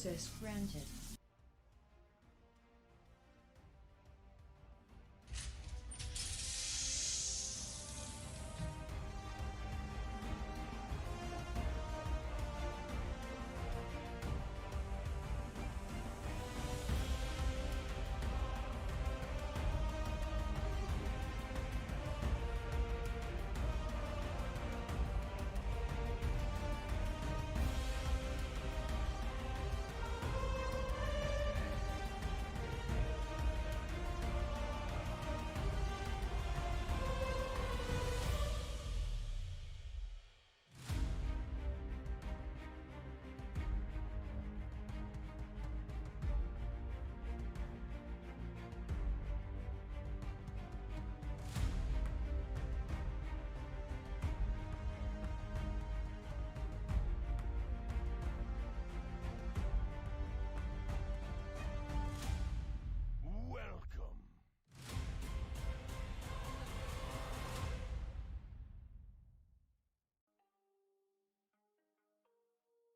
Access granted.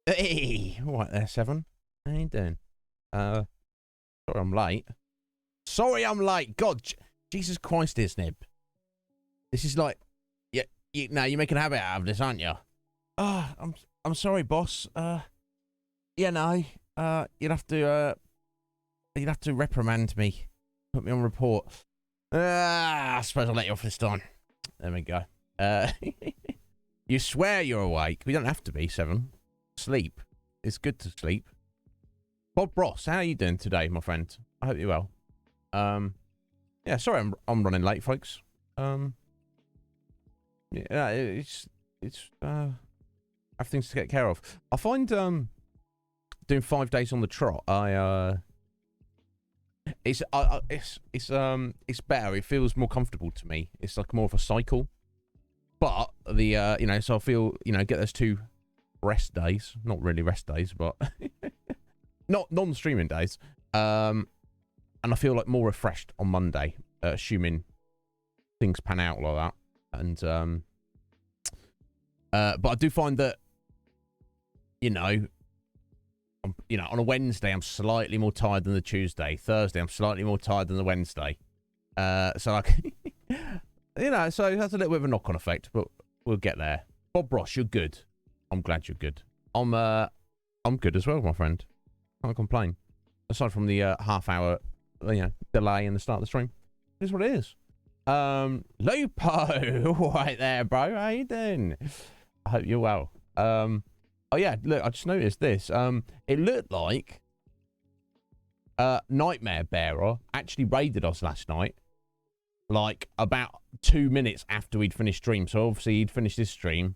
Hey, what there, Seven? How you doing? Sorry I'm late. Sorry I'm late. God, Jesus Christ, Iznib. This is like, yeah, now you're making a habit out of this, aren't you? I'm sorry, boss. Yeah, no. You'd have to reprimand me, put me on report. I suppose I'll let you off this time. There we go. You swear you're awake. We don't have to be, Seven. Sleep. It's good to sleep. Bob Ross, how are you doing today, my friend? I hope you're well. Yeah, sorry I'm running late, folks. Yeah, it's I have things to get care of. I find doing 5 days on the trot, it's better. It feels more comfortable to me. It's like more of a cycle. But the you know, so I feel, you know, get those 2 rest days, not really rest days, but not non-streaming days, and I feel like more refreshed on Monday, assuming things pan out like that. And but I do find that, you know, on a Wednesday I'm slightly more tired than the Tuesday. Thursday I'm slightly more tired than the Wednesday. So like, you know, so that's a little bit of a knock-on effect, but we'll get there. Bob Ross, you're good. I'm glad you're good. I'm good as well, my friend. Can't complain. Aside from the half-hour, you know, delay in the start of the stream, here's what it is. Lupo, right there, bro. How you doing? I hope you're well. Oh yeah, look, I just noticed this. It looked like Nightmare Bearer actually raided us last night, like about 2 minutes after we'd finished stream. So obviously he'd finished his stream.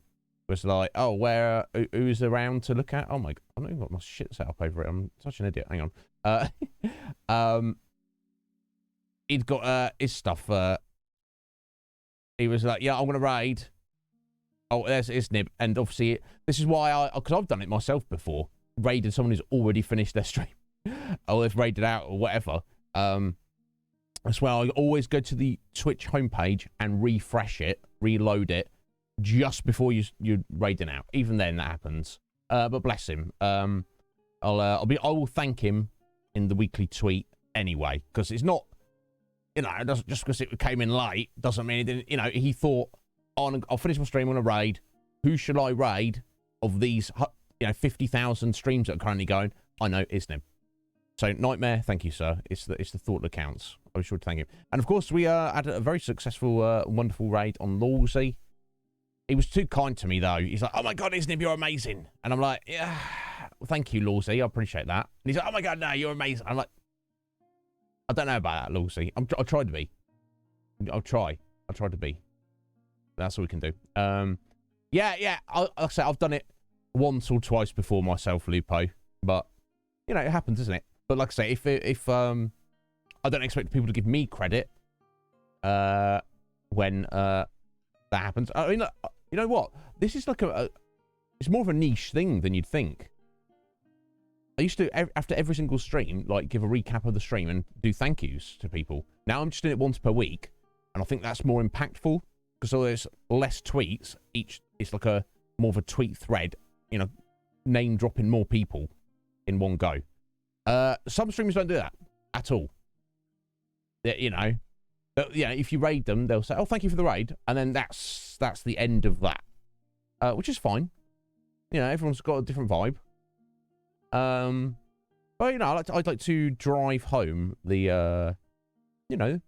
Was like, oh, where, who's around to look at? Oh my god, I've not even got my shit set up over it. I'm such an idiot. Hang on. He'd got his stuff. He was like, yeah, I'm gonna raid. Oh, there's Iznib, and obviously this is why because I've done it myself before, raided someone who's already finished their stream, or they've raided out or whatever. That's why I always go to the Twitch homepage and refresh it, reload it, just before you're raiding out. Even then that happens. But bless him. I will thank him in the weekly tweet anyway, because it's not, you know, it doesn't, just because it came in late doesn't mean it didn't, you know, he thought, I'll finish my stream on a raid. Who should I raid of these, you know, 50,000 streams that are currently going? I know, Iznib. So Nightmare, thank you, sir. It's the thought that counts. I was sure to thank him. And of course, we had a very successful, wonderful raid on Lawsy. He was too kind to me, though. He's like, oh my god, Iznib, you're amazing. And I'm like, yeah, well, thank you, Lawsy. I appreciate that. And he's like, oh my god, no, you're amazing. I'm like, I don't know about that, Lawsy. I'll try to be. I'll try to be. That's all we can do. Yeah. Like I say, I've done it once or twice before myself, Lupo. But, you know, it happens, doesn't it? But like I say, if I don't expect people to give me credit when that happens. I mean, you know what? This is like it's more of a niche thing than you'd think. I used to, after every single stream, like, give a recap of the stream and do thank yous to people. Now I'm just doing it once per week, and I think that's more impactful, because although there's less tweets, it's like a more of a tweet thread, you know, name dropping more people. in one go. Some streamers don't do that at all. You know, but, you know, if you raid them, they'll say, "Oh, thank you for the raid," and then that's the end of that, which is fine. You know, everyone's got a different vibe. But you know, I'd like to drive home the, you know,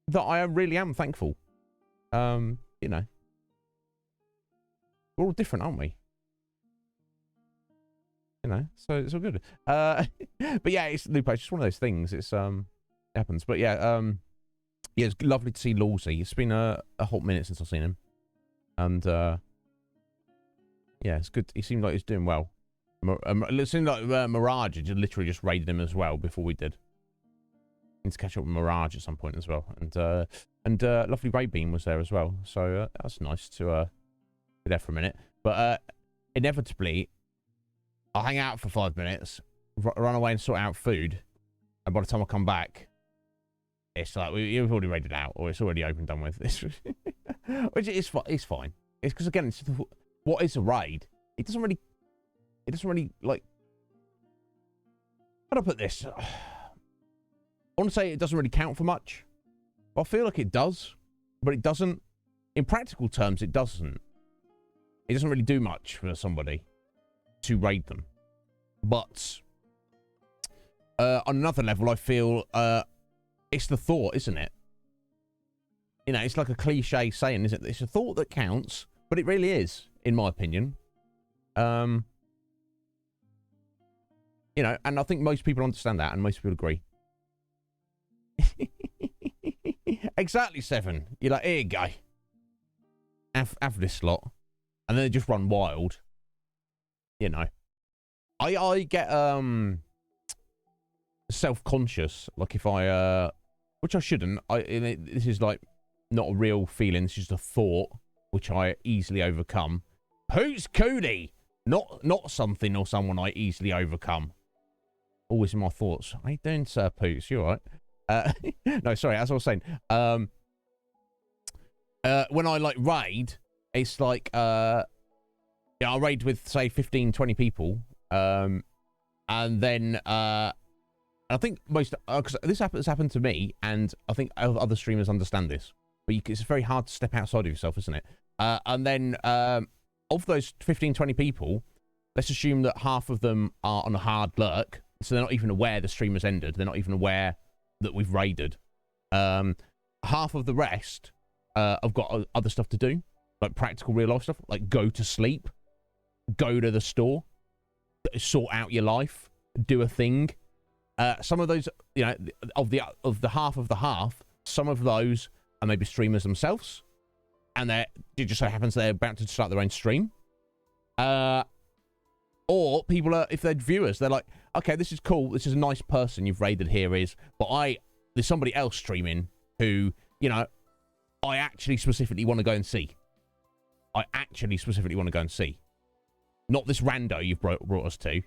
that I really am thankful. You know, we're all different, aren't we? You know, so it's all good. But yeah, it's Lupo. It's just one of those things. It's happens. But yeah, yeah, it's lovely to see Lawsy. It's been a hot minute since I've seen him, and yeah, it's good. He seemed like he's doing well. It seemed like Mirage had literally just raided him as well before we did. Need to catch up with Mirage at some point as well, and lovely Ray Beam was there as well. So that's nice to be there for a minute. But inevitably, I'll hang out for 5 minutes, run away and sort out food, and by the time I come back, it's like we've already raided out, or it's already open, done with. Which is fine. It's because again, it's what is a raid? It doesn't really like. How do I put this? I want to say it doesn't really count for much. I feel like it does, but it doesn't. In practical terms, it doesn't. It doesn't really do much for somebody to raid them. But on another level, I feel it's the thought, isn't it? You know, it's like a cliche saying, isn't it? It's a thought that counts, but it really is, in my opinion. You know, and I think most people understand that, and most people agree. Exactly, Seven. You're like, here you go. Have this lot. And then they just run wild. You know. I get self-conscious. Like if I which I shouldn't. This is like not a real feeling. This is just a thought which I easily overcome. Who's Cody? Not something or someone I easily overcome. Always in my thoughts. How you doing, Sir Poots? You alright? No, sorry, as I was saying. When I like raid, it's like yeah, I'll raid with say 15, 20 people. And then I think most because this has happened to me, and I think other streamers understand this. But it's very hard to step outside of yourself, isn't it? And then of those 15, 20 people, let's assume that half of them are on a hard lurk. So they're not even aware the stream has ended. They're not even aware that we've raided. Half of the rest have got other stuff to do, like practical real life stuff, like go to sleep, go to the store, sort out your life, do a thing. Some of those, you know, of the half of the half, some of those are maybe streamers themselves, and it just so happens they're about to start their own stream. Or people are, if they're viewers, they're like, okay, this is cool. This is a nice person you've raided here but there's somebody else streaming who, you know, I actually specifically want to go and see. I actually specifically want to go and see. Not this rando you've brought us to.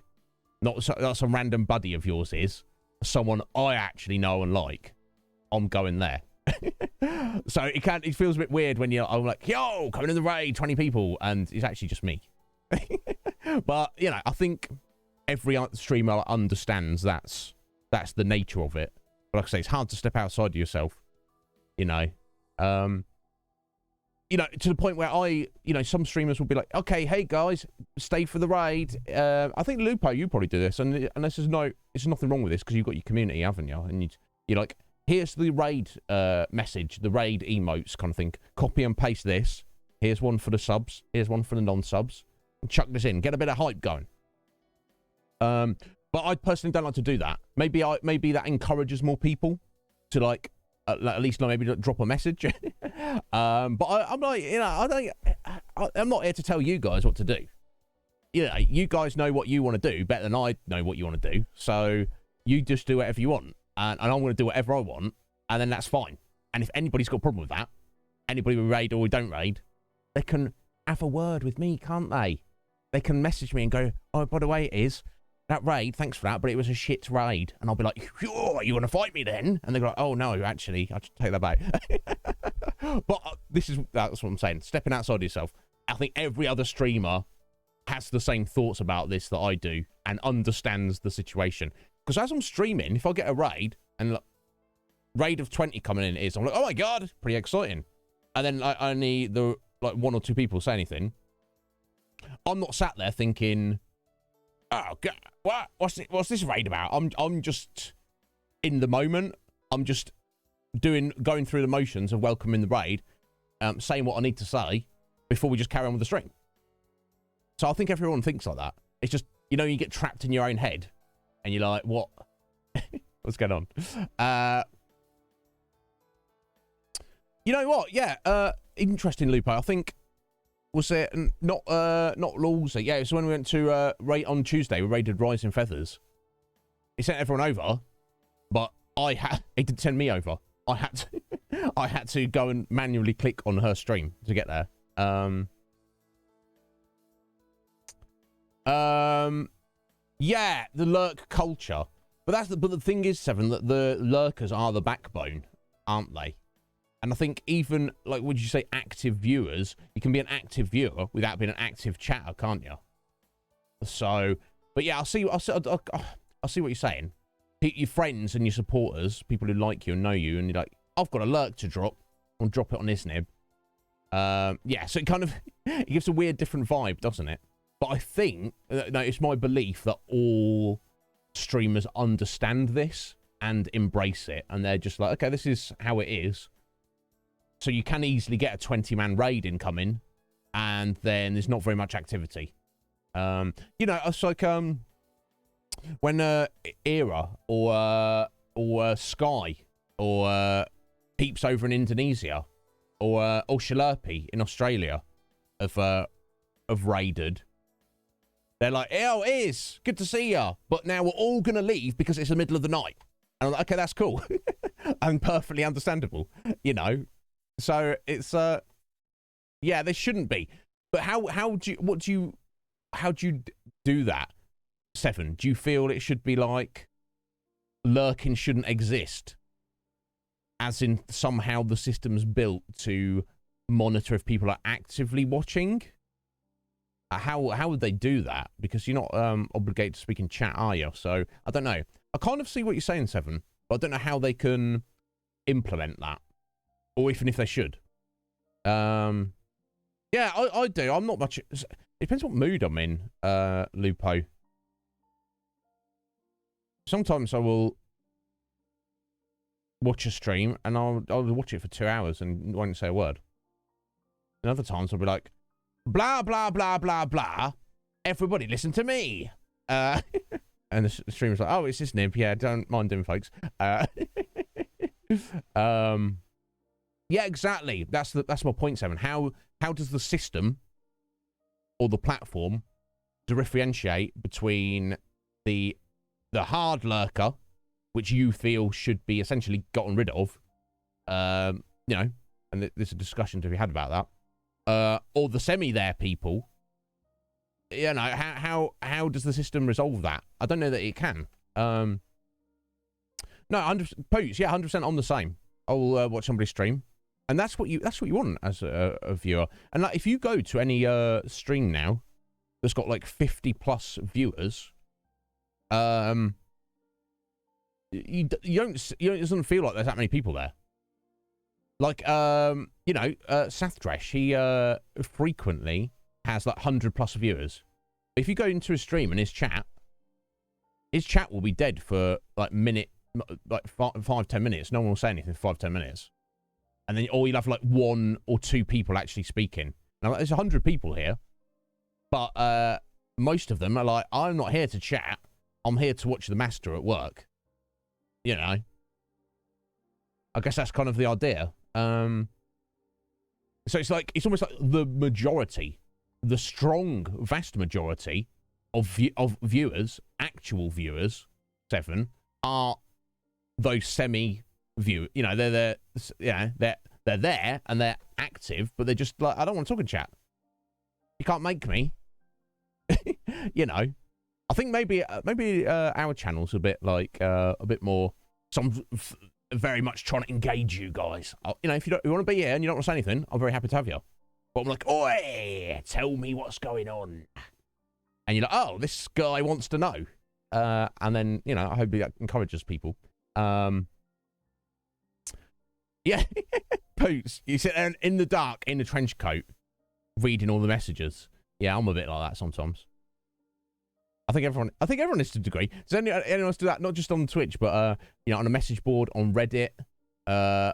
Not some random buddy of yours is. Someone I actually know and like. I'm going there. So it feels a bit weird when I'm like, yo, coming in the raid, 20 people, and it's actually just me. But, you know, I think every streamer understands that's the nature of it. But like I say, it's hard to step outside of yourself, you know. You know, to the point where some streamers will be like, okay, hey guys, stay for the raid. I think Lupo, you probably do this, and there's nothing wrong with this because you've got your community, haven't you? And you're like, here's the raid message, the raid emotes kind of thing. Copy and paste this. Here's one for the subs. Here's one for the non-subs. And chuck this in. Get a bit of hype going. But I personally don't like to do that. Maybe that encourages more people to like at least maybe drop a message. But I'm like, you know, I'm not here to tell you guys what to do. You know, you guys know what you want to do better than I know what you want to do. So you just do whatever you want, and I'm going to do whatever I want, and then that's fine. And if anybody's got a problem with that, anybody we raid or we don't raid, they can have a word with me, can't they? They can message me and go, oh, by the way, it is that raid, thanks for that, but it was a shit raid. And I'll be like, oh, you want to fight me then? And they go, like, oh, no, actually, I'll just take that back. But that's what I'm saying. Stepping outside of yourself. I think every other streamer has the same thoughts about this that I do and understands the situation. Because as I'm streaming, if I get a raid and raid of 20 coming in I'm like, oh my god, pretty exciting. And then only the like 1 or 2 people say anything. I'm not sat there thinking, oh god, what's this raid about? I'm just in the moment. I'm just going through the motions of welcoming the raid, saying what I need to say before we just carry on with the stream. So I think everyone thinks like that. It's just, you know, you get trapped in your own head and you're like, what? What's going on? You know what? Yeah, interesting, Lupo. I think, was it not Lawsy? Yeah, it's when we went to raid on Tuesday. We raided Rising Feathers. He sent everyone over, but he didn't send me over. I had to go and manually click on her stream to get there. Yeah, the lurk culture. But the thing is, Seven, that the lurkers are the backbone, aren't they? And I think even, like, would you say active viewers? You can be an active viewer without being an active chatter, can't you? So, but yeah, I'll see what you're saying. Your friends and your supporters, people who like you and know you, and you're like, I've got a lurk to drop. I'll drop it on Iznib. Yeah, so it kind of it gives a weird, different vibe, doesn't it? But I think, no, it's my belief that all streamers understand this and embrace it, and they're just like, okay, this is how it is. So you can easily get a 20-man raid incoming, and then there's not very much activity. You know, it's like when Era or Sky or Peeps over in Indonesia or Shilurpy in Australia have raided. They're like, oh, it is good to see ya, but now we're all gonna leave because it's the middle of the night. And I'm like, okay, that's cool and perfectly understandable, you know. So it's yeah, there shouldn't be. But how do you do that, Seven? Do you feel it should be like lurking shouldn't exist, as in somehow the system's built to monitor if people are actively watching? How would they do that? Because you're not obligated to speak in chat, are you? So I don't know. I kind of see what you're saying, Seven, but I don't know how they can implement that, or even if they should. Yeah, I do. I'm not much. It depends what mood I'm in, Lupo. Sometimes I will watch a stream and I'll watch it for 2 hours and won't say a word. And other times I'll be like, blah, blah, blah, blah, blah. Everybody listen to me. And the streamer's like, oh, it's this Nib. Yeah, don't mind him, folks. Yeah, exactly. That's my point, Seven. How does the system or the platform differentiate between the hard lurker, which you feel should be essentially gotten rid of, you know, and there's a discussion to be had about that, or the semi-there people? You know, how does the system resolve that? I don't know that it can. No, 100%, Poots, yeah, 100% on the same. I'll watch somebody stream, and that's what you want as a viewer. And like, if you go to any stream now that's got like 50+ viewers, you don't, it doesn't feel like there's that many people there. Like, you know, Sathdrash, he frequently has like 100+ viewers. If you go into his stream and his chat will be dead for like like 5-10 minutes. No one will say anything for 5-10 minutes, and then or you'll have like 1 or 2 people actually speaking. Now like, there's 100 people here, but most of them are like, I'm not here to chat. I'm here to watch the master at work. You know, I guess that's kind of the idea. So it's like, it's almost like the majority, the strong, vast majority of viewers, actual viewers, Seven, are those semi-view. You know, they're there and they're active, but they're just like, I don't want to talk in chat. You can't make me. You know, I think maybe our channel's a bit like a bit more. Some very much trying to engage you guys. You know, if you want to be here and you don't want to say anything, I'm very happy to have you. But I'm like, oi, tell me what's going on. and you're like, oh, this guy wants to know. And then, you know, I hope that encourages people. Yeah, Poots, you sit there in the dark, in the trench coat, reading all the messages. Yeah, I'm a bit like that sometimes. I think everyone is to a degree. Does anyone else do that? Not just on Twitch, but you know, on a message board, on Reddit,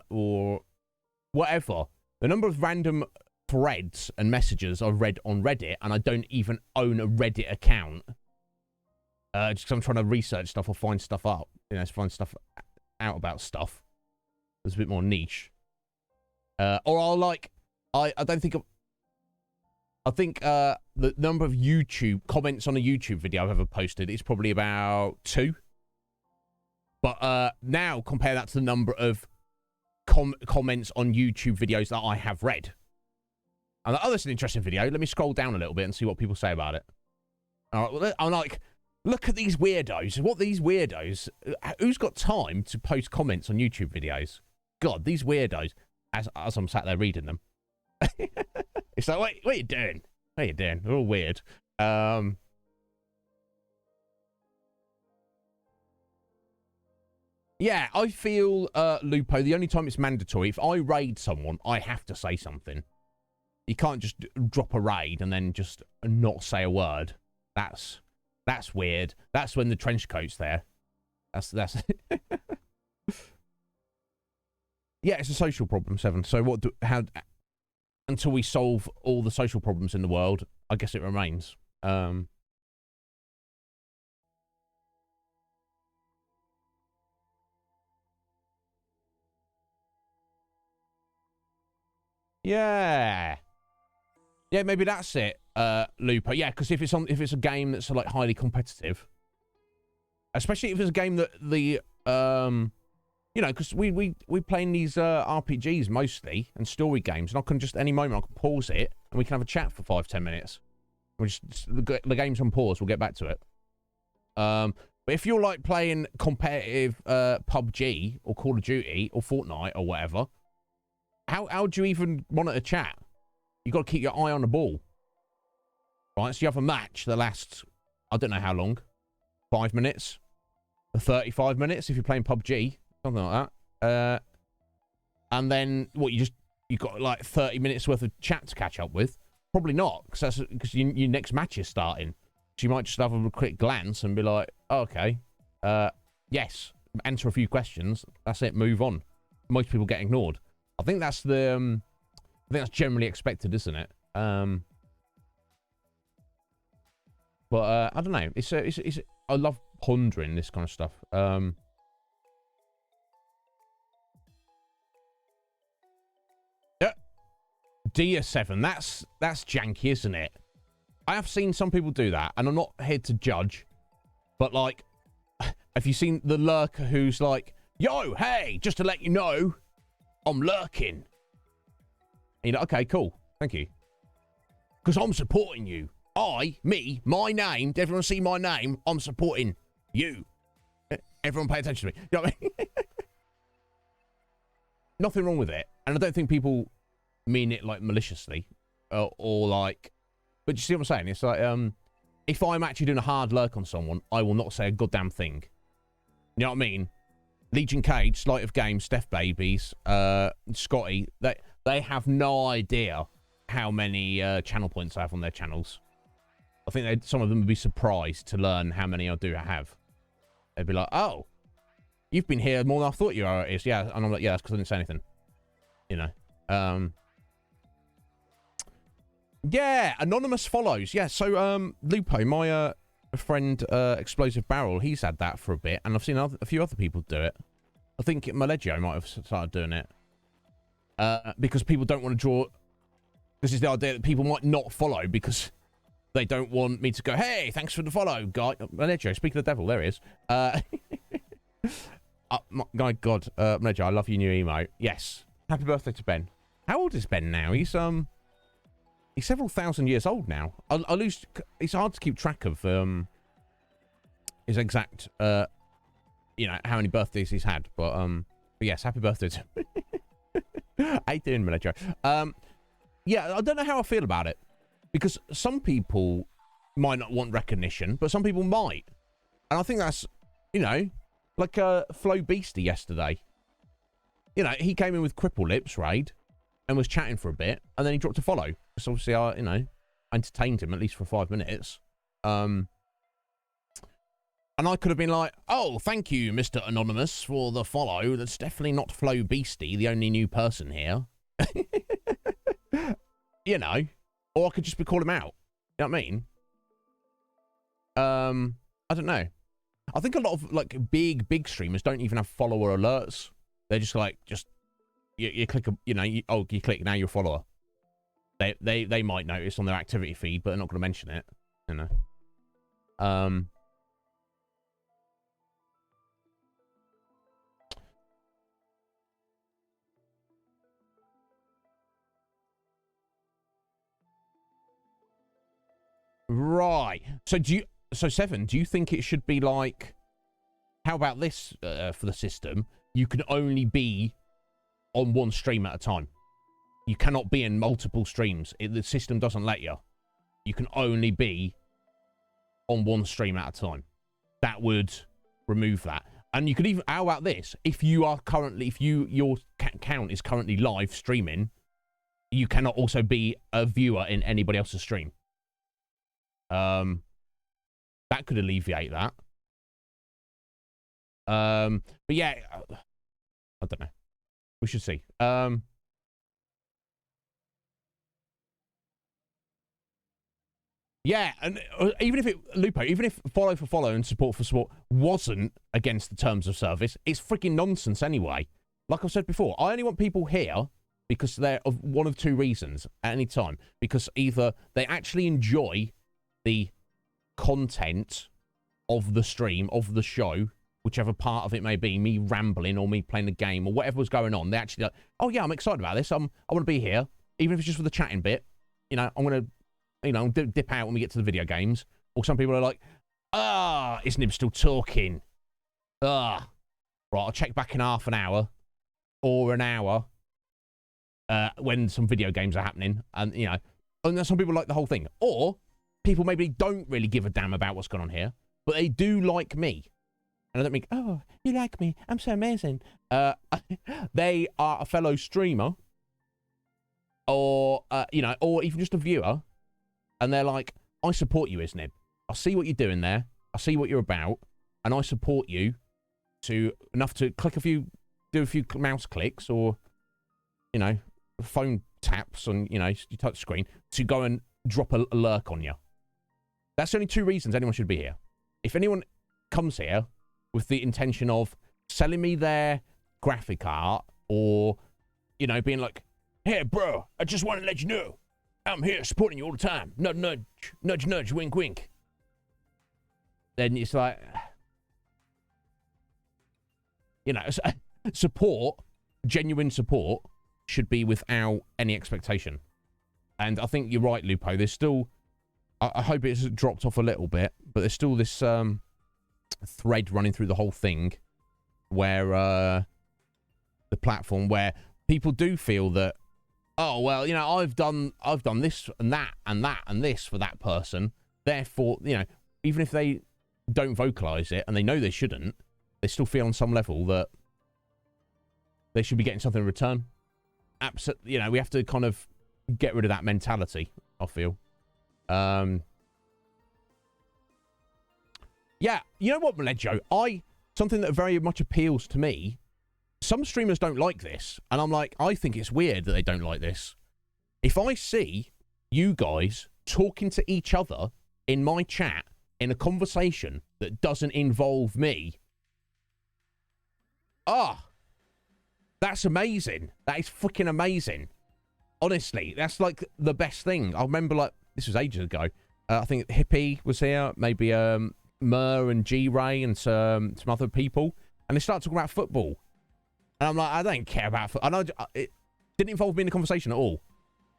or whatever. The number of random threads and messages I've read on Reddit, and I don't even own a Reddit account. Just because I'm trying to research stuff or find stuff up, you know, find stuff out about stuff that's a bit more niche. Or I'll like, I think the number of YouTube comments on a YouTube video I've ever posted is probably about 2. But now compare that to the number of comments on YouTube videos that I have read. I'm like, oh, that's an interesting video. Let me scroll down a little bit and see what people say about it. I'm like, look at these weirdos. What these weirdos? Who's got time to post comments on YouTube videos? God, these weirdos. As I'm sat there reading them. It's like, wait, what are you doing? What are you doing? They're all weird. Yeah, I feel, Lupo, the only time it's mandatory, if I raid someone, I have to say something. You can't just drop a raid and then just not say a word. That's weird. That's when the trench coat's there. That's Yeah, it's a social problem, 7. So how until we solve all the social problems in the world, I guess it remains. Yeah. Yeah, maybe that's it, Lupo. Yeah, because if it's a game that's like highly competitive, especially if it's a game that the you know, because we playing these RPGs mostly and story games, and I can just any moment I can pause it and we can have a chat for 5-10 minutes. We just the game's on pause. We'll get back to it. But if you're like playing competitive PUBG or Call of Duty or Fortnite or whatever, how do you even monitor a chat? You got to keep your eye on the ball, right? So you have a match that lasts, I don't know how long, 5 minutes, or 35 minutes if you're playing PUBG. Something like that. And then what? You got like 30 minutes worth of chat to catch up with? Probably not, because your next match is starting. So you might just have a quick glance and be like, oh, okay, yes, answer a few questions. That's it. Move on. Most people get ignored. I think that's generally expected, isn't it? But I don't know. It's I love pondering this kind of stuff. Dia7, that's janky, isn't it? I have seen some people do that, and I'm not here to judge, but like, have you seen the lurker who's like, yo, hey, just to let you know, I'm lurking. And you're like, okay, cool, thank you. Because I'm supporting you. Me, my name, did everyone see my name? I'm supporting you. Everyone pay attention to me. You know what I mean? Nothing wrong with it, and I don't think people mean it like maliciously or like, but you see what I'm saying? It's like if I'm actually doing a hard lurk on someone, I will not say a goddamn thing. You know what I mean? Legion Cage, Sleight of Game, Steph Babies, Scotty, they have no idea how many channel points I have on their channels. I think some of them would be surprised to learn how many I do have. They'd be like, oh, you've been here more than I thought you are. It is. Yeah, and I'm like, yeah, that's because I didn't say anything. You know. Yeah, anonymous follows. Yeah, so Lupo, my friend Explosive Barrel, he's had that for a bit, and I've seen a few other people do it. I think Maleggio might have started doing it. Because people don't want to draw... This is the idea that people might not follow because they don't want me to go, hey, thanks for the follow, guy. Maleggio, speak of the devil, there he is. My God, Maleggio, I love your new emote. Yes. Happy birthday to Ben. How old is Ben now? He's several thousand years old now. I lose... It's hard to keep track of his exact, you know, how many birthdays he's had. But yes, happy birthday to How you doing, Maleggio? Yeah, I don't know how I feel about it. Because some people might not want recognition, but some people might. And I think that's, you know, like Flo Beastie yesterday. You know, he came in with cripple lips, Raid, and was chatting for a bit, and then he dropped a follow. So obviously, I, you know, entertained him at least for 5 minutes. And I could have been like, oh, thank you, Mr. Anonymous, for the follow. That's definitely not Flo Beastie, the only new person here. You know, or I could just be call him out. You know what I mean? I don't know. I think a lot of like big streamers don't even have follower alerts. They're just like, you click, you know, you click, now you're a follower. They might notice on their activity feed, but they're not going to mention it. You know. Right. So Seven, do you think it should be like, how about this for the system? You can only be on one stream at a time. You cannot be in multiple streams. The system doesn't let you. You can only be on one stream at a time. That would remove that. And you could even, how about this? If you are currently, if your account is currently live streaming, you cannot also be a viewer in anybody else's stream. That could alleviate that. But yeah, I don't know. We should see. Yeah, and even if it, Lupo, even if follow for follow and support for support wasn't against the terms of service, it's freaking nonsense anyway. Like I've said before, I only want people here because they're of one of two reasons at any time. Because either they actually enjoy the content of the stream, of the show, whichever part of it may be, me rambling or me playing the game or whatever was going on, they actually like, oh yeah, I'm excited about this. I want to be here, even if it's just for the chatting bit. You know, I'm going to, you know, dip out when we get to the video games. Or some people are like, Iznib still talking. Right, I'll check back in half an hour or an hour when some video games are happening. And, you know, and then some people like the whole thing. Or people maybe don't really give a damn about what's going on here, but they do like me. And I don't mean, oh, you like me, I'm so amazing. They are a fellow streamer or, you know, or even just a viewer. And they're like, I support you, Iznib. I see what you're doing there. I see what you're about. And I support you to enough to click a few, do a few mouse clicks or, you know, phone taps on, you know, your touch screen to go and drop a lurk on you. That's only two reasons anyone should be here. If anyone comes here with the intention of selling me their graphic art or, you know, being like, hey, bro, I just want to let you know I'm here supporting you all the time. Nudge, nudge, nudge, nudge, wink, wink. Then it's like, you know, support, genuine support should be without any expectation. And I think you're right, Lupo. There's still, I hope it's dropped off a little bit, but there's still this thread running through the whole thing where the platform where people do feel that, oh, well, you know, I've done this and that and that and this for that person. Therefore, you know, even if they don't vocalize it and they know they shouldn't, they still feel on some level that they should be getting something in return. Absolutely, you know, we have to kind of get rid of that mentality, I feel. Yeah, you know what, Malejo? Something that very much appeals to me, some streamers don't like this, and I'm like, I think it's weird that they don't like this. If I see you guys talking to each other in my chat in a conversation that doesn't involve me, that's amazing. That is freaking amazing. Honestly, that's like the best thing. I remember, like, this was ages ago. I think Hippie was here, maybe Mer and G-Ray and some other people, and they start talking about football. And I'm like, I don't care about football. I know it didn't involve me in the conversation at all.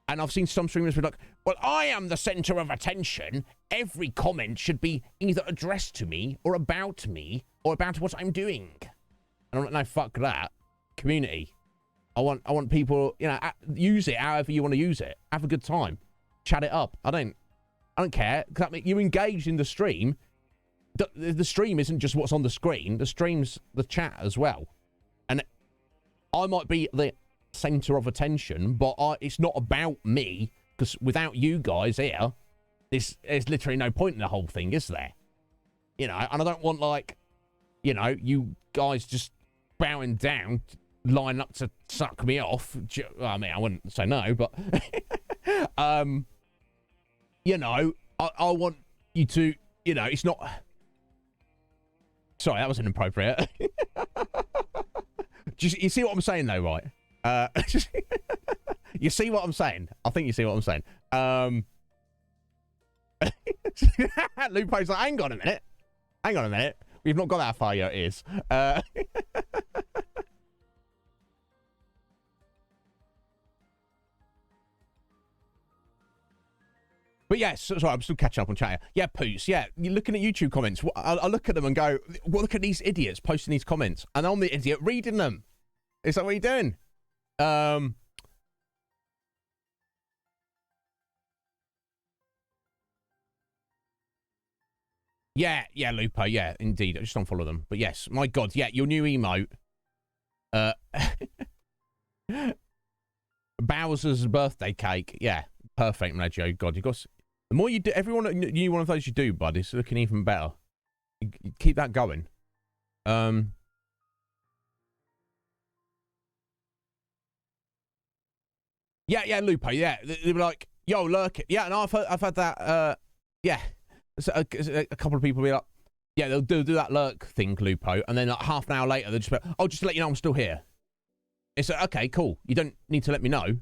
And I've seen some streamers be like, well, I am the center of attention. Every comment should be either addressed to me or about what I'm doing. And I'm like, no, fuck that. Community. I want people, you know, use it however you want to use it. Have a good time. Chat it up. I don't I don't care. I mean, you're engaged in the stream. The stream isn't just what's on the screen. The stream's the chat as well. And I might be the center of attention, but it's not about me, because without you guys here, there's literally no point in the whole thing, is there? You know, and I don't want, like, you know, you guys just bowing down, line up to suck me off. I mean, I wouldn't say no, but you know, I want you to, you know, it's not. Sorry, that wasn't appropriate. You see what I'm saying, though, right? You see what I'm saying? I think you see what I'm saying. Lupo's like, hang on a minute. Hang on a minute. We've not got that far yet, it is. But yes, sorry, I'm still catching up on chat. Yeah, Poots, yeah, you're looking at YouTube comments. I look at them and go, well, look at these idiots posting these comments. And I'm the idiot reading them. Is that what you're doing? Yeah, Lupo, yeah, indeed. I just don't follow them. But yes, my God, yeah, your new emote. Bowser's birthday cake. Yeah, perfect, Mledjo. God, you got... The more you do, everyone, new one of those you do, bud, is looking even better. You keep that going. Yeah, Lupo, yeah. They were like, yo, lurk it. Yeah, and I've had that, yeah. So a couple of people be like, yeah, they'll do that lurk thing, Lupo, and then like half an hour later, they'll just be like, oh, just to let you know I'm still here. It's like, okay, cool. You don't need to let me know.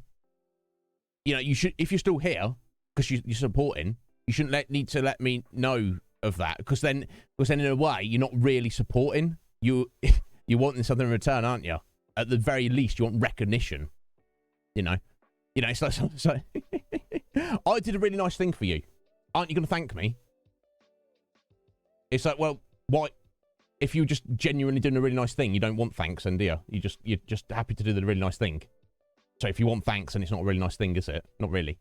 You know, you should, if you're still here, because you're supporting, you shouldn't need to let me know of that, because then in a way, you're not really supporting. You're wanting something in return, aren't you? At the very least, you want recognition. You know, it's like, so I did a really nice thing for you. Aren't you going to thank me? It's like, well, why? If you're just genuinely doing a really nice thing, you don't want thanks, and you're just happy to do the really nice thing. So if you want thanks, and it's not a really nice thing, is it? Not really.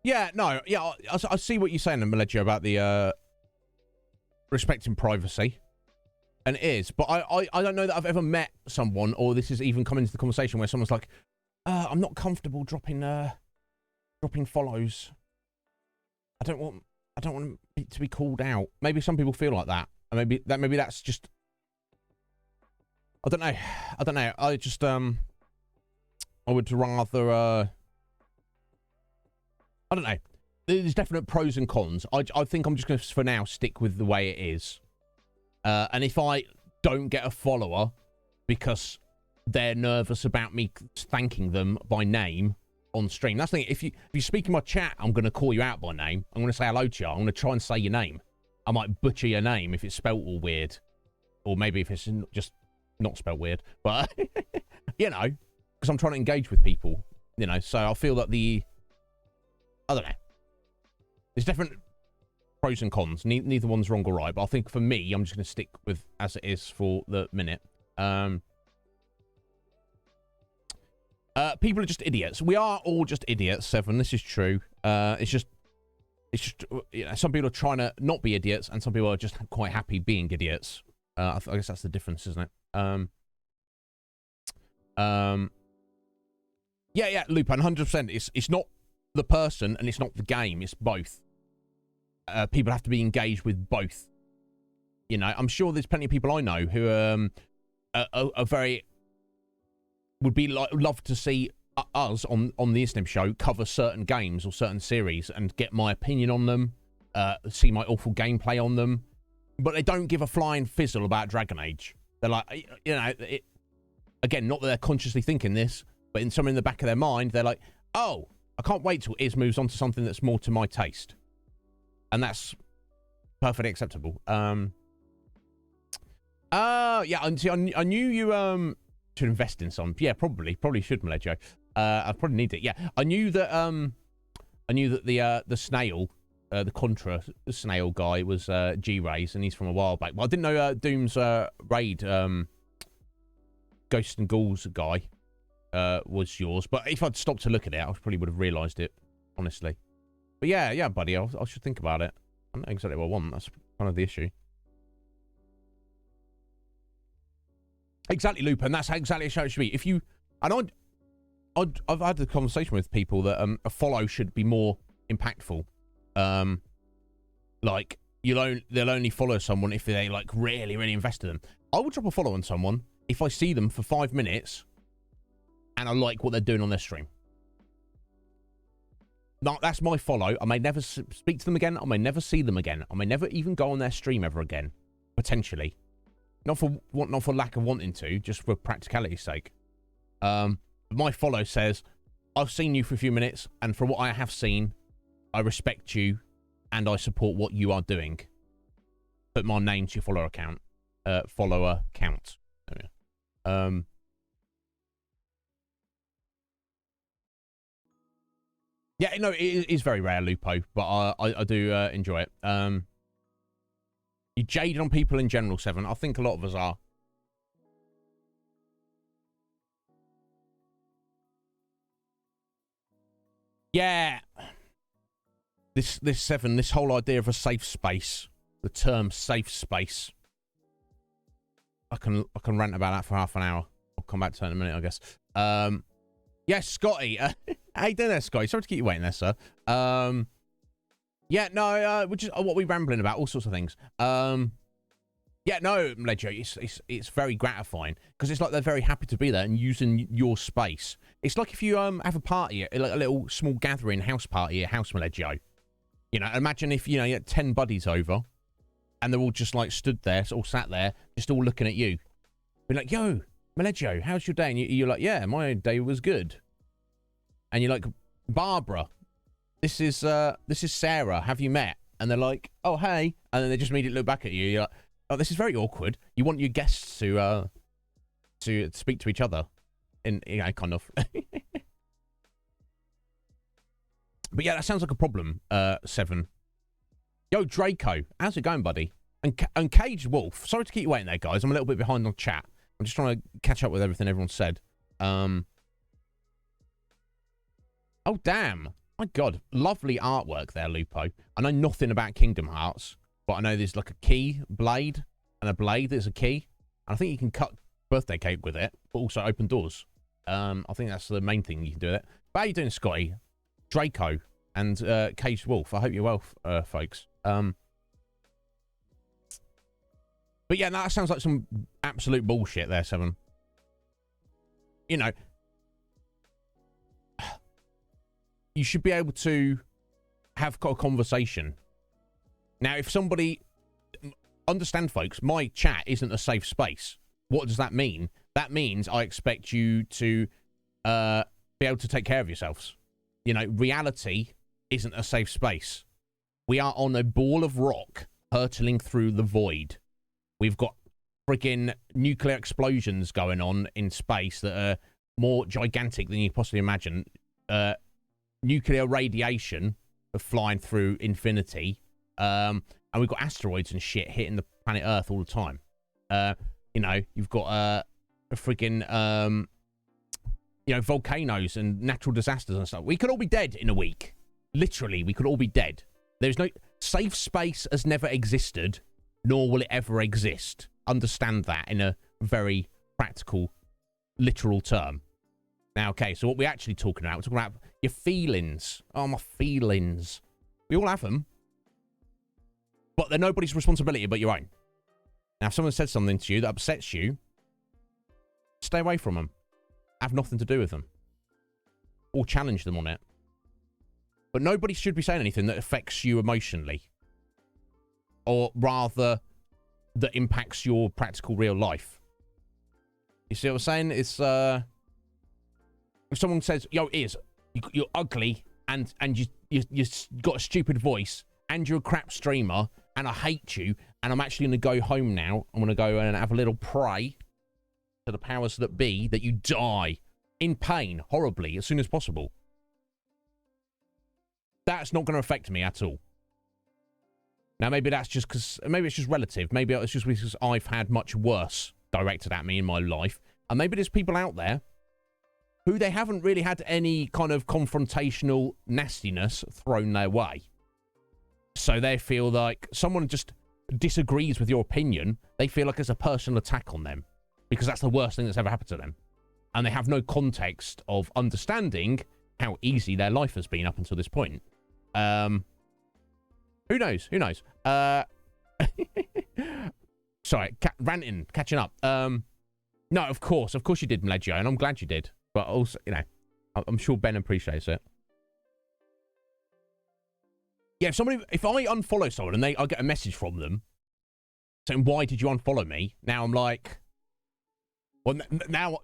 Yeah, no, yeah, I see what you're saying, Mledjo, about the respecting privacy, and it is, but I don't know that I've ever met someone, or this has even come into the conversation where someone's like, I'm not comfortable dropping follows. I don't want it to be called out. Maybe some people feel like that, and maybe that's just, I don't know. I just I would rather I don't know. There's definite pros and cons. I think I'm just going to, for now, stick with the way it is. And if I don't get a follower because they're nervous about me thanking them by name on stream, that's the thing. If you speak in my chat, I'm going to call you out by name. I'm going to say hello to you. I'm going to try and say your name. I might butcher your name if it's spelt all weird. Or maybe if it's just not spelt weird. But, you know, because I'm trying to engage with people, you know. So I feel that I don't know. There's different pros and cons. Neither one's wrong or right. But I think for me, I'm just going to stick with as it is for the minute. People are just idiots. We are all just idiots, Seven. This is true. It's just, you know, some people are trying to not be idiots, and some people are just quite happy being idiots. I guess that's the difference, isn't it? Yeah, Lupin, 100%. It's not the person and it's not the game. It's both. People have to be engaged with both. You know, I'm sure there's plenty of people I know who are very would be love to see us on the Iznib Show cover certain games or certain series and get my opinion on them, see my awful gameplay on them, but they don't give a flying fizzle about Dragon Age. They're like, you know, again, not that they're consciously thinking this, but in somewhere in the back of their mind, they're like, oh, I can't wait till Iz moves on to something that's more to my taste. And that's perfectly acceptable. Yeah, and see, I knew you should invest in some. Yeah, probably should, Mledjo. I probably need it. Yeah, I knew that I knew that the snail, the Contra snail guy was G-Rays, and he's from a while back. But I didn't know Doom's raid Ghosts and Ghouls guy was yours. But if I'd stopped to look at it, I probably would have realised it, honestly. But yeah, buddy, I should think about it. I know exactly what I want. That's kind of the issue. Exactly, Lupin. That's exactly how it should be. If you... And I've had the conversation with people that a follow should be more impactful. Like, they'll only follow someone if they, like, really invested them. I will drop a follow on someone if I see them for 5 minutes and I like what they're doing on their stream. No, that's my follow. I may never speak to them again. I may never see them again. I may never even go on their stream ever again. Potentially. Not for lack of wanting to, just for practicality's sake. My follow says, I've seen you for a few minutes, and for what I have seen, I respect you, and I support what you are doing. Put my name to your follower count. Follower count. There we go. Yeah, no, it is very rare, Lupo, but I do enjoy it. You jaded on people in general, Seven. I think a lot of us are. Yeah. This Seven, this whole idea of a safe space, the term safe space. I can rant about that for half an hour. I'll come back to it in a minute, I guess. Yes, Scotty. How you doing there, Scotty? Sorry to keep you waiting there, sir. Yeah, no, which is what we're rambling about, all sorts of ththings. Yeah, no, Ledger, it's very gratifying because it's like they're very happy to be there and using your space. It's like if you have a party, like a little small gathering house party at House Maleggio. You know, imagine if you had 10 buddies over and they're all just like stood there, all sat there, just all looking at you. Be like, yo, Maleggio, how's your day? And you're like, yeah, my day was good. And you're like, Barbara, this is Sarah. Have you met? And they're like, oh, hey. And then they just immediately look back at you. You're like, oh, this is very awkward. You want your guests to speak to each other, in kind of. But yeah, that sounds like a problem. Seven. Yo, Draco, how's it going, buddy? And Cage Wolf. Sorry to keep you waiting there, guys. I'm a little bit behind on chat. I'm just trying to catch up with everything everyone said. Oh, damn. My God. Lovely artwork there, Lupo. I know nothing about Kingdom Hearts, but I know there's like a key blade and a blade that's a key. And I think you can cut birthday cake with it, but also open doors. I think that's the main thing you can do with it. But how you doing, Scotty? Draco and Caged Wolf. I hope you're well, folks. But yeah, no, that sounds like some absolute bullshit there, Seven. You know, you should be able to have a conversation. Now, if somebody... Understand, folks, my chat isn't a safe space. What does that mean? That means I expect you to be able to take care of yourselves. You know, reality isn't a safe space. We are on a ball of rock hurtling through the void. We've got freaking nuclear explosions going on in space that are more gigantic than you possibly imagine. Nuclear radiation flying through infinity. And we've got asteroids and shit hitting the planet Earth all the time. You know, you've got a freaking... you know, volcanoes and natural disasters and stuff. We could all be dead in a week. Literally, we could all be dead. There's no... Safe space has never existed, nor will it ever exist. Understand that in a very practical, literal term. Now, okay, so what we're actually talking about, we're talking about your feelings. Oh, my feelings. We all have them. But they're nobody's responsibility but your own. Now, if someone said something to you that upsets you, stay away from them. Have nothing to do with them. Or challenge them on it. But nobody should be saying anything that affects you emotionally. Or rather, that impacts your practical real life. You see what I'm saying? It's, if someone says, yo, you're ugly, and you got a stupid voice, and you're a crap streamer, and I hate you, and I'm actually going to go home now. I'm going to go and have a little pray to the powers that be, that you die in pain, horribly, as soon as possible. That's not going to affect me at all. Now, maybe that's just because... Maybe it's just relative. Maybe it's just because I've had much worse directed at me in my life. And maybe there's people out there who they haven't really had any kind of confrontational nastiness thrown their way. So they feel like someone just disagrees with your opinion. They feel like it's a personal attack on them because that's the worst thing that's ever happened to them. And they have no context of understanding how easy their life has been up until this point. Who knows? Who knows? Sorry, ranting, catching up. No, of course you did, Mledgio, and I'm glad you did. But also, you know, I'm sure Ben appreciates it. Yeah, if I unfollow someone and I get a message from them saying, why did you unfollow me? Now I'm like, well, now,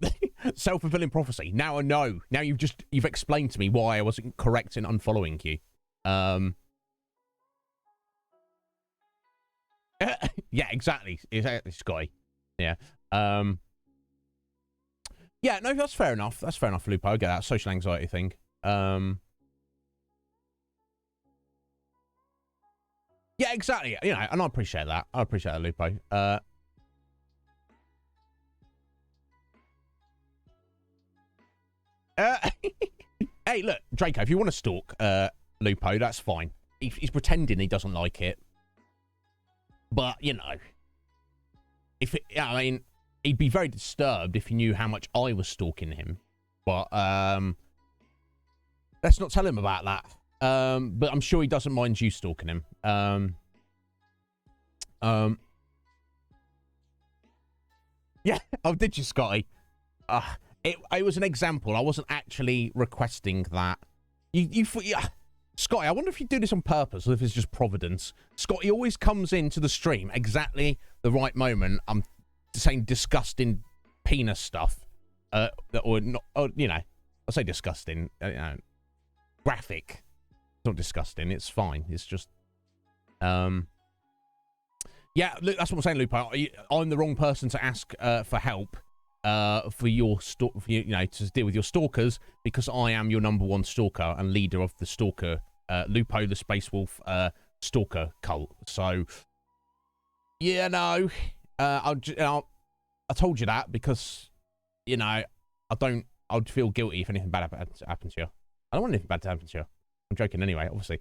self-fulfilling prophecy. Now I know. Now you've explained to me why I wasn't correct in unfollowing you. Yeah, exactly, Scotty. Yeah. Yeah, no, that's fair enough. That's fair enough, Lupo. I get that social anxiety thing. Yeah, exactly. You know, and I appreciate that. I appreciate that, Lupo. Hey, look, Draco, if you want to stalk Lupo, that's fine. He's pretending he doesn't like it. But, you know, I mean, he'd be very disturbed if he knew how much I was stalking him. But, let's not tell him about that. But I'm sure he doesn't mind you stalking him. Yeah, oh, did you, Scotty? It was an example. I wasn't actually requesting that. Yeah. Scotty, I wonder if you do this on purpose or if it's just providence. Scotty always comes into the stream exactly the right moment. I'm saying disgusting penis stuff. Or not, you know, I say disgusting. Graphic. It's not disgusting. It's fine. It's just, yeah, look, that's what I'm saying, Lupo. I'm the wrong person to ask for help for you know, to deal with your stalkers, because I am your #1 stalker and leader of the stalker, Lupo the Space Wolf stalker cult. So, yeah, no, I told you that because, you know, I'd feel guilty if anything bad happened to you. I don't want anything bad to happen to you. I'm joking anyway, obviously.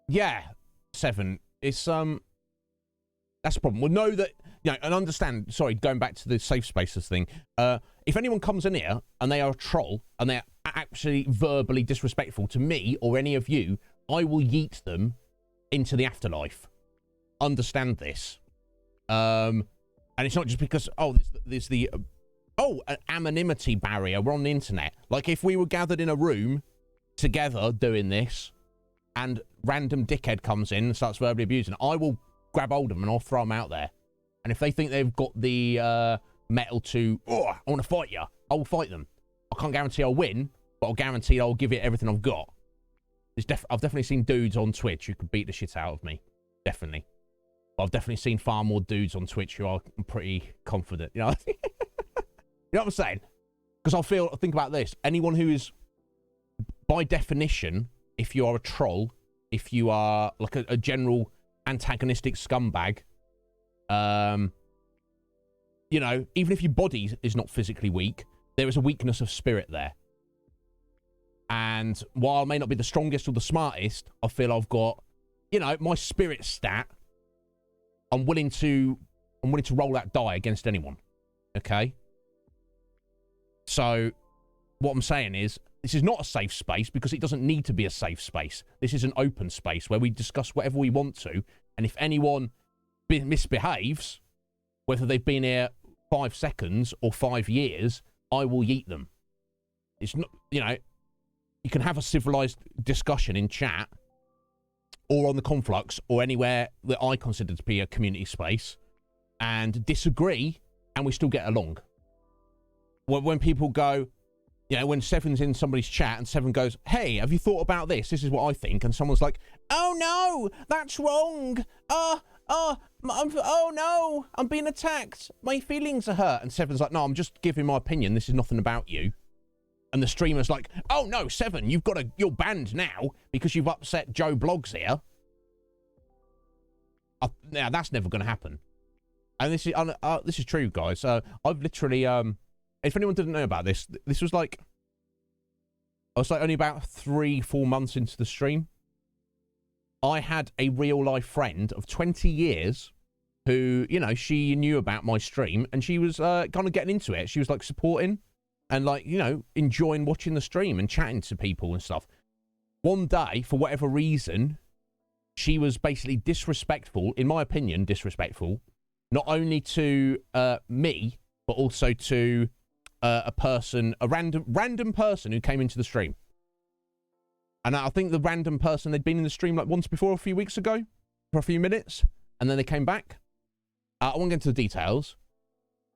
Yeah, 7. It's that's the problem. We'll know that, you know, and understand. Sorry, going back to the safe spaces thing. If anyone comes in here and they are a troll and they're actually verbally disrespectful to me or any of you, I will yeet them into the afterlife. Understand this. And it's not just because there's the an anonymity barrier. We're on the internet. Like if we were gathered in a room together doing this, and random dickhead comes in and starts verbally abusing, I will grab hold of them and I'll throw them out there. And if they think they've got the metal to, I want to fight you, I will fight them. I can't guarantee I'll win, but I'll guarantee I'll give it everything I've got. I've definitely seen dudes on Twitch who could beat the shit out of me. Definitely. But I've definitely seen far more dudes on Twitch who are pretty confident. You know, you know what I'm saying? Because think about this. Anyone who is, by definition, if you are a troll, if you are like a general antagonistic scumbag, you know, even if your body is not physically weak, there is a weakness of spirit there. And while I may not be the strongest or the smartest, I feel I've got, you know, my spirit stat. I'm willing to roll that die against anyone. Okay? So what I'm saying is, this is not a safe space because it doesn't need to be a safe space. This is an open space where we discuss whatever we want to. And if anyone misbehaves, whether they've been here 5 seconds or 5 years, I will yeet them. It's not, you know, you can have a civilized discussion in chat or on the Conflux or anywhere that I consider to be a community space and disagree, and we still get along. When people go, you know, when Seven's in somebody's chat and Seven goes, hey, have you thought about this? This is what I think. And someone's like, oh, no, that's wrong. oh no, I'm being attacked. My feelings are hurt. And Seven's like, no, I'm just giving my opinion. This is nothing about you. And the streamer's like, oh no, Seven, you're banned now because you've upset Joe Blogs here. Now that's never going to happen. And this is true, guys. I've literally, if anyone didn't know about this, this was like, I was like only about 3-4 months into the stream. I had a real life friend of 20 years who, you know, she knew about my stream and she was kind of getting into it. She was like supporting and like, you know, enjoying watching the stream and chatting to people and stuff. One day, for whatever reason, she was basically disrespectful, in my opinion, disrespectful, not only to me, but also to a random person who came into the stream. And I think the random person, they'd been in the stream like once before a few weeks ago for a few minutes, and then they came back. I won't get into the details,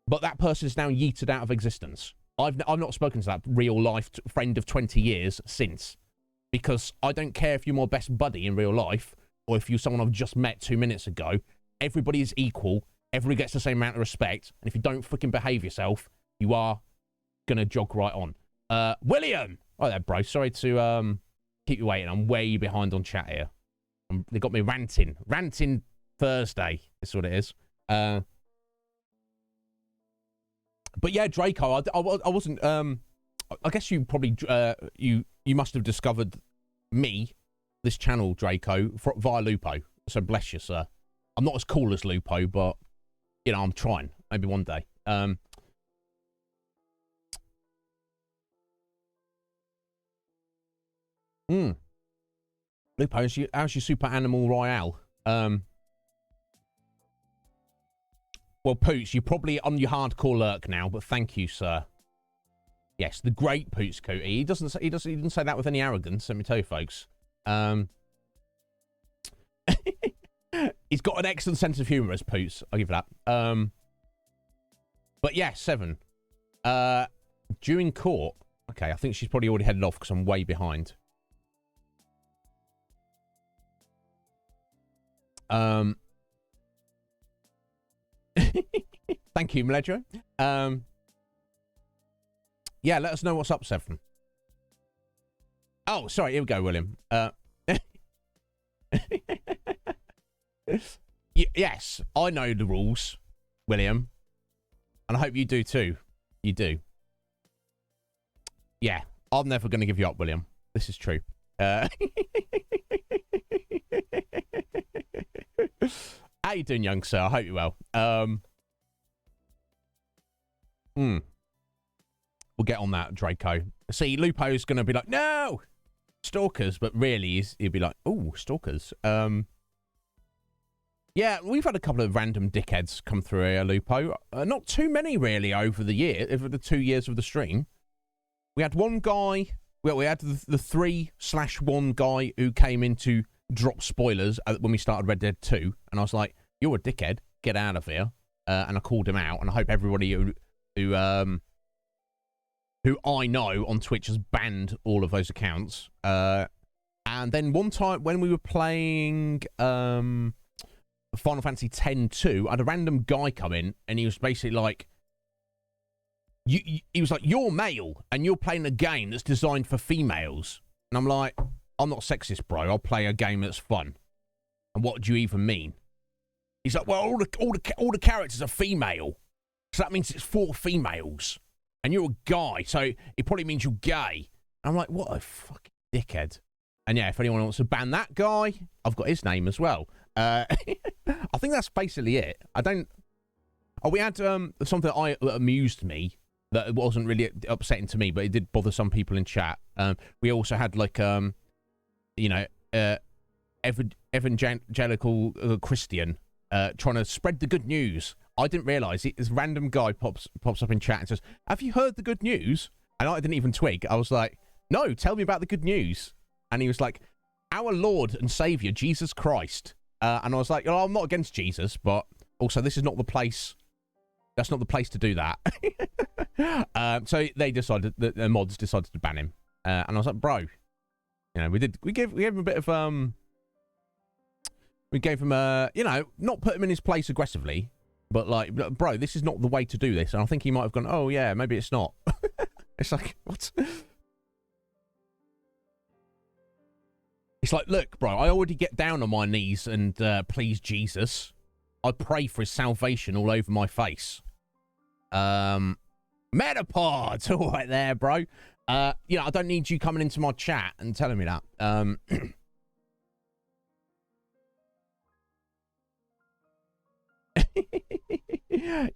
but that person is now yeeted out of existence. I've not spoken to that real life friend of 20 years since, because I don't care if you're my best buddy in real life or if you're someone I've just met 2 minutes ago. Everybody is equal. Everybody gets the same amount of respect. And if you don't freaking behave yourself, you are going to jog right on. William! Oh, there, bro. Sorry to keep you waiting. I'm way behind on chat here. They got me ranting. Ranting Thursday is what it is. But yeah, Draco, I wasn't, I guess you probably, you must have discovered me, this channel, Draco, via Lupo. So bless you, sir. I'm not as cool as Lupo, but, you know, I'm trying. Maybe one day. Lupo, how's your Super Animal Royale? Well, Poots, you're probably on your hardcore lurk now, but thank you, sir. Yes, the great Poots Cootie. He didn't say that with any arrogance, let me tell you, folks. He's got an excellent sense of humour as Poots. I'll give that. But yeah, 7. During court. Okay, I think she's probably already headed off because I'm way behind. Thank you, Meledro. Yeah, let us know what's up, 7. Oh, sorry, here we go, William. Yes, I know the rules, William. And I hope you do too. You do. Yeah, I'm never going to give you up, William. This is true. How you doing, young sir? I hope you're well. We'll get on that, Draco. See, Lupo's going to be like, no! Stalkers, but really, he'd be like, oh, stalkers. Yeah, we've had a couple of random dickheads come through here, Lupo. Not too many, really, over the 2 years of the stream. We had one guy, well, we had the 3/1 guy who came in to drop spoilers when we started Red Dead 2, and I was like, you're a dickhead, get out of here. And I called him out, and I hope everybody who I know on Twitch has banned all of those accounts. And then one time when we were playing Final Fantasy X-2, I had a random guy come in, and he was basically like, he was like, you're male, and you're playing a game that's designed for females. And I'm like, I'm not sexist, bro. I'll play a game that's fun. And what do you even mean? He's like, well, all the characters are female, so that means it's for females. And you're a guy, so it probably means you're gay. And I'm like, what a fucking dickhead. And yeah, if anyone wants to ban that guy, I've got his name as well. I think that's basically it. We had something that amused me, that it wasn't really upsetting to me, but it did bother some people in chat. We also had like, you know, evangelical Christian trying to spread the good news. I didn't realise it. This random guy pops up in chat and says, have you heard the good news? And I didn't even twig. I was like, no, tell me about the good news. And he was like, our Lord and Saviour, Jesus Christ. And I was like, oh, I'm not against Jesus, but also this is not the place. That's not the place to do that. So they decided, the mods decided to ban him. And I was like, bro, you know, we gave him a bit of, We gave him a, you know, not put him in his place aggressively, but like, bro, this is not the way to do this. And I think he might have gone, oh yeah, maybe it's not. It's like, what? It's like, look, bro, I already get down on my knees and please Jesus. I pray for his salvation all over my face. Metapod, all right there, bro. You know, I don't need you coming into my chat and telling me that.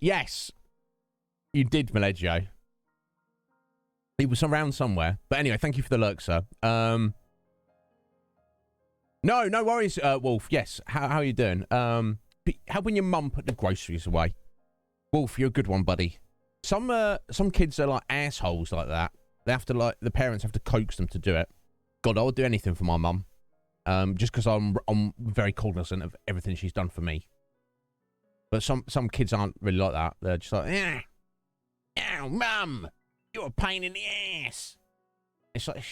Yes, you did, Meleggio. He was around somewhere. But anyway, thank you for the lurk, sir. No worries, Wolf. Yes, how are you doing? Helping your mum put the groceries away. Wolf, you're a good one, buddy. Some kids are like assholes like that. They have to, like, the parents have to coax them to do it. God, I would do anything for my mum. Just because I'm very cognizant of everything she's done for me. But some kids aren't really like that. They're just like, yeah, ow, mum, you're a pain in the ass. It's like,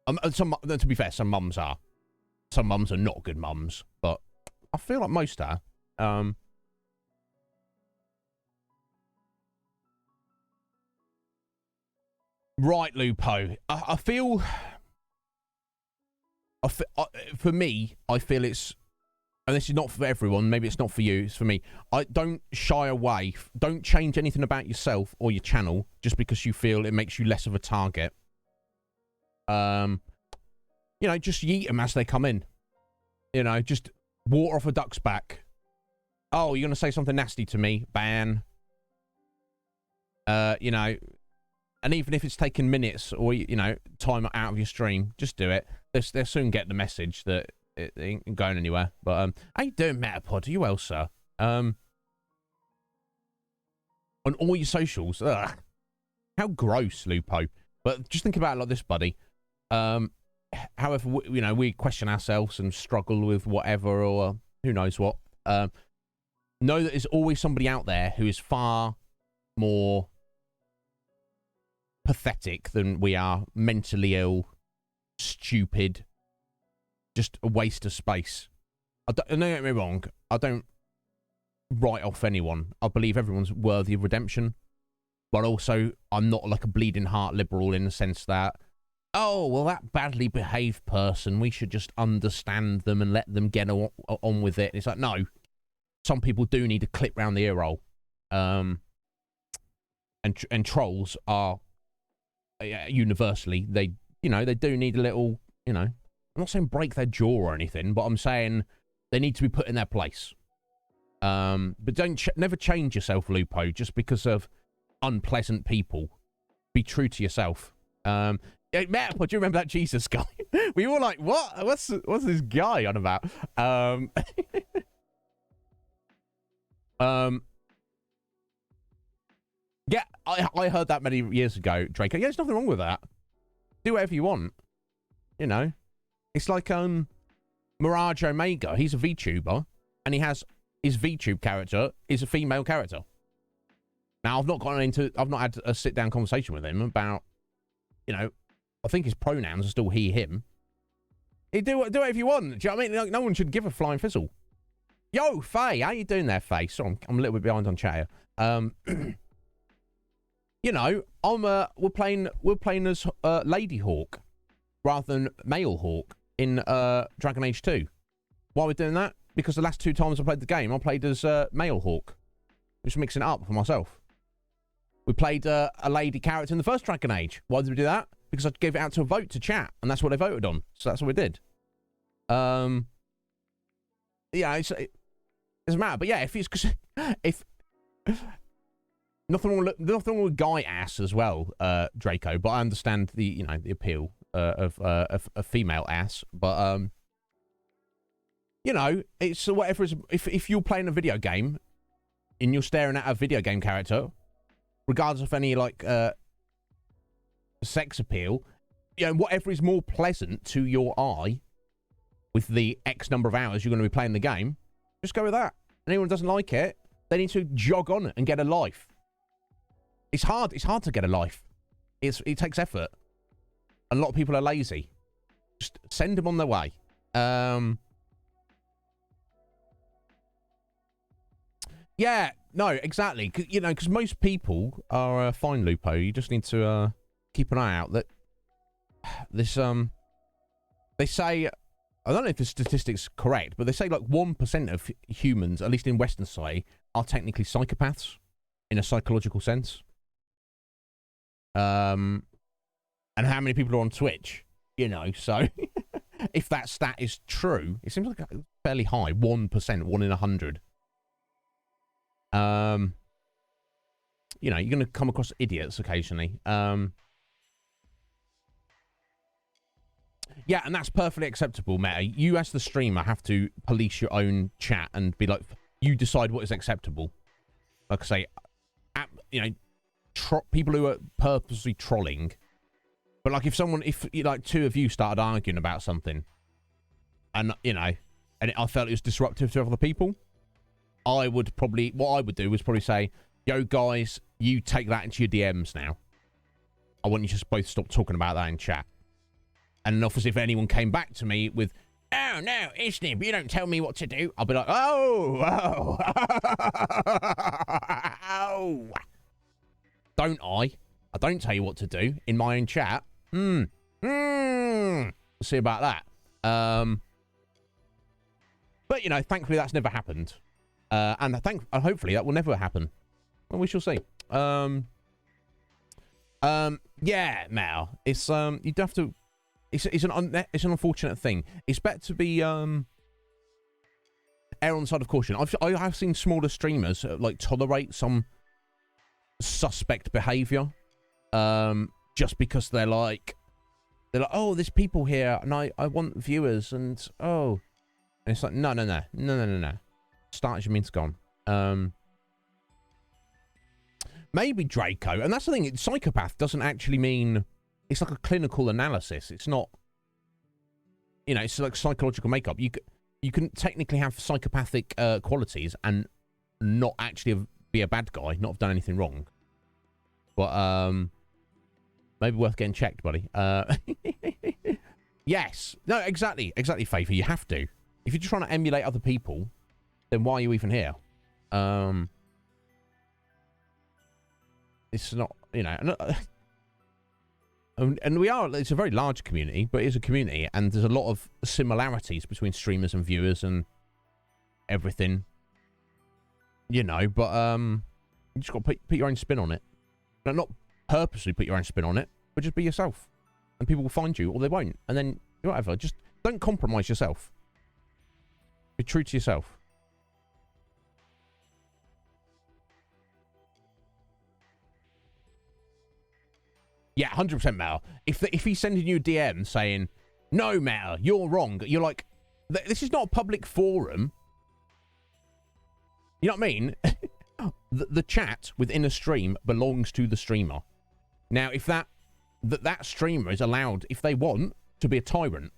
to be fair, some mums are. Some mums are not good mums, but I feel like most are. Right, Lupo. I feel for me, I feel it's, and this is not for everyone, maybe it's not for you, it's for me. I don't shy away. Don't change anything about yourself or your channel just because you feel it makes you less of a target. You know, just yeet them as they come in. You know, just water off a duck's back. Oh, you're going to say something nasty to me? Ban. You know, and even if it's taken minutes or, you know, time out of your stream, just do it. They'll soon get the message that it ain't going anywhere. But, how you doing, Metapod? Are you well, sir? On all your socials. Ugh. How gross, Lupo. But just think about it like this, buddy. However, you know, we question ourselves and struggle with whatever or who knows what. Know that there's always somebody out there who is far more pathetic than we are, mentally ill, stupid, just a waste of space. Don't get me wrong, I don't write off anyone. I believe everyone's worthy of redemption, but also I'm not like a bleeding heart liberal in the sense that, oh, well, that badly behaved person, we should just understand them and let them get on with it. It's like, no, some people do need a clip round the ear roll. And trolls are universally, they, you know, they do need a little, you know, I'm not saying break their jaw or anything, but I'm saying they need to be put in their place. But never change yourself, Lupo, just because of unpleasant people. Be true to yourself. Hey, Matt, do you remember that Jesus guy? We were like, what? What's this guy on about? Yeah, I heard that many years ago, Draco. Yeah, there's nothing wrong with that. Do whatever you want. You know? It's like, Mirage Omega. He's a VTuber, and he has his VTube character is a female character. Now, I've not had a sit-down conversation with him about, you know, I think his pronouns are still he, him. You do whatever you want. Do you know what I mean? Like, no one should give a flying fizzle. Yo, Faye, how you doing there, Faye? Sorry, I'm a little bit behind on chat here. You know, we're playing as Lady Hawk rather than Male Hawk in Dragon Age 2. Why are we doing that? Because the last 2 times I played the game, I played as Male Hawk. Just mixing it up for myself. We played a lady character in the first Dragon Age. Why did we do that? Because I gave it out to a vote to chat, and that's what they voted on. So that's what we did. Yeah, it doesn't matter. But yeah, if nothing wrong with guy ass as well, Draco. But I understand the the appeal of a female ass. But you know, it's whatever. If you're playing a video game and you're staring at a video game character, regardless of any like sex appeal, you know, whatever is more pleasant to your eye with the X number of hours you're going to be playing the game, just go with that. And anyone who doesn't like it, they need to jog on and get a life. It's hard to get a life. It takes effort. A lot of people are lazy. Just send them on their way. Yeah, no, exactly. You know, because most people are fine, Lupo. You just need to keep an eye out that this they say, I don't know if the statistic's correct, but they say like 1% of humans, at least in Western society, are technically psychopaths in a psychological sense. And how many people are on Twitch? You know, so if that stat is true, it seems like fairly high, 1%, 1 in 100. You know, you're going to come across idiots occasionally. Yeah, and that's perfectly acceptable, Meta. You as the streamer have to police your own chat and be like, you decide what is acceptable. Like I say, you know, people who are purposely trolling. But like if like two of you started arguing about something and, you know, and I felt it was disruptive to other people, what I would do was probably say, yo, guys, you take that into your DMs now. I want you to just both stop talking about that in chat. And obviously, if anyone came back to me with, oh, no, Iznib, you don't tell me what to do, I'll be like, oh. Don't I? I don't tell you what to do in my own chat. We'll see about that. But, you know, thankfully, that's never happened. And hopefully that will never happen. Well, we shall see. Yeah, Mel. It's, you'd have to... It's an unfortunate thing. It's better to be err on the side of caution. I have seen smaller streamers like tolerate some suspect behaviour, just because they're like, oh, there's people here, and I want viewers, and and it's like no. Start as you mean's gone. Maybe Draco, and that's the thing. Psychopath doesn't actually mean. It's like a clinical analysis. It's not, you know, it's like psychological makeup. You can technically have psychopathic qualities and not actually be a bad guy, not have done anything wrong. But maybe worth getting checked, buddy. Yes. No, exactly, Faithy. You have to. If you're just trying to emulate other people, then why are you even here? It's not, you know... And it's a very large community, but it is a community, and there's a lot of similarities between streamers and viewers and everything, you know, but you just got to put your own spin on it. No, not purposely put your own spin on it, but just be yourself. And people will find you, or they won't. And then, whatever, just don't compromise yourself. Be true to yourself. Yeah, 100% Mel. If he's sending you a DM saying, no, Mel, you're wrong, you're like, this is not a public forum. You know what I mean? the chat within a stream belongs to the streamer. Now, if that streamer is allowed, if they want, to be a tyrant,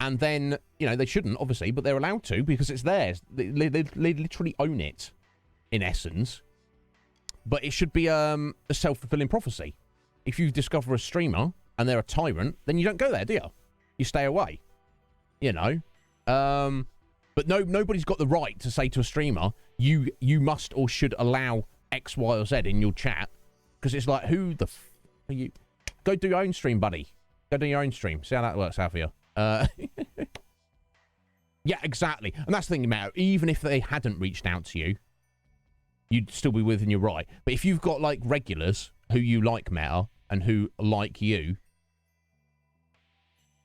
and then, you know, they shouldn't, obviously, but they're allowed to because it's theirs. They literally own it, in essence. But it should be a self-fulfilling prophecy. If you discover a streamer and they're a tyrant, then you don't go there, do you? You stay away. You know? But nobody's got the right to say to a streamer, you must or should allow X, Y, or Z in your chat. Because it's like, who the f are you? Go do your own stream, buddy. Go do your own stream. See how that works out for you. Yeah, exactly. And that's the thing about it. Even if they hadn't reached out to you, you'd still be within your right. But if you've got, like, regulars who you like, Meta, and who like you,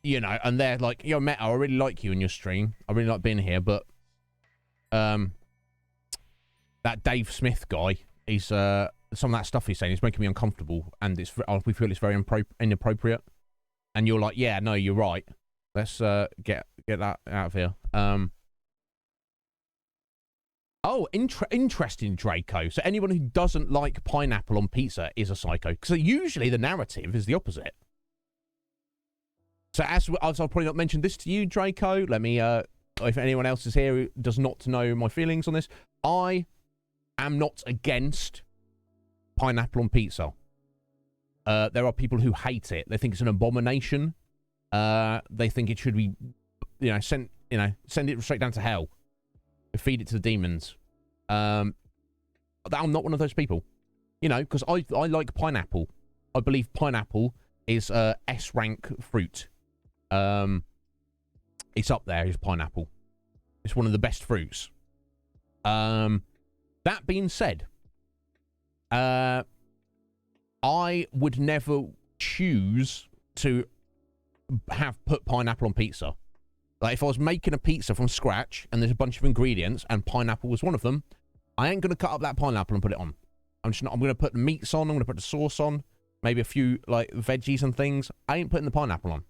you know, and they're like, yo, Meta, I really like you in your stream. I really like being here, but that Dave Smith guy, he's some of that stuff he's saying is making me uncomfortable, and we feel it's very inappropriate. And you're like, yeah, no, you're right. Let's get that out of here. Oh, interesting, Draco. So anyone who doesn't like pineapple on pizza is a psycho. So usually the narrative is the opposite. So as I've probably not mentioned this to you, Draco, let me, if anyone else is here who does not know my feelings on this, I am not against pineapple on pizza. There are people who hate it. They think it's an abomination. They think it should be, send it straight down to hell. Feed it to the demons. I'm not one of those people. You know, because I like pineapple. I believe pineapple is S rank fruit. It's up there, is pineapple. It's one of the best fruits. That being said, I would never choose to put pineapple on pizza. Like, if I was making a pizza from scratch and there's a bunch of ingredients and pineapple was one of them, I ain't going to cut up that pineapple and put it on. I'm going to put the meats on, I'm going to put the sauce on, maybe a few, like, veggies and things. I ain't putting the pineapple on.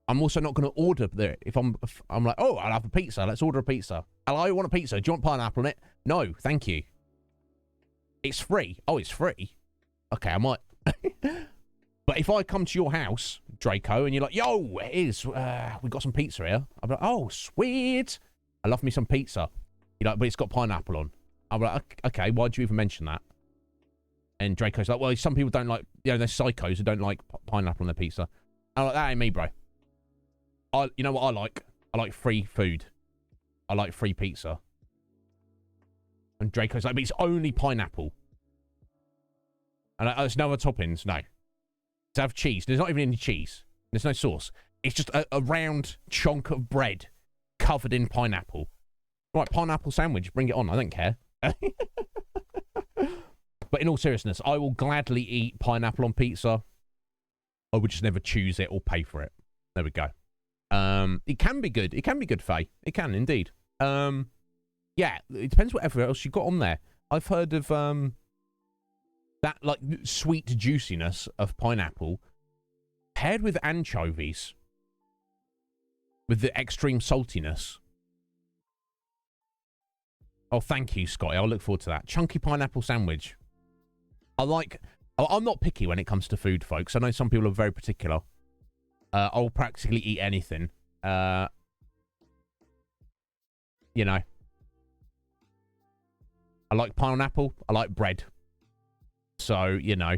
I'm also not going to order there. If I'm like, oh, I'll have a pizza. Let's order a pizza. I want a pizza. Do you want pineapple on it? No, thank you. It's free. Oh, it's free. Okay, I might. But if I come to your house, Draco, and you're like, yo, it is. We got some pizza here. I'm like, oh, sweet. I love me some pizza. You're like, but it's got pineapple on. I'm like, okay, why'd you even mention that? And Draco's like, well, some people don't like, you know, they're psychos who don't like pineapple on their pizza. I'm like, that ain't me, bro. You know what I like? I like free food. I like free pizza. And Draco's like, but it's only pineapple. And there's no other toppings. No. To have cheese. There's not even any cheese. There's no sauce. It's just a round chunk of bread covered in pineapple. Right, pineapple sandwich. Bring it on. I don't care. But in all seriousness, I will gladly eat pineapple on pizza. I would just never choose it or pay for it. There we go. It can be good. It can be good, Faye. It can, indeed. Yeah, it depends whatever else you got on there. I've heard of, that, like, sweet juiciness of pineapple paired with anchovies with the extreme saltiness. Oh, thank you, Scotty. I'll look forward to that. Chunky pineapple sandwich. I'm not picky when it comes to food, folks. I know some people are very particular. I'll practically eat anything. You know. I like pineapple. I like bread. So, you know.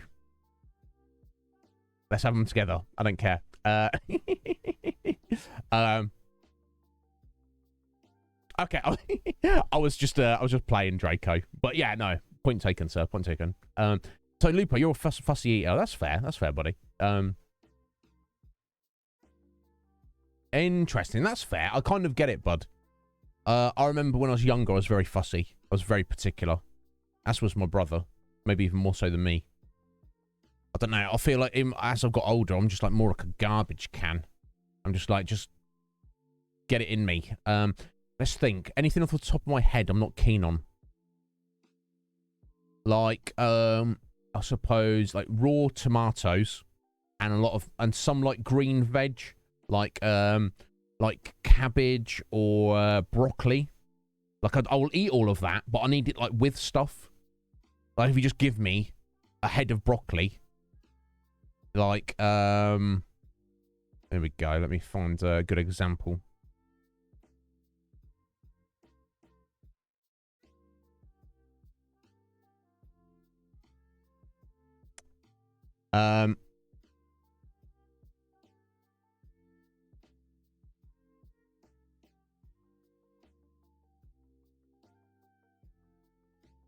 Let's have them together. I don't care. Okay. I was just playing Draco. But yeah, no. Point taken, sir. Point taken. So, Lupo, you're a fussy eater. That's fair. That's fair, buddy. Interesting. That's fair. I kind of get it, bud. I remember when I was younger, I was very fussy. I was very particular. As was my brother. Maybe even more so than me. I don't know. I feel like as I've got older, I'm just like more like a garbage can. I'm just like, just get it in me. Let's think. Anything off the top of my head I'm not keen on. Like, I suppose, like raw tomatoes and some like green veg. Like cabbage or broccoli. Like, I will eat all of that, but I need it, like, with stuff. Like, if you just give me a head of broccoli. Like, there we go. Let me find a good example.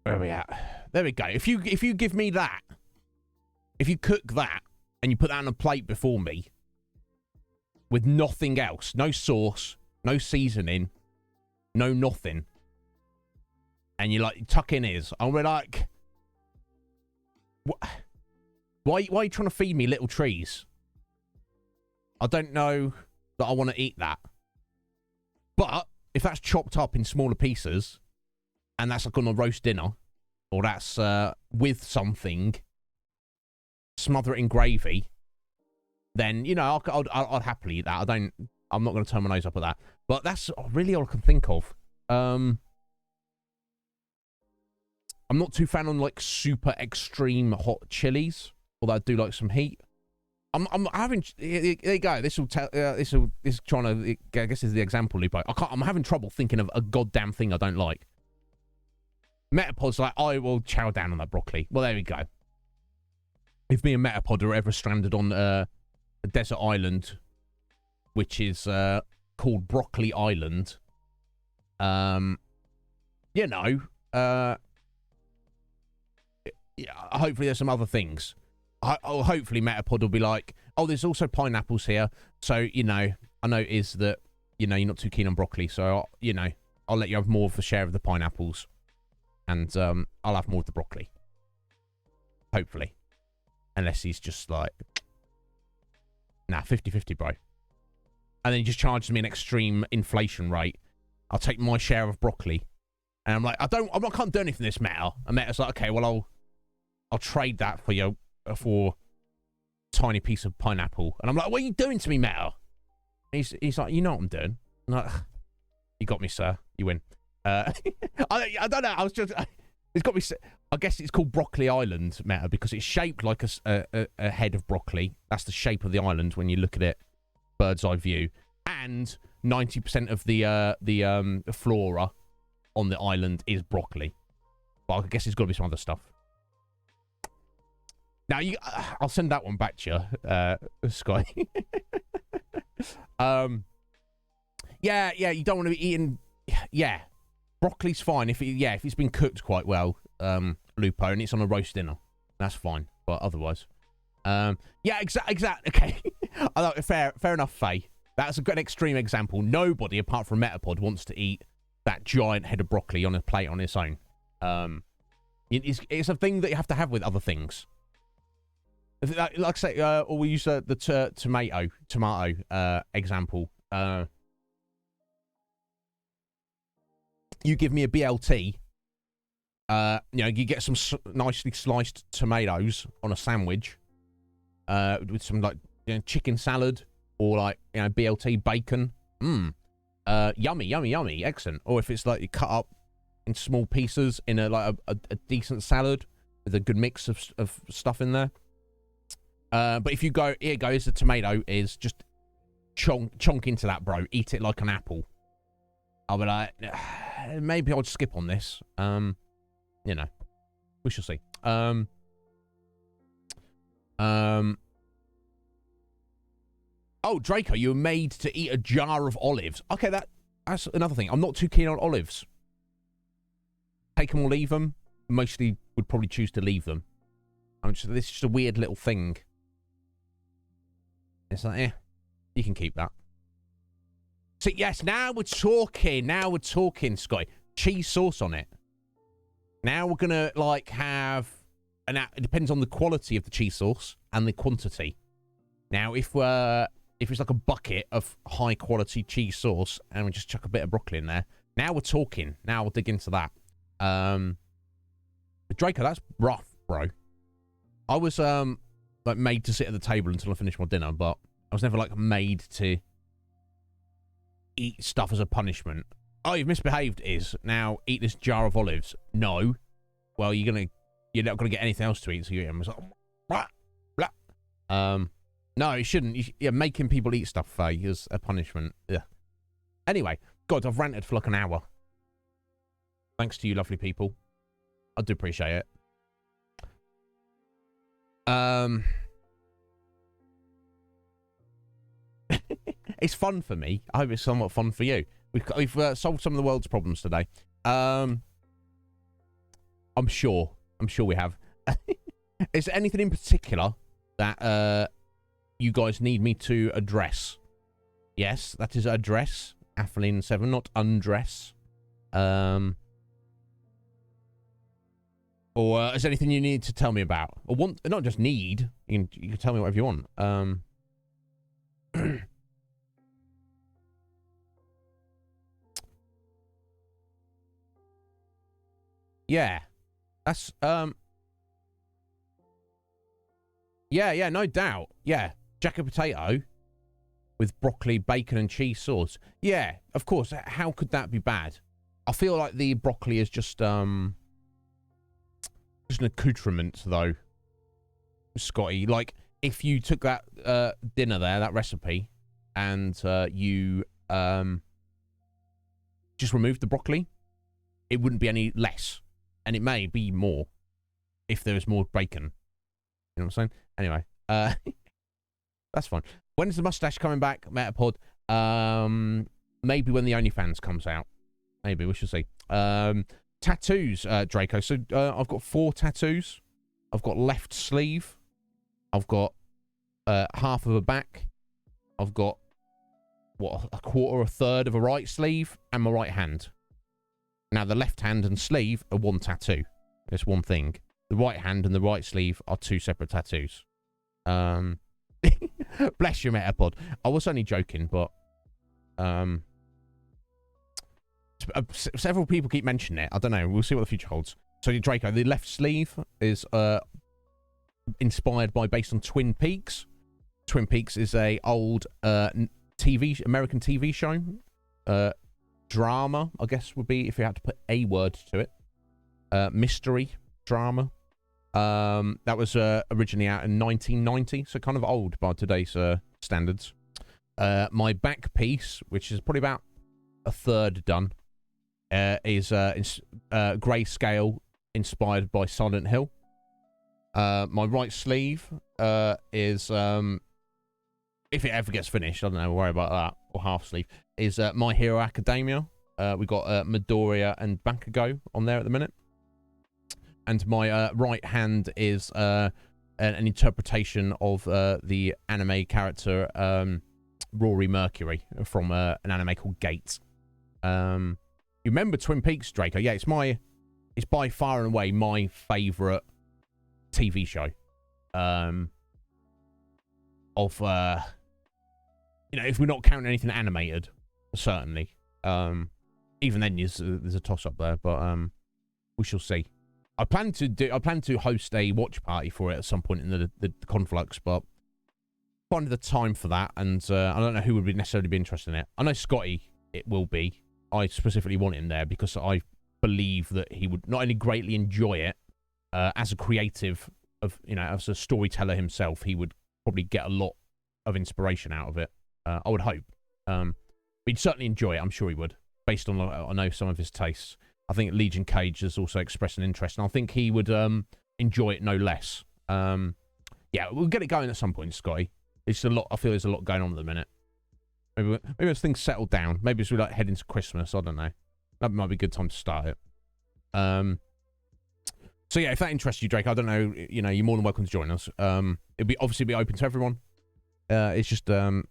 Where are we at? There we go. If you give me that, if you cook that and you put that on a plate before me with nothing else, no sauce, no seasoning, no nothing, and you like tuck in his, I'll be like, what? Why are you trying to feed me little trees? I don't know that I want to eat that. But if that's chopped up in smaller pieces, and that's like on a roast dinner, or that's with something, smother it in gravy, then, you know, I'd happily eat that. I'm not going to turn my nose up at that. But that's really all I can think of. I'm not too fan on, like, super extreme hot chilies, although I do like some heat. I'm having, there you go. This is trying to, I guess, is the example, Lupo. I'm having trouble thinking of a goddamn thing I don't like. Metapod's like, I will chow down on that broccoli. Well, there we go. If me and Metapod are ever stranded on a desert island, which is called Broccoli Island, you know, yeah, hopefully there's some other things. Hopefully Metapod will be like, oh, there's also pineapples here. So, you know, I noticed that, you know, you're not too keen on broccoli. So, you know, I'll let you have more of a share of the pineapples. And I'll have more of the broccoli. Hopefully. Unless he's just like, nah, 50-50, bro. And then he just charges me an extreme inflation rate. I'll take my share of broccoli. And I'm like, I can't do anything for this Meta. And Meta's like, okay, well, I'll trade that for you for a tiny piece of pineapple. And I'm like, what are you doing to me, Meta? He's like, you know what I'm doing. I'm like, you got me, sir. You win. I don't know. I was just, it's got me. I guess it's called Broccoli Island, Meta, because it's shaped like a head of broccoli. That's the shape of the island when you look at it, bird's eye view. And 90% of the flora on the island is broccoli. But I guess it's got to be some other stuff. Now, I'll send that one back to you, Sky. Yeah, you don't want to be eating... Yeah, broccoli's fine if it's been cooked quite well, Lupo, and it's on a roast dinner. That's fine, but otherwise... yeah, exactly. Okay. Fair enough, Faye. That's a good extreme example. Nobody, apart from Metapod, wants to eat that giant head of broccoli on a plate on its own. It's a thing that you have to have with other things. Like I say, or we use the tomato example. You give me a BLT, you know, you get some nicely sliced tomatoes on a sandwich, with some like, you know, chicken salad or like, you know, BLT bacon. Yummy, excellent. Or if it's like you cut up in small pieces in a decent salad with a good mix of stuff in there. But if you go, here goes the tomato, is just chonk into that, bro. Eat it like an apple. I'll be like, maybe I'll just skip on this. You know, we shall see. Oh, Draco, you were made to eat a jar of olives. Okay, that's another thing. I'm not too keen on olives. Take them or leave them. Mostly would probably choose to leave them. This is just a weird little thing. It's like, you can keep that. So, yes, now we're talking. Now we're talking, Sky. Cheese sauce on it. Now we're going to, like, have... And it depends on the quality of the cheese sauce and the quantity. Now, if it's like a bucket of high-quality cheese sauce and we just chuck a bit of broccoli in there, now we're talking. Now we'll dig into that. Draco, that's rough, bro. I was, like, made to sit at the table until I finished my dinner, but I was never, like, made to eat stuff as a punishment. Oh, you've misbehaved, now eat this jar of olives. No. Well, you're not gonna get anything else to eat, so you're like, blah, blah. No, you shouldn't. Making people eat stuff, Faye, is a punishment. Yeah. Anyway, God, I've ranted for like an hour. Thanks to you lovely people. I do appreciate it. It's fun for me. I hope it's somewhat fun for you. We've solved some of the world's problems today. I'm sure we have. Is there anything in particular that you guys need me to address? Yes, that is address. Athelene 7, not undress. Or is there anything you need to tell me about? Or want, not just need, you can tell me whatever you want. Yeah. That's, yeah, no doubt. Yeah. Jack of potato with broccoli, bacon, and cheese sauce. Yeah, of course. How could that be bad? I feel like the broccoli is just an accoutrement, though, Scotty. Like, if you took that dinner there, that recipe, and you just removed the broccoli, it wouldn't be any less. And it may be more if there was more bacon. You know what I'm saying? Anyway, that's fine. When's the mustache coming back, Metapod? Maybe when the OnlyFans comes out. Maybe, we shall see. tattoos, Draco. So I've got 4 tattoos. I've got left sleeve. I've got half of a back. I've got, what, a quarter or a third of a right sleeve, and my right hand. Now, the left hand and sleeve are one tattoo. It's one thing. The right hand and the right sleeve are 2 separate tattoos. Bless you, Metapod. I was only joking, but several people keep mentioning it. I don't know. We'll see what the future holds. So, Draco, the left sleeve is inspired by, based on Twin Peaks. Twin Peaks is a old American TV show. Drama, I guess, would be if you had to put a word to it. Mystery drama. That was originally out in 1990, so kind of old by today's standards. My back piece, which is probably about a third done, is grayscale, inspired by Silent Hill. My right sleeve is, if it ever gets finished, I don't know, we'll worry about that, or half sleeve, is My Hero Academia. We got Midoriya and Bakugo on there at the minute. And my right hand is an interpretation of the anime character Rory Mercury from an anime called Gate. You remember Twin Peaks, Draco? Yeah, it's by far and away my favourite TV show. If we're not counting anything animated, certainly. Even then, there's a toss up there, but we shall see. I plan to host a watch party for it at some point in the conflux, but find the time for that, and I don't know who would necessarily be interested in it. I know Scotty, it will be. I specifically want him there because I believe that he would not only greatly enjoy it as a creative as a storyteller himself, he would probably get a lot of inspiration out of it. I would hope. But he'd certainly enjoy it. I'm sure he would, based on I know some of his tastes. I think Legion Cage has also expressed an interest, and I think he would enjoy it no less. Yeah, we'll get it going at some point, Scotty. It's a lot. I feel there's a lot going on at the minute. Maybe as things settle down. Maybe as we head into Christmas. I don't know. That might be a good time to start it. So yeah, if that interests you, Drake, I don't know. You're more than welcome to join us. It'll be open to everyone. It's just trying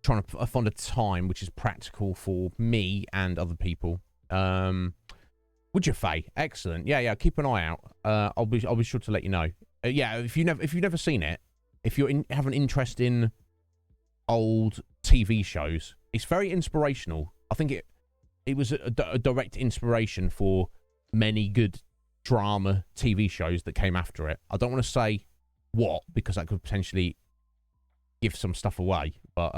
to find a time which is practical for me and other people. Would you, Faye? Excellent. Yeah. Keep an eye out. I'll be sure to let you know. Yeah, if you've never seen it, if you have an interest in old TV shows, it's very inspirational. I think it was a direct inspiration for many good drama TV shows that came after it. I don't want to say what, because that could potentially give some stuff away, but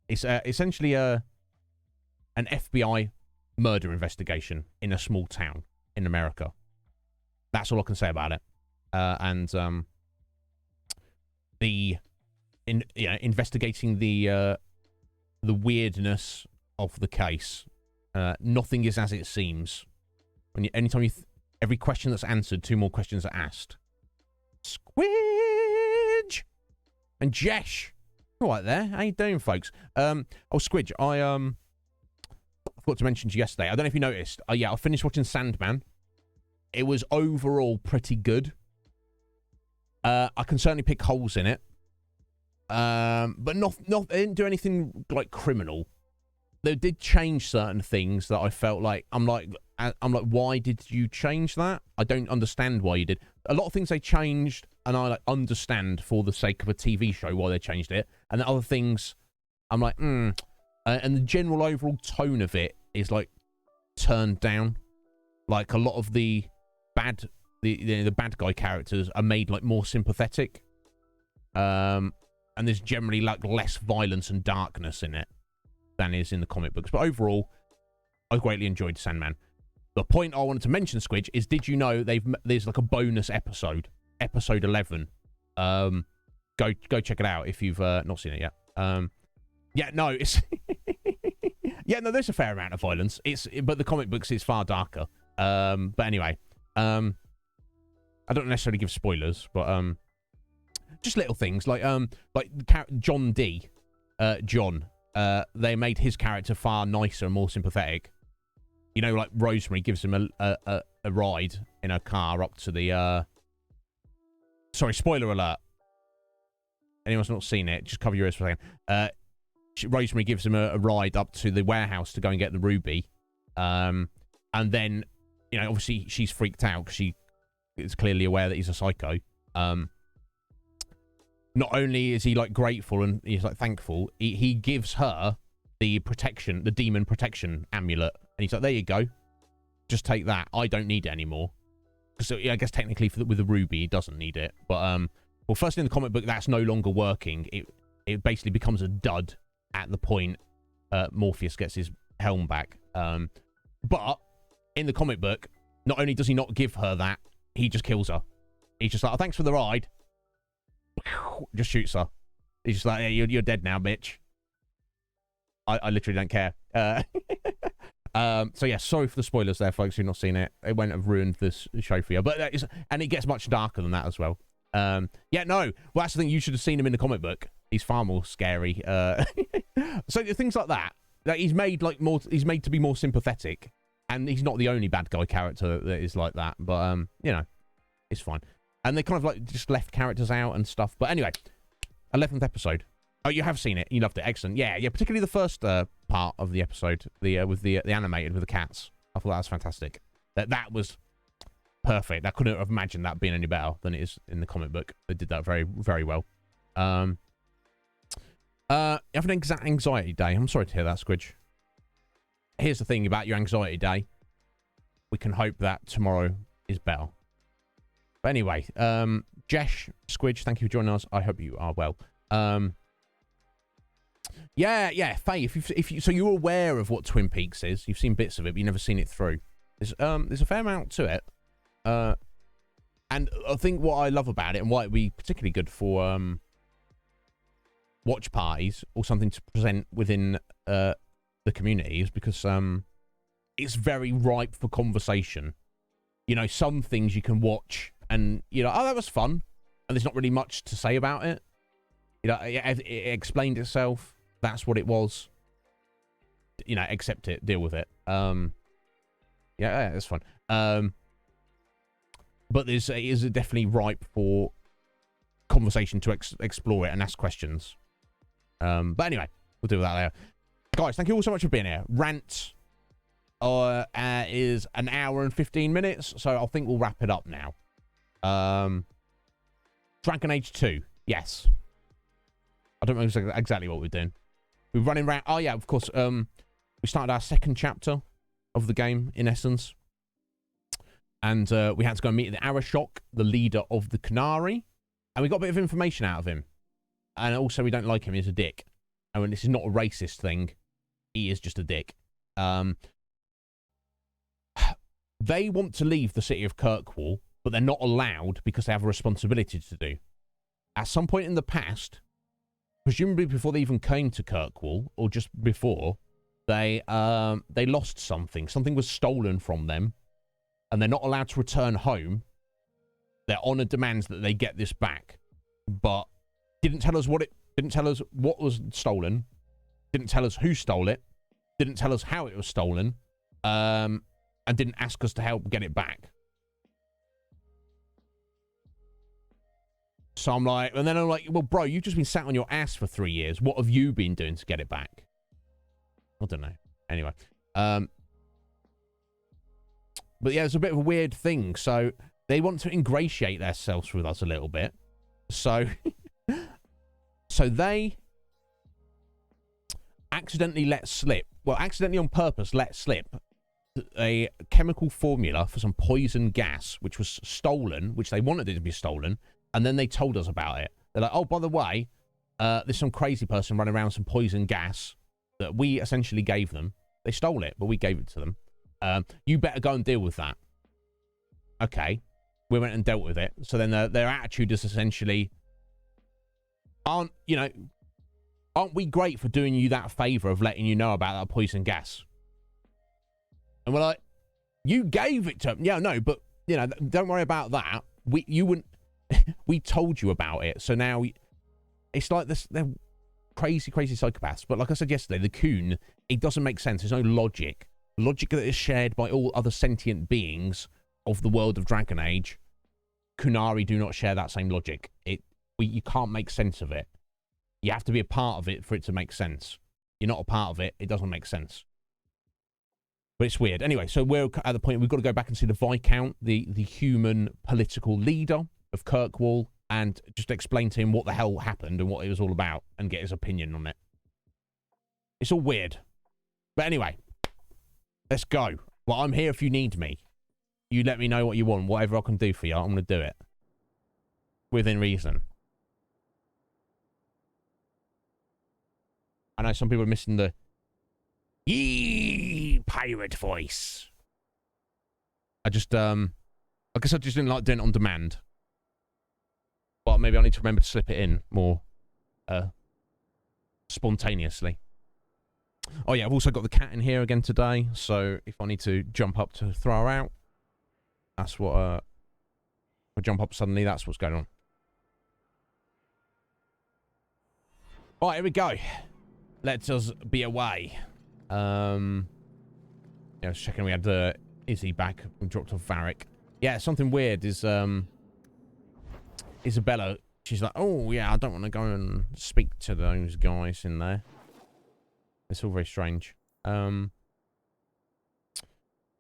it's essentially an FBI murder investigation in a small town in America. That's all I can say about it. Investigating the weirdness of the case. Nothing is as it seems. Every question that's answered, 2 more questions are asked. Squidge and Jesh. All right there. How you doing, folks? Squidge, I forgot to mention to you yesterday. I don't know if you noticed. I finished watching Sandman. It was overall pretty good. I can certainly pick holes in it. But not they didn't do anything like criminal. They did change certain things that I felt like I'm like, why did you change that? I don't understand why you did. A lot of things they changed, and I understand for the sake of a TV show why they changed it. And the other things, I'm like, and the general overall tone of it is like turned down. Like a lot of the bad guy characters are made like more sympathetic. And there's generally like less violence and darkness in it than is in the comic books. But overall, I greatly enjoyed Sandman. The point I wanted to mention, Squidge, is did you know there's like a bonus episode, episode 11. Go check it out if you've not seen it yet. It's there's a fair amount of violence. But the comic books is far darker. But anyway, I don't necessarily give spoilers, but just little things like John D. John. They made his character far nicer and more sympathetic. You know, like Rosemary gives him a ride in her car up to the... Sorry, spoiler alert. Anyone's not seen it, just cover your ears for a second. Rosemary gives him a ride up to the warehouse to go and get the ruby. And then, you know, obviously she's freaked out because she is clearly aware that he's a psycho. Not only is he, like, grateful and he's, like, thankful, he gives her the protection, the demon protection amulet. And he's like, there you go. Just take that. I don't need it anymore. So I guess technically with the ruby, he doesn't need it. But, well, first in the comic book, that's no longer working. It basically becomes a dud at the point Morpheus gets his helm back. But in the comic book, not only does he not give her that, he just kills her. He's just like, oh, thanks for the ride. Just shoots her. He's just like, hey, you're dead now, bitch. I literally don't care. So yeah, sorry for the spoilers there, folks, who've not seen it. It won't have ruined this show for you. But and it gets much darker than that as well. Yeah, no. Well, that's the thing. You should have seen him in the comic book. He's far more scary. So things like that. Like he's made to be more sympathetic, and he's not the only bad guy character that is like that. But you know, it's fine. And they kind of like just left characters out and stuff. But anyway, 11th episode. Oh, you have seen it. You loved it. Excellent. Yeah, particularly the first part of the episode, with the animated with the cats. I thought that was fantastic. That was perfect. I couldn't have imagined that being any better than it is in the comic book. They did that very, very well. You have an anxiety day. I'm sorry to hear that, Squidge. Here's the thing about your anxiety day. We can hope that tomorrow is better. But anyway, Jesh, Squidge, thank you for joining us. I hope you are well. Yeah, Faye, so you're aware of what Twin Peaks is. You've seen bits of it, but you've never seen it through. There's a fair amount to it. And I think what I love about it and why it'd be particularly good for watch parties or something to present within the community is because it's very ripe for conversation. You know, some things you can watch and, you know, oh, that was fun. And there's not really much to say about it. You know, it explained itself. That's what it was. You know, accept it, deal with it. Yeah, it's fun. But it is definitely ripe for conversation to explore it and ask questions. But anyway, we'll do that later. Guys, thank you all so much for being here. Rant is an hour and 15 minutes, so I think we'll wrap it up now. Dragon Age 2, yes. I don't know exactly what we're doing. We're running around. Oh, yeah, of course. We started our second chapter of the game, in essence. And we had to go and meet the Arashok, the leader of the Canary. And we got a bit of information out of him. And also, we don't like him. He's a dick. I mean, this is not a racist thing. He is just a dick. They want to leave the city of Kirkwall, but they're not allowed because they have a responsibility to do. At some point in the past, presumably before they even came to Kirkwall, or just before, they lost something. Something was stolen from them, and they're not allowed to return home. Their honor demands that they get this back, but didn't tell us what was stolen, didn't tell us who stole it, didn't tell us how it was stolen, and didn't ask us to help get it back. So I'm like, and then I'm like, well, bro, you've just been sat on your ass for 3 years. What have you been doing to get it back? I don't know. Anyway. But yeah, it's a bit of a weird thing. So they want to ingratiate themselves with us a little bit. So, so they accidentally accidentally on purpose let slip a chemical formula for some poison gas, which was stolen, which they wanted it to be stolen. And then they told us about it. They're like, oh, by the way, there's some crazy person running around with some poison gas that we essentially gave them. They stole it, but we gave it to them. You better go and deal with that. Okay. We went and dealt with it. So then their attitude is essentially, aren't we great for doing you that favor of letting you know about that poison gas? And we're like, you gave it to them. Yeah, no, but, you know, don't worry about that. You wouldn't. We told you about it, so now it's like this. They're crazy psychopaths. But like I said yesterday, the Coon, it doesn't make sense. There's no logic logic that is shared by all other sentient beings of the world of Dragon Age, Kunari do not share that same logic. You can't make sense of it. You have to be a part of it for it to make sense. You're not a part of it, it doesn't make sense. But it's weird. Anyway, so we're at the point we've got to go back and see the Viscount, the human political leader of Kirkwall, and just explain to him what the hell happened and what it was all about and get his opinion on it. It's all weird. But anyway, let's go. Well, I'm here if you need me. You let me know what you want. Whatever I can do for you, I'm going to do it. Within reason. I know some people are missing the yee pirate voice. I guess I just didn't like doing it on demand. But maybe I need to remember to slip it in more spontaneously. Oh yeah, I've also got the cat in here again today, so if I need to jump up to throw her out, that's what if I jump up suddenly, that's what's going on. Alright, here we go. Let us be away. Yeah, I was checking we had Izzy back. We dropped off Varric. Yeah, something weird is Isabella, she's like, oh yeah, I don't want to go and speak to those guys in there. It's all very strange.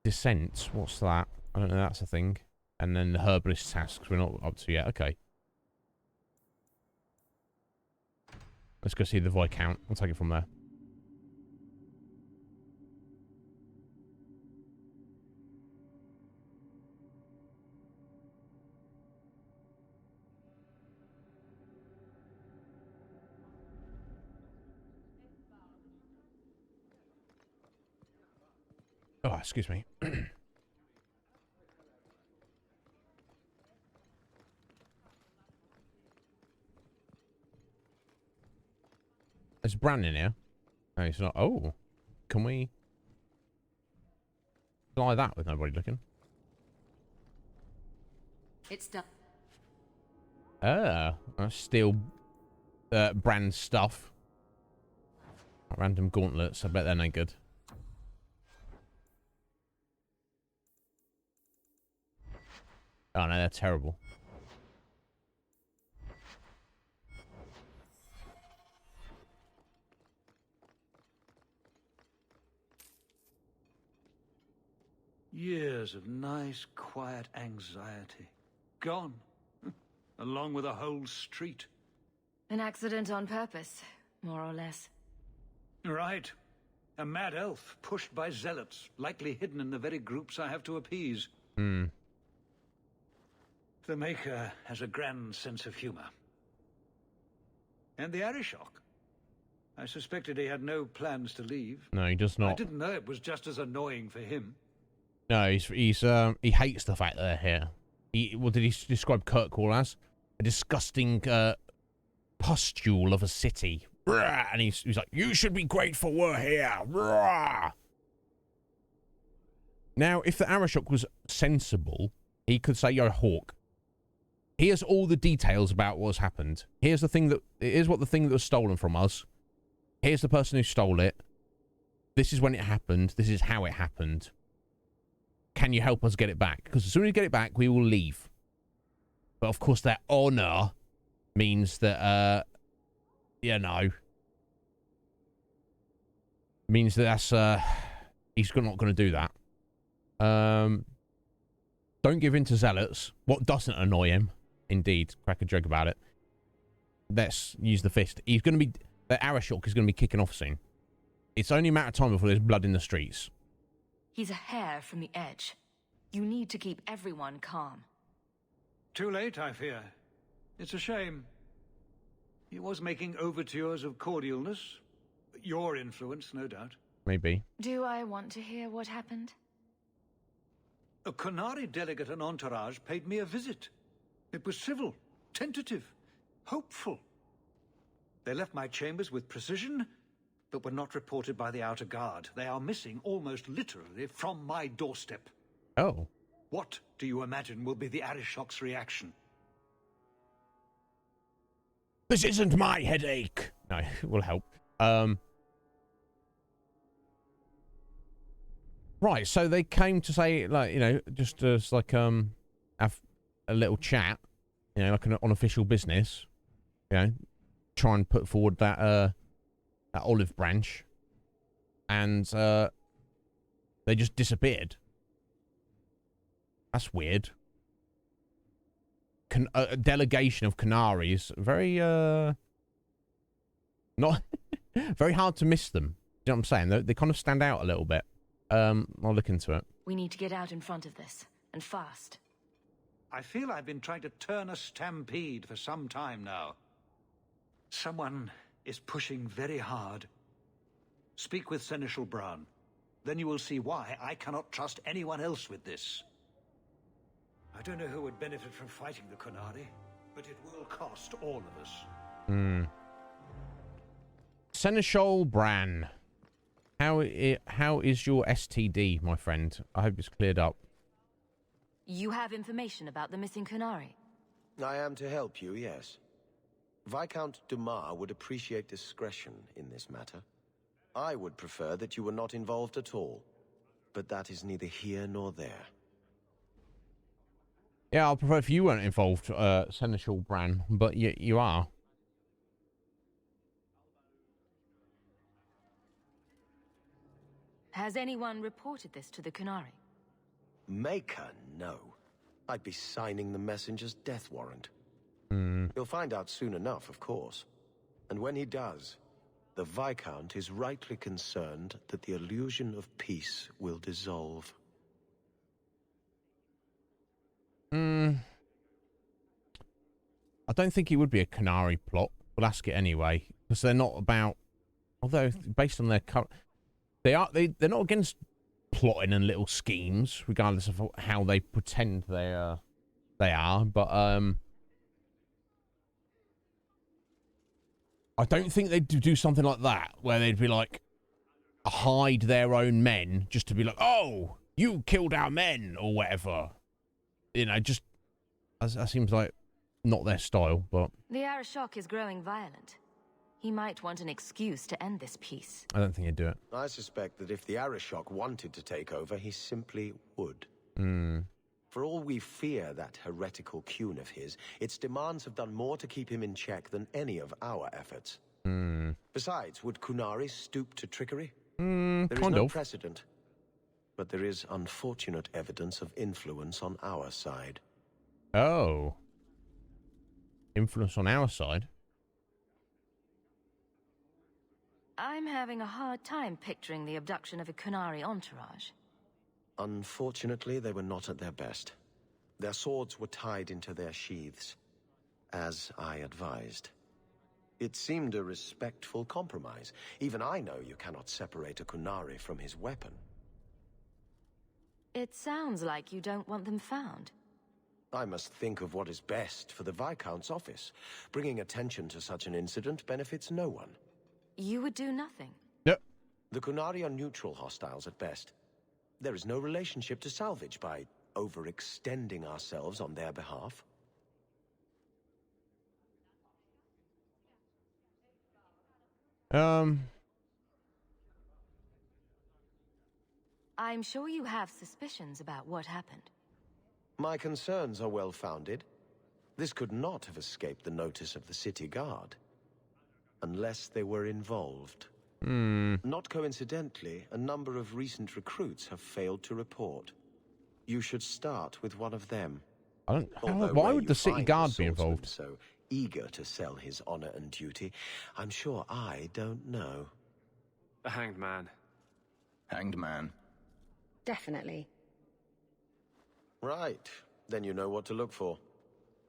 Descent, what's that? I don't know, that's a thing. And then the herbalist tasks we're not up to yet. Okay. Let's go see the Viscount. I'll take it from there. Oh, excuse me. Is Brandon here? No, he's not. Oh, can we fly that with nobody looking? It's done. Steal brand stuff. Random gauntlets. I bet they're no good. Oh no, they're terrible. Years of nice, quiet anxiety. Gone. Along with a whole street. An accident on purpose, more or less. Right. A mad elf pushed by zealots, likely hidden in the very groups I have to appease. Hmm. The Maker has a grand sense of humor. And the Arishok. I suspected he had no plans to leave. No, he does not. I didn't know it was just as annoying for him. No, he hates the fact that they're here. What did he describe Kirkwall as? A disgusting pustule of a city. And he's like, you should be grateful we're here. Now, if the Arishok was sensible, he could say, yo, Hawk, here's all the details about what's happened. Here's what the thing that was stolen from us. Here's the person who stole it. This is when it happened. This is how it happened. Can you help us get it back? Because as soon as we get it back, we will leave. But of course, their honor means that, means that that's, he's not going to do that. Don't give in to zealots. What doesn't annoy him? Indeed, crack a joke about it. Let's use the fist. The Arishok is going to be kicking off soon. It's only a matter of time before there's blood in the streets. He's a hair from the edge. You need to keep everyone calm. Too late, I fear. It's a shame. He was making overtures of cordialness. Your influence, no doubt. Maybe. Do I want to hear what happened? A Qunari delegate and entourage paid me a visit. It was civil, tentative, hopeful. They left my chambers with precision, but were not reported by the outer guard. They are missing almost literally from my doorstep. Oh. What do you imagine will be the Arishok's reaction? This isn't my headache. No, it will help. Right, so they came to say, like, you know, just as like have a little chat, you know, like an unofficial business, you know, try and put forward that that olive branch, and they just disappeared. That's weird. A delegation of Canaries, very not very hard to miss them. You know what I'm saying? They kind of stand out a little bit. I'll look into it. We need to get out in front of this, and fast. I feel I've been trying to turn a stampede for some time now. Someone is pushing very hard. Speak with Seneschal Brown. Then you will see why I cannot trust anyone else with this. I don't know who would benefit from fighting the Qunari, but it will cost all of us. Seneschal Bran. How is your STD, my friend? I hope it's cleared up. You have information about the missing Qunari? I am to help you, yes. Viscount Dumas would appreciate discretion in this matter. I would prefer that you were not involved at all, but that is neither here nor there. Yeah, I'll prefer if you weren't involved, Seneschal Bran, but you are. Has anyone reported this to the Qunari? Maker, no. I'd be signing the messenger's death warrant. He'll find out soon enough, of course. And when he does, the Viscount is rightly concerned that the illusion of peace will dissolve. I don't think it would be a Qunari plot. We'll ask it anyway, because they're not about. Although based on their current, they're not against plotting and little schemes, regardless of how they pretend they are. But I don't think they'd do something like that, where they'd be like hide their own men just to be like, oh, you killed our men or whatever. You know, just that seems like not their style. But The Arashok is growing violent. He might want an excuse to end this peace. I don't think he'd do it. I suspect that if the Arashok wanted to take over, he simply would. For all we fear that heretical Qun of his, its demands have done more to keep him in check than any of our efforts. Besides, would Qunari stoop to trickery? There is no precedent. But there is unfortunate evidence of influence on our side. Oh. Influence on our side? I'm having a hard time picturing the abduction of a Qunari entourage. Unfortunately, they were not at their best. Their swords were tied into their sheaths, as I advised. It seemed a respectful compromise. Even I know you cannot separate a Qunari from his weapon. It sounds like you don't want them found. I must think of what is best for the Viscount's office. Bringing attention to such an incident benefits no one. You would do nothing. Yep. The Qunari are neutral hostiles at best. There is no relationship to salvage by overextending ourselves on their behalf. I'm sure you have suspicions about what happened. My concerns are well-founded. This could not have escaped the notice of the city guard. Unless they were involved. Not coincidentally, a number of recent recruits have failed to report. You should start with one of them. Why would the city guard be involved? So eager to sell his honor and duty, I'm sure I don't know. The Hanged Man. Hanged Man. Definitely. Right. Then you know what to look for.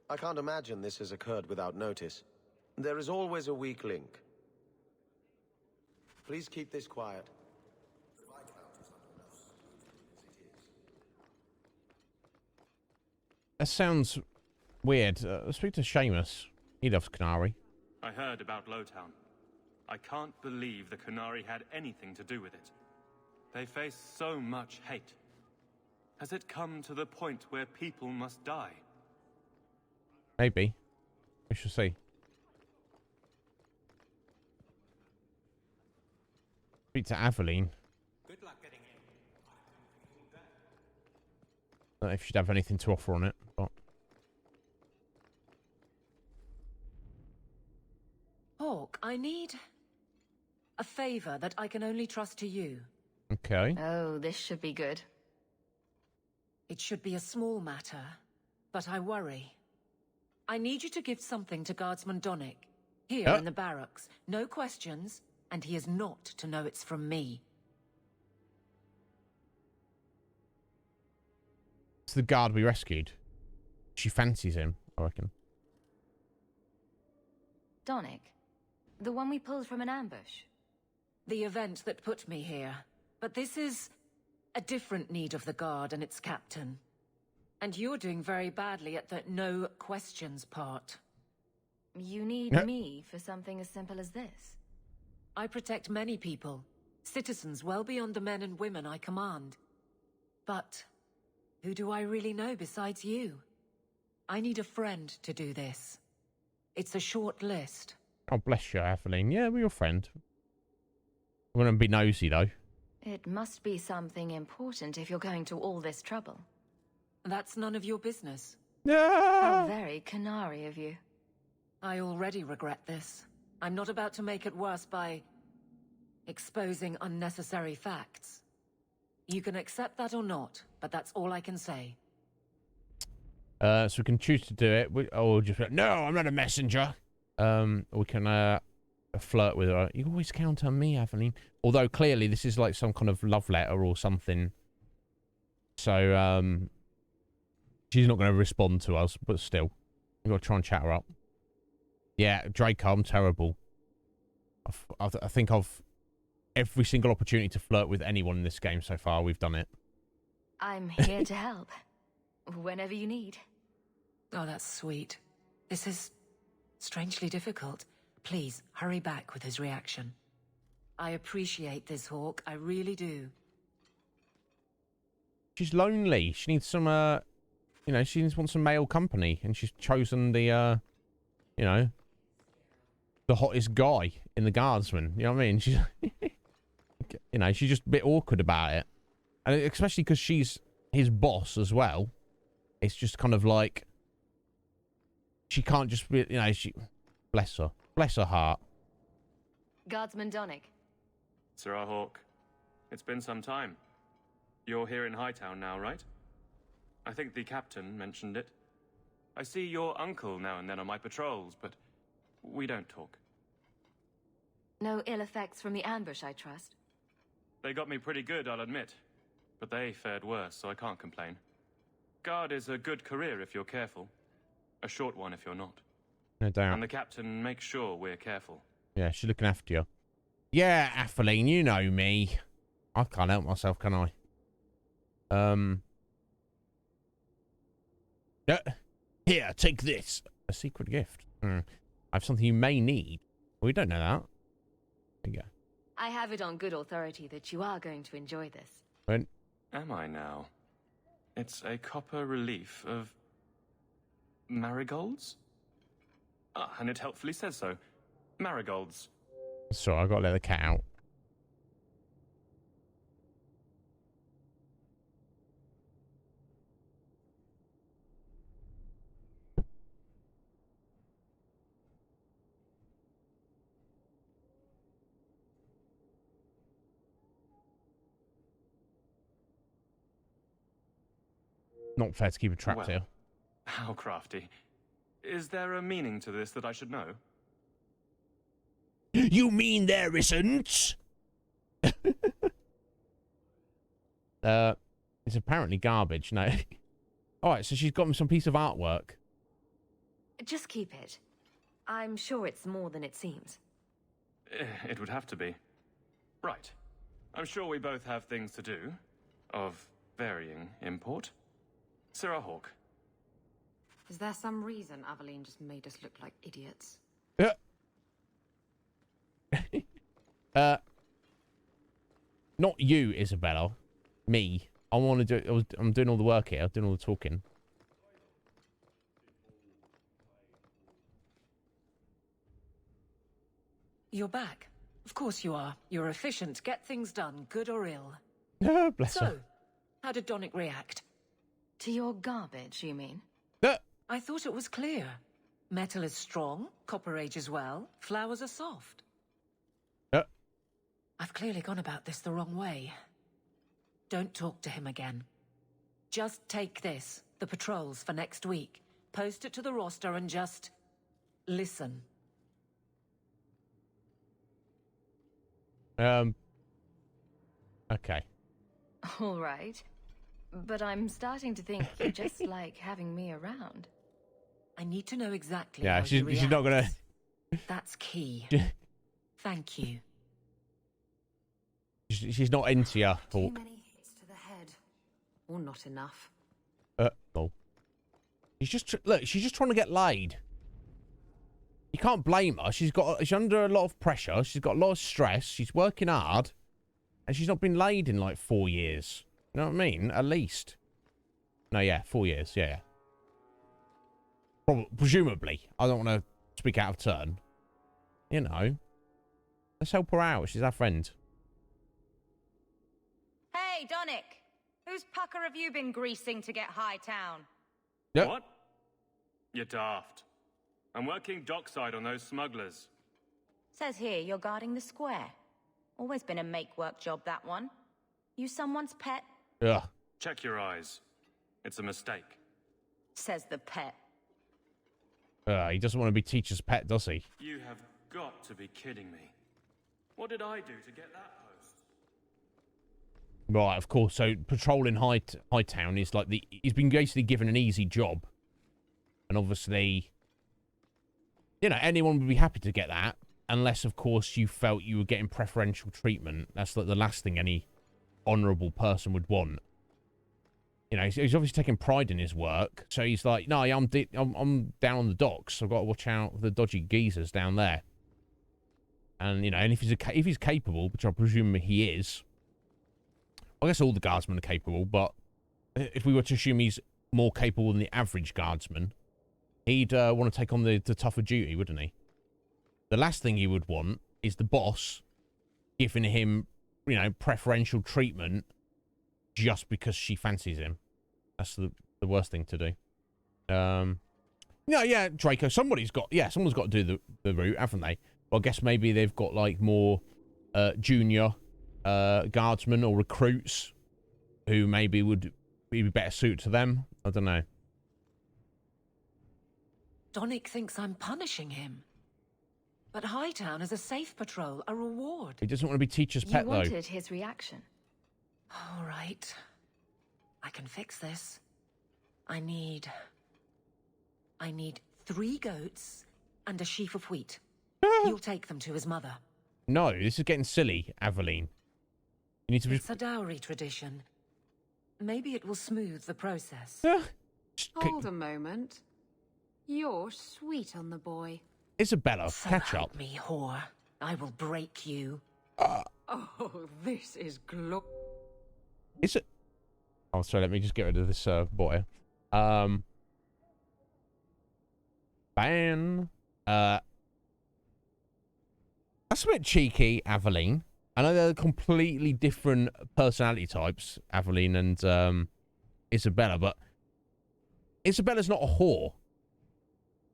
I can't imagine this has occurred without notice. There is always a weak link. Please keep this quiet. That sounds weird. Speak to Seamus. He loves Qunari. I heard about Lowtown. I can't believe the Qunari had anything to do with it. They face so much hate. Has it come to the point where people must die? Maybe. We shall see. Speak to Aveline. Good luck getting in. don't know if she'd have anything to offer on it, but... Hawk, I need a favor that I can only trust to you. Okay. Oh, this should be good. It should be a small matter, but I worry. I need you to give something to Guardsman Donnick, here in the barracks. No questions, and he is not to know it's from me. It's the guard we rescued. She fancies him, I reckon. Donnick? The one we pulled from an ambush? The event that put me here. But this is a different need of the Guard and its captain. And you're doing very badly at the no questions part. You need me for something as simple as this? I protect many people, citizens well beyond the men and women I command. But who do I really know besides you? I need a friend to do this. It's a short list. Oh, bless you, Aveline. Yeah, we're your friend. We're going to be nosy, though. It must be something important if you're going to all this trouble. That's none of your business. How very canary of you. I already regret this. I'm not about to make it worse by exposing unnecessary facts. You can accept that or not, but that's all I can say. So we can choose to do it, or just be like, no, I'm not a messenger. We can flirt with her. You always count on me, Aveline. Although clearly this is like some kind of love letter or something. So she's not going to respond to us, but still, we got to try and chat her up. Yeah, Draco, I'm terrible. I think of every single opportunity to flirt with anyone in this game so far. We've done it. I'm here to help. Whenever you need. Oh, that's sweet. This is strangely difficult. Please, hurry back with his reaction. I appreciate this, Hawk. I really do. She's lonely. She needs some, you know, she wants some male company. And she's chosen the, you know, the hottest guy in the Guardsman. You know what I mean? She's, you know, she's just a bit awkward about it. And especially because she's his boss as well. It's just kind of like, she can't just be, you know, she, bless her. Bless her heart. Guardsman Donnick. Sirrah Hawk, it's been some time. You're here in Hightown now, right? I think the captain mentioned it. I see your uncle now and then on my patrols, but we don't talk. No ill effects from the ambush, I trust? They got me pretty good, I'll admit. But they fared worse, so I can't complain. Guard is a good career if you're careful. A short one if you're not. No doubt. And the captain makes sure we're careful. Yeah, she's looking after you. Yeah, Aveline, you know me. I can't help myself, can I? Here, take this. A secret gift. I have something you may need. We don't know that. There you go. I have it on good authority that you are going to enjoy this. When? Am I now? It's a copper relief of marigolds? And it helpfully says so. Marigolds. Sorry, I got to let the cat out. Not fair to keep it trapped here. How crafty. Is there a meaning to this that I should know? You mean there isn't? It's apparently garbage. No. Alright, so she's got me some piece of artwork. Just keep it. I'm sure it's more than it seems. It would have to be. Right. I'm sure we both have things to do. Of varying import. Sirrah Hawk. Is there some reason Aveline just made us look like idiots? Not you, Isabella. Me. I want to do. I'm doing all the work here. I'm doing all the talking. You're back. Of course you are. You're efficient. Get things done, good or ill. Bless her. So, how did Donnick react? To your garbage, you mean? I thought it was clear. Metal is strong, copper ages well, flowers are soft. I've clearly gone about this the wrong way. Don't talk to him again. Just take this, the patrols for next week. Post it to the roster and just... listen. Okay. All right. But I'm starting to think you just like having me around. I need to know exactly Yeah, how she's he not gonna... reacts. That's key. Thank you. She's not into you, Too Hawk. many hits to the head. Or not enough. No. She's just trying to get laid. You can't blame her. She's under a lot of pressure. She's got a lot of stress. She's working hard. And she's not been laid in like 4 years. You know what I mean? At least. No, yeah, 4 years. Yeah. Presumably. I don't want to speak out of turn. You know. Let's help her out. She's our friend. Hey, Donick! Whose pucker have you been greasing to get Hightown? Yep. What? You're daft. I'm working dockside on those smugglers. Says here you're guarding the square. Always been a make-work job, that one. You someone's pet? Ugh. Check your eyes. It's a mistake. Says the pet. He doesn't want to be teacher's pet, does he? You have got to be kidding me. What did I do to get that post? Right, of course. So patrolling Hightown is like he's been basically given an easy job. And obviously, you know, anyone would be happy to get that. Unless, of course, you felt you were getting preferential treatment. That's like the last thing any honourable person would want. You know, he's obviously taking pride in his work. So he's like, no, I'm down on the docks. I've got to watch out for the dodgy geezers down there. And, you know, and if he's capable, which I presume he is, I guess all the guardsmen are capable, but if we were to assume he's more capable than the average guardsman, he'd want to take on the tougher duty, wouldn't he? The last thing he would want is the boss giving him, you know, preferential treatment just because she fancies him. That's the worst thing to do. Yeah, Draco, someone's got to do the route, haven't they? Well, I guess maybe they've got, like, more junior guardsmen or recruits who maybe would be better suited to them. I don't know. Donick thinks I'm punishing him. But Hightown is a safe patrol, a reward. He doesn't want to be teacher's pet, though. You wanted his reaction. All right. I can fix this. I need 3 goats and a sheaf of wheat. You'll take them to his mother. No, this is getting silly, Aveline. You need to be... It's a dowry tradition. Maybe it will smooth the process. Hold a moment. You're sweet on the boy. Isabella, So catch help up. me, whore. I will break you. Oh, this is Is it? Oh, sorry. Let me just get rid of this boy. Ban. That's a bit cheeky, Aveline. I know they're completely different personality types, Aveline and Isabella, but Isabella's not a whore.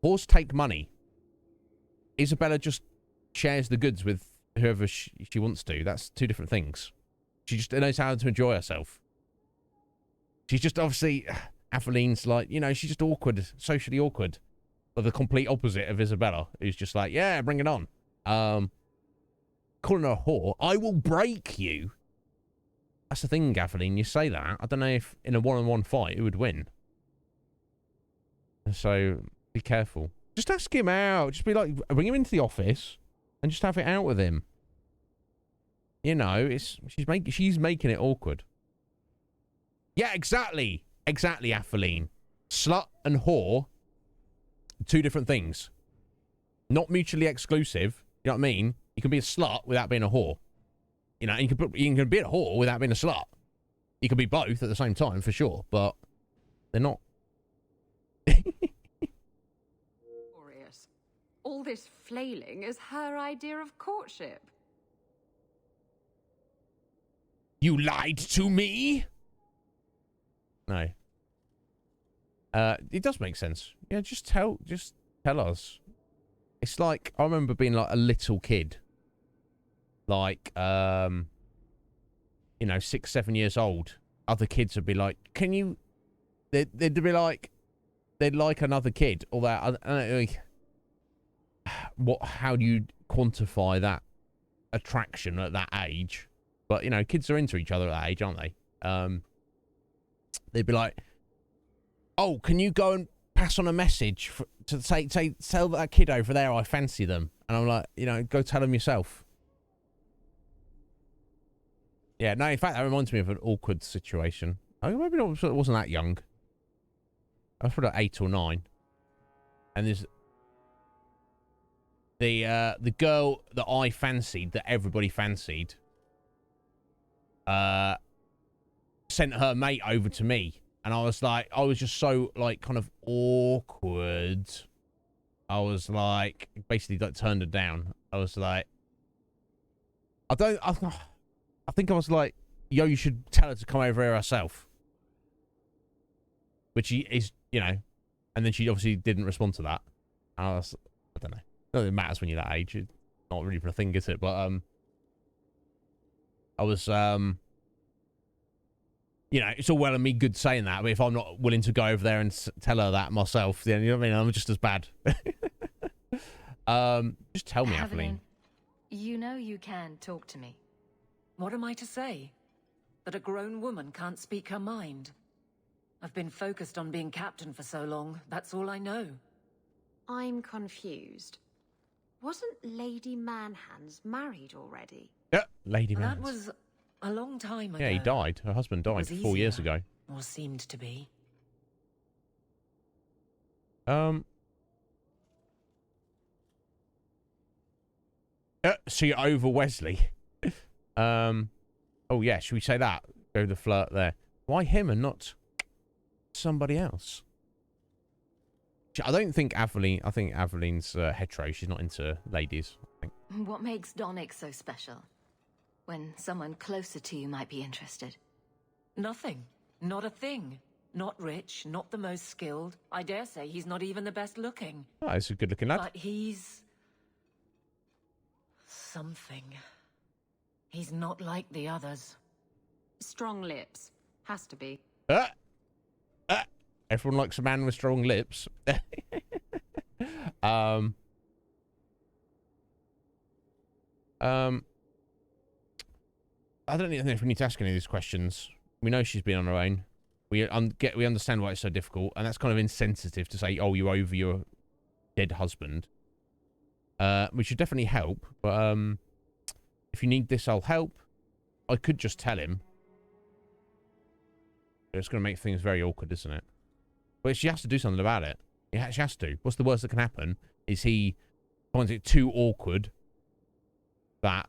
Whores take money. Isabella just shares the goods with whoever she wants to. That's 2 different things. She just knows how to enjoy herself. She's just obviously... Aveline's like, you know, she's just awkward, socially awkward. Or the complete opposite of Isabella, who's just like, yeah, bring it on. Calling her a whore, I will break you. That's the thing, Aveline. You say that. I don't know if in a one-on-one fight, who would win. So, be careful. Just ask him out. Just be like, bring him into the office and just have it out with him. You know, she's making it awkward. Yeah, exactly. Exactly, Aveline. Slut and whore, 2 different things. Not mutually exclusive. You know what I mean? You can be a slut without being a whore. You know, you can be a whore without being a slut. You can be both at the same time, for sure, but they're not. All this flailing is her idea of courtship. You lied to me? No. It does make sense. Yeah, just tell us. It's like, I remember being like a little kid. Like, 6, 7 years old. Other kids would be like, can you... They'd be like... They'd like another kid. Or that... I don't know, how do you quantify that attraction at that age? But, kids are into each other at that age, aren't they? They'd be like, oh, can you go and pass on a message to tell that kid over there I fancy them? And I'm like, go tell them yourself. Yeah, no, in fact, that reminds me of an awkward situation. I mean, maybe it wasn't that young. I was probably 8 or 9. And there's the girl that I fancied, that everybody fancied, sent her mate over to me. And I was just so, like, kind of awkward. I was like, basically, like, turned her down. I was like, I think I was like, yo, you should tell her to come over here herself. Which she is, and then she obviously didn't respond to that. And I don't know. Not that it matters when you're that age. It's not really a thing, is it? But, I was, it's all well and me good saying that, but if I'm not willing to go over there and tell her that myself, then, you know what I mean? I'm just as bad. Just tell me, Aveline. You know you can talk to me. What am I to say? That a grown woman can't speak her mind? I've been focused on being captain for so long, that's all I know. I'm confused. Wasn't Lady Manhands married already? Yeah, Lady Manhands. That was a long time ago. Yeah, he died. Her husband died 4 years ago. Or seemed to be. So you're over Wesley. Oh yeah, should we say that? Go the flirt there. Why him and not somebody else? I don't think Aveline... I think Aveline's hetero. She's not into ladies, I think. What makes Donick so special? When someone closer to you might be interested. Nothing. Not a thing. Not rich, not the most skilled. I dare say he's not even the best looking. Oh, he's a good looking lad. But he's... something. He's not like the others. Strong lips. Has to be. Everyone likes a man with strong lips. I don't know if we need to ask any of these questions. We know she's been on her own. We understand why it's so difficult, and that's kind of insensitive to say, oh, you're over your dead husband. We should definitely help, but if you need this, I'll help. I could just tell him. But it's going to make things very awkward, isn't it? But she has to do something about it. Yeah, she has to. What's the worst that can happen is he finds it too awkward that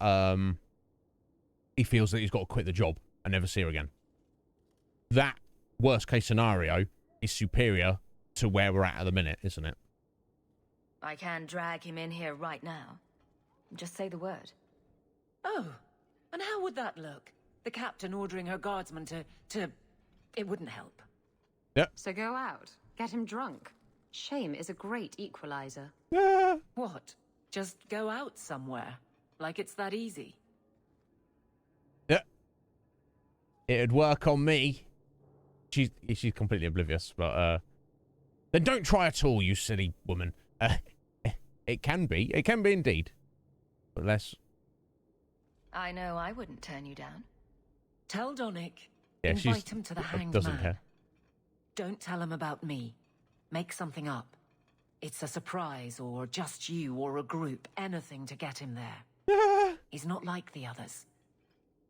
he feels that he's got to quit the job and never see her again. That worst case scenario is superior to where we're at the minute, isn't it? I can drag him in here right now. Just say the word. Oh, and how would that look? The captain ordering her guardsmen to... It wouldn't help. Yep. So go out. Get him drunk. Shame is a great equalizer. Yeah. What? Just go out somewhere? Like it's that easy? Yeah. It'd work on me. She's completely oblivious, but then don't try at all, you silly woman. It can be indeed, but less. I know I wouldn't turn you down. Tell Donick. Yeah, invite him to the hanged doesn't man. care. Don't tell him about me. Make something up. It's a surprise, or just you, or a group. Anything to get him there. He's not like the others.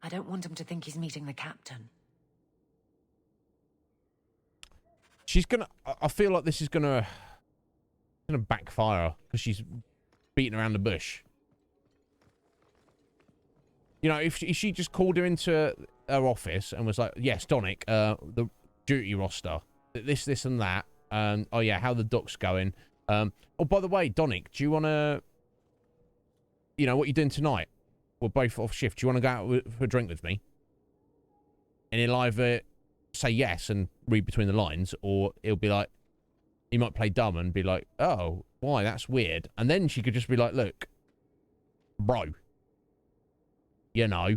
I don't want him to think he's meeting the captain. She's gonna... I feel like this is gonna backfire, because she's beating around the bush. You know, if she just called her into her office and was like, yes, Donick, the duty roster, this and that, oh yeah, how the dock's going. Oh, by the way, Donick, do you want to... You know, what you doing tonight? We're both off shift. Do you want to go out for a drink with me? And he'll either say yes and read between the lines, or he'll be like, he might play dumb and be like, oh, why? That's weird. And then she could just be like, look, bro, you know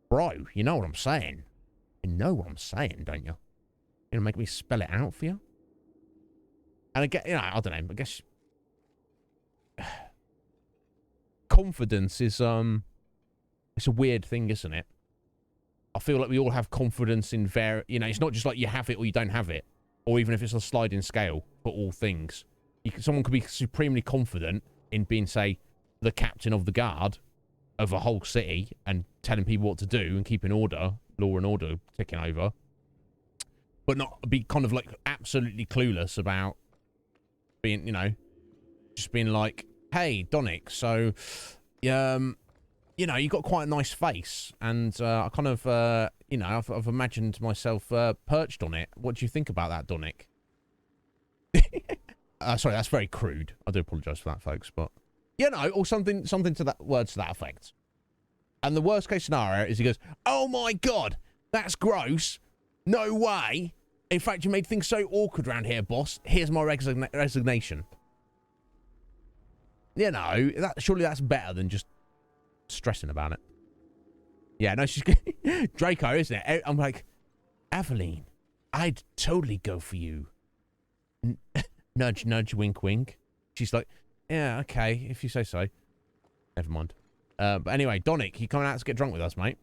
what I'm saying? You know what I'm saying, don't you? You know, make me spell it out for you? And again, you know, I don't know, I guess confidence is, it's a weird thing, isn't it? I feel like we all have confidence in you know, it's not just like you have it or you don't have it. Or even if it's a sliding scale for all things. Someone could be supremely confident in being, say, the captain of the guard of a whole city and telling people what to do and keeping order, law and order ticking over. But not be kind of like absolutely clueless about being, you know, just being like, hey, Donick, so, you know, you got quite a nice face, and I kind of, you know, I've imagined myself perched on it. What do you think about that, Donick? Sorry, that's very crude. I do apologise for that, folks, but you know, or something to that words to that effect. And the worst case scenario is he goes, "Oh my god, that's gross. No way. In fact, you made things so awkward around here, boss. Here's my resignation." You know, surely that's better than just stressing about it. Yeah, no, she's Draco, isn't it? I'm like, Aveline, I'd totally go for you. Nudge, nudge, wink, wink. She's like, yeah, okay, if you say so. Never mind. But anyway, Donick, you coming out to get drunk with us, mate?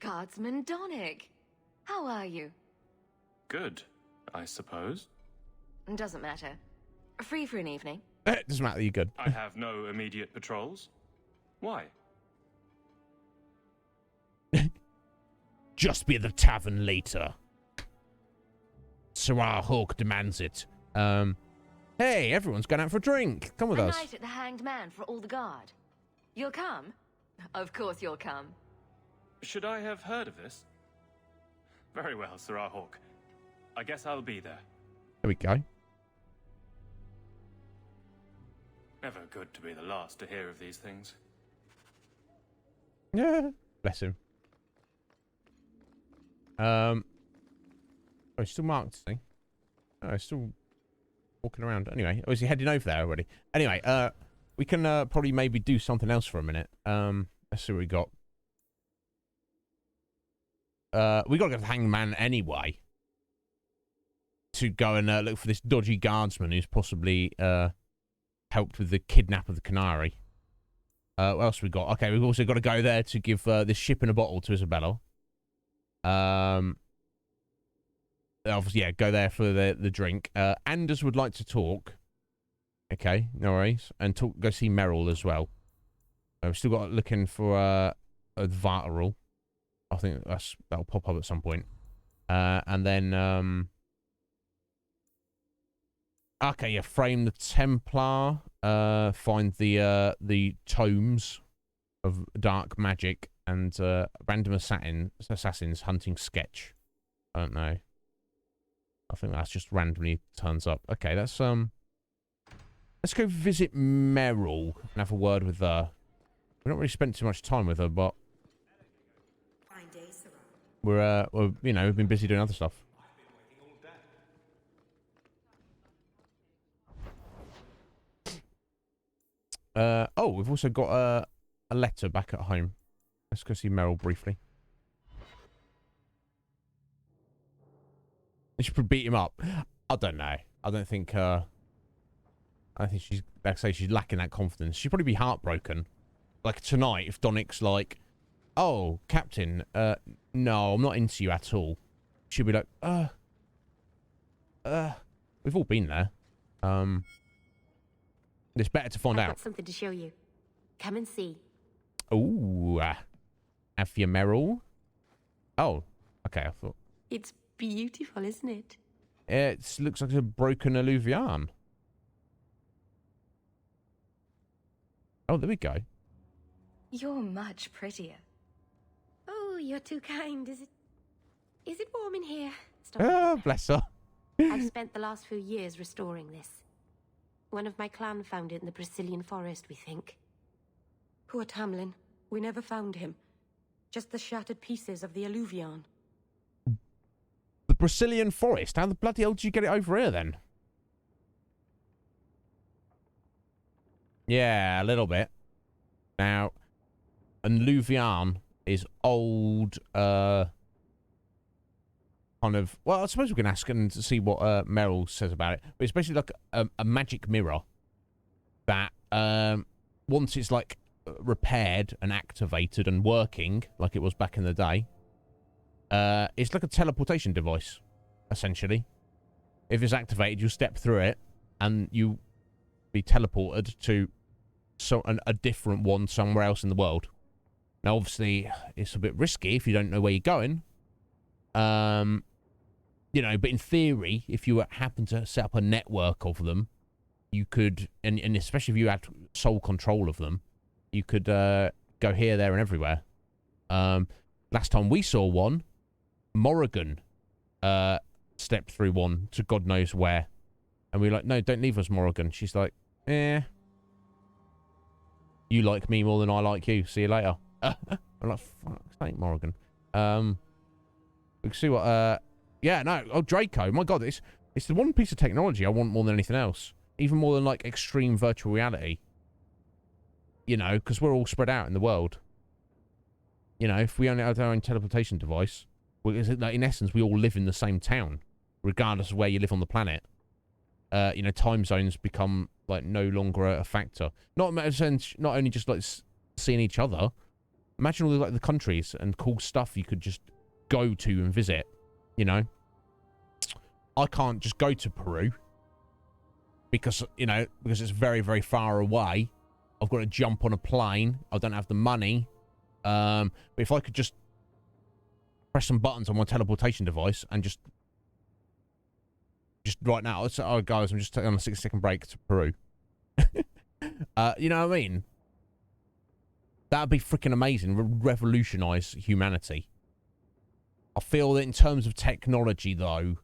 Guardsman Donick, how are you? Good, I suppose. Doesn't matter. Free for an evening? It doesn't matter, you're good. I have no immediate patrols. Why? Just be at the tavern later. Sarah Hawk demands it. Hey, everyone's going out for a drink. Come with us. A night at the Hanged Man for all the guard. You'll come? Of course you'll come. Should I have heard of this? Very well, Sarah Hawk. I guess I'll be there. There we go. Never good to be the last to hear of these things. Yeah, bless him. Oh, he's still marked, is he? Oh, he's still walking around. Anyway, is he heading over there already? Anyway, we can probably maybe do something else for a minute. Let's see what we got. We got to go to the Hangman anyway. To go and look for this dodgy guardsman who's possibly helped with the kidnap of the Canary. What else we got? Okay, we've also got to go there to give this ship in a bottle to Isabella. Obviously, yeah, go there for the drink. Anders would like to talk. Okay, no worries. And go see Merrill as well. We've still got looking for a Varterol. I think that'll pop up at some point. And then okay, yeah, frame the Templar. Find the tomes of dark magic and random assassins hunting sketch. I don't know. I think that's just randomly turns up. Okay, let's go visit Merrill and have a word with her. We not really spent too much time with her, but we're you know, we've been busy doing other stuff. Oh, we've also got a letter back at home. Let's go see Merrill briefly. She should beat him up. I don't know. I don't think she's, like I say, she's lacking that confidence. She'd probably be heartbroken. Like tonight, if Donick's like, "Oh, Captain, no, I'm not into you at all." She'll be like, we've all been there. It's better to find I've out. got something to show you. Come and see. Ooh, have you, Merrill? Oh, okay, I thought. It's beautiful, isn't it? It looks like a broken alluvian. Oh, there we go. You're much prettier. Oh, you're too kind. Is it warm in here? Oh, bless her. I've spent the last few years restoring this. One of my clan found it in the Brazilian forest, we think. Poor Tamlin. We never found him. Just the shattered pieces of the alluvion. Brazilian forest. How the bloody hell did you get it over here then? Yeah, a little bit. Now, and Luvian is old, kind of... Well, I suppose we can ask and see what Meryl says about it. But it's basically like a magic mirror that once it's like repaired and activated and working, like it was back in the day, it's like a teleportation device, essentially. If it's activated, you step through it and you be teleported to a different one somewhere else in the world. Now, obviously, it's a bit risky if you don't know where you're going. You know, but in theory, if you happen to set up a network of them, you could, and especially if you had sole control of them, you could go here, there, and everywhere. Last time we saw one, Morrigan stepped through one to God knows where. And we were like, no, don't leave us, Morrigan. She's like, you like me more than I like you. See you later. I'm like, fuck's sake, Morrigan. We can see what, yeah, no, oh, Draco, my God, it's the one piece of technology I want more than anything else. Even more than, like, extreme virtual reality. You know, because we're all spread out in the world. You know, if we only had our own teleportation device, like, in essence, we all live in the same town, regardless of where you live on the planet. You know, time zones become, like, no longer a factor. Not only just, like, seeing each other. Imagine all, like, the countries and cool stuff you could just go to and visit, you know? I can't just go to Peru because, you know, because it's very, very far away. I've got to jump on a plane. I don't have the money. But if I could just press some buttons on my teleportation device and just right now, oh guys, I'm just taking on a 6-second break to Peru. You know what I mean? That'd be freaking amazing. Revolutionize humanity. I feel that in terms of technology, though,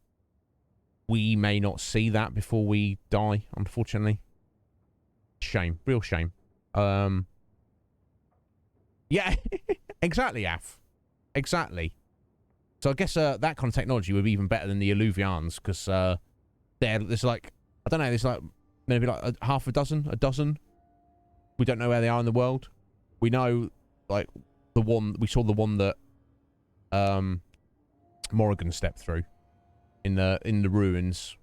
we may not see that before we die, unfortunately. Shame. Real shame. Yeah, exactly, Af. Exactly. So I guess that kind of technology would be even better than the Illuvians, because there's like, I don't know, there's like maybe like a dozen. We don't know where they are in the world. We know, like, we saw the one that Morrigan stepped through in the ruins,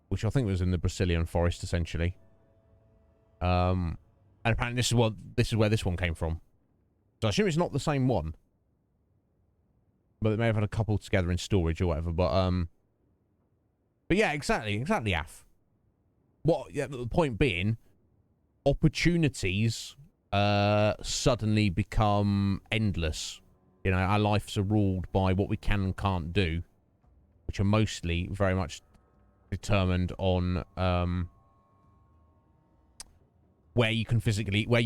which I think was in the Brazilian forest, essentially. And apparently this is where this one came from. So I assume it's not the same one. But they may have had a couple together in storage or whatever. But yeah, exactly, Af. The point being, opportunities suddenly become endless. You know, our lives are ruled by what we can and can't do, which are mostly very much determined on where you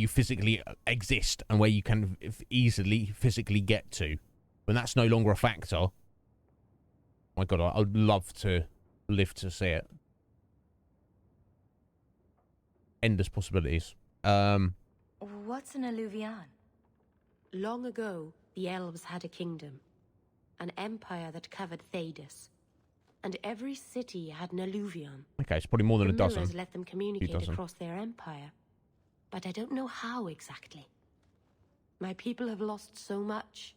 physically exist and where you can easily physically get to. When that's no longer a factor, my God, I'd love to live to see it. Endless possibilities. What's an alluvian? Long ago, the elves had a kingdom, an empire that covered Thedas, and every city had an alluvian. Okay, it's probably more than a dozen. The mirrors let them communicate across their empire, but I don't know how exactly. My people have lost so much.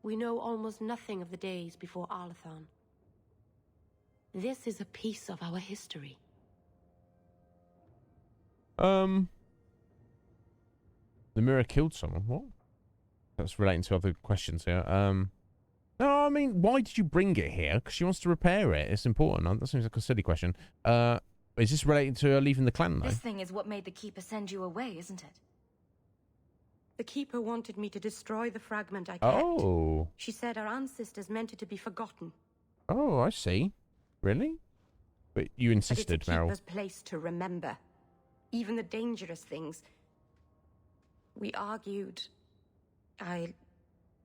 We know almost nothing of the days before Arlathan. This is a piece of our history. The mirror killed someone. What? That's relating to other questions here. No, I mean, why did you bring it here? Because she wants to repair it. It's important. That seems like a silly question. Is this relating to her leaving the clan, though? This thing is what made the Keeper send you away, isn't it? The Keeper wanted me to destroy the fragment I kept. Oh. She said our ancestors meant it to be forgotten. Oh, I see. Really? But you insisted, but it's a Meryl. Keeper's place to remember. Even the dangerous things. We argued. I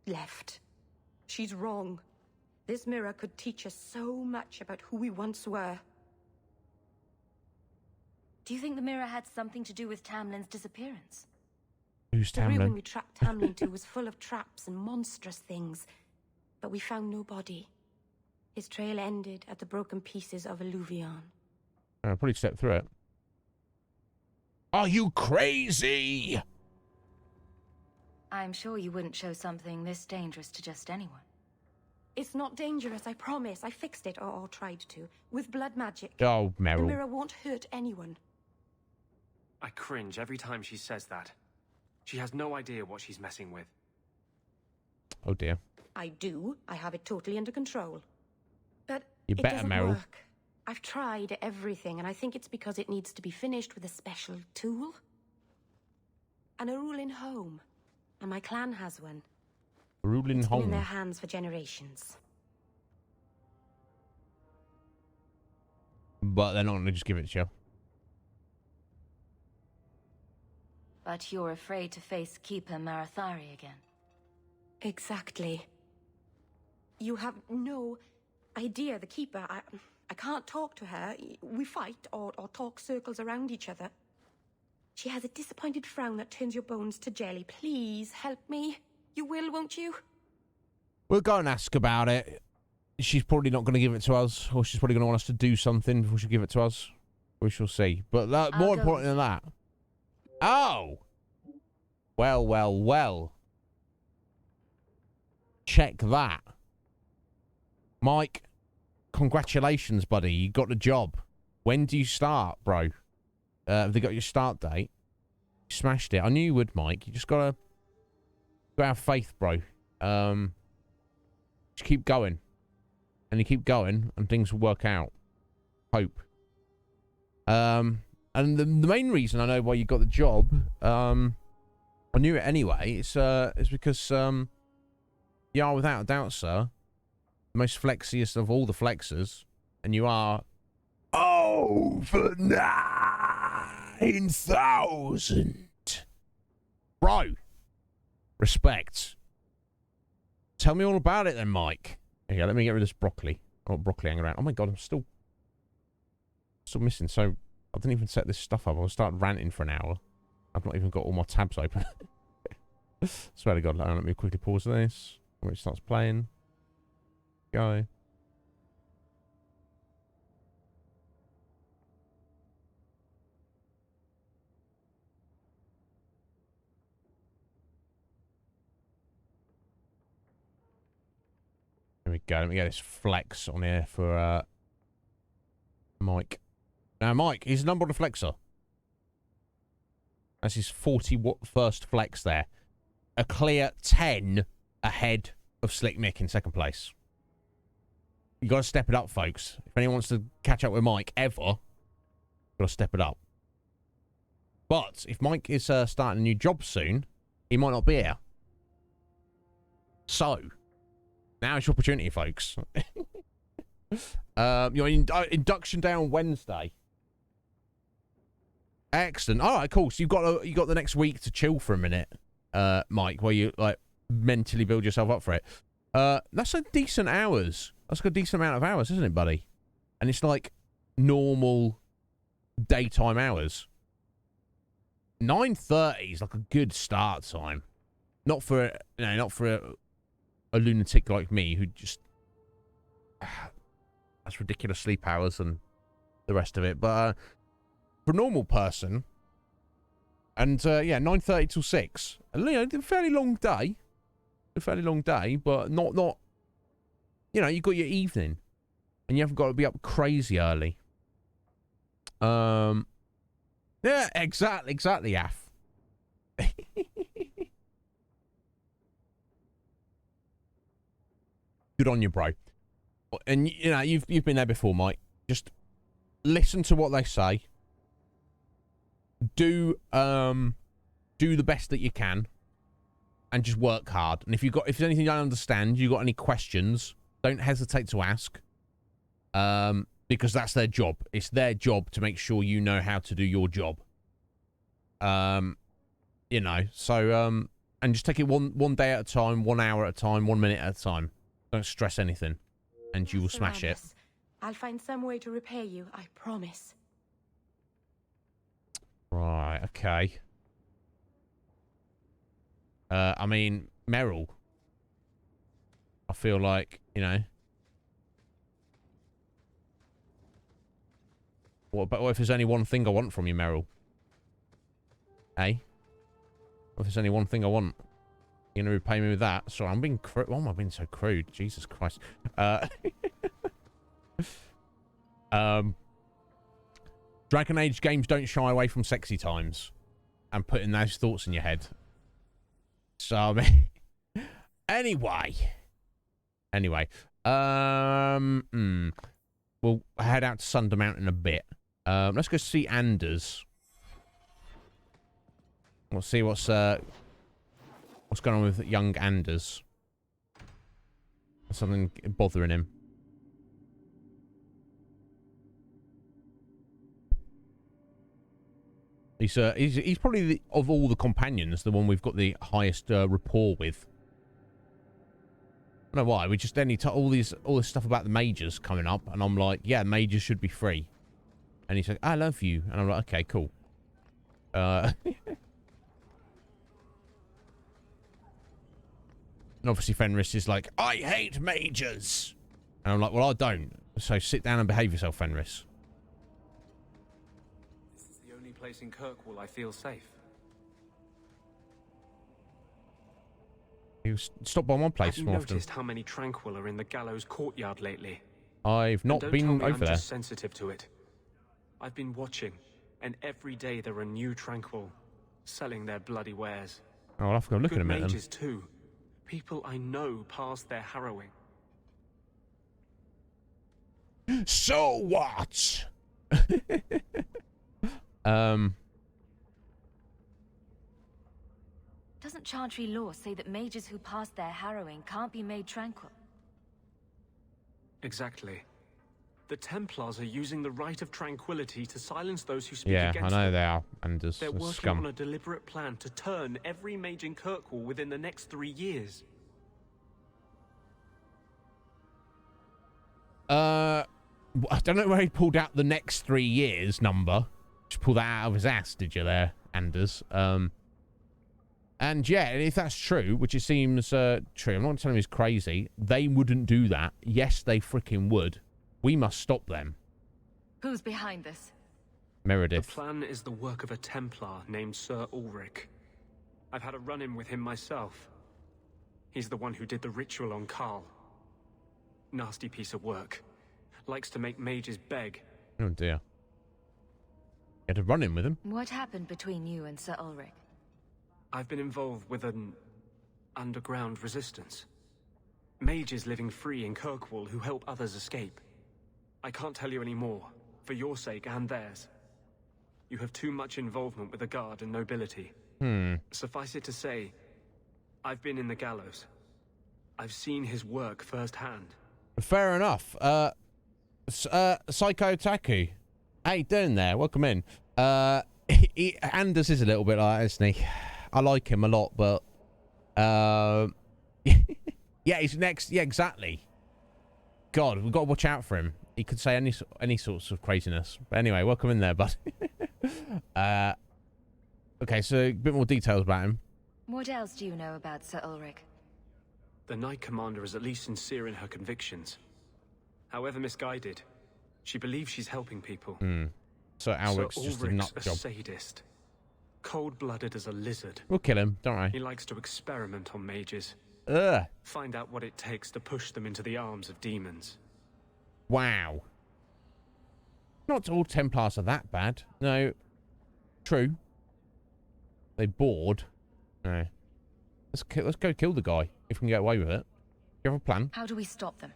left. She's wrong. This mirror could teach us so much about who we once were. Do you think the mirror had something to do with Tamlin's disappearance? Who's The ruin Tamlin? we tracked Tamlin to was full of traps and monstrous things, but we found no body. His trail ended at the broken pieces of Alluvion. I'll probably step through it. Are you crazy? I'm sure you wouldn't show something this dangerous to just anyone. It's not dangerous, I promise. I fixed it, or tried to, with blood magic. Oh, The Meryl. mirror won't hurt anyone. I cringe every time she says that. She has no idea what she's messing with. Oh, dear. I do. I have it totally under control. But You it better, doesn't Meryl. work. I've tried everything, and I think it's because it needs to be finished with a special tool. And a ruling home. And my clan has one. Ruling It's been in home. their hands for generations. But they're not going to just give it to you. But you're afraid to face Keeper Marathari again. Exactly. You have no idea, the Keeper. I can't talk to her. We fight or talk circles around each other. She has a disappointed frown that turns your bones to jelly. Please help me. You will, won't you? We'll go and ask about it. She's probably not going to give it to us, or she's probably going to want us to do something before she give it to us. We shall see. But more important than that. Oh! Well, well, well. Check that. Mike, congratulations, buddy. You got the job. When do you start, bro? Have they got your start date? You smashed it. I knew you would, Mike. You just gotta have faith, bro. Just keep going. And you keep going, and things will work out. Hope. And the main reason I know why you got the job, I knew it anyway, it's because, you are without a doubt, sir, the most flexiest of all the flexers, and you are over 9,000. Bro, respect. Tell me all about it then, Mike. Okay, let me get rid of this broccoli. I want broccoli hanging around. Oh my god, I'm still missing. So I didn't even set this stuff up. I'll start ranting for an hour. I've not even got all my tabs open. Swear to God, let me quickly pause this. When it starts playing. Go. There we go. Let me get this flex on here for Mike. Now, Mike, he's number on the flexer. That's his 41st flex there. A clear 10 ahead of Slick Mick in second place. You got to step it up, folks. If anyone wants to catch up with Mike ever, got to step it up. But if Mike is starting a new job soon, he might not be here. So, now it's your opportunity, folks. Your induction day on Wednesday. Excellent. All right, cool. So you got the next week to chill for a minute, Mike, where you like mentally build yourself up for it. That's a decent hours. That's a decent amount of hours, isn't it, buddy? And it's like normal daytime hours. 9:30 is like a good start time. Not for a lunatic like me who just has ridiculous sleep hours and the rest of it. But for a normal person, and yeah, 9:30 till 6. You know, a fairly long day. A fairly long day, but not. You know, you got your evening, and you haven't got to be up crazy early. Yeah, exactly, Af. Good on you, bro. And you know, you've been there before, Mike. Just listen to what they say. Do the best that you can, and just work hard. And if there's anything you don't understand, you got any questions, don't hesitate to ask. Because that's their job. It's their job to make sure you know how to do your job. You know, so and just take it one day at a time, 1 hour at a time, 1 minute at a time. Don't stress anything, and you will smash it. I'll find some way to repay you, I promise. Right, okay. I mean, Meryl. I feel like, you know, What if there's only one thing I want from you, Meryl? Eh? What if there's only one thing I want? You're going to repay me with that? Sorry, I'm being crude. Why am I being so crude? Jesus Christ. Dragon Age games don't shy away from sexy times and putting those thoughts in your head. So, I mean... Anyway. We'll head out to Sunder Mountain in a bit. Let's go see Anders. We'll see what's going on with young Anders. Something bothering him. He's probably of all the companions the one we've got the highest rapport with. I don't know why. We just all this stuff about the mages coming up, and I'm like, yeah, mages should be free. And he's like, I love you, and I'm like, okay, cool. And obviously Fenris is like, I hate mages, and I'm like, well, I don't. So sit down and behave yourself, Fenris. This is the only place in Kirkwall I feel safe. You stop by my place more often. I've noticed how many Tranquil are in the gallows courtyard lately. I've not been over I'm there. Just sensitive to it. I've been watching, and every day there are new Tranquil selling their bloody wares. Oh, I'll have to go look at them. Mages too. People I know past their harrowing. So what? Doesn't Chantry law say that mages who pass their harrowing can't be made tranquil? Exactly. The Templars are using the right of tranquility to silence those who speak against them. Yeah, I know they are. And they're working on a deliberate plan to turn every mage in Kirkwall within the next 3 years. I don't know where he pulled out the next 3 years number. Just pull that out of his ass, did you there, Anders? And yeah, if that's true, which it seems true, I'm not telling him he's crazy, they wouldn't do that. Yes, they freaking would. We must stop them. Who's behind this? Meredith. The plan is the work of a Templar named Sir Ulrich. I've had a run-in with him myself. He's the one who did the ritual on Karl. Nasty piece of work. Likes to make mages beg. Oh dear. You had a run-in with him? What happened between you and Sir Ulrich? I've been involved with an underground resistance. Mages living free in Kirkwall who help others escape. I can't tell you any more, for your sake and theirs. You have too much involvement with the guard and nobility. Suffice it to say, I've been in the gallows. I've seen his work firsthand. Fair enough. Psycho Taku. How you doing there? Welcome in. Anders is a little bit like that, isn't he? I like him a lot, but yeah, he's next. Yeah, exactly. God, we've got to watch out for him. He could say any sorts of craziness. But anyway, welcome in there, bud. Okay, so a bit more details about him. What else do you know about Sir Ulrich? The Knight Commander is at least sincere in her convictions. However misguided, she believes she's helping people. So Ulrich's just a nut job. Sadist. Cold-blooded as a lizard. We'll kill him, don't worry. He likes to experiment on mages. Ugh. Find out what it takes to push them into the arms of demons. Wow. Not all Templars are that bad. No. True. They bored. No. Let's go kill the guy, if we can get away with it. Do you have a plan? How do we stop them?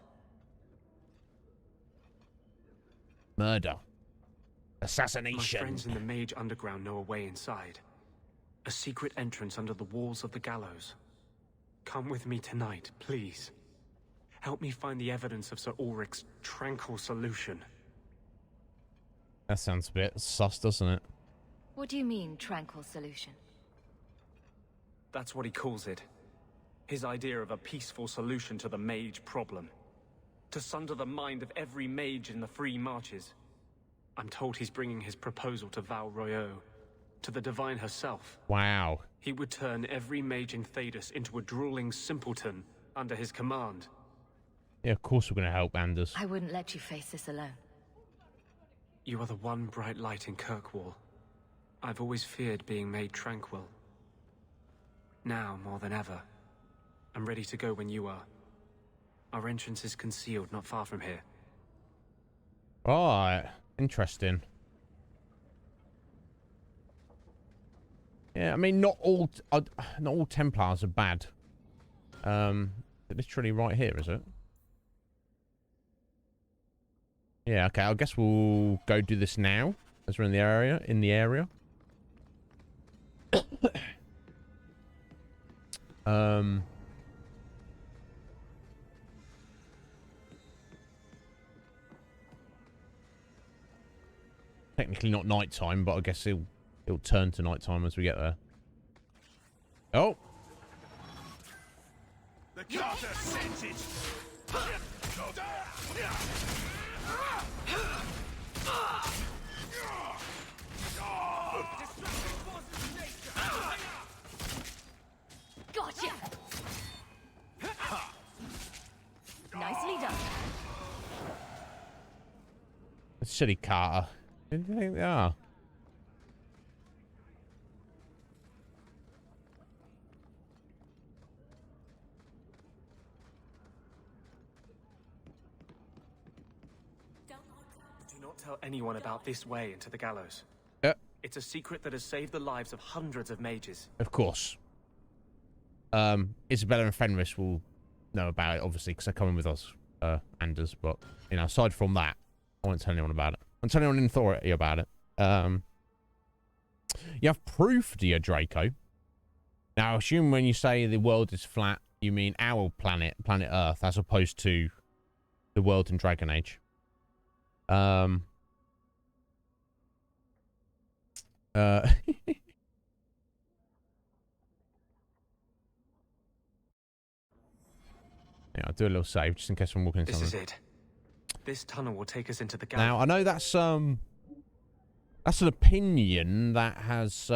Murder. Assassination. My friends in the Mage Underground know a way inside. A secret entrance under the walls of the gallows. Come with me tonight, please. Help me find the evidence of Sir Ulrich's tranquil solution. That sounds a bit sus, doesn't it? What do you mean, tranquil solution? That's what he calls it. His idea of a peaceful solution to the mage problem. To sunder the mind of every mage in the free marches. I'm told he's bringing his proposal to Val Royeaux, to the Divine herself. Wow. He would turn every mage in Thedas into a drooling simpleton under his command. Yeah, of course we're going to help Anders. I wouldn't let you face this alone. You are the one bright light in Kirkwall. I've always feared being made tranquil. Now, more than ever, I'm ready to go when you are. Our entrance is concealed not far from here. Right. Interesting. Yeah, I mean, not all Templars are bad. Literally right here, is it? Yeah, okay, I guess we'll go do this now, as we're in the area. Technically not nighttime, but I guess it'll turn to nighttime as we get there. Oh! The Carter sends it! Gotcha! Nicely done. Silly Carter. Who do you think they are? Do not tell anyone about this way into the gallows. It's a secret that has saved the lives of hundreds of mages. Of course. Isabella and Fenris will know about it, obviously, because they're coming with us, Anders. But, you know, aside from that, I won't tell anyone about it. I won't tell anyone in authority about it. You have proof, do you, Draco? Now, I assume when you say the world is flat, you mean our planet, planet Earth, as opposed to the world in Dragon Age. Yeah, I'll do a little save just in case I'm walking into something. This is it. This tunnel will take us into the gallery. Now, I know that's an opinion that has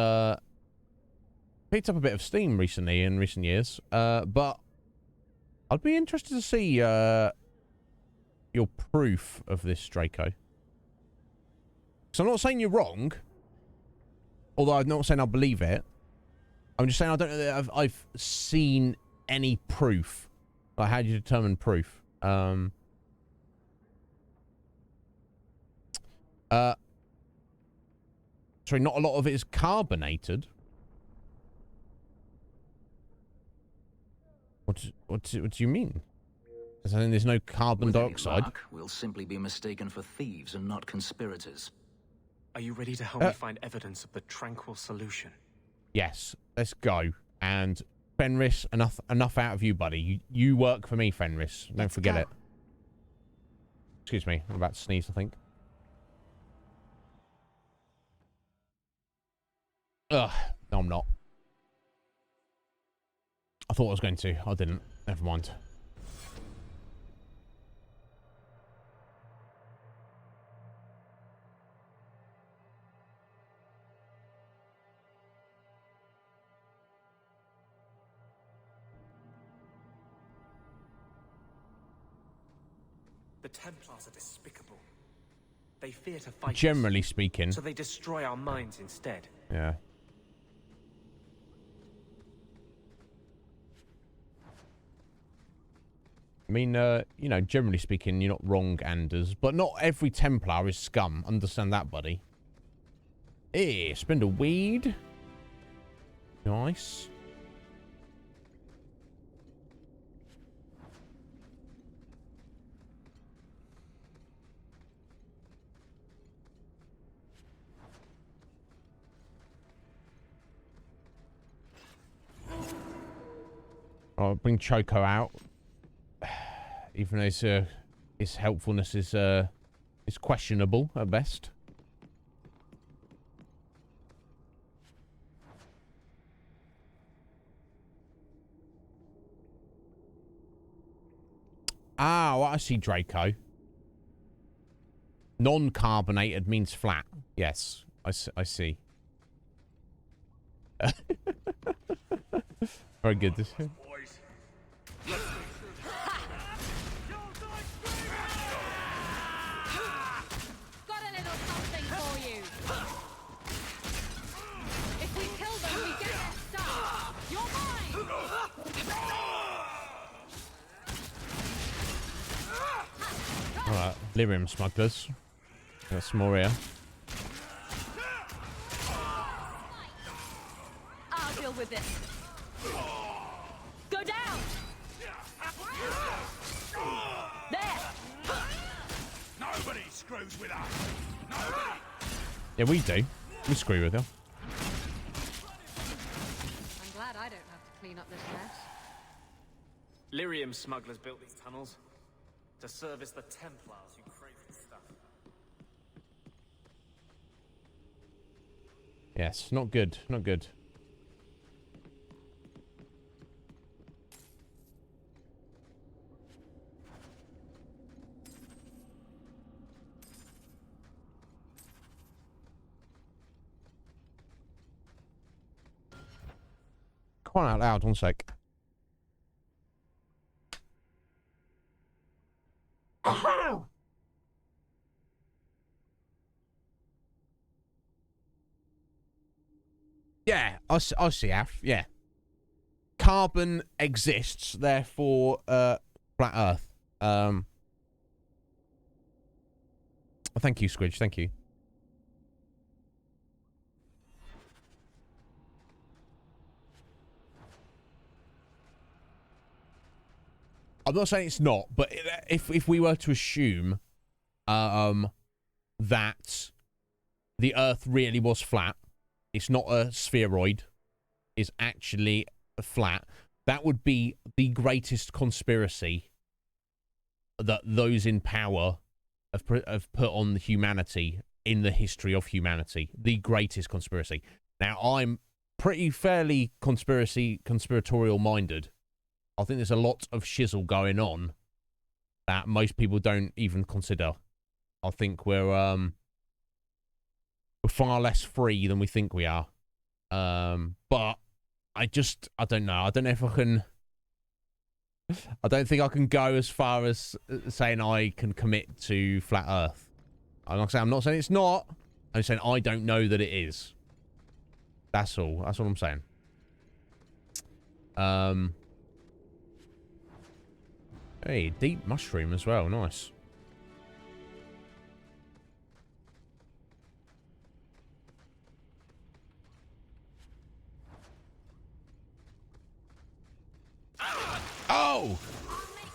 picked up a bit of steam recently in recent years, but I'd be interested to see your proof of this, Draco. So I'm not saying you're wrong, although I'm not saying I believe it. I'm just saying I don't know that I've seen any proof. Like, how do you determine proof? Sorry, not a lot of it is carbonated. What do you mean? As in there's no carbon dioxide? Luck, we'll simply be mistaken for thieves and not conspirators. Are you ready to help me find evidence of the tranquil solution? Yes, let's go. And Fenris, enough out of you, buddy. You work for me, Fenris. Don't forget it. Excuse me, I'm about to sneeze, I think. Ugh, no, I'm not. I thought I was going to. I didn't. Never mind. The Templars are despicable. They fear to fight Generally us, speaking. so they destroy our minds instead. Yeah. I mean, you know, generally speaking, you're not wrong, Anders, but not every Templar is scum. Understand that, buddy. Hey, spend a weed. Nice. I'll bring Choco out, even though his helpfulness is questionable at best. Ah, well, I see, Draco. Non-carbonated means flat. Yes, I see. Very good. Lyrium smugglers. Got some more here. I'll deal with this. Go down! There! Nobody screws with us. Nobody. Yeah, we do. We screw with you. I'm glad I don't have to clean up this mess. Lyrium smugglers built these tunnels to service the Templars who crazy stuff. Yes, not good. Not good. Quite out loud, one sec. Yeah, I see, Alf. Yeah. Carbon exists, therefore, flat Earth. Thank you, Squidge. Thank you. I'm not saying it's not, but if we were to assume that the Earth really was flat, it's not a spheroid, it's actually flat, that would be the greatest conspiracy that those in power have put on humanity in the history of humanity. The greatest conspiracy. Now, I'm fairly conspiratorial minded. I think there's a lot of shizzle going on that most people don't even consider. I think we're far less free than we think we are. But I don't know. I don't know if I can. I don't think I can go as far as saying I can commit to flat Earth. I'm not saying it's not. I'm saying I don't know that it is. That's all. That's what I'm saying. Hey, deep mushroom as well. Nice. Oh!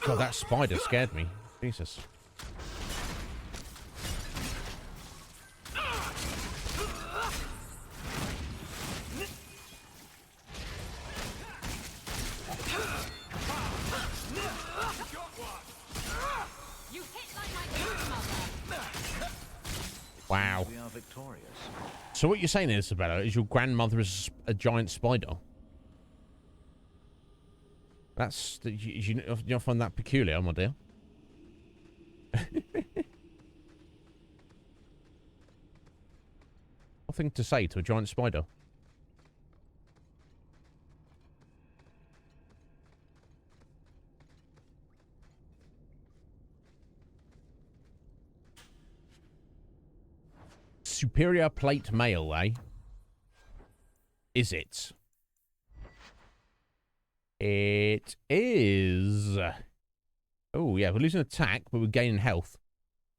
God, that spider scared me. Jesus. Wow. We are victorious. So what you're saying, Isabella, is your grandmother is a giant spider? That's... You don't find that peculiar, my dear? Nothing to say to a giant spider. Superior plate mail, eh? Is it? It is. Oh, yeah, we're losing attack, but we're gaining health.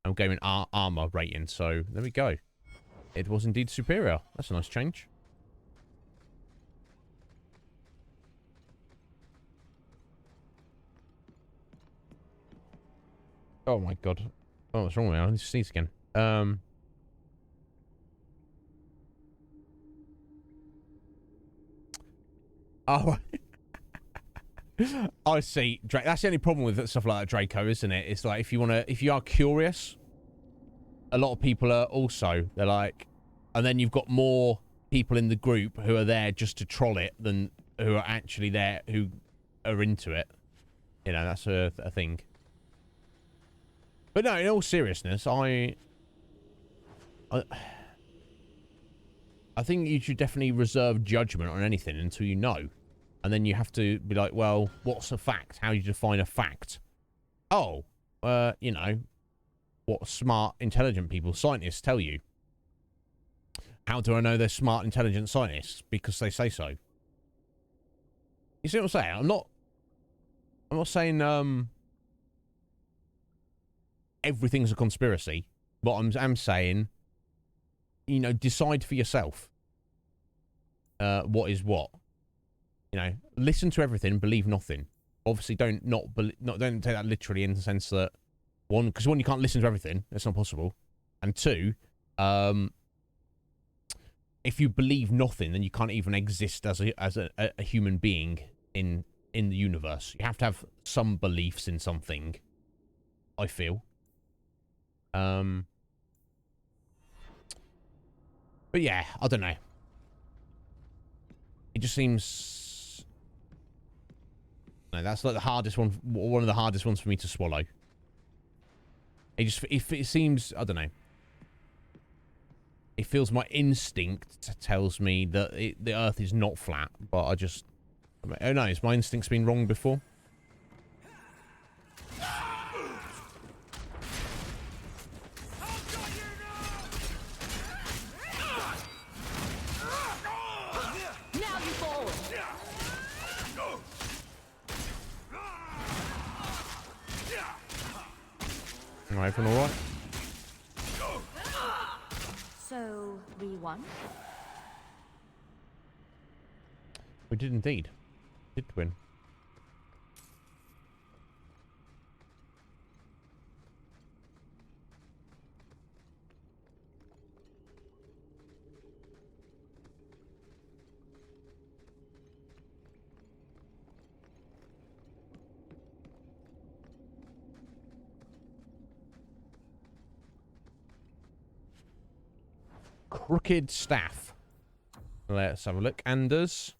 And we're gaining armor rating, so there we go. It was indeed superior. That's a nice change. Oh my god. Oh, what's wrong with me? I need to sneeze again. Oh, I see. That's the only problem with stuff like that, Draco, isn't it? It's like if you are curious, a lot of people are also. They're like, and then you've got more people in the group who are there just to troll it than who are actually there, who are into it. You know, that's a thing. But no, in all seriousness, I think you should definitely reserve judgment on anything until you know. And then you have to be like, well, what's a fact? How do you define a fact? Oh, you know, what smart, intelligent people, scientists tell you. How do I know they're smart, intelligent scientists? Because they say so. You see what I'm saying? I'm not saying, everything's a conspiracy, but I'm saying, you know, decide for yourself what is what. You know, listen to everything, believe nothing. Obviously, don't take that literally in the sense that because one, you can't listen to everything. That's not possible. And two, if you believe nothing, then you can't even exist as a human being in the universe. You have to have some beliefs in something, I feel. But yeah, I don't know. It just seems... No, that's like the hardest one of the hardest ones for me to swallow. It seems, I don't know. It feels my instinct tells me that the Earth is not flat, but oh no, has my instinct's been wrong before? Alright, everyone alright? So, we won? We did indeed. Did win. Crooked staff. Let's have a look. Anders.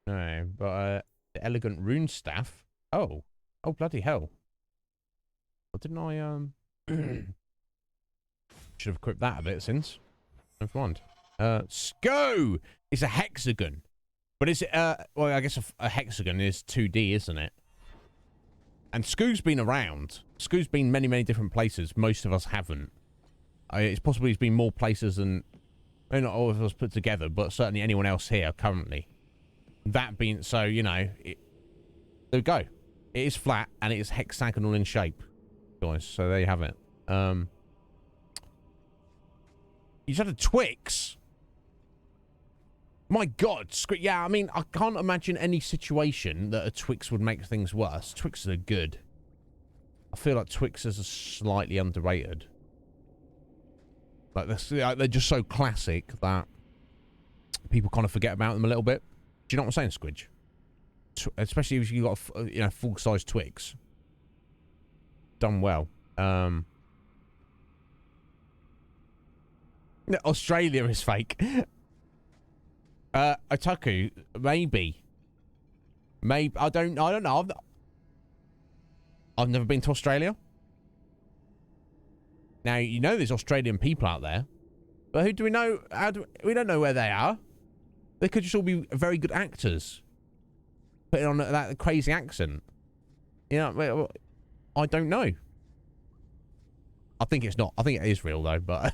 No, but the elegant rune staff. Oh, bloody hell! Well, didn't I should have equipped that a bit since. Never mind. Sco! It's a hexagon, but is it? Well, I guess a hexagon is 2D, isn't it? And Scoo's been around. Scoo's been many different places. Most of us haven't. It's possible he's been more places than maybe not all of us put together, but certainly anyone else here currently. That being so, you know, there we go. It is flat and it is hexagonal in shape, guys. So there you have it. You just had a Twix. My God, yeah. I mean, I can't imagine any situation that a Twix would make things worse. Twixes are good. I feel like Twixes are slightly underrated. Like they're just so classic that people kind of forget about them a little bit. Do you know what I'm saying, Squidge? Especially if you got a full-size Twix. Done well. Australia is fake. Otaku, maybe. I don't know. I've never been to Australia. Now, you know there's Australian people out there. But who do we know? We don't know where they are. They could just all be very good actors. Putting on that crazy accent. You know, I don't know. I think it's not. I think it is real, though, but...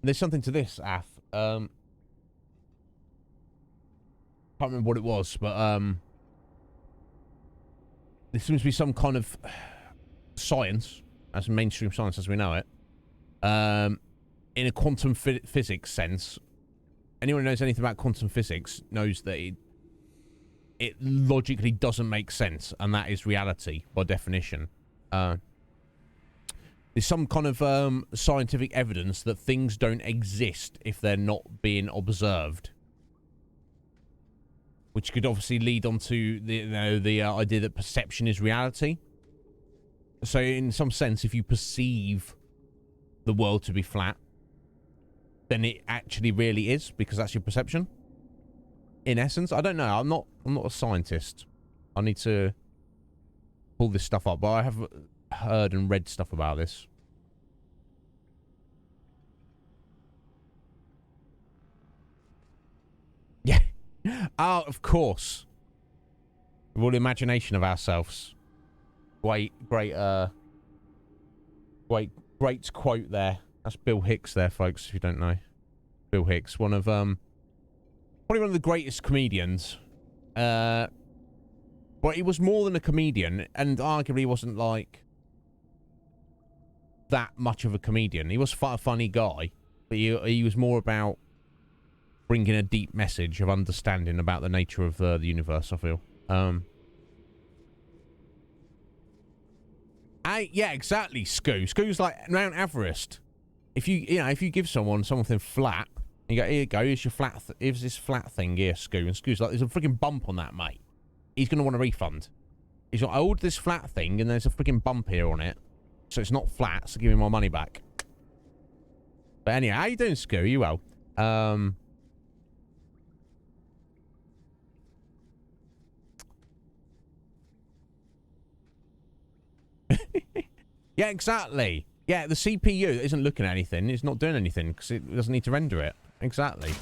There's something to this, Af. Can't remember what it was, but there seems to be some kind of science, as mainstream science as we know it, in a quantum physics sense. Anyone who knows anything about quantum physics knows that it logically doesn't make sense, and that is reality by definition. There's some kind of scientific evidence that things don't exist if they're not being observed. Which could obviously lead on to the idea that perception is reality. So in some sense, if you perceive the world to be flat, then it actually really is, because that's your perception. In essence, I don't know. I'm not a scientist. I need to pull this stuff up, but I have heard and read stuff about this. Yeah. Oh, of course. With all the imagination of ourselves. Great quote there. That's Bill Hicks there, folks, if you don't know. Bill Hicks, one of, probably one of the greatest comedians. But he was more than a comedian, and arguably wasn't, like, that much of a comedian. He was a funny guy, but he was more about bringing a deep message of understanding about the nature of the universe, I feel. Yeah, exactly, Scoo. Scoo's like Mount Everest. If you give someone something flat, and you go, here you go, here's this flat thing here, Scoo. And Scoo's like, there's a freaking bump on that, mate. He's going to want a refund. He's like, I ordered this flat thing, and there's a freaking bump here on it. So it's not flat, so give me my money back. But anyway, how you doing, Scoo? You well? Yeah, exactly. Yeah, the CPU isn't looking at anything. It's not doing anything because it doesn't need to render it. Exactly.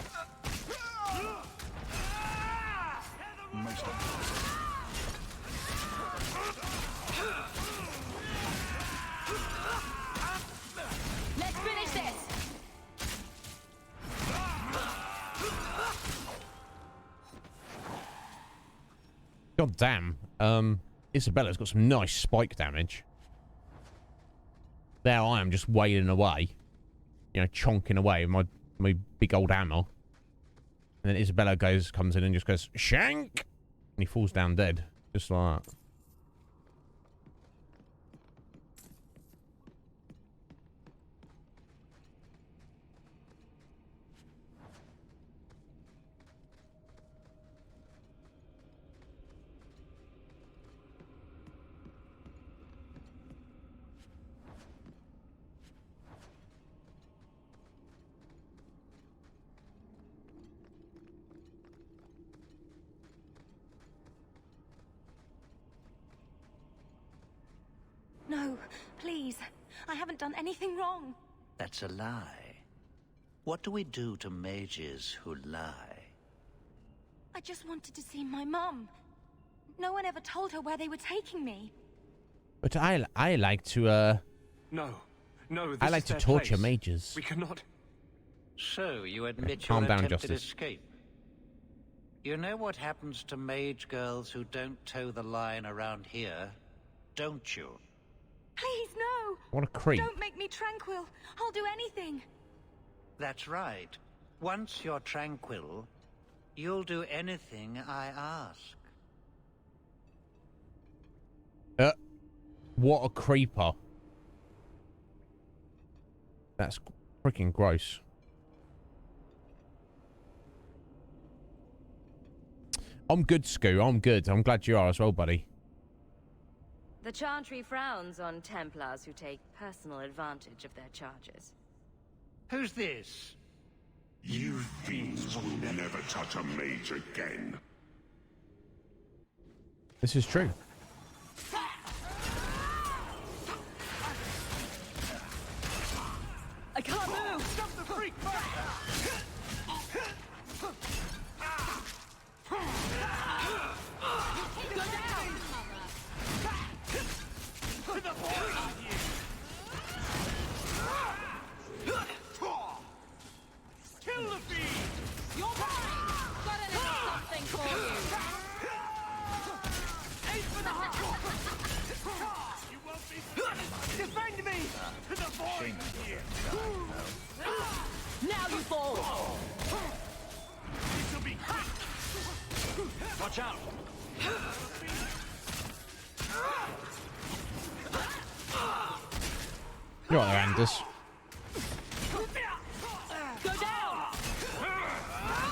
Let's finish this. God damn. Isabella's got some nice spike damage. There I am just wailing away. You know, chonking away with my big old hammer. And then Isabella comes in and just goes, shank! And he falls down dead. Just like that. No, please. I haven't done anything wrong. That's a lie. What do we do to mages who lie? I just wanted to see my mum. No one ever told her where they were taking me. But I like to, No. No, this I like is to their torture place. mages. We cannot... So, you admit Calm your down, attempted Justice. escape. You know what happens to mage girls who don't toe the line around here, don't you? Please, no! What a creep. Don't make me tranquil. I'll do anything. That's right. Once you're tranquil, you'll do anything I ask. What a creeper. That's freaking gross. I'm good, Scoo. I'm good. I'm glad you are as well, buddy. The Chantry frowns on Templars who take personal advantage of their charges. Who's this? You fiends will never touch a mage again. This is true. I can't move! Stop the freak fight! Go down! To the point here! Kill the fiend! You're mine! Got a little something for you! Aim for the heart! You won't be... Defend me! To the void here! Now you fall! This'll be quick! Watch out! You're right there, Anders. Go down!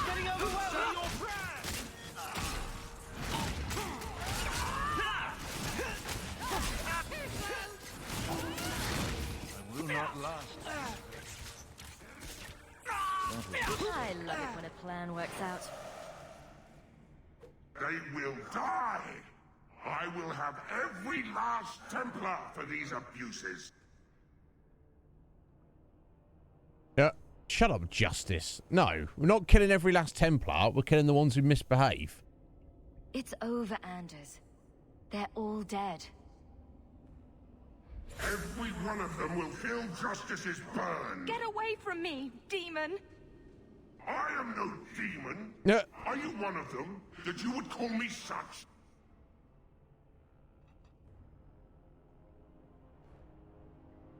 Getting overwhelmed! Your I will not last. I love it when a plan works out. They will die! I will have every last Templar for these abuses. Yeah. Shut up, Justice. No, we're not killing every last Templar. We're killing the ones who misbehave. It's over, Anders. They're all dead. Every one of them will feel justice's burn. Get away from me, demon! I am no demon. Yeah. Are you one of them, that you would call me such?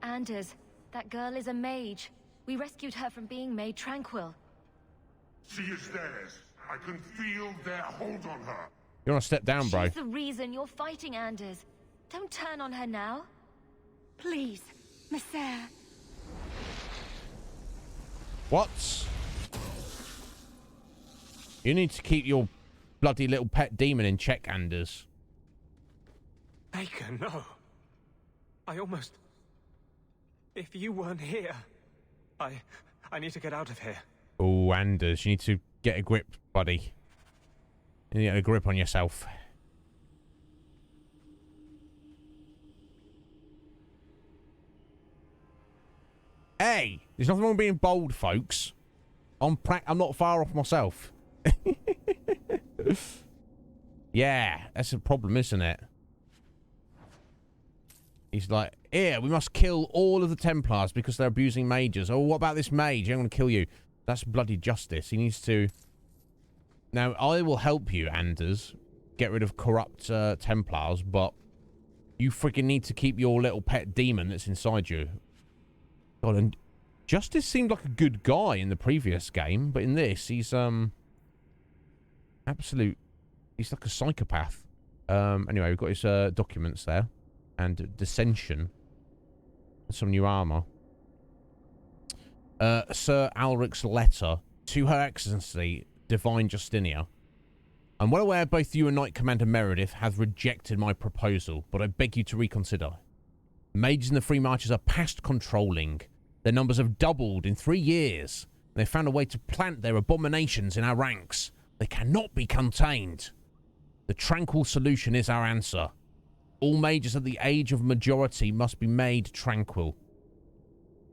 Anders, that girl is a mage. We rescued her from being made tranquil. She is theirs. I can feel their hold on her. You want to step down, bro? She's the reason you're fighting, Anders. Don't turn on her now. Please, Messer. What? You need to keep your bloody little pet demon in check, Anders. Baker, no. I almost... If you weren't here, I need to get out of here. Oh, Anders, you need to get a grip, buddy. You need to get a grip on yourself. Hey, there's nothing wrong with being bold, folks. I'm not far off myself. Yeah, that's a problem, isn't it? He's like, here, we must kill all of the Templars because they're abusing mages. Oh, what about this mage? I'm going to kill you. That's bloody justice. He needs to... Now, I will help you, Anders, get rid of corrupt Templars, but you freaking need to keep your little pet demon that's inside you. God, and Justice seemed like a good guy in the previous game, but in this, he's, absolute... He's like a psychopath. Anyway, we've got his documents there. And dissension. Some new armor. Sir Alric's letter to Her Excellency, Divine Justinia. I'm well aware both you and Knight Commander Meredith have rejected my proposal, but I beg you to reconsider. Mages in the Free Marches are past controlling. Their numbers have doubled in 3 years. They found a way to plant their abominations in our ranks. They cannot be contained. The tranquil solution is our answer. All mages at the age of majority must be made tranquil.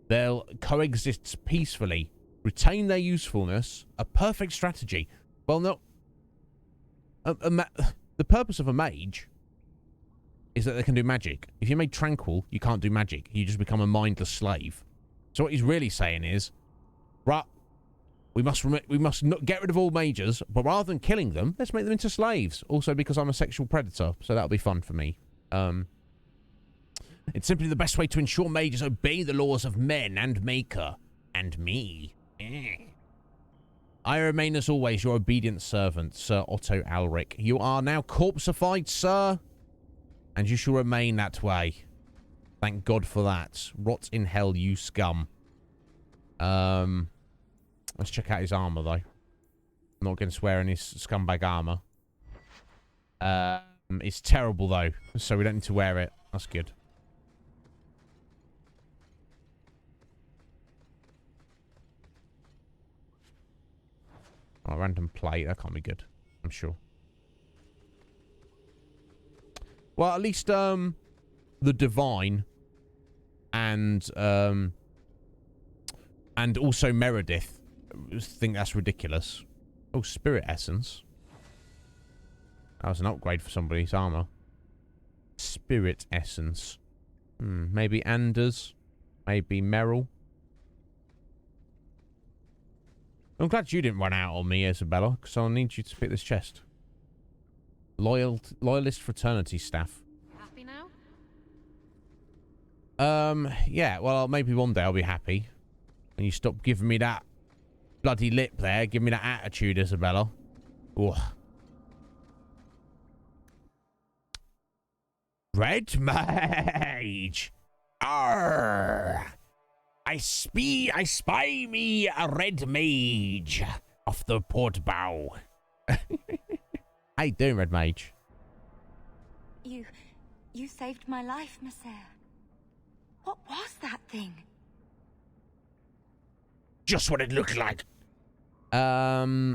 They'll coexist peacefully, retain their usefulness, a perfect strategy. Well, no. The purpose of a mage is that they can do magic. If you're made tranquil, you can't do magic. You just become a mindless slave. So what he's really saying is, right, we must not get rid of all mages, but rather than killing them, let's make them into slaves. Also because I'm a sexual predator, so that'll be fun for me. It's simply the best way to ensure mages obey the laws of men and Maker. And me. I remain as always your obedient servant, Sir Otto Alric. You are now corpseified, sir. And you shall remain that way. Thank God for that. Rot in hell, you scum. Let's check out his armor, though. I'm not going to swear in his scumbag armor. It's terrible, though, so we don't need to wear it. That's good. Oh, random plate. That can't be good, I'm sure. Well, at least, the Divine and also Meredith think that's ridiculous. Oh, Spirit Essence. That was an upgrade for somebody's armor. Spirit Essence. Maybe Anders. Maybe Meryl. I'm glad you didn't run out on me, Isabella, because I'll need you to pick this chest. Loyalist Fraternity Staff. Happy now? Yeah, well, maybe one day I'll be happy. When you stop giving me that bloody lip there. Give me that attitude, Isabella. Ugh. Red Mage! Arr! I spy me a red mage off the port bow. How you doing, Red Mage? You saved my life, Messer. What was that thing? Just what it looked like. Yeah,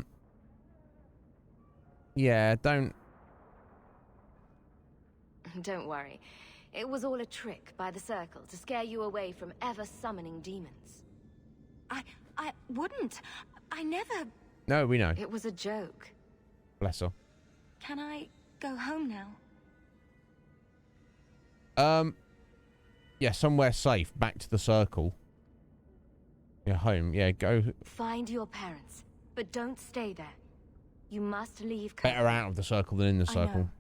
don't worry. It was all a trick by the Circle to scare you away from ever summoning demons. I wouldn't. I never... No, we know. It was a joke. Bless her. Can I go home now? Yeah, somewhere safe. Back to the circle. Yeah, home. Yeah, go. Find your parents, but don't stay there. You must leave. Better out of the circle than in the I circle. know.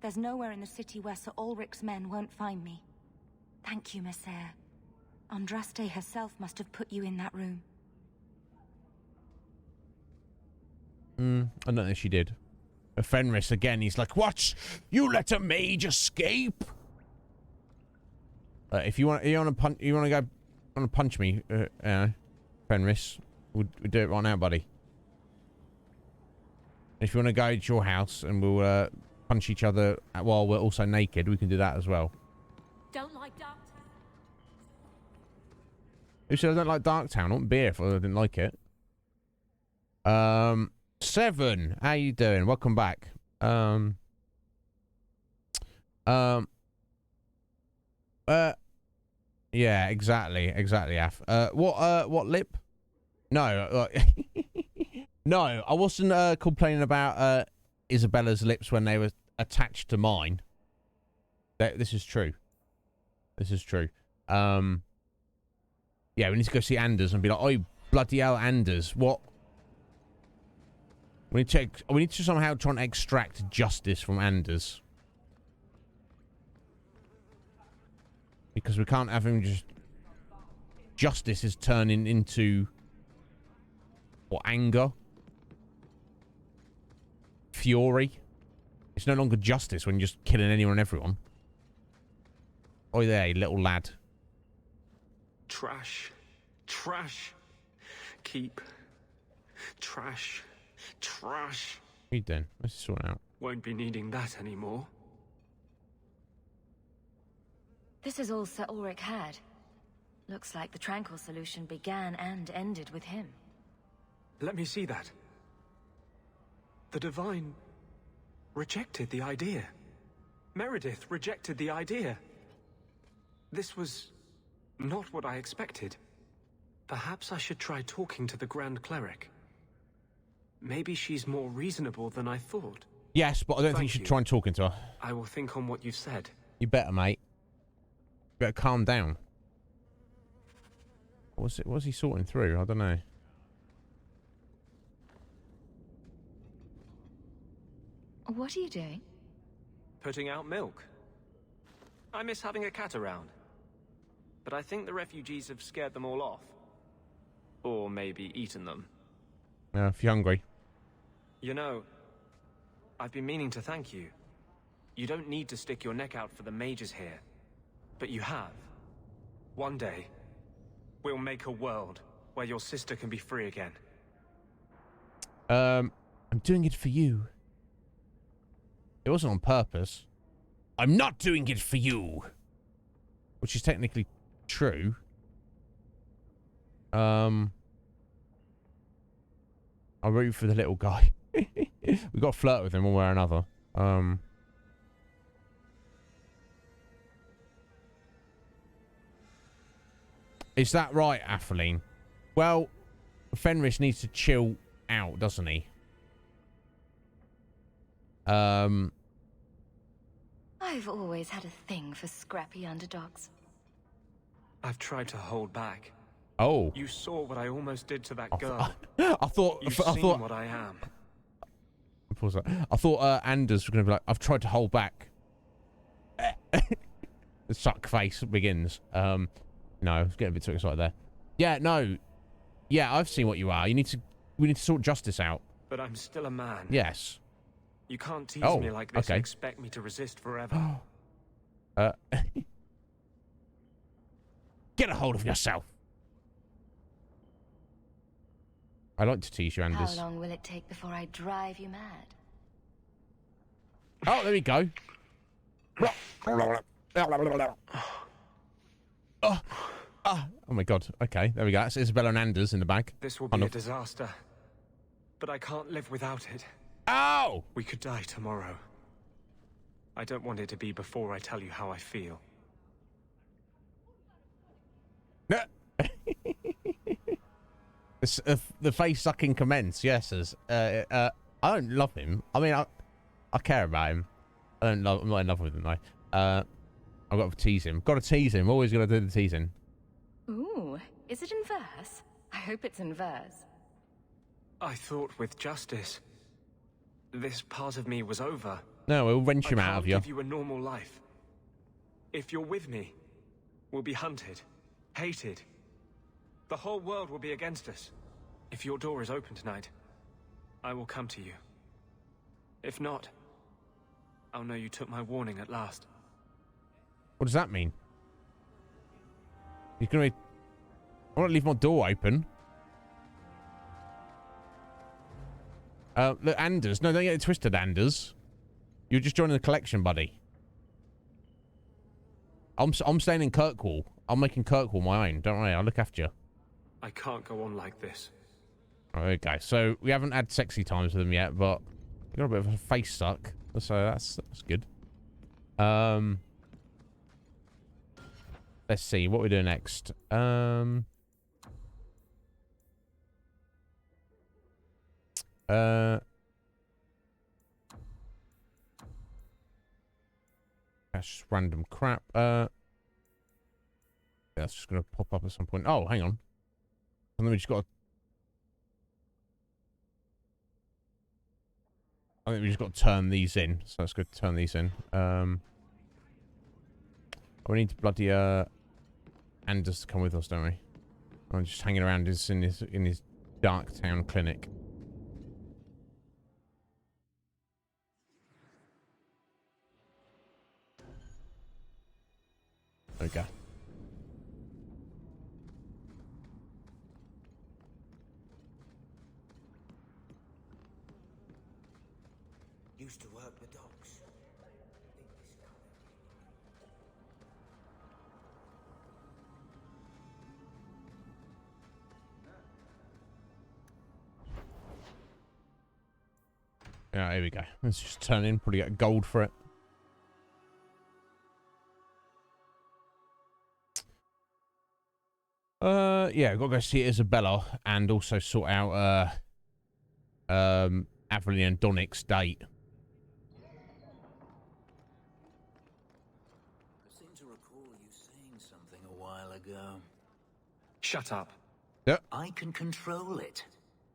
There's nowhere in the city where Sir Ulrich's men won't find me. Thank you, Messere. Andraste herself must have put you in that room. I don't think she did. Fenris again. He's like, "What? You let a mage escape?" If you want to punch me, Fenris, we'll do it right now, buddy. If you want to go to your house and we'll punch each other while we're also naked, we can do that as well. Don't like dark. Who said I don't like Darktown? I wouldn't be here if I didn't like it. 7. How you doing? Welcome back. Yeah, exactly, Af. What lip? No, no, I wasn't complaining about Isabella's lips when they were attached to mine. This is true. This is true. Yeah, we need to go see Anders and be like, "Oh, bloody hell, Anders, what?" We need to somehow try and extract justice from Anders. Because we can't have him just... Justice is turning into... What, anger? Fury? It's no longer justice when you're just killing anyone and everyone. Oh, there, you little lad. Trash. Trash. Keep. Trash. Trash. What are you doing? Let's sort it out. Won't be needing that anymore. This is all Sir Ulrich had. Looks like the Tranquil solution began and ended with him. Let me see that. The Divine rejected the idea. Meredith rejected the idea. This was not what I expected. Perhaps I should try talking to the Grand Cleric. Maybe she's more reasonable than I thought. Yes, but I don't think you should try and talk into her. I will think on what you've said. You better, mate. You better calm down. What's he sorting through? I don't know. What are you doing? Putting out milk. I miss having a cat around. But I think the refugees have scared them all off. Or maybe eaten them. If you're hungry. You know, I've been meaning to thank you. You don't need to stick your neck out for the mages here. But you have. One day, we'll make a world where your sister can be free again. I'm doing it for you. It wasn't on purpose. I'm not doing it for you. Which is technically true. I'll root for the little guy. We got to flirt with him one way or another. Is that right, Atheline? Well, Fenris needs to chill out, doesn't he? I've always had a thing for scrappy underdogs. I've tried to hold back. Oh. You saw what I almost did to that girl. I thought... You've I seen thought what I am. Pause that. I thought Anders was going to be like, "I've tried to hold back." The suck face begins. No, I was getting a bit too excited there. Yeah, no. Yeah, I've seen what you are. We need to sort justice out. But I'm still a man. Yes. You can't tease me like this and expect me to resist forever. Get a hold of yourself. I like to tease you, Anders. How long will it take before I drive you mad? Oh, there we go. Oh my god. Okay, there we go. That's Isabella and Anders in the bag. This will be a disaster. But I can't live without it. Ow! We could die tomorrow. I don't want it to be before I tell you how I feel. The face-sucking commence, yes. I don't love him. I mean, I care about him. I don't know. I'm not in love with him though. I've got to tease him. Got to tease him. Always got to do the teasing. Ooh, is it in verse? I hope it's in verse. I thought with justice, this part of me was over. No, we'll wrench him out of you. I can't give you a normal life. If you're with me, we'll be hunted, hated. The whole world will be against us. If your door is open tonight, I will come to you. If not, I'll know you took my warning at last. What does that mean? He's gonna be... I want to leave my door open. Look, Anders. No, don't get it twisted, Anders. You're just joining the collection, buddy. I'm staying in Kirkwall. I'm making Kirkwall my own. Don't worry, I'll look after you. I can't go on like this. Okay, so we haven't had sexy times with him yet, but we got a bit of a face suck, so that's good. Let's see what we do next. That's just random crap. That's just gonna pop up at some point. Oh, hang on. And then we just got. I think we just got to turn these in. So let's go turn these in. We need to bloody Anders to come with us, don't we? I'm just hanging around in his dark town clinic. There we go. Used to work the docks. Yeah, here we go. Let's just turn in. Probably get gold for it. Yeah, I've got to go see Isabella and also sort out Aveline and Donik's date. I seem to recall you saying something a while ago. Shut up. Yep. I can control it.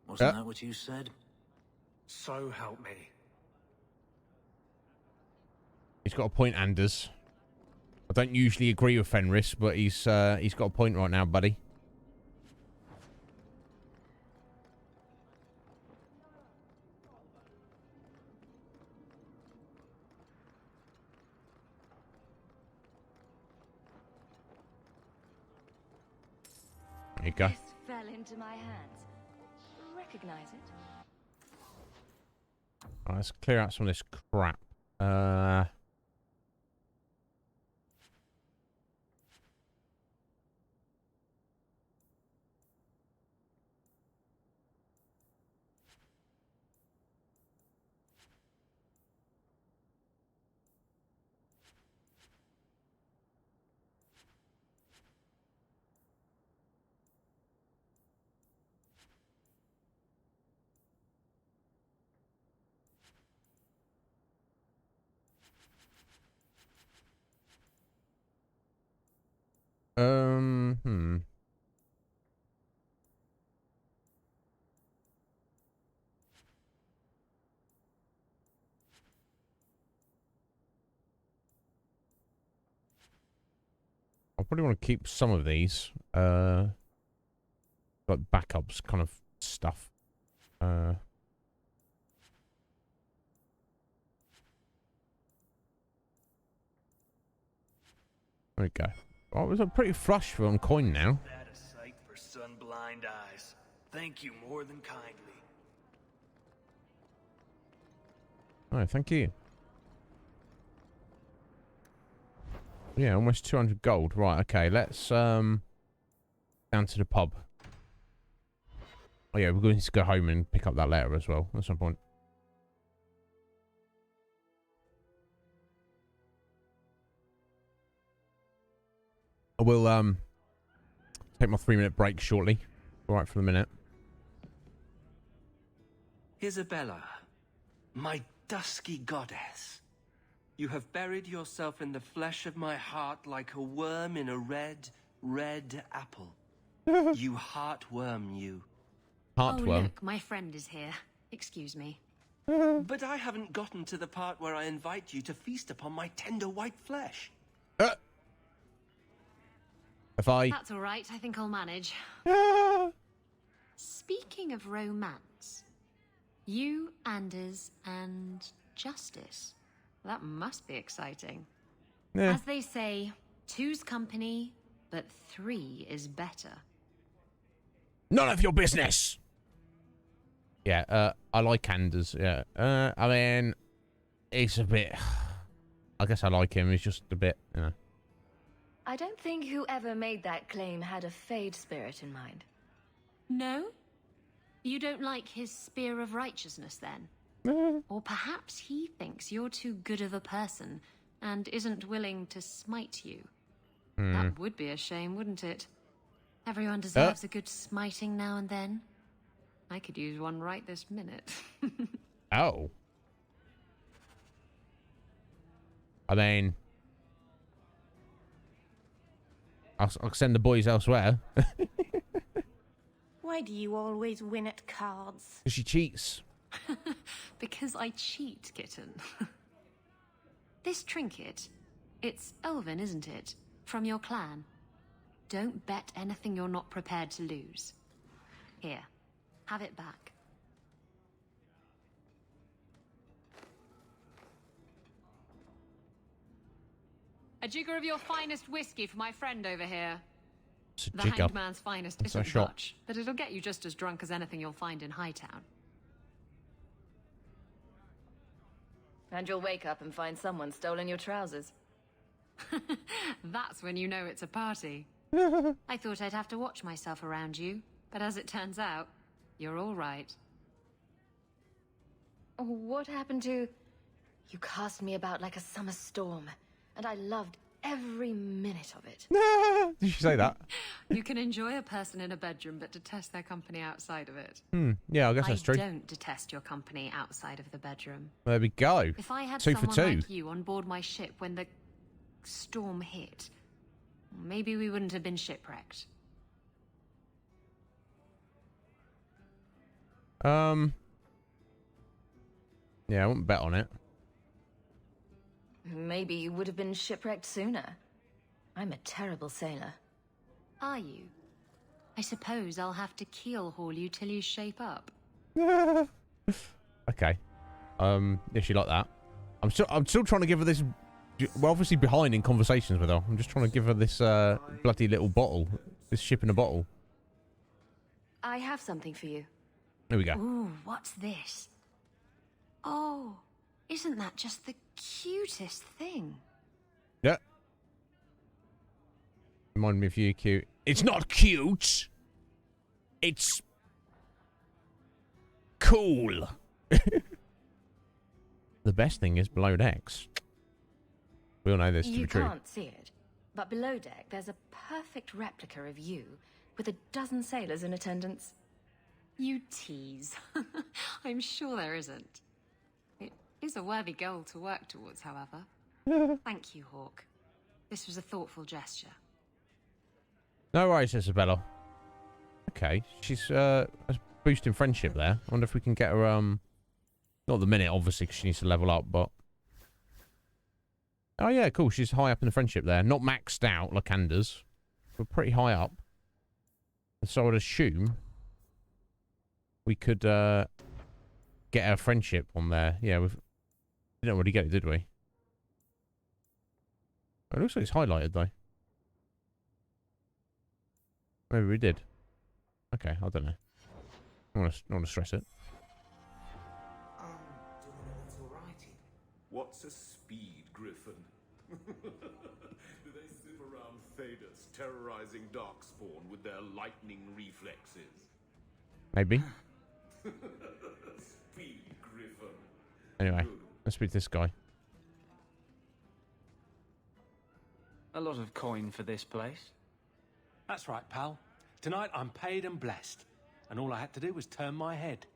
Wasn't that what you said? So help me. He's got a point, Anders. I don't usually agree with Fenris, but he's got a point right now, buddy. There you go. This fell into my hands. Recognize it? Alright, let's clear out some of this crap. I probably want to keep some of these, like backups kind of stuff. There we go. Oh, it was a pretty flush for on coin now. That a sight for sun-blind eyes. Thank you more than kindly. Oh, thank you. Yeah, almost 200 gold. Right, okay, let's down to the pub. Oh yeah, we're going to go home and pick up that letter as well at some point. I will take my 3-minute break shortly. All right for the minute. Isabella, my dusky goddess. You have buried yourself in the flesh of my heart like a worm in a red apple. You heartworm, you. Heartworm. Oh, look, my friend is here. Excuse me. But I haven't gotten to the part where I invite you to feast upon my tender white flesh. If I... That's all right. I think I'll manage. Speaking of romance, you, Anders, and Justice. That must be exciting. Yeah. As they say, two's company, but three is better. None of your business! Yeah, I like Anders, yeah. I mean, it's a bit... I guess I like him, he's just a bit, you know. I don't think whoever made that claim had a Fade spirit in mind. No? You don't like his spear of righteousness, then? Or perhaps he thinks you're too good of a person and isn't willing to smite you. That would be a shame, wouldn't it? Everyone deserves a good smiting now and then. I could use one right this minute. Oh. I mean... I'll send the boys elsewhere. Why do you always win at cards? Because she cheats. Because I cheat, kitten. This trinket, it's elven, isn't it? From your clan. Don't bet anything you're not prepared to lose. Here, have it back. A jigger of your finest whiskey for my friend over here. It's a The jigger. hanged man's finest It's a isn't shot. much, but it'll get you just as drunk as anything you'll find in Hightown. And you'll wake up and find someone stolen your trousers. That's when you know it's a party. I thought I'd have to watch myself around you, but as it turns out, you're all right. What happened to... You cast me about like a summer storm, and I loved every minute of it. Did she say that? You can enjoy a person in a bedroom, but detest their company outside of it. Yeah, I guess that's true. I don't detest your company outside of the bedroom. There we go. If I had 2 for someone 2. like you on board my ship when the storm hit, maybe we wouldn't have been shipwrecked. Yeah, I wouldn't bet on it. Maybe you would have been shipwrecked sooner. I'm a terrible sailor. Are you? I suppose I'll have to keel haul you till you shape up. Okay. If you like that. I'm still trying to give her this... We're obviously behind in conversations with her. I'm just trying to give her this bloody little bottle. This ship in a bottle. I have something for you. There we go. Ooh, what's this? Oh, isn't that just the cutest thing? Yeah. Remind me of you, cute. It's not cute. It's... cool. The best thing is below decks. We all know this to be true. You can't see it, but below deck there's a perfect replica of you with a dozen sailors in attendance. You tease. I'm sure there isn't. It is a worthy goal to work towards, however. Thank you, Hawk. This was a thoughtful gesture. No worries, Isabella. Okay, she's boosting friendship there. I wonder if we can get her, not at the minute, obviously, because she needs to level up, but... Oh, yeah, cool. She's high up in the friendship there. Not maxed out like Anders, but pretty high up. And so I'd assume we could get our friendship on there. Yeah, we didn't already get it, did we? It looks like it's highlighted, though. Maybe we did. Okay, I don't know. I don't want to stress it. What's a speed griffin? Do they sit around Thedas, terrorizing Darkspawn with their lightning reflexes? Maybe. Speed griffin. Anyway, let's speak to this guy. A lot of coin for this place. That's right, pal. Tonight I'm paid and blessed, and all I had to do was turn my head.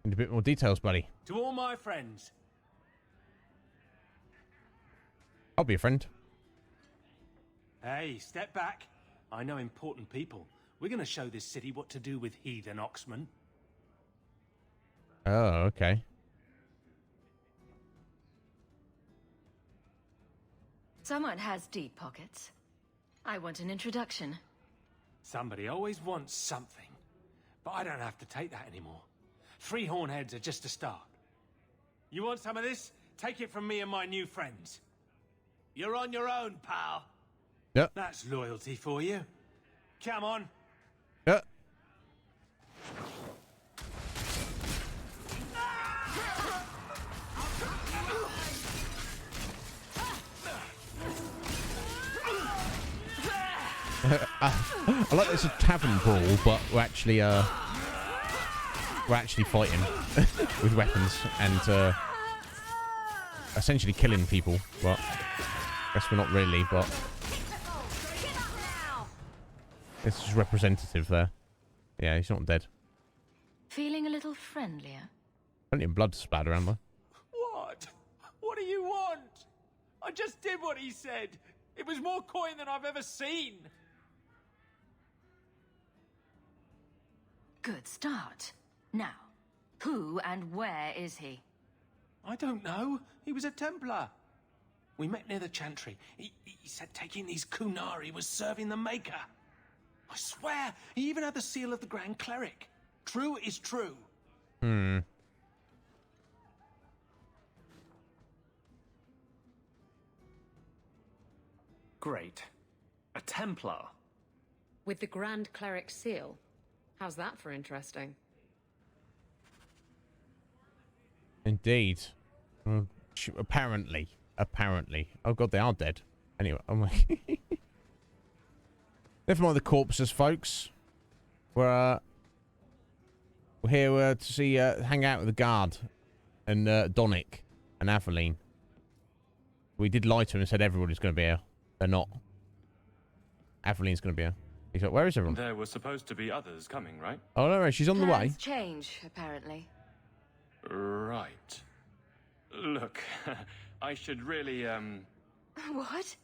Need a bit more details, buddy. To all my friends. I'll be a friend. Hey, step back. I know important people. We're going to show this city what to do with heathen oxmen. Oh, okay. Someone has deep pockets. I want an introduction. Somebody always wants something. But I don't have to take that anymore. 3 hornheads are just a start. You want some of this? Take it from me and my new friends. You're on your own, pal. Yep. That's loyalty for you. Come on. Yep. I like this a tavern brawl, but we're actually fighting with weapons and essentially killing people. But I guess we're not really. But it's just representative there. Yeah, he's not dead. Feeling a little friendlier? Plenty of blood splattered around there. What? What do you want? I just did what he said. It was more coin than I've ever seen. Good start. Now, who and where is he? I don't know. He was a Templar. We met near the Chantry. He said taking these Kunari was serving the Maker. I swear, he even had the seal of the Grand Cleric. True is true. Hmm. Great. A Templar. With the Grand Cleric seal. How's that for interesting? Indeed. Apparently. Oh god, they are dead. Anyway, I'm like... Never mind the corpses, folks. We're here to see, hang out with the guard and Donick and Aveline. We did lie to him and said everybody's going to be here. They're not. Aveline's going to be here. He's like, where is everyone? There were supposed to be others coming, right? Oh, no, she's on the way. Plans change, apparently. Right. Look, I should really, What?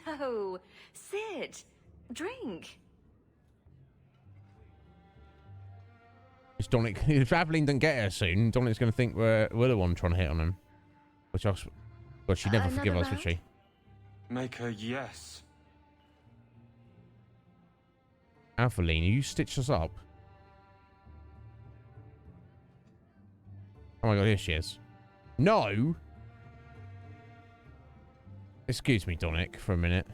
No. Sit. Drink. It's Donick. If Aveline doesn't get here soon, Donick's going to think we're the one trying to hit on him. Which I... God, she'd never forgive us, would she? Make her yes. Aveline, you stitched us up? Oh my god, here she is. No! Excuse me, Donick, for a minute.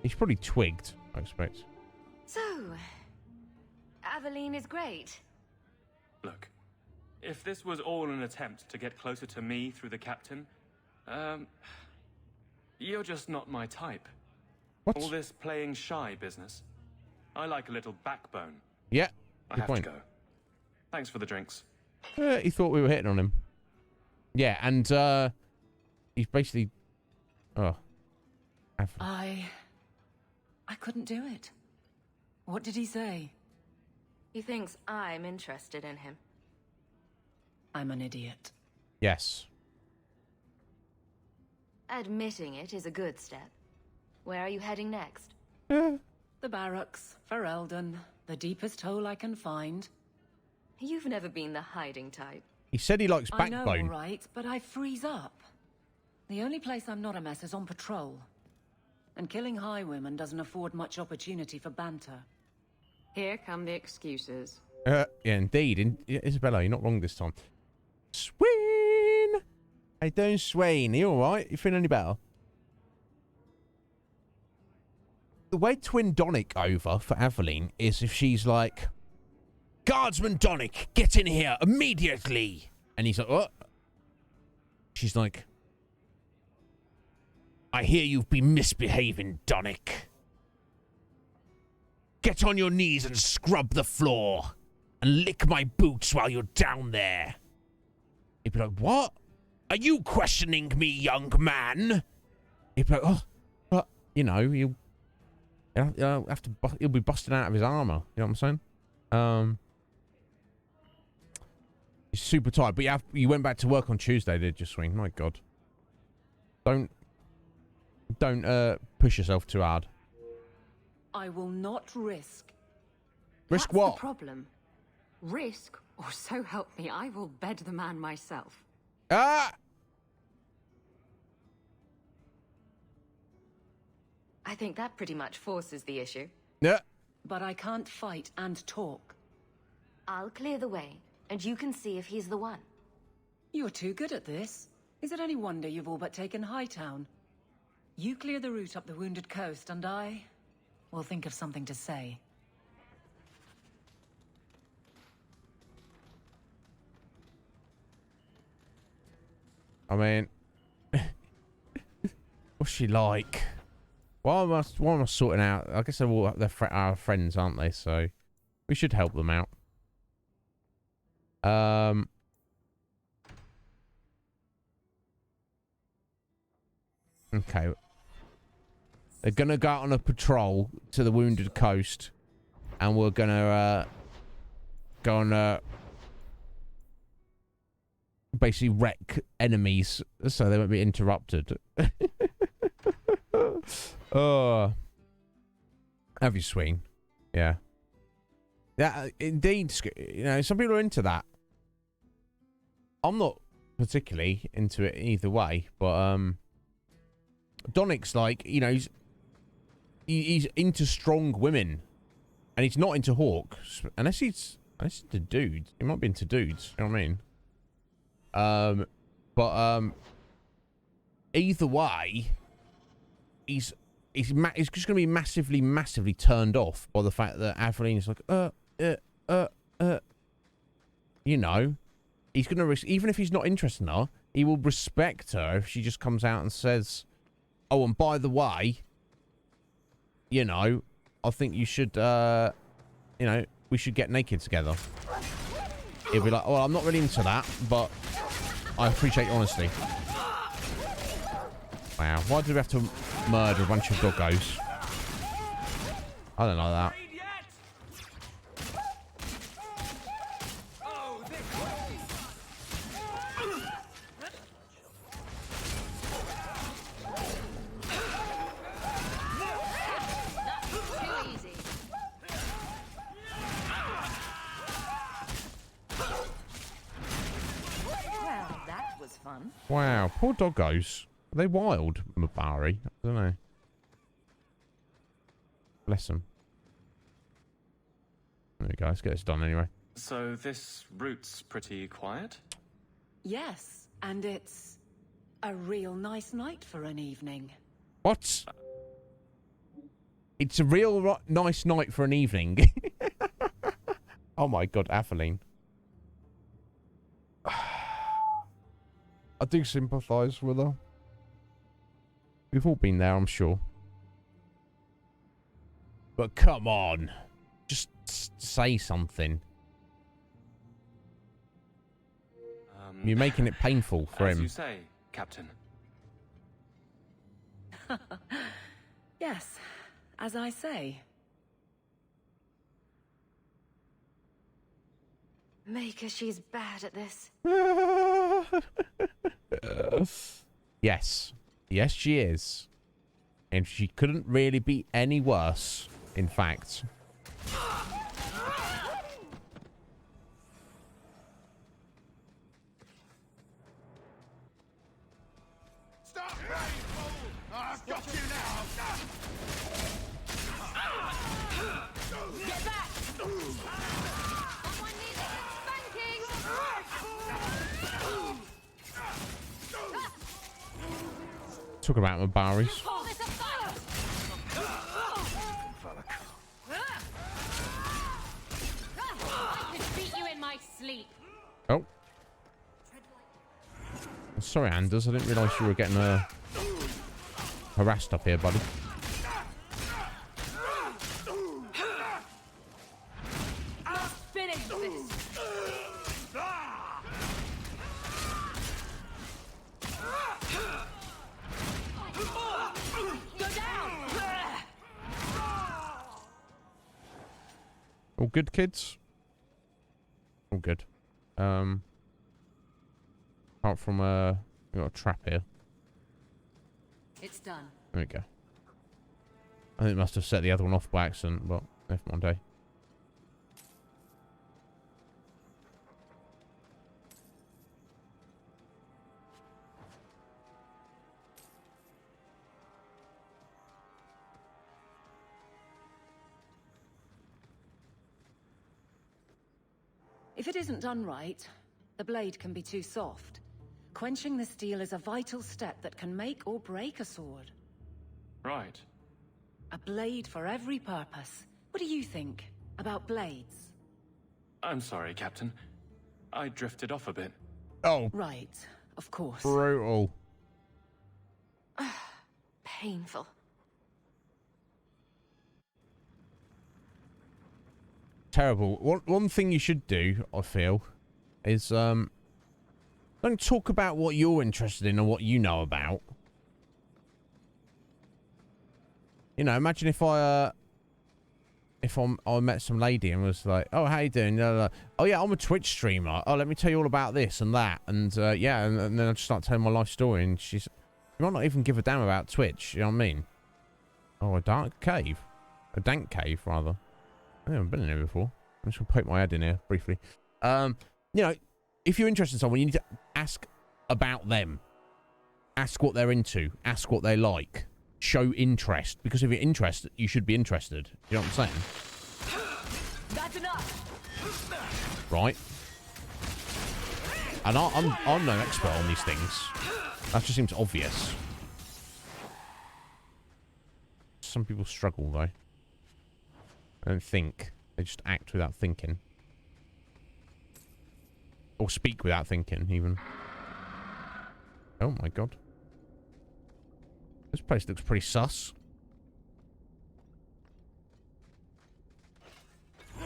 He's probably twigged, I expect. So, Aveline is great. Look, if this was all an attempt to get closer to me through the captain, you're just not my type. What? All this playing shy business. I like a little backbone. Yeah, I good have point. to go. Thanks for the drinks. He thought we were hitting on him. Yeah, and he's basically... Oh. I couldn't do it. What did he say? He thinks I'm interested in him. I'm an idiot. Yes. Admitting it is a good step. Where are you heading next? The barracks, for Eldon. The deepest hole I can find. You've never been the hiding type. He said he likes I know, backbone. all right, but I freeze up. The only place I'm not a mess is on patrol. And killing highwaymen doesn't afford much opportunity for banter. Here come the excuses. Yeah, indeed. Isabella, you're not wrong this time. Sween! Hey, doing Swain? Are you alright? You feeling any better? The way Twin Donick over for Aveline is if she's like, Guardsman Donick, get in here immediately! And he's like, what? She's like, I hear you've been misbehaving, Donick. Get on your knees and scrub the floor. And lick my boots while you're down there. He'd be like, what? Are you questioning me, young man? He'd be like, oh, but, you know, he'll have to, he'll be busting out of his armor. You know what I'm saying? He's super tired. But you went back to work on Tuesday, did you, Swing? My God. Don't push yourself too hard. I will not risk. Risk That's what? The problem. Risk, or so help me, I will bed the man myself. Ah! I think that pretty much forces the issue. Yeah. But I can't fight and talk. I'll clear the way, and you can see if he's the one. You're too good at this. Is it any wonder you've all but taken Hightown? You clear the route up the Wounded Coast, and I will think of something to say. I mean, what's she like? Why am I sorting out? I guess they're all our friends, aren't they? So we should help them out. Okay. They're gonna go out on a patrol to the Wounded Coast, and we're gonna go on basically wreck enemies so they won't be interrupted. Oh, have you, Swing? Yeah. Yeah, indeed. You know, some people are into that. I'm not particularly into it either way, but Donic's like, you know, he's into strong women, and he's not into Hawks unless he's into dudes. He might be into dudes. You know what I mean? Either way, he's just going to be massively turned off by the fact that Aveline is like, you know, he's going to risk, even if he's not interested in her, he will respect her if she just comes out and says, oh, and by the way, you know, I think you should, you know, we should get naked together. He'll be like, well, I'm not really into that, but I appreciate your honesty. Wow, why do we have to murder a bunch of doggos? I don't like that. Well, that was fun. Wow, poor doggos. Are they wild, Mabari? I don't know. Bless them. There we go. Let's get this done anyway. So this route's pretty quiet? Yes, and it's a real nice night for an evening. What? It's a real nice night for an evening. Oh my God, Aveline. I do sympathise with her. We've all been there, I'm sure. But come on. Just say something. You're making it painful for him. As you say, Captain. Yes, as I say. Maker, she's bad at this. Yes. Yes, she is. And she couldn't really be any worse, in fact. Stop running, fool! I've got you now! Get back! Someone needs a spanking! Talk about Mabaris. I could beat you in my sleep. Oh. Sorry, Anders. I didn't realise you were getting harassed up here, buddy. Finish this. All good, kids? All good. Apart from, we got a trap here. It's done. There we go. I think it must have set the other one off by accident, but never mind, eh? If it isn't done right, the blade can be too soft. Quenching the steel is a vital step that can make or break a sword. Right. A blade for every purpose. What do you think about blades? I'm sorry, Captain. I drifted off a bit. Oh. Right, of course. Brutal. Painful. Terrible. One thing you should do, I feel, is don't talk about what you're interested in or what you know about. You know, imagine if I met some lady and was like, "Oh, how you doing? Oh yeah, I'm a Twitch streamer. Oh, let me tell you all about this and that." And yeah, and then I just start telling my life story, and you might not even give a damn about Twitch. You know what I mean? Oh, a dank cave, rather. I haven't been in here before. I'm just gonna poke my head in here briefly. You know, if you're interested in someone, you need to ask about them. Ask what they're into. Ask what they like. Show interest, because if you're interested, you should be interested. You know what I'm saying? That's enough. Right? And I'm no expert on these things. That just seems obvious. Some people struggle though. They don't think. They just act without thinking. Or speak without thinking, even. Oh my god. This place looks pretty sus.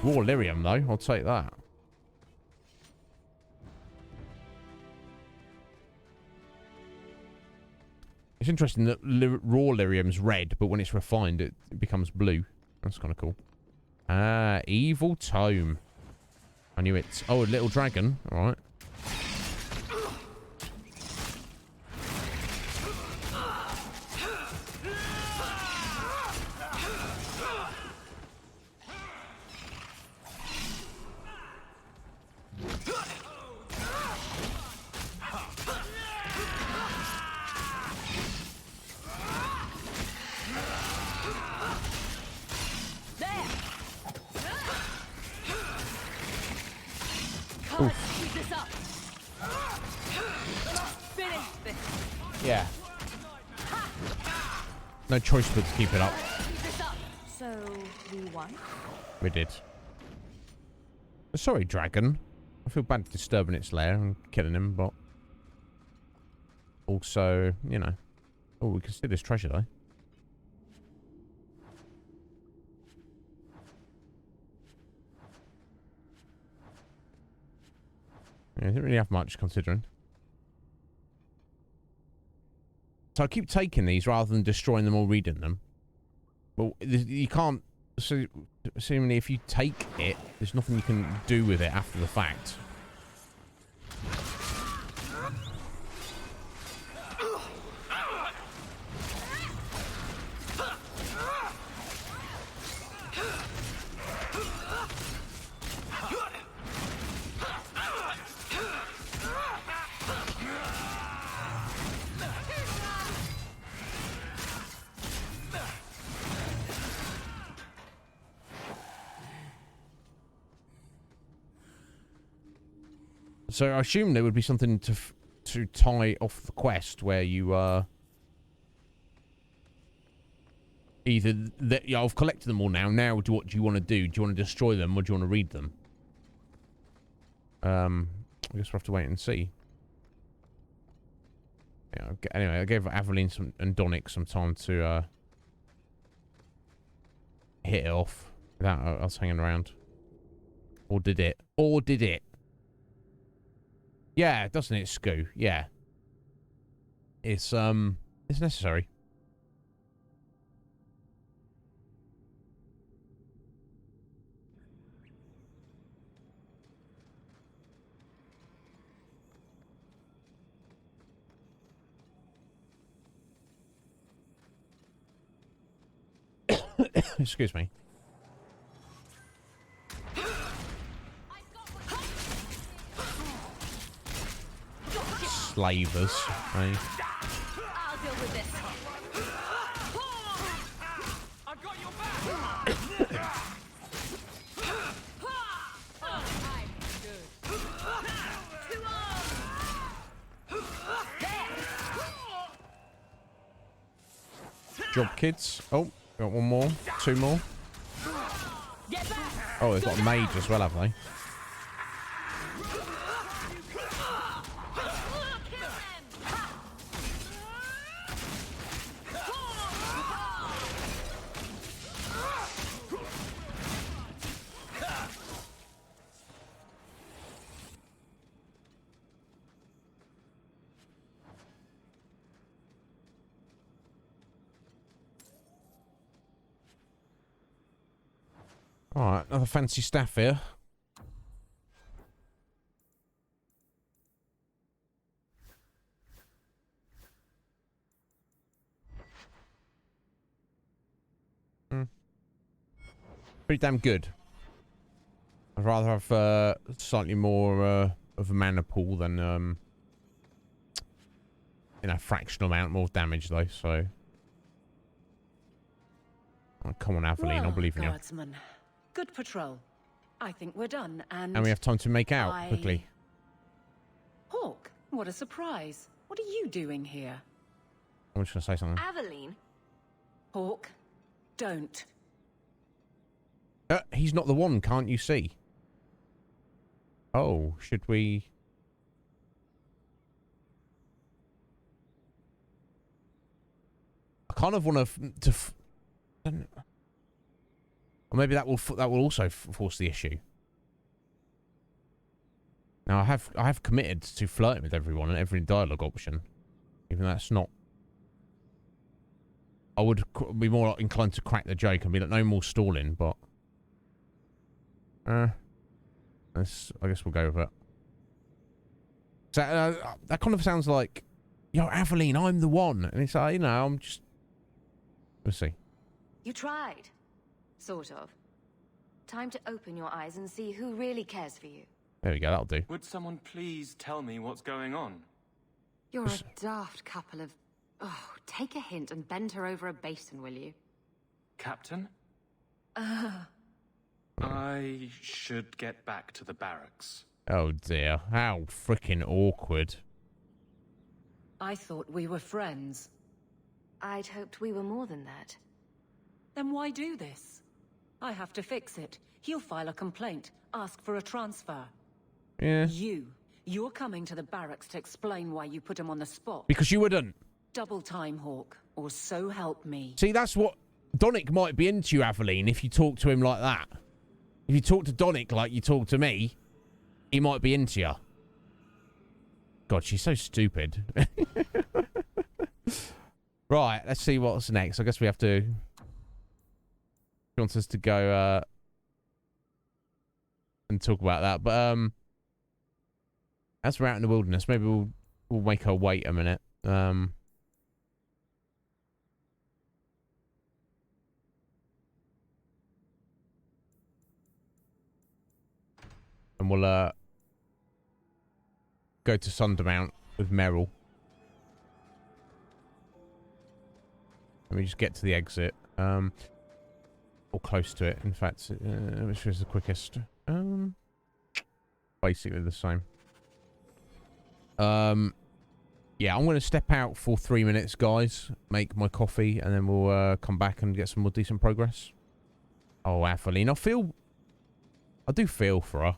Raw lyrium, though. I'll take that. It's interesting that raw lyrium's red, but when it's refined, it becomes blue. That's kind of cool. Ah, evil tome. I knew it. Oh, a little dragon. All right. Yeah. No choice but to keep it up. So, we won? We did. Sorry, dragon. I feel bad disturbing its lair and killing him, but... Also, you know... Oh, we can steal this treasure, though. Yeah, I didn't really have much, considering. So I keep taking these rather than destroying them or reading them. Well, you can't... So, seemingly, if you take it, there's nothing you can do with it after the fact. So I assume there would be something to tie off the quest where you either that yeah, I've collected them all now. Now, what do you want to do? Do you want to destroy them or do you want to read them? I guess we'll have to wait and see. Yeah. Anyway, I gave Aveline and Donick some time to hit it off without us hanging around. Or did it? Or did it? Yeah, doesn't it, Scoo? Yeah. It's necessary. Excuse me. Slavers, eh? I'll deal with this. I got your back. Job, kids. Oh, got one more. Two more. Oh, they've got a mage as well, have they? Alright, another fancy staff here. Pretty damn good. I'd rather have slightly more of a mana pool than you know, fractional amount more damage though, so. Oh, come on, Aveline, I believe in you. Guardsman. Good patrol. I think we're done, and... And we have time to make out, quickly. Hawk, what a surprise. What are you doing here? I'm just going to say something. Aveline? Hawk, don't. He's not the one, can't you see? Oh, should we... I kind of want to or maybe that will also force the issue. Now I have committed to flirting with everyone and every dialogue option, even though that's not. I would be more inclined to crack the joke and be like, no more stalling, but I guess we'll go with it. So that kind of sounds like, yo, Aveline, I'm the one, and it's like, you know, I'm just. We'll see. You tried. Sort of. Time to open your eyes and see who really cares for you. There we go, that'll do. Would someone please tell me what's going on? You're a daft couple of... Oh, take a hint and bend her over a basin, will you? Captain? I should get back to the barracks. Oh dear, how freaking awkward. I thought we were friends. I'd hoped we were more than that. Then why do this? I have to fix it. He'll file a complaint, ask for a transfer. Yeah. You're coming to the barracks to explain why you put him on the spot. Because you wouldn't. Double time, Hawk, or so help me. See, that's what... Donick might be into you, Aveline, if you talk to him like that. If you talk to Donick like you talk to me, he might be into you. God, she's so stupid. Right, let's see what's next. I guess we have to... He wants us to go and talk about that. But as we're out in the wilderness, maybe we'll make her wait a minute. And we'll go to Sundermount with Meryl. Let me just get to the exit. Or close to it, in fact. Which is the quickest? Basically the same. Yeah, I'm going to step out for 3 minutes, guys. Make my coffee, and then we'll come back and get some more decent progress. Oh, Aveline, I do feel for her.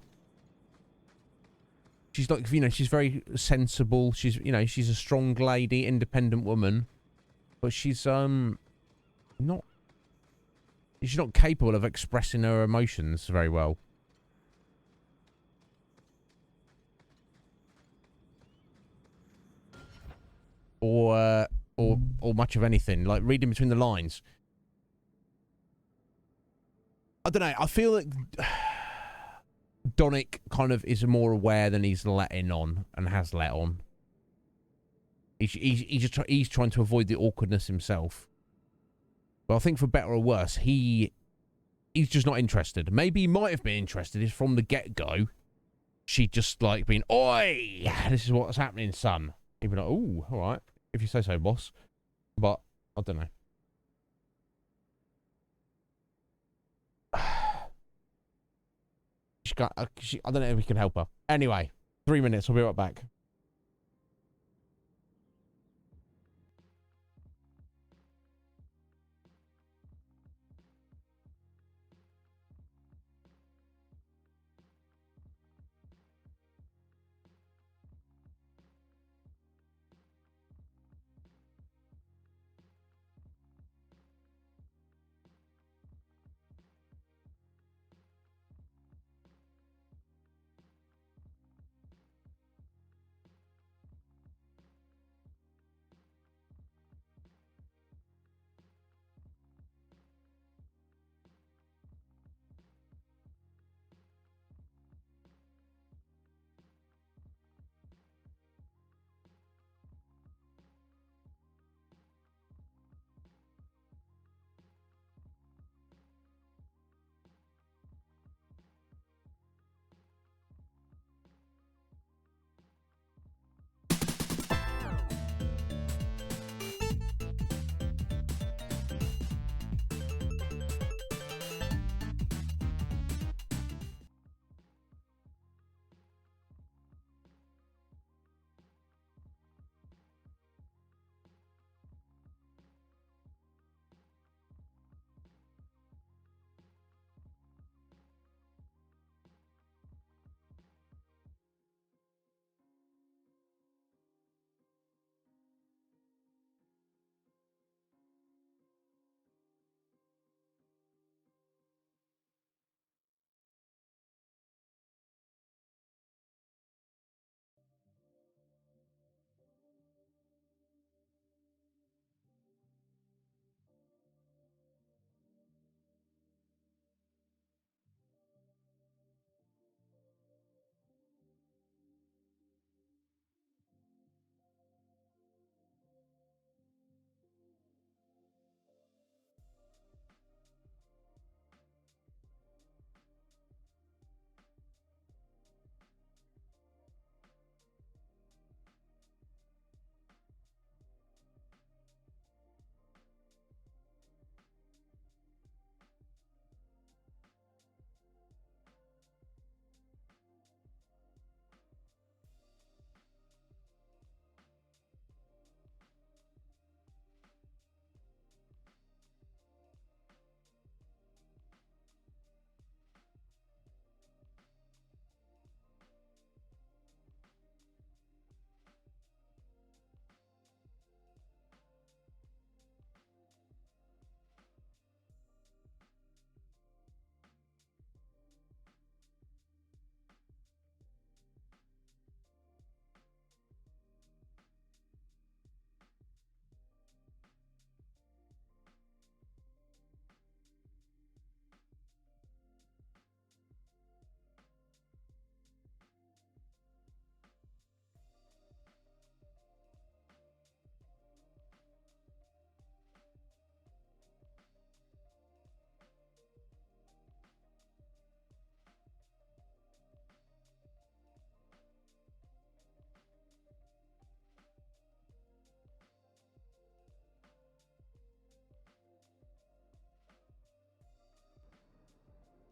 She's like, you know, she's very sensible. She's, you know, she's a strong lady, independent woman. But she's, she's not capable of expressing her emotions very well. Or much of anything. Like, reading between the lines. I don't know. I feel like Donick kind of is more aware than he's letting on and has let on. He's trying to avoid the awkwardness himself. But I think for better or worse, he's just not interested. Maybe he might have been interested if from the get-go she'd just like been, oi, this is what's happening, son. He'd be like, ooh, all right, if you say so, boss. But I don't know. I don't know if we can help her. Anyway, 3 minutes. I'll be right back.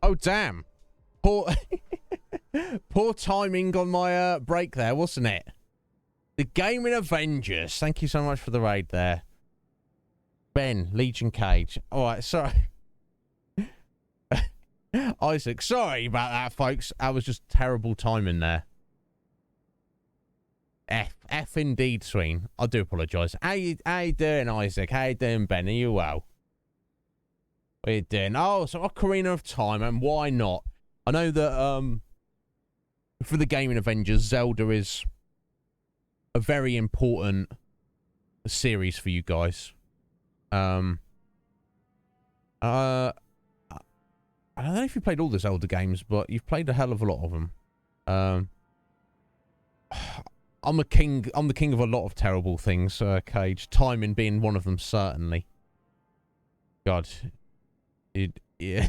Oh, damn. Poor, poor timing on my break there, wasn't it? The Gaming Avengers. Thank you so much for the raid there. Ben, Legion Cage. All right, sorry. Isaac, sorry about that, folks. That was just terrible timing there. F indeed, Sween. I do apologise. How you doing, Isaac? How you doing, Ben? Are you well? What are you doing? Oh, so Ocarina of Time, and why not? I know that for the Gaming Avengers, Zelda is a very important series for you guys. I don't know if you played all the Zelda games, but you've played a hell of a lot of them. I'm the king of a lot of terrible things, Cage. Timing being one of them, certainly. God. Yeah.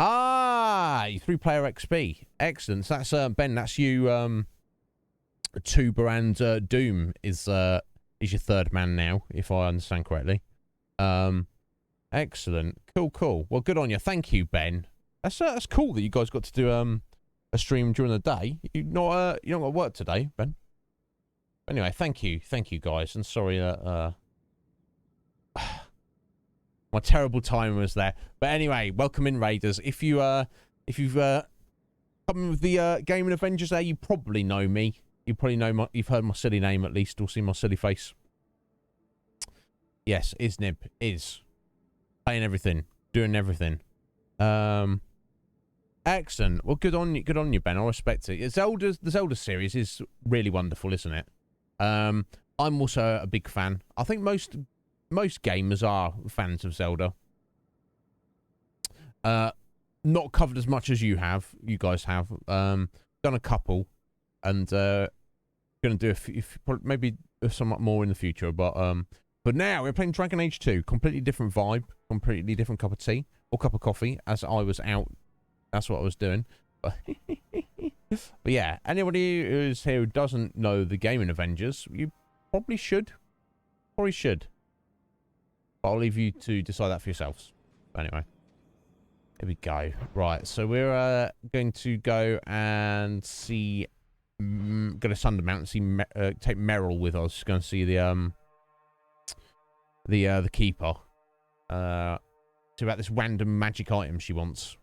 3-player XP. Excellent. So that's Ben. That's you. Tuber and Doom is your third man now, if I understand correctly. Excellent. Cool. Well, good on you. Thank you, Ben. That's cool that you guys got to do a stream during the day. You not got work today, Ben. Anyway, thank you guys. And sorry that my terrible time was there. But anyway, welcome in, Raiders. If you've come with the Gaming Avengers there, you probably know me. You probably know you've heard my silly name at least, or seen my silly face. Yes, Iznib is playing everything, doing everything. Excellent. Well, good on you, Ben. I respect it. The Zelda series is really wonderful, isn't it? I'm also a big fan. I think most gamers are fans of Zelda. Not covered as much as you guys have. Done a couple, and gonna do a few, maybe somewhat more in the future. But now we're playing Dragon Age 2. Completely different vibe, completely different cup of tea or cup of coffee. As I was out, that's what I was doing. But yeah, anybody who's here who doesn't know the Gaming Avengers, you probably should. But I'll leave you to decide that for yourselves. Anyway, here we go. Right, so we're going to go and see. Go to Sundermount and see. Take Meryl with us. Going to see the keeper. See about this random magic item she wants.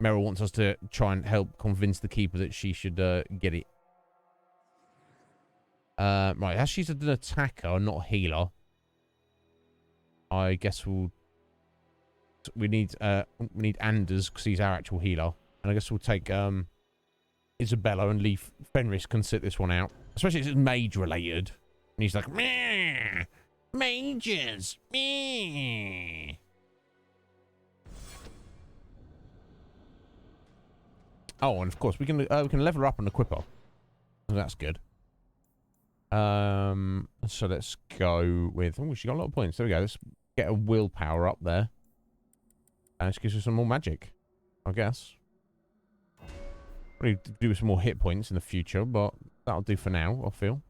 Meryl wants us to try and help convince the keeper that she should get it. Right, as she's an attacker, not a healer. I guess we need Anders because he's our actual healer, and I guess we'll take Isabella and leave Fenris can sit this one out, especially if it's mage related. And he's like, meh, mages, meh. Oh, and of course we can level her up and equip her. So that's good. So let's go with. Oh, she got a lot of points. There we go. Let's get a willpower up there, and this gives her some more magic, I guess. Probably do some more hit points in the future, but that'll do for now, I feel.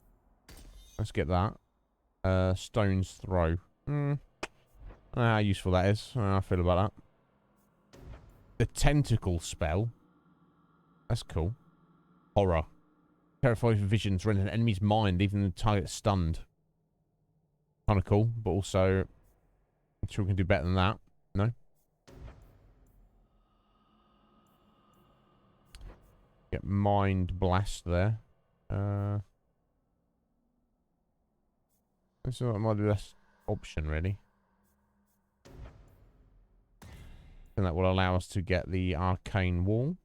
Let's get that. Stone's Throw. I don't know how useful that is. I don't know how I feel about that. The Tentacle spell. That's cool. Horror. Terrifying visions render an enemy's mind, leaving the target stunned. Kind of cool, but also I'm sure we can do better than that. No? Get Mind Blast there. This might be the best option, really. And that will allow us to get the Arcane Wall.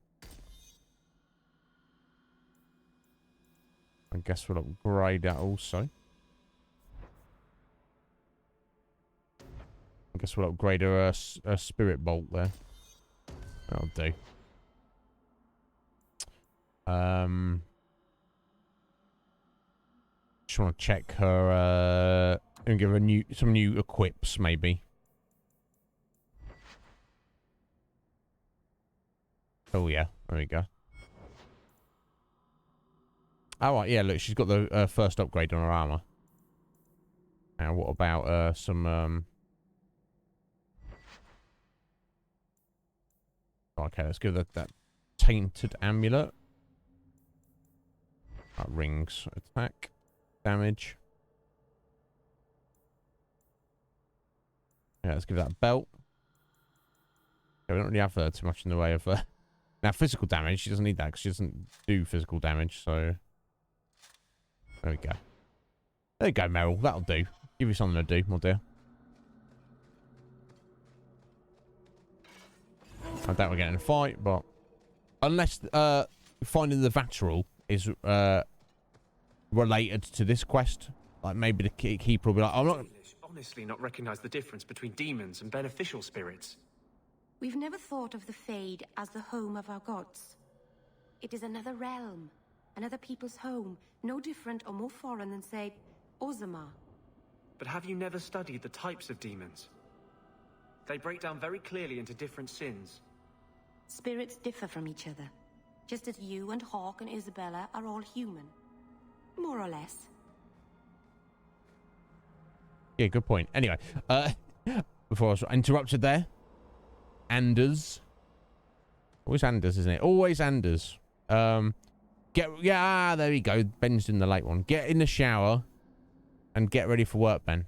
I guess we'll upgrade that also. I guess we'll upgrade a Spirit Bolt there. That'll do. Just want to check her and give her some new equips, maybe. Oh yeah, there we go. Oh, right, yeah, look, she's got the first upgrade on her armor. Now, what about some... Okay, let's give that Tainted Amulet. Rings. Attack. Damage. Yeah, let's give that a belt. Yeah, we don't really have too much in the way of... Now, physical damage, she doesn't need that because she doesn't do physical damage, so... There we go. There you go, Meryl. That'll do. Give you something to do, my dear. I doubt we're getting a fight, but... Unless finding the Vatral is related to this quest. Like, maybe the keeper will be like, I'm not... Honestly not recognize the difference between demons and beneficial spirits. We've never thought of the Fade as the home of our gods. It is another realm. Another people's home, no different or more foreign than, say, Ozamar. But have you never studied the types of demons? They break down very clearly into different sins. Spirits differ from each other, just as you and Hawk and Isabella are all human. More or less. Yeah, good point. Anyway, before I was interrupted there, Anders. Always Anders, isn't it? Always Anders. There we go. Ben's in the late one. Get in the shower and get ready for work, Ben.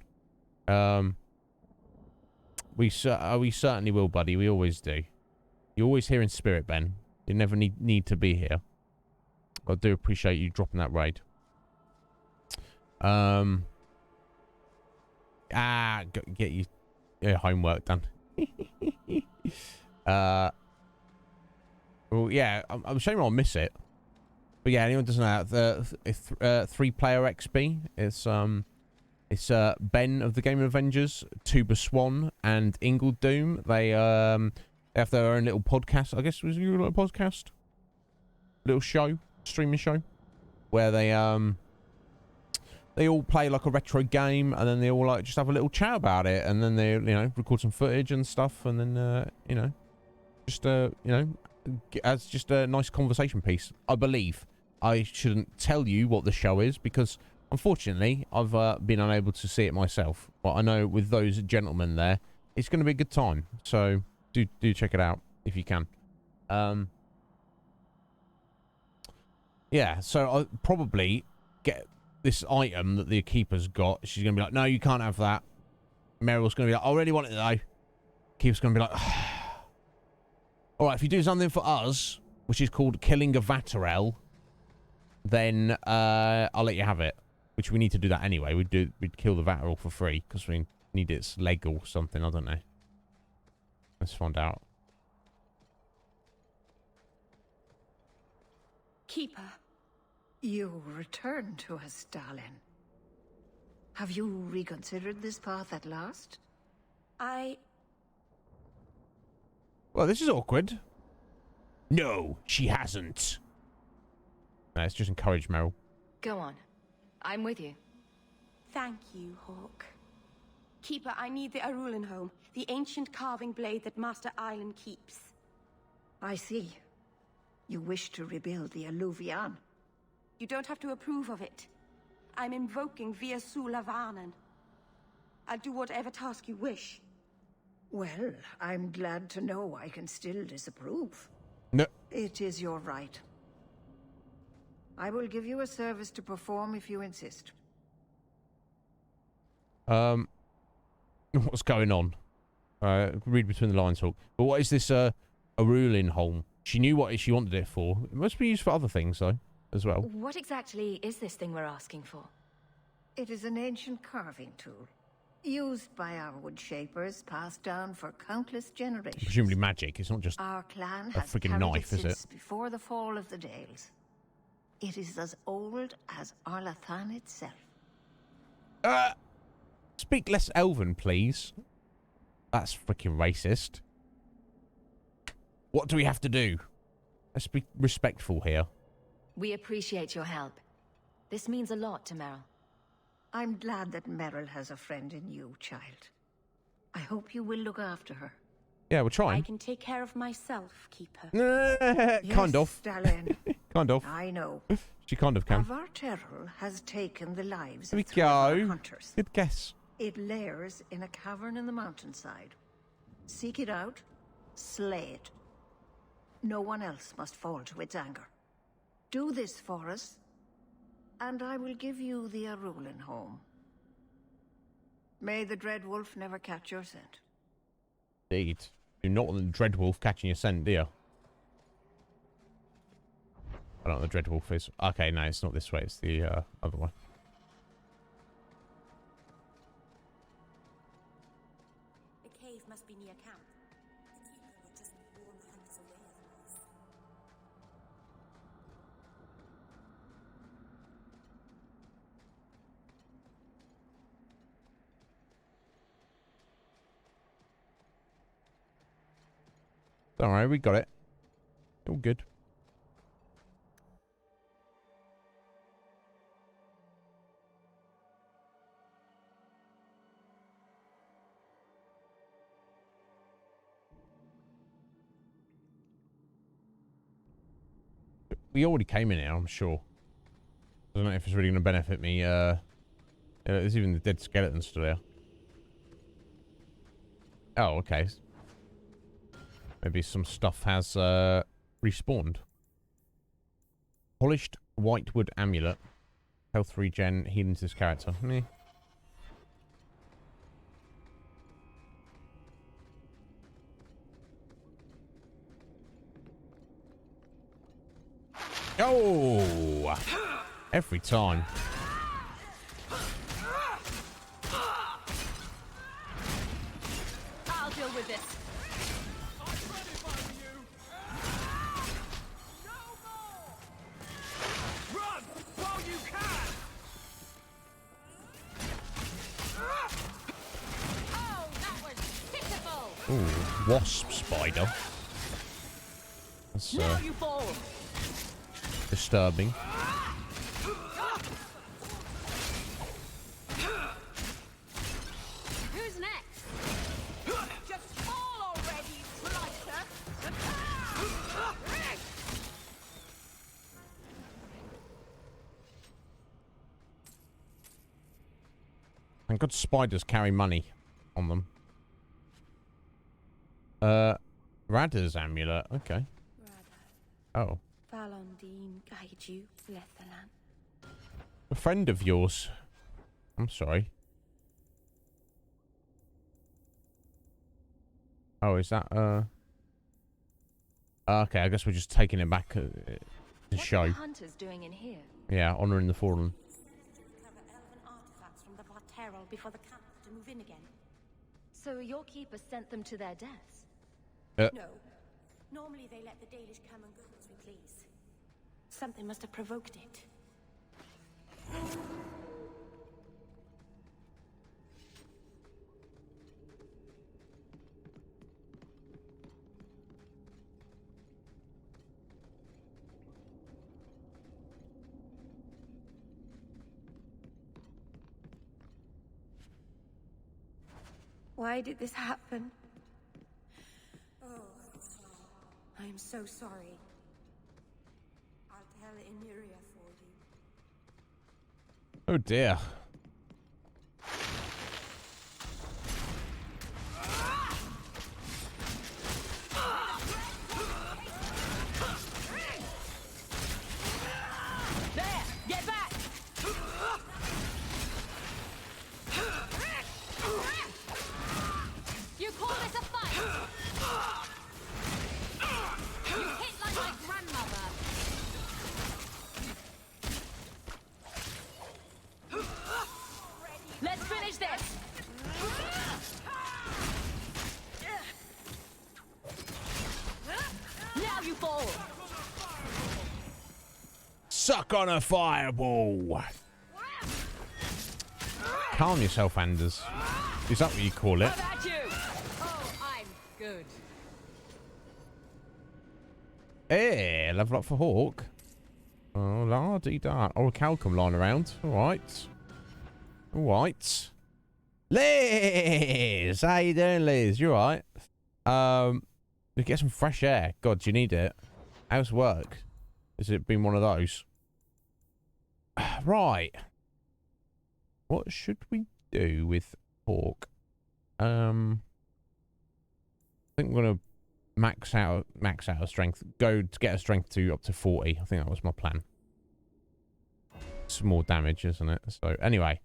We certainly will, buddy. We always do. You're always here in spirit, Ben. You never need to be here. I do appreciate you dropping that raid. Get your homework done. Well, yeah, I'm ashamed I'll miss it. But yeah, anyone doesn't know, the 3-player XP, it's Ben of the Game of Avengers, Tuba Swan, and Ingle Doom. They have their own little podcast. I guess it was your little podcast, little show, streaming show, where they all play like a retro game, and then they all like just have a little chat about it, and then they record some footage and stuff, and then just as just a nice conversation piece. I believe I shouldn't tell you what the show is because unfortunately I've been unable to see it myself, but I know with those gentlemen there it's going to be a good time, so do check it out if you can. Yeah, so I'll probably get this item that the Keeper's got. She's going to be like, no, you can't have that. Meryl's going to be like, I really want it though. Keeper's going to be like, alright, if you do something for us, which is called killing a Vatarel, then I'll let you have it. Which we need to do that anyway. We'd kill the Vatarel for free because we need its leg or something. I don't know. Let's find out. Keeper. You return to us, darling. Have you reconsidered this path at last? Well, this is awkward. No, she hasn't. No, let's just encourage Meryl. Go on. I'm with you. Thank you, Hawk. Keeper, I need the Arulin home, the ancient carving blade that Master Island keeps. I see. You wish to rebuild the Alluvian. You don't have to approve of it. I'm invoking Via Sulavanen. I'll do whatever task you wish. Well, I'm glad to know I can still disapprove. No. It is your right. I will give you a service to perform if you insist. What's going on? Read between the lines, Hawk. But what is this Arulin home? She knew what she wanted it for. It must be used for other things, though, as well. What exactly is this thing we're asking for? It is an ancient carving tool, used by our wood shapers, passed down for countless generations. Presumably magic. It's not just our clan a has freaking knife, is it? Before the fall of the Dales. It is as old as Arlathan itself. Speak less Elven, please. That's freaking racist. What do we have to do? Let's be respectful here. We appreciate your help. This means a lot to Meryl. I'm glad that Meryl has a friend in you, child. I hope you will look after her. Yeah, we're trying. I can take care of myself, Keeper. Kind of. Stalin. Kind of. I know. She kind of can. Avarterel has taken the lives There we of 3 of our go. hunters. Good guess. It lairs in a cavern in the mountainside. Seek it out, slay it. No one else must fall to its anger. Do this for us, and I will give you the Arulin home. May the Dread Wolf never catch your scent. Indeed. Do not want the Dreadwolf catching your scent, do you? I don't know what the Dreadwolf is. Okay, no, it's not this way. It's the other one. The cave must be near camp. The Keeper would just warn the hunters away otherwise. Don't worry, we got it. All good. we already came in here, I'm sure. I don't know if it's really going to benefit me. There's even the dead skeleton still there. Oh, okay. Maybe some stuff has respawned. Polished whitewood amulet. Health regen, healing to this character. Meh. Oh! Every time. I'll deal with this. Run while you can! Oh, that was pitiful! Ooh, wasp spider. That's Now you fall. disturbing. Who's next? Just fall already, blighter! Thank God spiders carry money on them. Radha's amulet. Okay. Oh. Valondine guide you, Lethalan. A friend of yours. I'm sorry. Oh, is that, okay, I guess we're just taking it back to show. What are the hunters doing in here? Yeah, honouring the fallen. Recover elven artifacts from the Varterol before the camp to move in again. So your keeper sent them to their deaths? No. Normally they let the Dalish come and go as we please. Something must have provoked it. Why did this happen? Oh, I'm so sorry. I'll tell Enyria for you. Oh dear. There! Get back! You call this a fight? You hit like my grandmother. Let's finish this. Now you fall. Suck on a fireball. Calm yourself, Anders. Is that what you call it? How about you? Oh, I'm good. Hey, level up for Hawk. Oh, la-dee-da. Oh, a Calcum lying around. Alright. Alright. Liz! How you doing, Liz? You alright? We get some fresh air. God, do you need it? How's work? Has it been one of those? Right. What should we do with Hawk? I think we're gonna max out our strength. Go to get our strength to up to 40. I think that was my plan. It's more damage, isn't it? So anyway.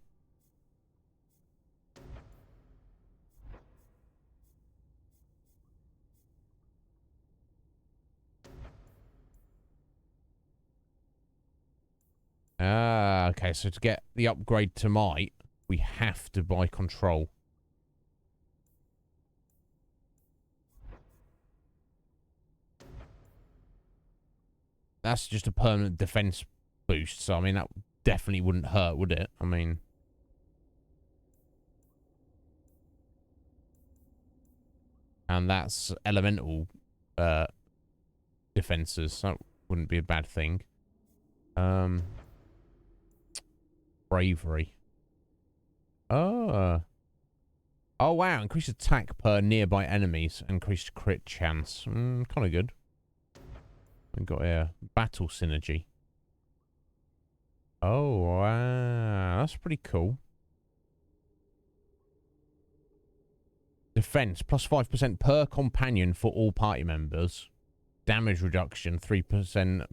Okay, so to get the upgrade to might, we have to buy control. That's just a permanent defense boost, so I mean, that definitely wouldn't hurt, would it? I mean... And that's elemental defenses, so that wouldn't be a bad thing. Bravery. Oh. Oh, wow. Increased attack per nearby enemies. Increased crit chance. Kind of good. We've got here battle synergy. Oh, wow. That's pretty cool. Defense, plus 5% per companion for all party members. Damage reduction, 3%,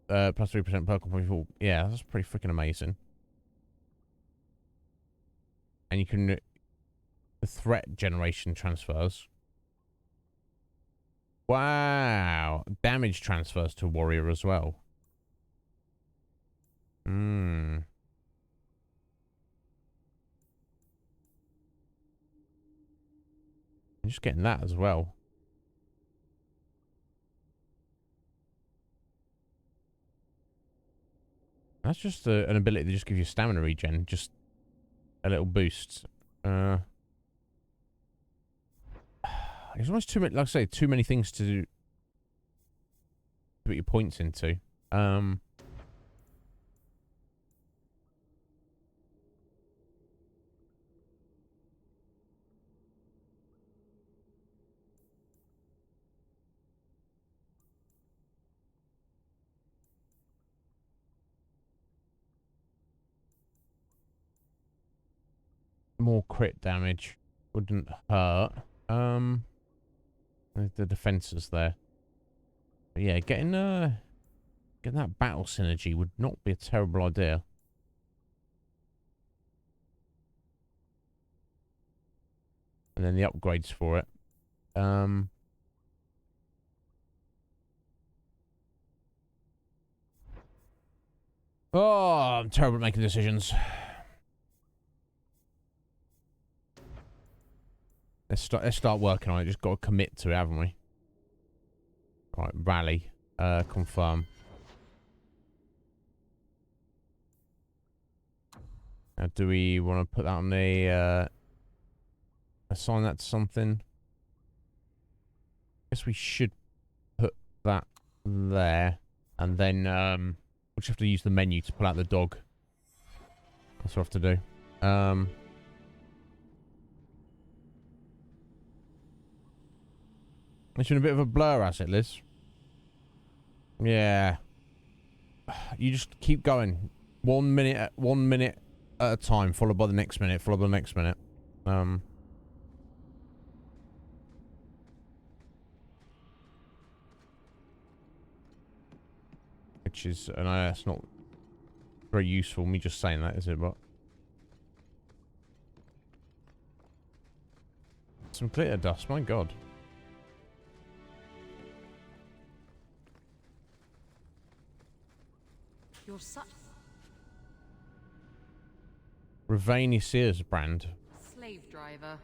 plus 3% per companion for all. Yeah, that's pretty freaking amazing. And you can... The threat generation transfers. Wow. Damage transfers to warrior as well. I'm just getting that as well. That's just an ability to just give you stamina regen. Just a little boost. There's almost too many, like I say, too many things to put your points into. More crit damage wouldn't hurt. The defenses there. But yeah, getting that battle synergy would not be a terrible idea. And then the upgrades for it. Oh, I'm terrible at making decisions. Let's start working on it. Just got to commit to it, haven't we? Right, rally. Confirm. Now, do we want to put that on the... assign that to something? Guess we should put that there. And then, we'll just have to use the menu to pull out the dog. That's what I have to do. It's been a bit of a blur, has it, Liz? Yeah. You just keep going. 1 minute at a time, followed by the next minute, followed by the next minute. Which is, and that's not very useful, me just saying that, is it? But some glitter dust, my god. You're such... Ravani Sears brand. Slave driver.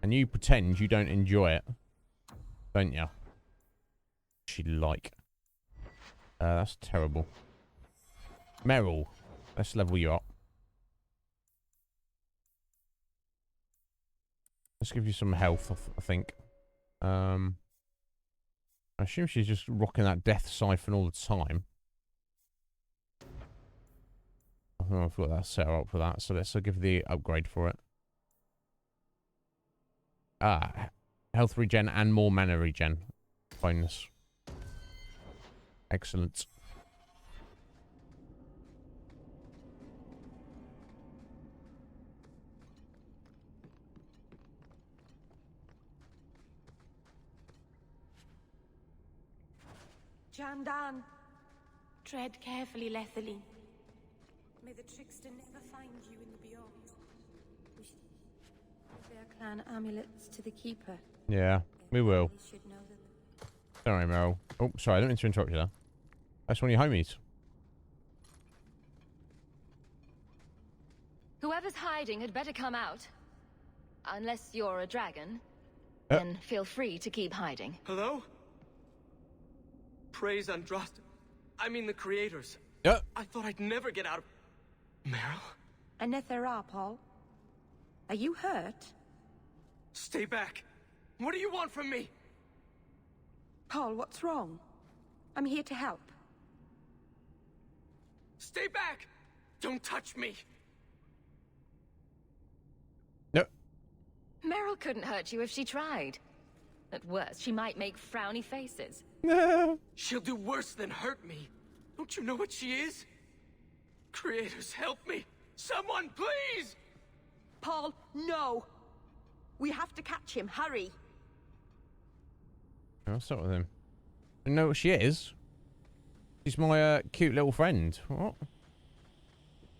And you pretend you don't enjoy it. Don't you? She like. That's terrible. Meryl. Let's level you up. Let's give you some health, I think. I assume she's just rocking that death siphon all the time. Oh, I've got that set up for that, so let's give the upgrade for it. Health regen and more mana regen. Bonus. Excellent. Jandan. Tread carefully, Lethaline. May the trickster never find you in the beyond. We should give their clan amulets to the keeper. Yeah, we will. They should know that. Sorry, Meryl. Oh, sorry, I didn't mean to interrupt you there. That's one of your homies. Whoever's hiding had better come out. Unless you're a dragon, then feel free to keep hiding. Hello? Praise Andraste. I mean the creators. Yeah. I thought I'd never get out of... Meryl? Anethera, Paul. Are you hurt? Stay back. What do you want from me? Paul, what's wrong? I'm here to help. Stay back! Don't touch me! No. Meryl couldn't hurt you if she tried. At worst, she might make frowny faces. She'll do worse than hurt me. Don't you know what she is? Creators, help me! Someone, please! Paul, no! We have to catch him. Hurry! I'll start with him. You know what she is? She's my cute little friend. What?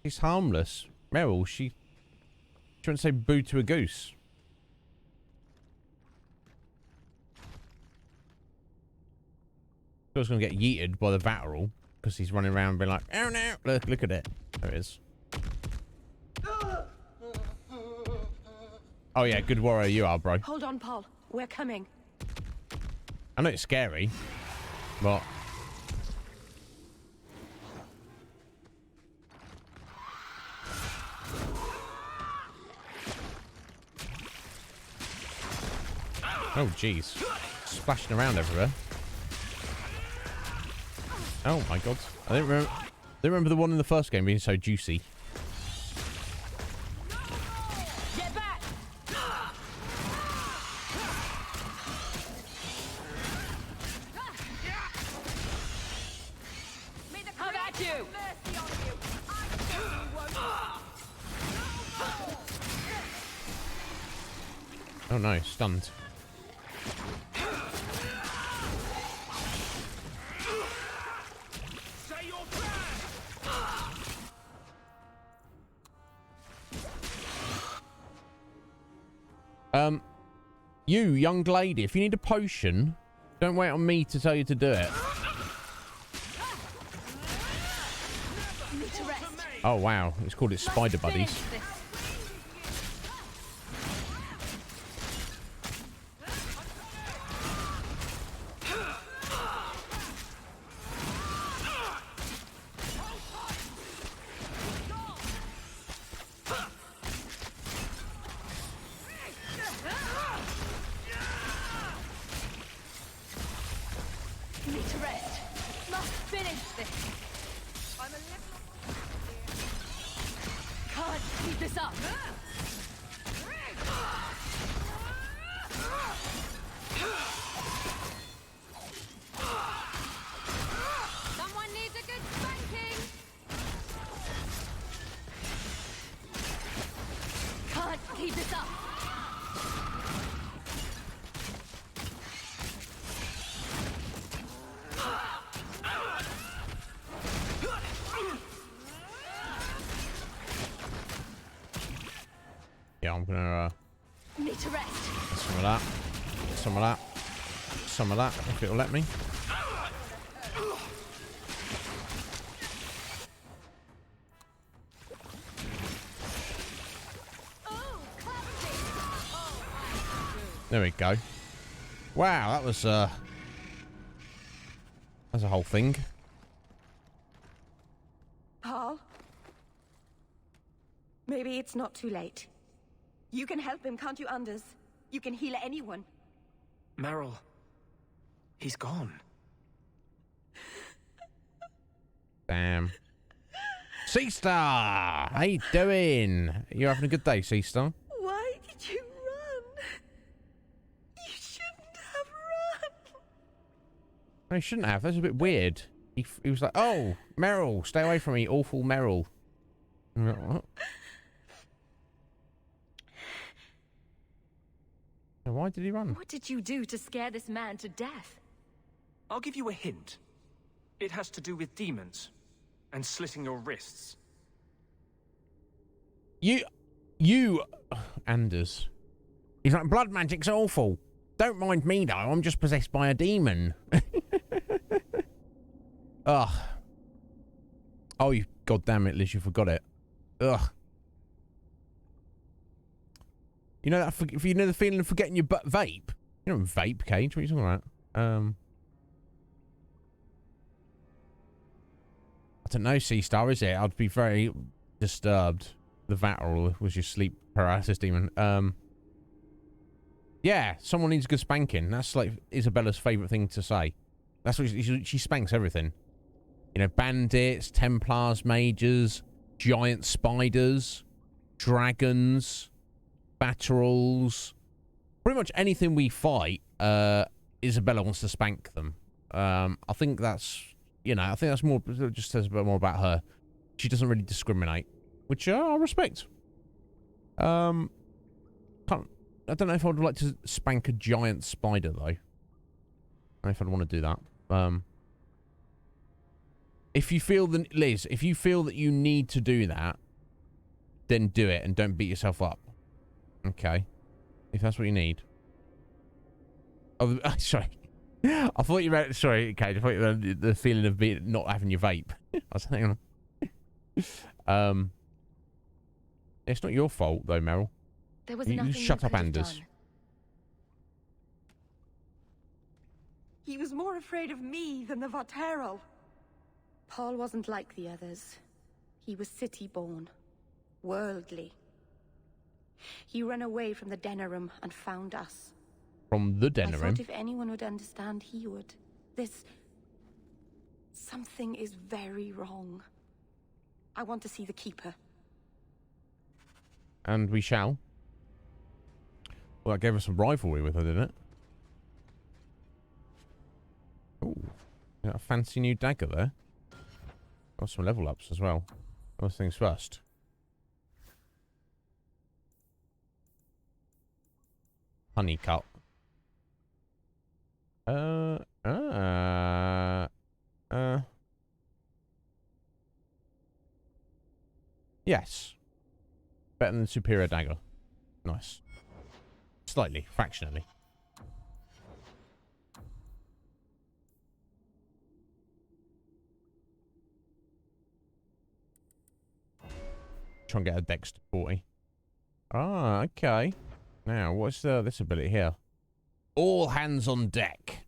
She's harmless. Meryl, she wouldn't say boo to a goose. I was going to get yeeted by the Vatterall because he's running around being like, oh no, look at it. There it is. Oh yeah, good warrior you are, bro. Hold on, Paul. We're coming. I know it's scary, but... Oh, jeez. Splashing around everywhere. Oh, my God. I didn't remember the one in the first game being so juicy. Get back! How about you? Oh, no. Stunned. You, young lady, if you need a potion, don't wait on me to tell you to do it. Oh, wow. It's called it Spider Buddies. Yeah, I'm gonna Need to rest. some of that, some of that, some of that, if it'll let me. There we go. Wow, that was that's a whole thing. Paul? Maybe it's not too late. You can help him, can't you, Anders? You can heal anyone. Meryl, he's gone. Damn. Seastar! How you doing? You having a good day, Seastar? Why did you run? You shouldn't have run. No, he shouldn't have. That's a bit weird. He was like, oh, Meryl, stay away from me, awful Meryl. I'm like, what? Why did he run? What did you do to scare this man to death? I'll give you a hint. It has to do with demons and slitting your wrists. You, Anders. He's like, blood magic's awful. Don't mind me, though. I'm just possessed by a demon. Ugh. Oh, you goddamn it, Liz, you forgot it. Ugh. You know that? You know the feeling of forgetting your vape? You know, vape, Cage. What are you talking about? I don't know, Seastar, is it? I'd be very disturbed. The Vatterall was your sleep paralysis demon. Yeah, someone needs a good spanking. That's like Isabella's favourite thing to say. That's what she spanks everything. You know, bandits, Templars, mages, giant spiders, dragons, Vatteralls. Pretty much anything we fight, Isabella wants to spank them. I think that's, I think that's more, just says a bit more about her. She doesn't really discriminate, which I respect. I don't know if I would like to spank a giant spider, though. I don't know if I'd want to do that. If you feel that, Liz, if you feel that you need to do that, then do it and don't beat yourself up. Okay. If that's what you need. Oh, sorry. I thought you meant, sorry, okay, I thought you meant the feeling of not having your vape. I was hanging on. It's not your fault, though, Meryl. There was you nothing shut you up, could have Anders. done. He was more afraid of me than the Vaterel. Paul wasn't like the others. He was city-born, worldly. He ran away from the Denerim and found us. From the I Denerim? thought if anyone would understand, he would. Something is very wrong. I want to see the Keeper. And we shall. Well, that gave us some rivalry with her, didn't it? Ooh. Got a fancy new dagger there. Got some level ups as well. First things first. Honeycut. Yes. Better than the superior dagger. Nice. Slightly, fractionally. Try and get a dex to 40. Ah, okay. Now, what's this ability here? All hands on deck.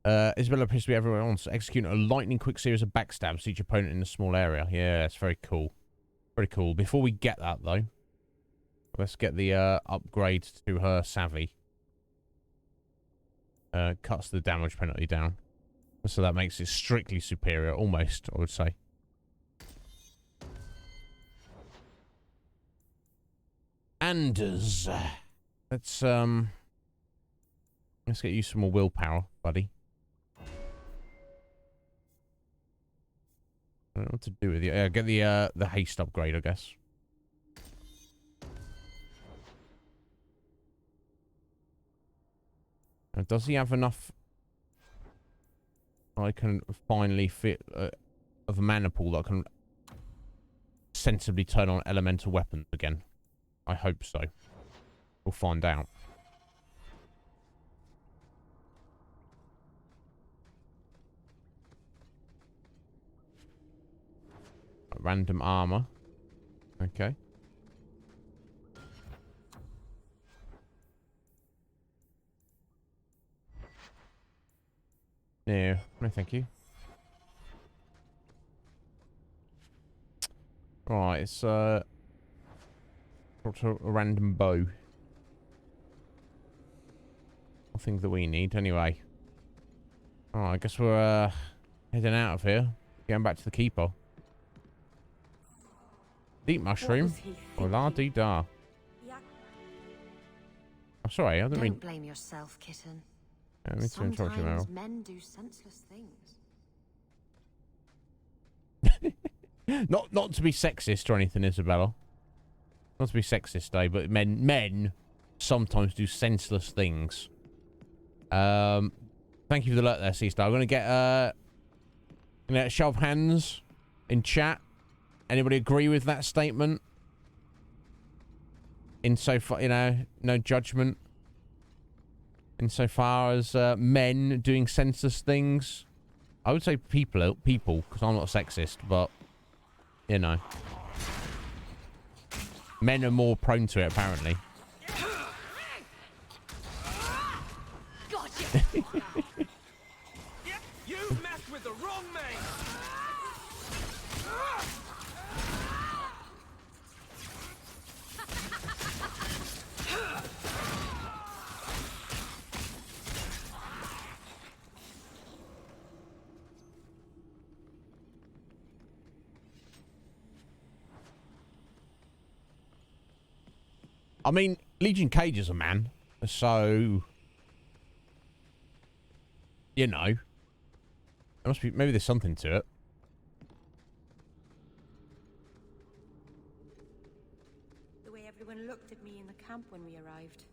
Isabella appears to be everywhere else. Executing a lightning quick series of backstabs to each opponent in a small area. Yeah, it's very cool. Very cool. Before we get that, though, let's get the upgrade to her savvy. Cuts the damage penalty down. So that makes it strictly superior, almost, I would say. Anders. Let's get you some more willpower, buddy. I don't know what to do with you. Get the haste upgrade, I guess. Now, does he have enough? I can finally fit of a mana pool that I can sensibly turn on elemental weapons again. I hope so. We'll find out. Random armor. Okay. No, thank you. Right, it's got a random bow. Nothing that we need, anyway. Oh, I guess we're heading out of here. Going back to the Keeper. Deep mushroom. Or la-dee-da. I'm sorry, I didn't mean... Don't blame yourself, kitten. Sometimes men do senseless things. Not to be sexist or anything, Isabella. Not to be sexist, but men sometimes do senseless things. Thank you for the alert there, C-Star. I'm gonna get a show of hands in chat. Anybody agree with that statement? Insofar, no judgment. Insofar as men doing senseless things, I would say people, because I'm not a sexist, but men are more prone to it apparently. Gotcha. You messed with the wrong man. I mean, Legion Cage is a man, so You know. There must be, maybe there's something to it. The way everyone looked at me in the camp when we arrived.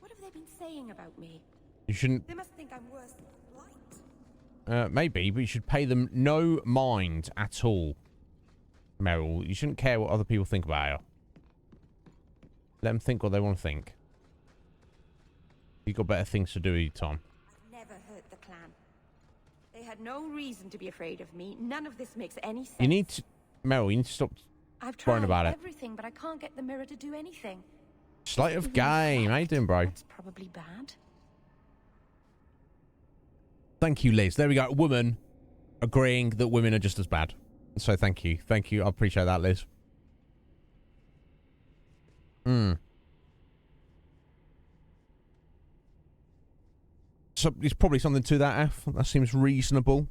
What have they been saying about me? You shouldn't... They must think I'm worse than blight. Maybe, but you should pay them no mind at all. Meryl, you shouldn't care what other people think about you. Let them think what they want to think. You've got better things to do with your time. I've never hurt the clan. They had no reason to be afraid of me. None of this makes any sense. You need to... Meryl, you need to stop worrying about it. Everything, but I can't get the mirror to do anything. Sleight of game. How you doing, bro? That's probably bad. Thank you, Liz. There we go. A woman agreeing that women are just as bad. So thank you. Thank you. I appreciate that, Liz. So there's probably something to that, F. That seems reasonable.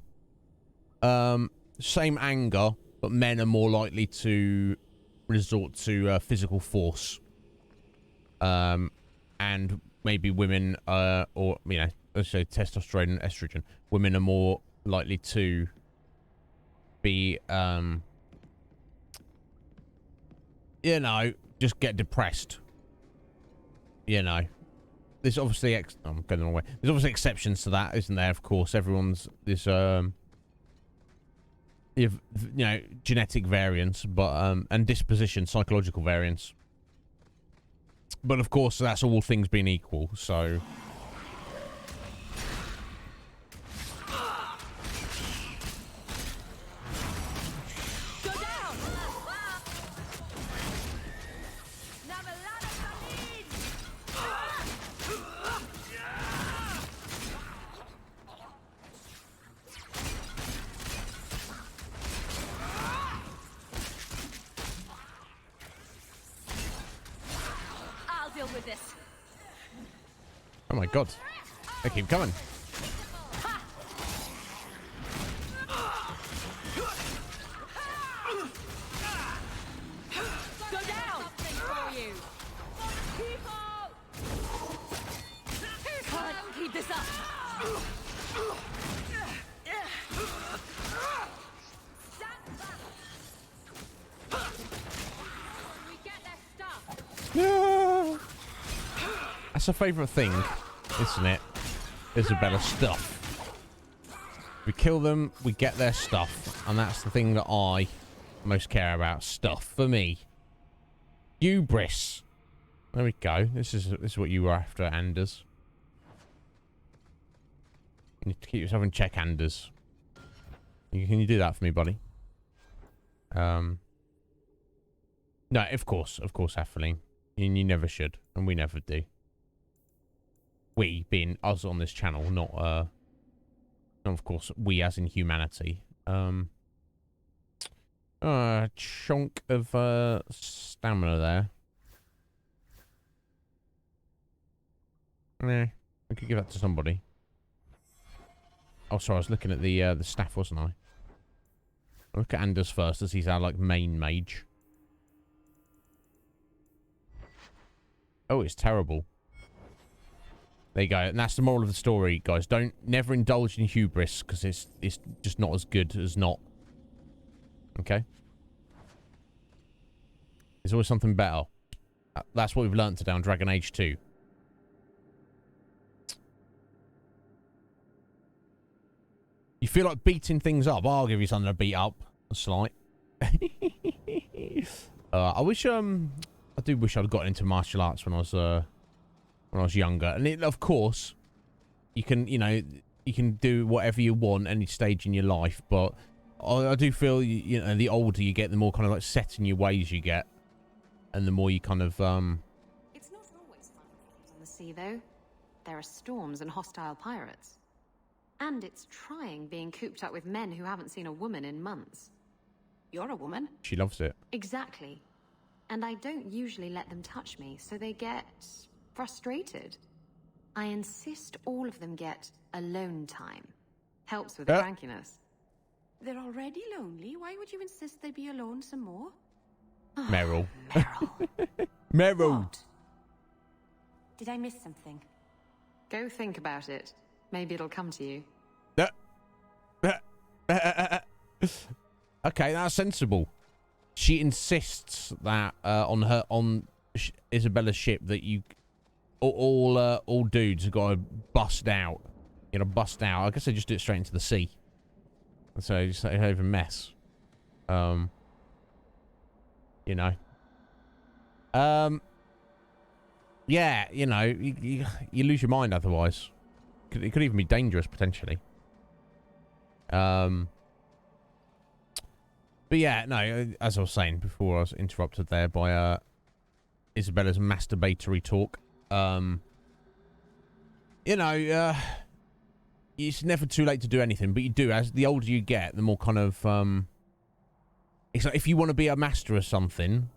Same anger, but men are more likely to resort to physical force. And maybe women, or, you know, let's say testosterone and estrogen. Women are more likely to be, you know, just get depressed. You know. There's obviously I'm going the wrong way. There's obviously exceptions to that, isn't there? Of course, everyone's this you know, genetic variance, but and disposition, psychological variance. But of course, that's all things being equal. So. Oh my god. They keep coming. Go down! For you. Can't keep this up. We get their stuff. No. That's a favourite thing, isn't it? Isabella, stuff. We kill them, we get their stuff, and that's the thing that I most care about. Stuff for me. Hubris. There we go. This is what you were after, Anders. You need to keep yourself in check, Anders. Can you do that for me, buddy? No, of course, Atheling. You never should, and we never do. We being us on this channel, not of course we as in humanity. Chunk of stamina there. Nah, we could give that to somebody. Oh, sorry, I was looking at the staff, wasn't I? I'll look at Anders first, as he's our like main mage. Oh, it's terrible. There you go, and that's the moral of the story, guys. Never indulge in hubris, because it's just not as good as not. Okay? There's always something better. That's what we've learnt today on Dragon Age 2. You feel like beating things up? I'll give you something to beat up. A slight. I wish, I do wish I'd gotten into martial arts when I was younger. And of course, you can, you know, you can do whatever you want any stage in your life, but I do feel, you know, the older you get, the more kind of like set in your ways you get, and the more you kind of It's not always fun on the sea, though. There are storms and hostile pirates. And it's trying being cooped up with men who haven't seen a woman in months. You're a woman. She loves it. Exactly. And I don't usually let them touch me, so they get frustrated. I insist all of them get alone time. Helps with the crankiness. They're already lonely. Why would you insist they be alone some more? Meryl. Meryl. Meryl. What? Did I miss something? Go think about it. Maybe it'll come to you. Okay, that's sensible. She insists that on Isabella's ship that you all dudes have got to bust out. You know, bust out. I guess they just do it straight into the sea. So just like a mess. You know. Yeah, you know, you lose your mind otherwise. It could even be dangerous potentially. But yeah, no, as I was saying before, I was interrupted there by Isabella's masturbatory talk. You know, it's never too late to do anything, but you do. As the older you get, the more kind of it's like if you want to be a master of something,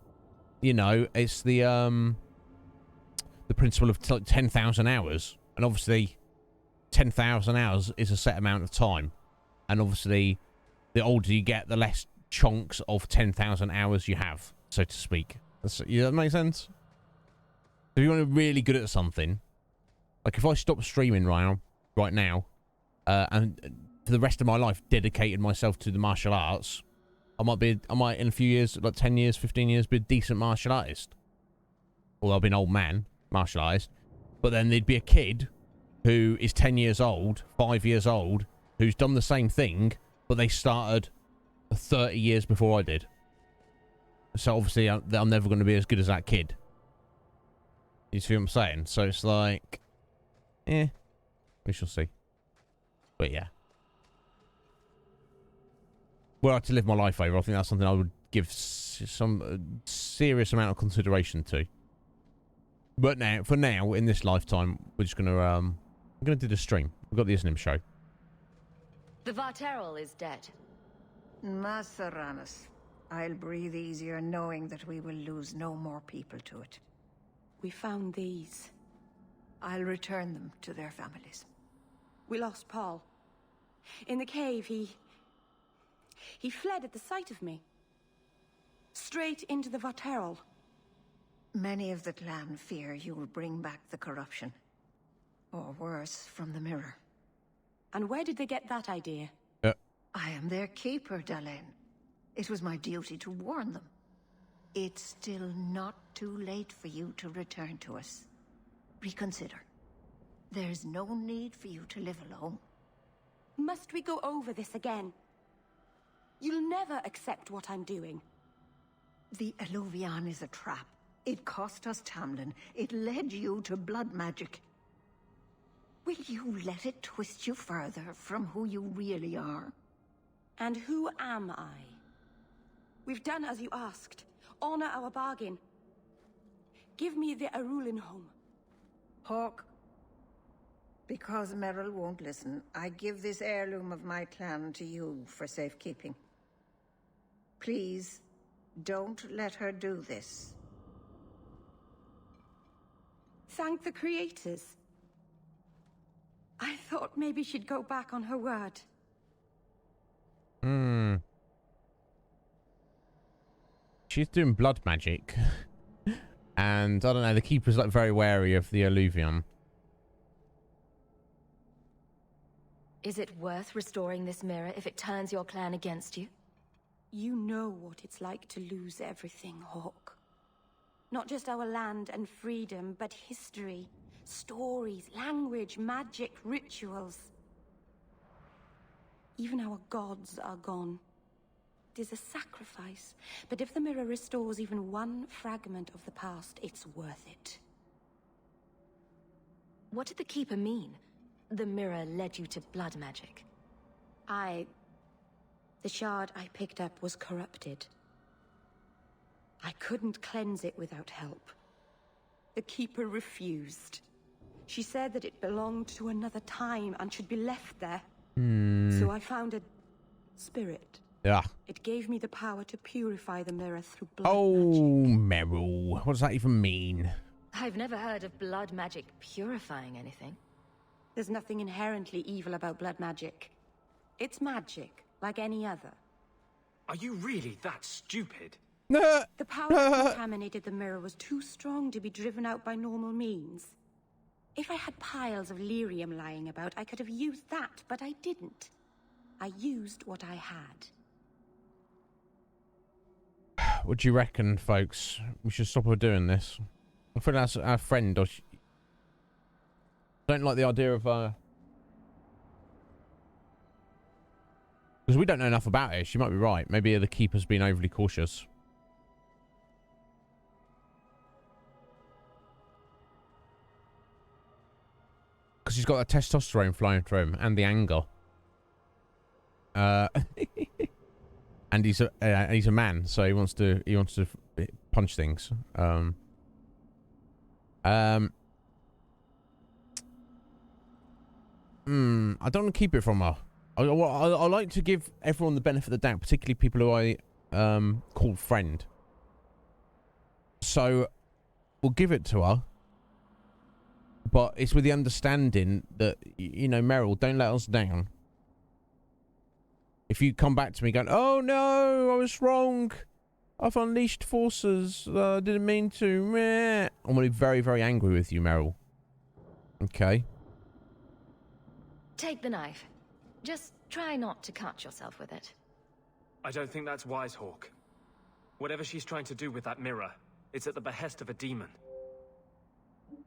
you know, it's the principle of 10,000 hours, and obviously 10,000 hours is a set amount of time, and obviously the older you get, the less chunks of 10,000 hours you have, so to speak. Does that make sense? If you want to be really good at something, like if I stop streaming right now, and for the rest of my life dedicated myself to the martial arts, I might in a few years, like 10 years, 15 years, be a decent martial artist. Although I'll be an old man, martial artist. But then there'd be a kid who is 10 years old, 5 years old, who's done the same thing, but they started 30 years before I did. So obviously I'm never going to be as good as that kid. You see what I'm saying? So it's like, we shall see. But yeah. Were I to live my life over, I think that's something I would give some serious amount of consideration to. But now, for now, in this lifetime, we're just gonna I'm gonna do the stream. We've got the Iznib Show. The Varterol is dead. Masaranas. I'll breathe easier knowing that we will lose no more people to it. We found these. I'll return them to their families. We lost Paul. In the cave, he fled at the sight of me. Straight into the Varterol. Many of the clan fear you will bring back the corruption. Or worse, from the mirror. And where did they get that idea? I am their keeper, Dalain. It was my duty to warn them. It's still not too late for you to return to us. Reconsider. There's no need for you to live alone. Must we go over this again? You'll never accept what I'm doing. The Alluvion is a trap. It cost us Tamlin. It led you to blood magic. Will you let it twist you further from who you really are? And who am I? We've done as you asked. Honor our bargain. Give me the Arulin home. Hawk. Because Merrill won't listen, I give this heirloom of my clan to you for safekeeping. Please, don't let her do this. Thank the creators. I thought maybe she'd go back on her word. She's doing blood magic. And, I don't know, the Keeper's like very wary of the Alluvion. Is it worth restoring this mirror if it turns your clan against you? You know what it's like to lose everything, Hawk. Not just our land and freedom, but history, stories, language, magic, rituals. Even our gods are gone. It is a sacrifice, but if the mirror restores even one fragment of the past, it's worth it. What did the Keeper mean? The mirror led you to blood magic. The shard I picked up was corrupted. I couldn't cleanse it without help. The Keeper refused. She said that it belonged to another time and should be left there. So I found a spirit. Yeah. It gave me the power to purify the mirror through blood magic. Meryl. What does that even mean? I've never heard of blood magic purifying anything. There's nothing inherently evil about blood magic. It's magic, like any other. Are you really that stupid? The power that contaminated the mirror was too strong to be driven out by normal means. If I had piles of lyrium lying about, I could have used that, but I didn't. I used what I had. What do you reckon, folks? We should stop her doing this. I feel that's our friend. Or don't like the idea of because we don't know enough about it. She might be right. Maybe the keeper's been overly cautious. Because he's got the testosterone flying through him and the anger. And he's a man, so he wants to punch things. I don't want to keep it from her. I like to give everyone the benefit of the doubt, particularly people who I call friend. So we'll give it to her, but it's with the understanding that, you know, Meryl, don't let us down. If you come back to me going, oh no, I was wrong, I've unleashed forces, I didn't mean to, meh, I'm going to be very, very angry with you, Meryl. Okay? Take the knife. Just try not to cut yourself with it. I don't think that's wise, Hawk. Whatever she's trying to do with that mirror, it's at the behest of a demon.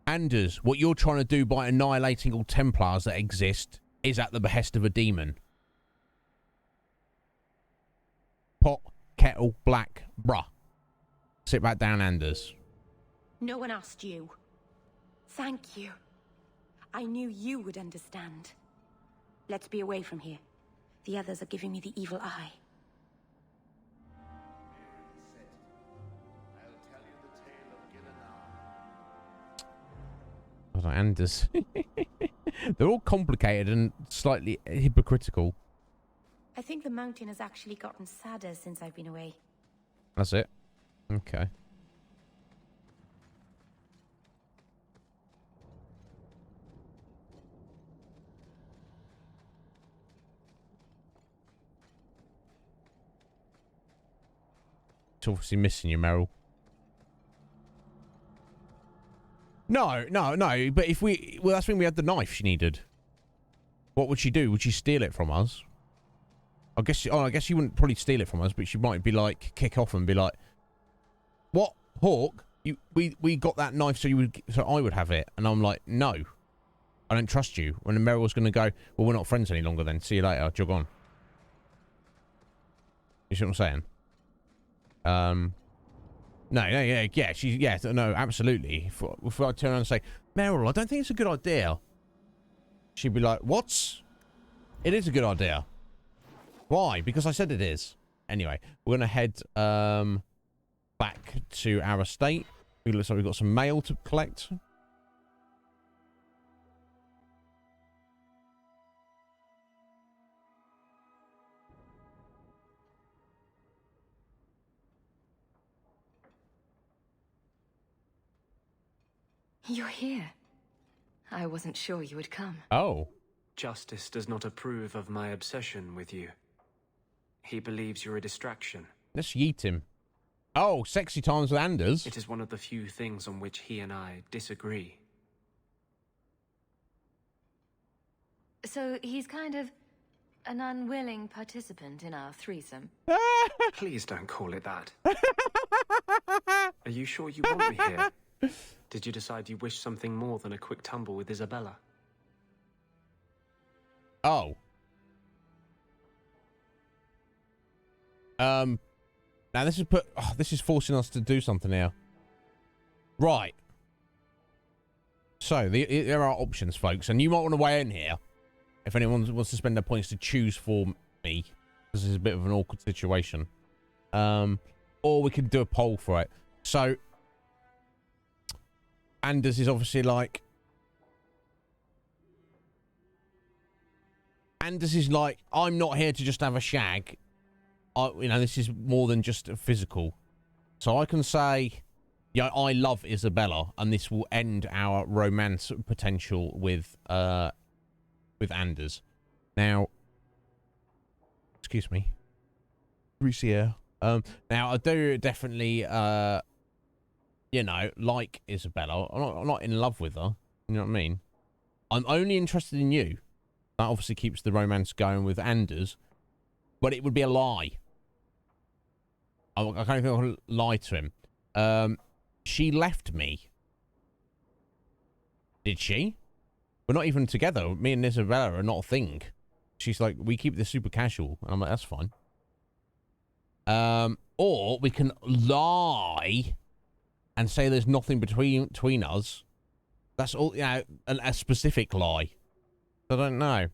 Anders, what you're trying to do by annihilating all Templars that exist is at the behest of a demon. Pot, kettle, black, bruh. Sit back down, Anders. No one asked you. Thank you. I knew you would understand. Let's be away from here. The others are giving me the evil eye. I was like, Anders. They're all complicated and slightly hypocritical. I think the mountain has actually gotten sadder since I've been away. That's it. Okay. It's obviously missing you, Meryl. No. But if we... Well, that's when we had the knife she needed. What would she do? Would she steal it from us? I guess she wouldn't probably steal it from us, but she might be like, kick off and be like, what? Hawk? We got that knife so I would have it. And I'm like, no. I don't trust you. When Meryl's going to go, well, we're not friends any longer then. See you later. Jog on. You see what I'm saying? No, absolutely. If I turn around and say, Meryl, I don't think it's a good idea. She'd be like, what? It is a good idea. Why? Because I said it is. Anyway, we're going to head back to our estate. It looks like we've got some mail to collect. You're here. I wasn't sure you would come. Oh. Justice does not approve of my obsession with you. He believes you're a distraction. Let's yeet him. Oh, sexy times with Anders. It is one of the few things on which he and I disagree. So he's kind of an unwilling participant in our threesome. Please don't call it that. Are you sure you want me here? Did you decide you wish something more than a quick tumble with Isabella? Oh. Now this is forcing us to do something here. Right. So there are options, folks, and you might want to weigh in here if anyone wants to spend their points to choose for me. This is a bit of an awkward situation. Or we could do a poll for it. So Anders is obviously like... Anders is like, I'm not here to just have a shag. This is more than just a physical. So I can say, yeah, I love Isabella, and this will end our romance potential with Anders. Now, excuse me. Russier. Now, I do definitely... like Isabella. I'm not in love with her. You know what I mean? I'm only interested in you. That obviously keeps the romance going with Anders, but it would be a lie. I can't think I would lie to him. She left me. Did she? We're not even together. Me and Isabella are not a thing. She's like, we keep this super casual. And I'm like, that's fine. Or we can lie and say there's nothing between us. That's all, you know, a specific lie. I don't know.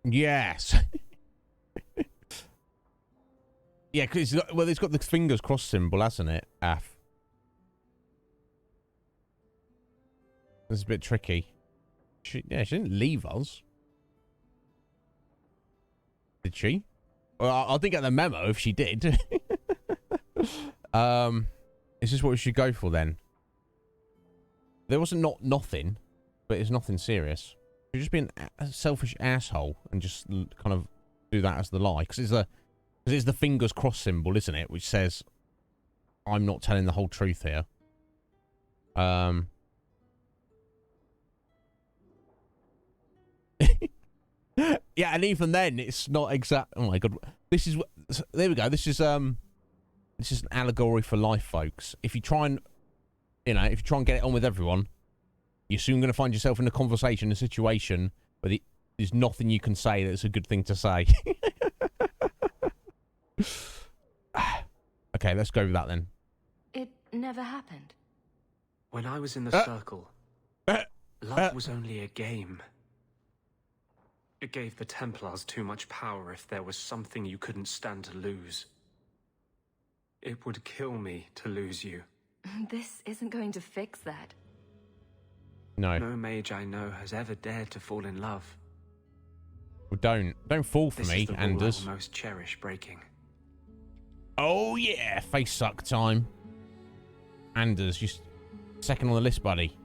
Yes. Yeah, because it's got the fingers crossed symbol, hasn't it? Af. It's a bit tricky. She didn't leave us. Did she? Well, I didn't get the memo if she did. Is this what we should go for then? There wasn't nothing, but it's nothing serious. You're just being a selfish asshole and just kind of do that as the lie. Because it's the fingers crossed symbol, isn't it? Which says, I'm not telling the whole truth here. Yeah, and even then, it's not exact. Oh my god, there we go. This is an allegory for life, folks. If you try and, get it on with everyone, you're soon going to find yourself in a conversation, a situation where there's nothing you can say that's a good thing to say. Okay, let's go with that then. It never happened. When I was in the circle, love was only a game. It gave the Templars too much power if there was something you couldn't stand to lose. It would kill me to lose you. This isn't going to fix that. No. No mage I know has ever dared to fall in love. Well, don't fall for me, Anders. This is the rule I most cherish breaking. Oh yeah, face suck time. Anders, you second on the list, buddy.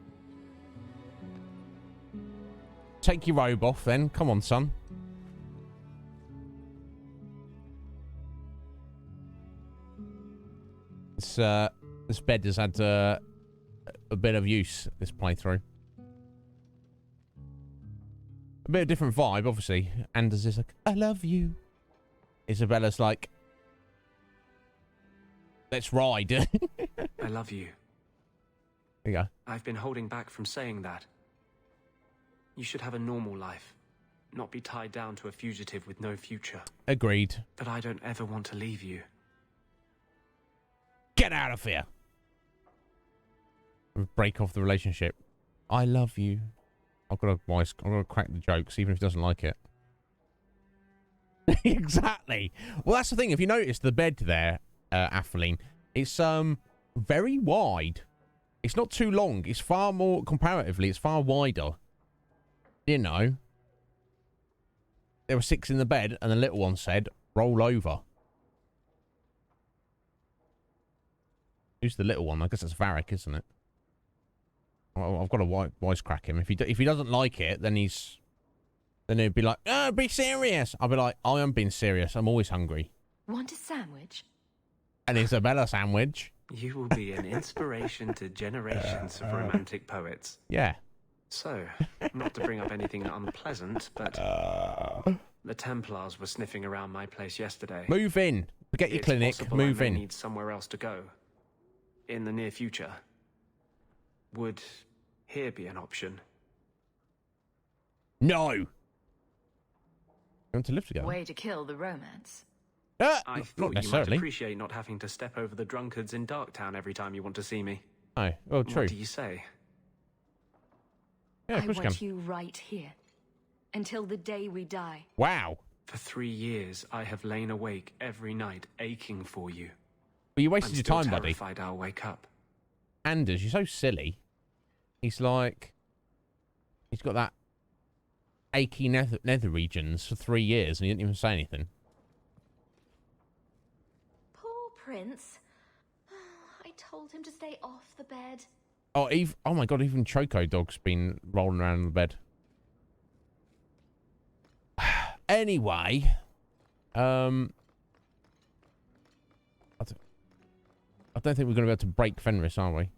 Take your robe off then. Come on, son. This bed has had a bit of use this playthrough. A bit of different vibe, obviously. Anders is like, I love you. Isabella's like, let's ride. I love you. There you go. I've been holding back from saying that. You should have a normal life, not be tied down to a fugitive with no future. Agreed. But I don't ever want to leave you. Get out of here. Break off the relationship. I love you. I've got to crack the jokes, even if he doesn't like it. Exactly. Well, that's the thing. If you notice the bed there, Atheline, it's very wide. It's not too long. It's far more, comparatively, it's far wider. You know. There were 6 in the bed, and the little one said, roll over. Who's the little one? I guess it's Varric, isn't it? Well, I've got to wisecrack him. If he doesn't like it, then he'd be like, oh, be serious. I'll be like, I am being serious. I'm always hungry. Want a sandwich? An Isabella sandwich. You will be an inspiration to generations of romantic poets. Yeah. So, not to bring up anything unpleasant, but the Templars were sniffing around my place yesterday. Move in. Forget your clinic. Move in. I need somewhere else to go. In the near future. Would here be an option? No. You want to live together? Way to kill the romance. I thought you might appreciate not having to step over the drunkards in Darktown every time you want to see me. Oh, well, true. What do you say? Yeah, I want you right here. Until the day we die. Wow. For 3 years, I have lain awake every night, aching for you. Well, you wasted your time, buddy. I'm still terrified I'll wake up. Anders, you're so silly. He's like... He's got that achy nether regions for 3 years, and he didn't even say anything. Poor Prince. I told him to stay off the bed. Oh, oh my god, even Choco Dog's been rolling around in the bed. Anyway, I don't think we're going to be able to break Fenris, are we?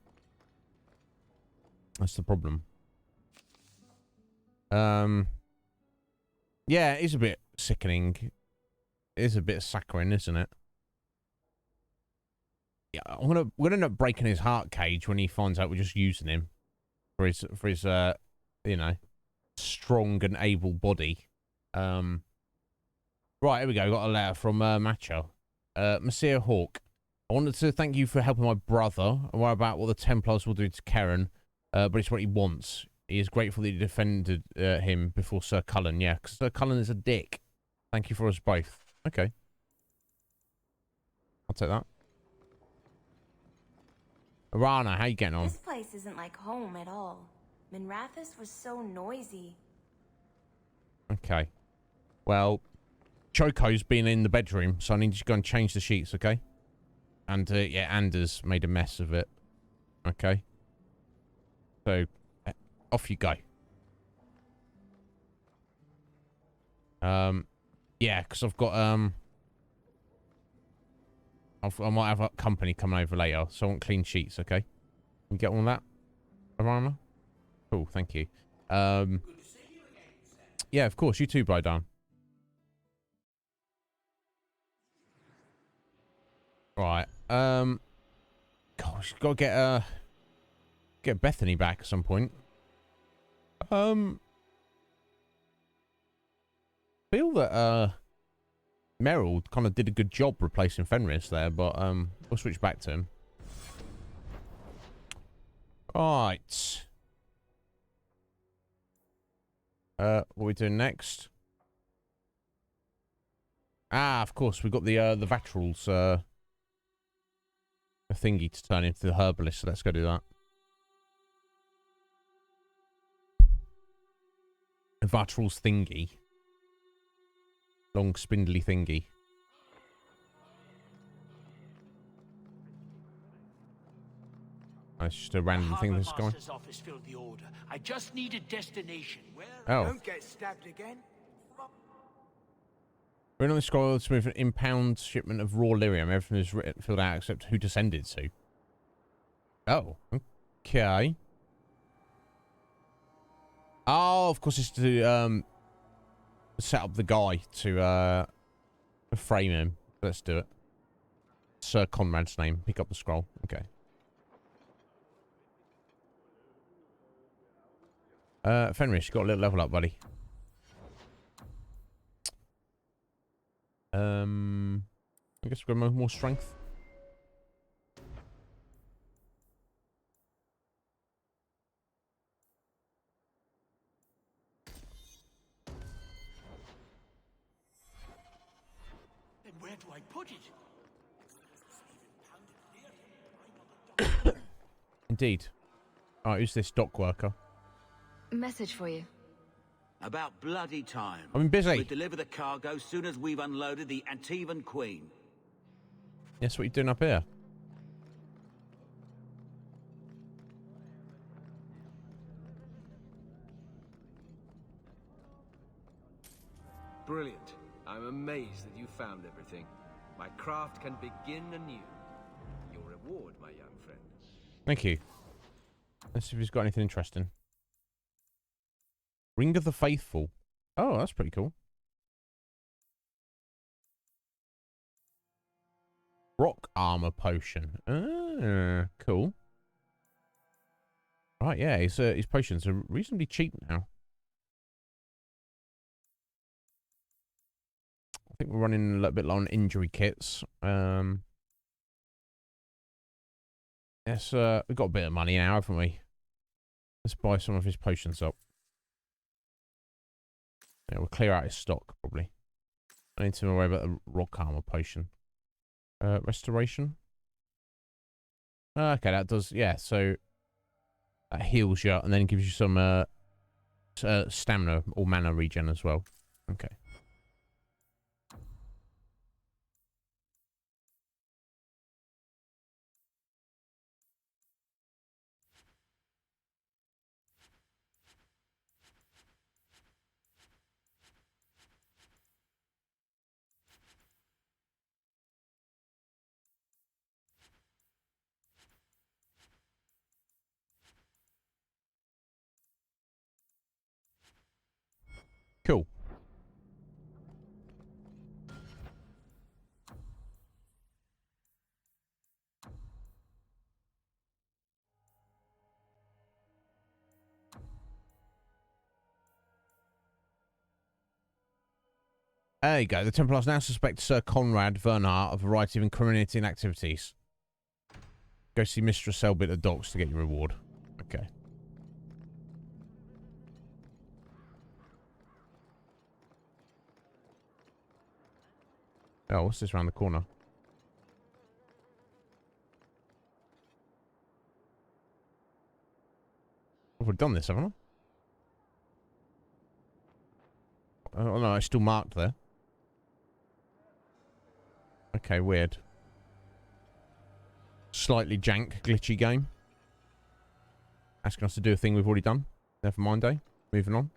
That's the problem. Yeah, it is a bit sickening. It is a bit saccharine, isn't it? Yeah, we're gonna end up breaking his heart cage when he finds out we're just using him for his you know, strong and able body. Right, here we go. Got a letter from Macho. Monsieur Hawk, I wanted to thank you for helping my brother. I worry about what the Templars will do to Karen, but it's what he wants. He is grateful that you defended him before Sir Cullen. Yeah, because Sir Cullen is a dick. Thank you for us both. Okay. I'll take that. Arana, how you getting on? This place isn't like home at all. Minrathous was so noisy. Okay. Well, Choco's been in the bedroom, so I need to go and change the sheets, okay? And, yeah, Anders made a mess of it. Okay? So, off you go. Yeah, because I've got, I might have a company coming over later, so I want clean sheets, okay? You get on that, Arana? Cool, thank you. Yeah, of course, you too, Brydan. Right, gosh, gotta get Bethany back at some point. Feel that, Merrill kind of did a good job replacing Fenris there, but, we'll switch back to him. Right. What are we doing next? Ah, of course, we've got the Vatrals, a thingy to turn into the herbalist, so let's go do that. A Vatrals thingy. Long, spindly thingy. Oh, it's just a random thing this guy. Office filled the order. I just need a destination. Where? Oh. Don't get stabbed again. We're on the scroll to move an impound shipment of raw lyrium. Everything is filled out except who to send it to. Oh, okay. Oh, of course it's to set up the guy to frame him. Let's do it. Sir Conrad's name. Pick up the scroll. Okay. Fenris, you got a little level up, buddy. I guess we've got more strength. Then where do I put it? Indeed. Alright, who's this dock worker? Message for you. About bloody time. I'm busy. We deliver the cargo soon as we've unloaded the Antivan Queen. Yes, what you doing up here? Brilliant. I'm amazed that you found everything. My craft can begin anew. Your reward, my young friend. Thank you. Let's see if he's got anything interesting. Ring of the Faithful. Oh, that's pretty cool. Rock armor potion. Ah, cool. Right, yeah, his potions are reasonably cheap now. I think we're running a little bit low on injury kits. Yes, we've got a bit of money now, haven't we? Let's buy some of his potions up. Yeah, we'll clear out his stock, probably. I need to worry about the rock armor potion. Restoration. Okay, that does, yeah, so that heals you and then gives you some stamina or mana regen as well. Okay. There you go. The Templars now suspect Sir Conrad Vernard of a variety of incriminating activities. Go see Mistress Selby at the docks to get your reward. Okay. Oh, what's this around the corner? I've already done this, haven't I? Oh no, it's still marked there. Okay, weird. Slightly jank, glitchy game. Asking us to do a thing we've already done. Never mind, eh? Moving on.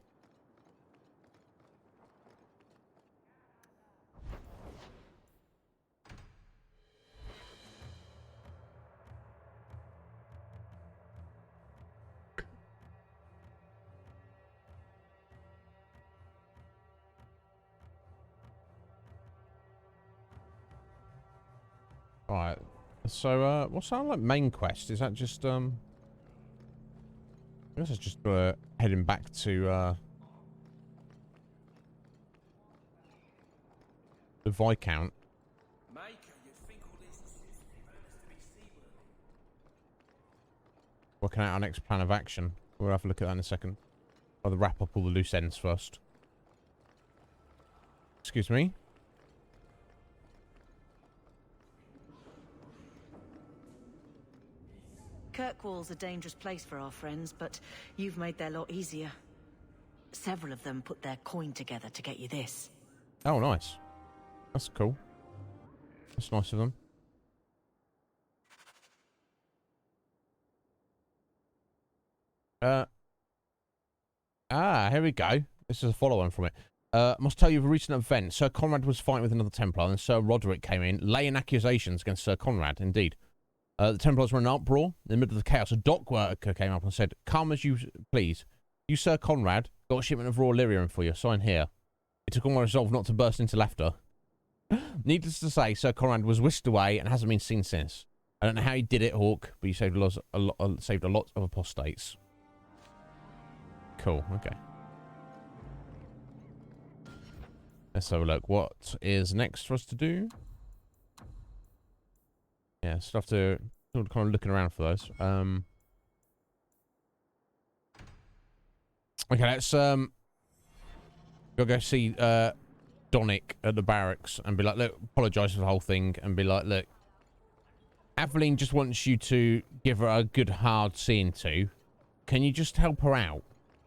Alright. So, what's our, like, main quest? Is that just, I guess it's just, heading back to, the Viscount. Working out our next plan of action. We'll have a look at that in a second. I'll wrap up all the loose ends first. Excuse me. Kirkwall's a dangerous place for our friends, but you've made their lot easier. Several of them put their coin together to get you this. Oh, nice. That's cool. That's nice of them. Here we go. This is a follow-on from it. Must tell you of a recent event. Sir Conrad was fighting with another Templar, and Sir Roderick came in, laying accusations against Sir Conrad, indeed. The Templars were in an uproar. In the middle of the chaos, a dock worker came up and said, "Come as you please. You, Sir Conrad, got a shipment of raw lyrium for you. Sign here." It took all my resolve not to burst into laughter. Needless to say, Sir Conrad was whisked away and hasn't been seen since. I don't know how he did it, Hawk, but he saved saved a lot of apostates. Cool, okay. Let's have a look. What is next for us to do? Yeah, stuff to kind of looking around for those. Okay, let's go see Donick at the barracks and be like, look, apologise for the whole thing, and be like, look, Aveline just wants you to give her a good hard seeing to. Can you just help her out?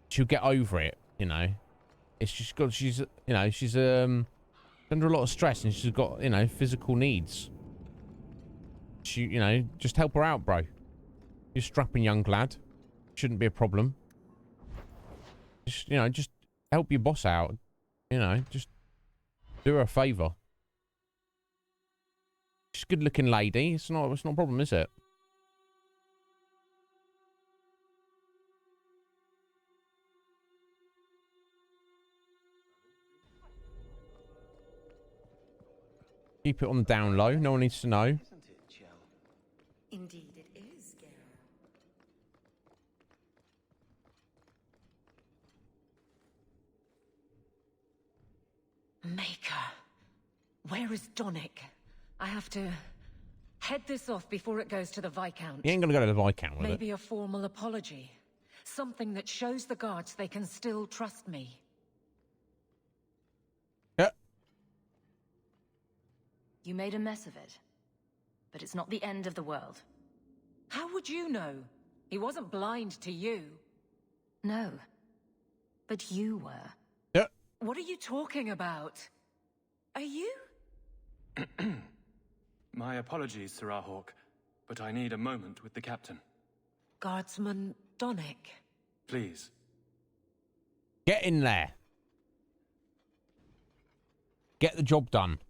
She'll get over it, you know. It's just got, she's under a lot of stress, and she's got, you know, physical needs. You know, just help her out, bro. You're a strapping young lad. Shouldn't be a problem. Just, you know, just help your boss out. You know, just do her a favour. She's a good-looking lady. It's not a problem, is it? Keep it on the down low. No one needs to know. Indeed it is, Geralt. Maker. Where is Donick? I have to head this off before it goes to the Viscount. You ain't gonna go to the Viscount with it. Maybe a formal apology. Something that shows the guards they can still trust me. Yeah. You made a mess of it. But it's not the end of the world. How would you know? He wasn't blind to you. No. But you were. Yeah. What are you talking about? Are you? My apologies, Sir Hawk, but I need a moment with the captain. Guardsman Donick. Please. Get in there. Get the job done.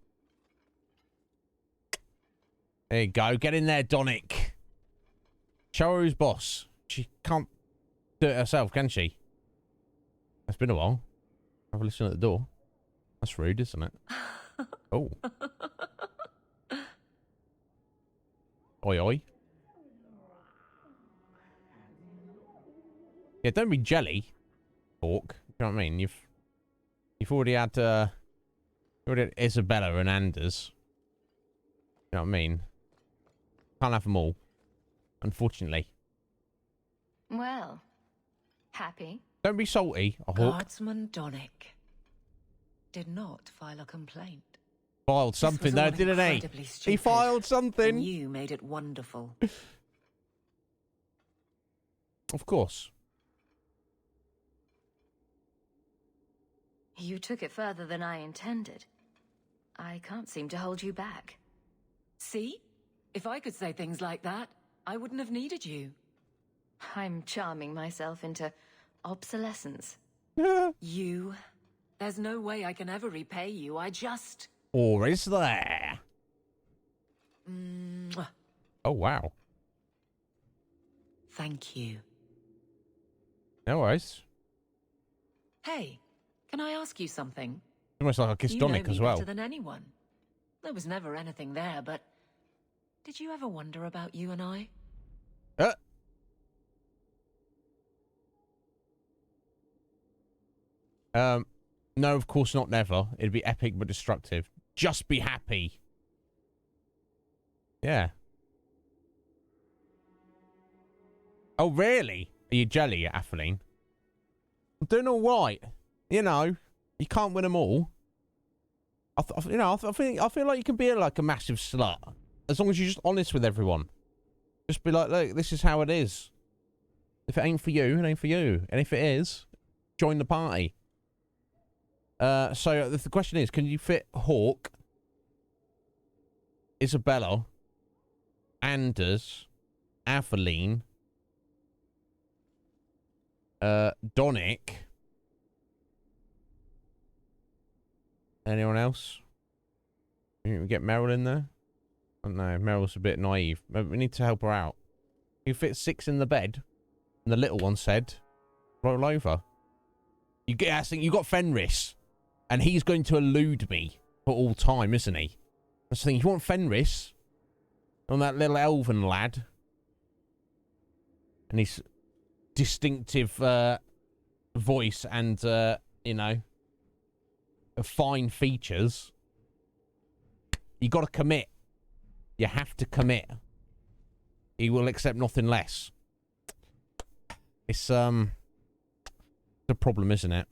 There you go. Get in there, Donick. Show her who's boss. She can't do it herself, can she? It's been a while. Have a listen at the door. That's rude, isn't it? Oh. Oi, oi. Yeah, don't be jelly, Hawk. You know what I mean? You've already had We did Isabella and Anders. You know what I mean? Can't have them all, unfortunately. Well, happy? Don't be salty, a hawk. Guardsman Donick did not file a complaint. Filed something though, didn't he? He filed something. And you made it wonderful. Of course. You took it further than I intended. I can't seem to hold you back. See? If I could say things like that, I wouldn't have needed you. I'm charming myself into obsolescence. You? There's no way I can ever repay you. I just... Or is there? Mwah. Oh, wow. Thank you. No worries. Hey, can I ask you something? Almost like I kissed Donick as well. Better than anyone. There was never anything there, but did you ever wonder about you and I? No, of course not, never. It'd be epic but destructive. Just be happy. Yeah. Oh, really? Are you jelly, Atheline? I'm doing all right. You know, you can't win them all. I feel like you can be like a massive slut as long as you're just honest with everyone. Just be like, look, this is how it is. If it ain't for you, it ain't for you. And if it is, join the party. So the question is, can you fit Hawk, Isabella, Anders, Atheline, Donick, anyone else? You can get Meryl in there? I don't know, Meryl's a bit naive. We need to help her out. You fit 6 in the bed, and the little one said, roll over. You get, I think you got Fenris. And he's going to elude me for all time, isn't he? That's the thing. You want Fenris on that little elven lad. And his distinctive voice and, you know, fine features. You got to commit. You have to commit. He will accept nothing less. It's a problem, isn't it?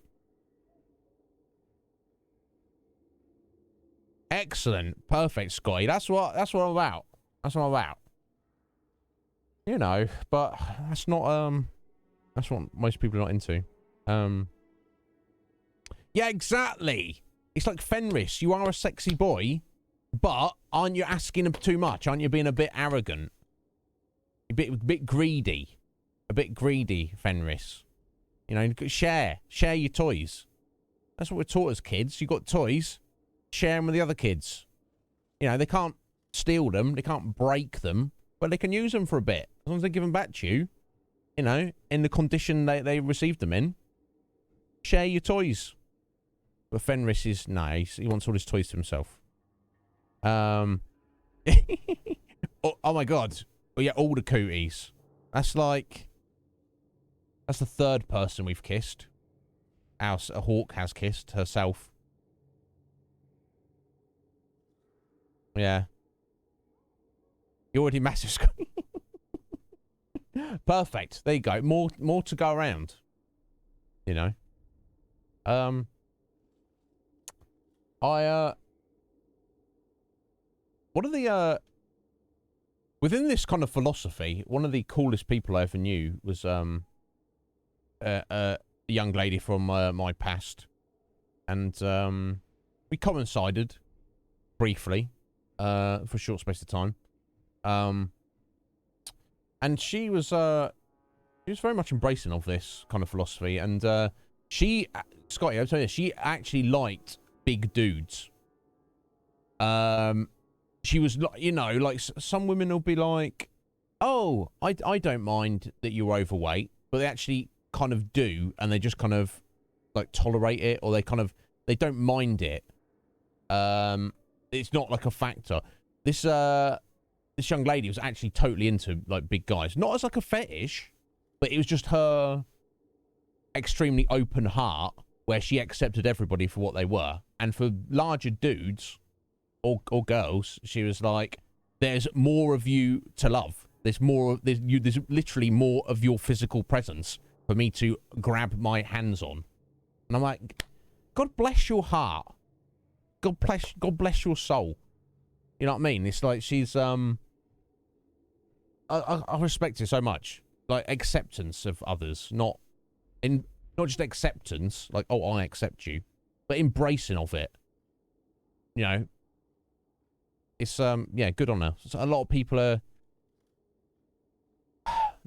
Excellent. Perfect, Scotty. That's what I'm about. That's what I'm about. You know, but that's not that's what most people are not into. Yeah, exactly. It's like Fenris. You are a sexy boy, but aren't you asking too much? Aren't you being a bit arrogant? A bit greedy. A bit greedy, Fenris. You know, share your toys. That's what we're taught as kids. You got toys. Share them with the other kids. You know, they can't steal them. They can't break them. But they can use them for a bit. As long as they give them back to you. You know, in the condition they received them in. Share your toys. But Fenris is nice. He wants all his toys to himself. Oh my god. Oh, yeah, all the cooties. That's like... That's the 3rd person we've kissed. A hawk has kissed herself. Yeah. You're already massive screen. Perfect. There you go. More to go around. You know. One of the within this kind of philosophy, one of the coolest people I ever knew was a young lady from my past. And we coincided briefly. For a short space of time. And she was very much embracing of this kind of philosophy. And Scotty, I'll tell you, she actually liked big dudes. She was, you know, like some women will be like, oh, I don't mind that you're overweight, but they actually kind of do, and they just kind of like tolerate it, or they don't mind it. It's not like a factor. This young lady was actually totally into like big guys, not as like a fetish, but it was just her extremely open heart where she accepted everybody for what they were, And for larger dudes or girls, she was like, there's more of you to love. There's literally more of your physical presence for me to grab my hands on. And I'm like, God bless your heart. God bless your soul. You know what I mean? It's like she's I respect it so much. Like acceptance of others, not just acceptance, like, oh, I accept you, but embracing of it. You know, it's yeah, good on her. So a lot of people are,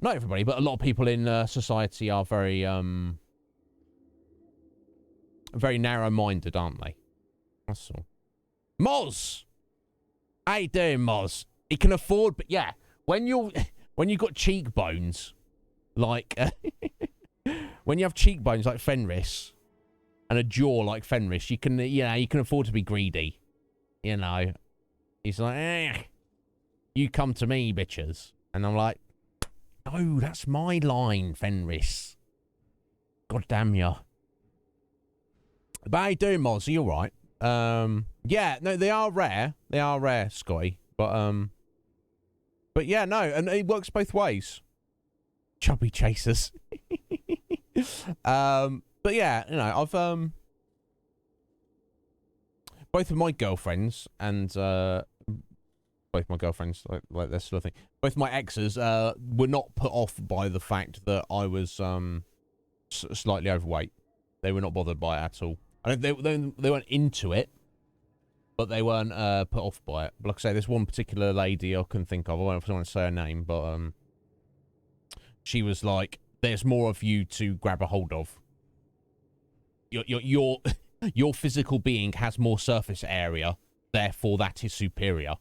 not everybody, but a lot of people in society are very very narrow-minded, aren't they? That's all. Moz, how you doing, Moz? He can afford, but yeah, when you got cheekbones, like when you have cheekbones like Fenris and a jaw like Fenris, you can afford to be greedy. You know, he's like, you come to me, bitches, and I'm like, no, that's my line, Fenris. God damn ya. But how you doing, Moz? Are you alright? Yeah, no, they are rare. They are rare, Scotty. But yeah, no, and it works both ways. Chubby chasers. But yeah, you know, I've both of my girlfriends and both my girlfriends, like this sort of thing. Both my exes were not put off by the fact that I was slightly overweight. They were not bothered by it at all. I don't, they weren't into it, but they weren't put off by it. But like I say, there's one particular lady I couldn't think of. I don't want to say her name, but she was like, "There's more of you to grab a hold of. Your physical being has more surface area, therefore that is superior."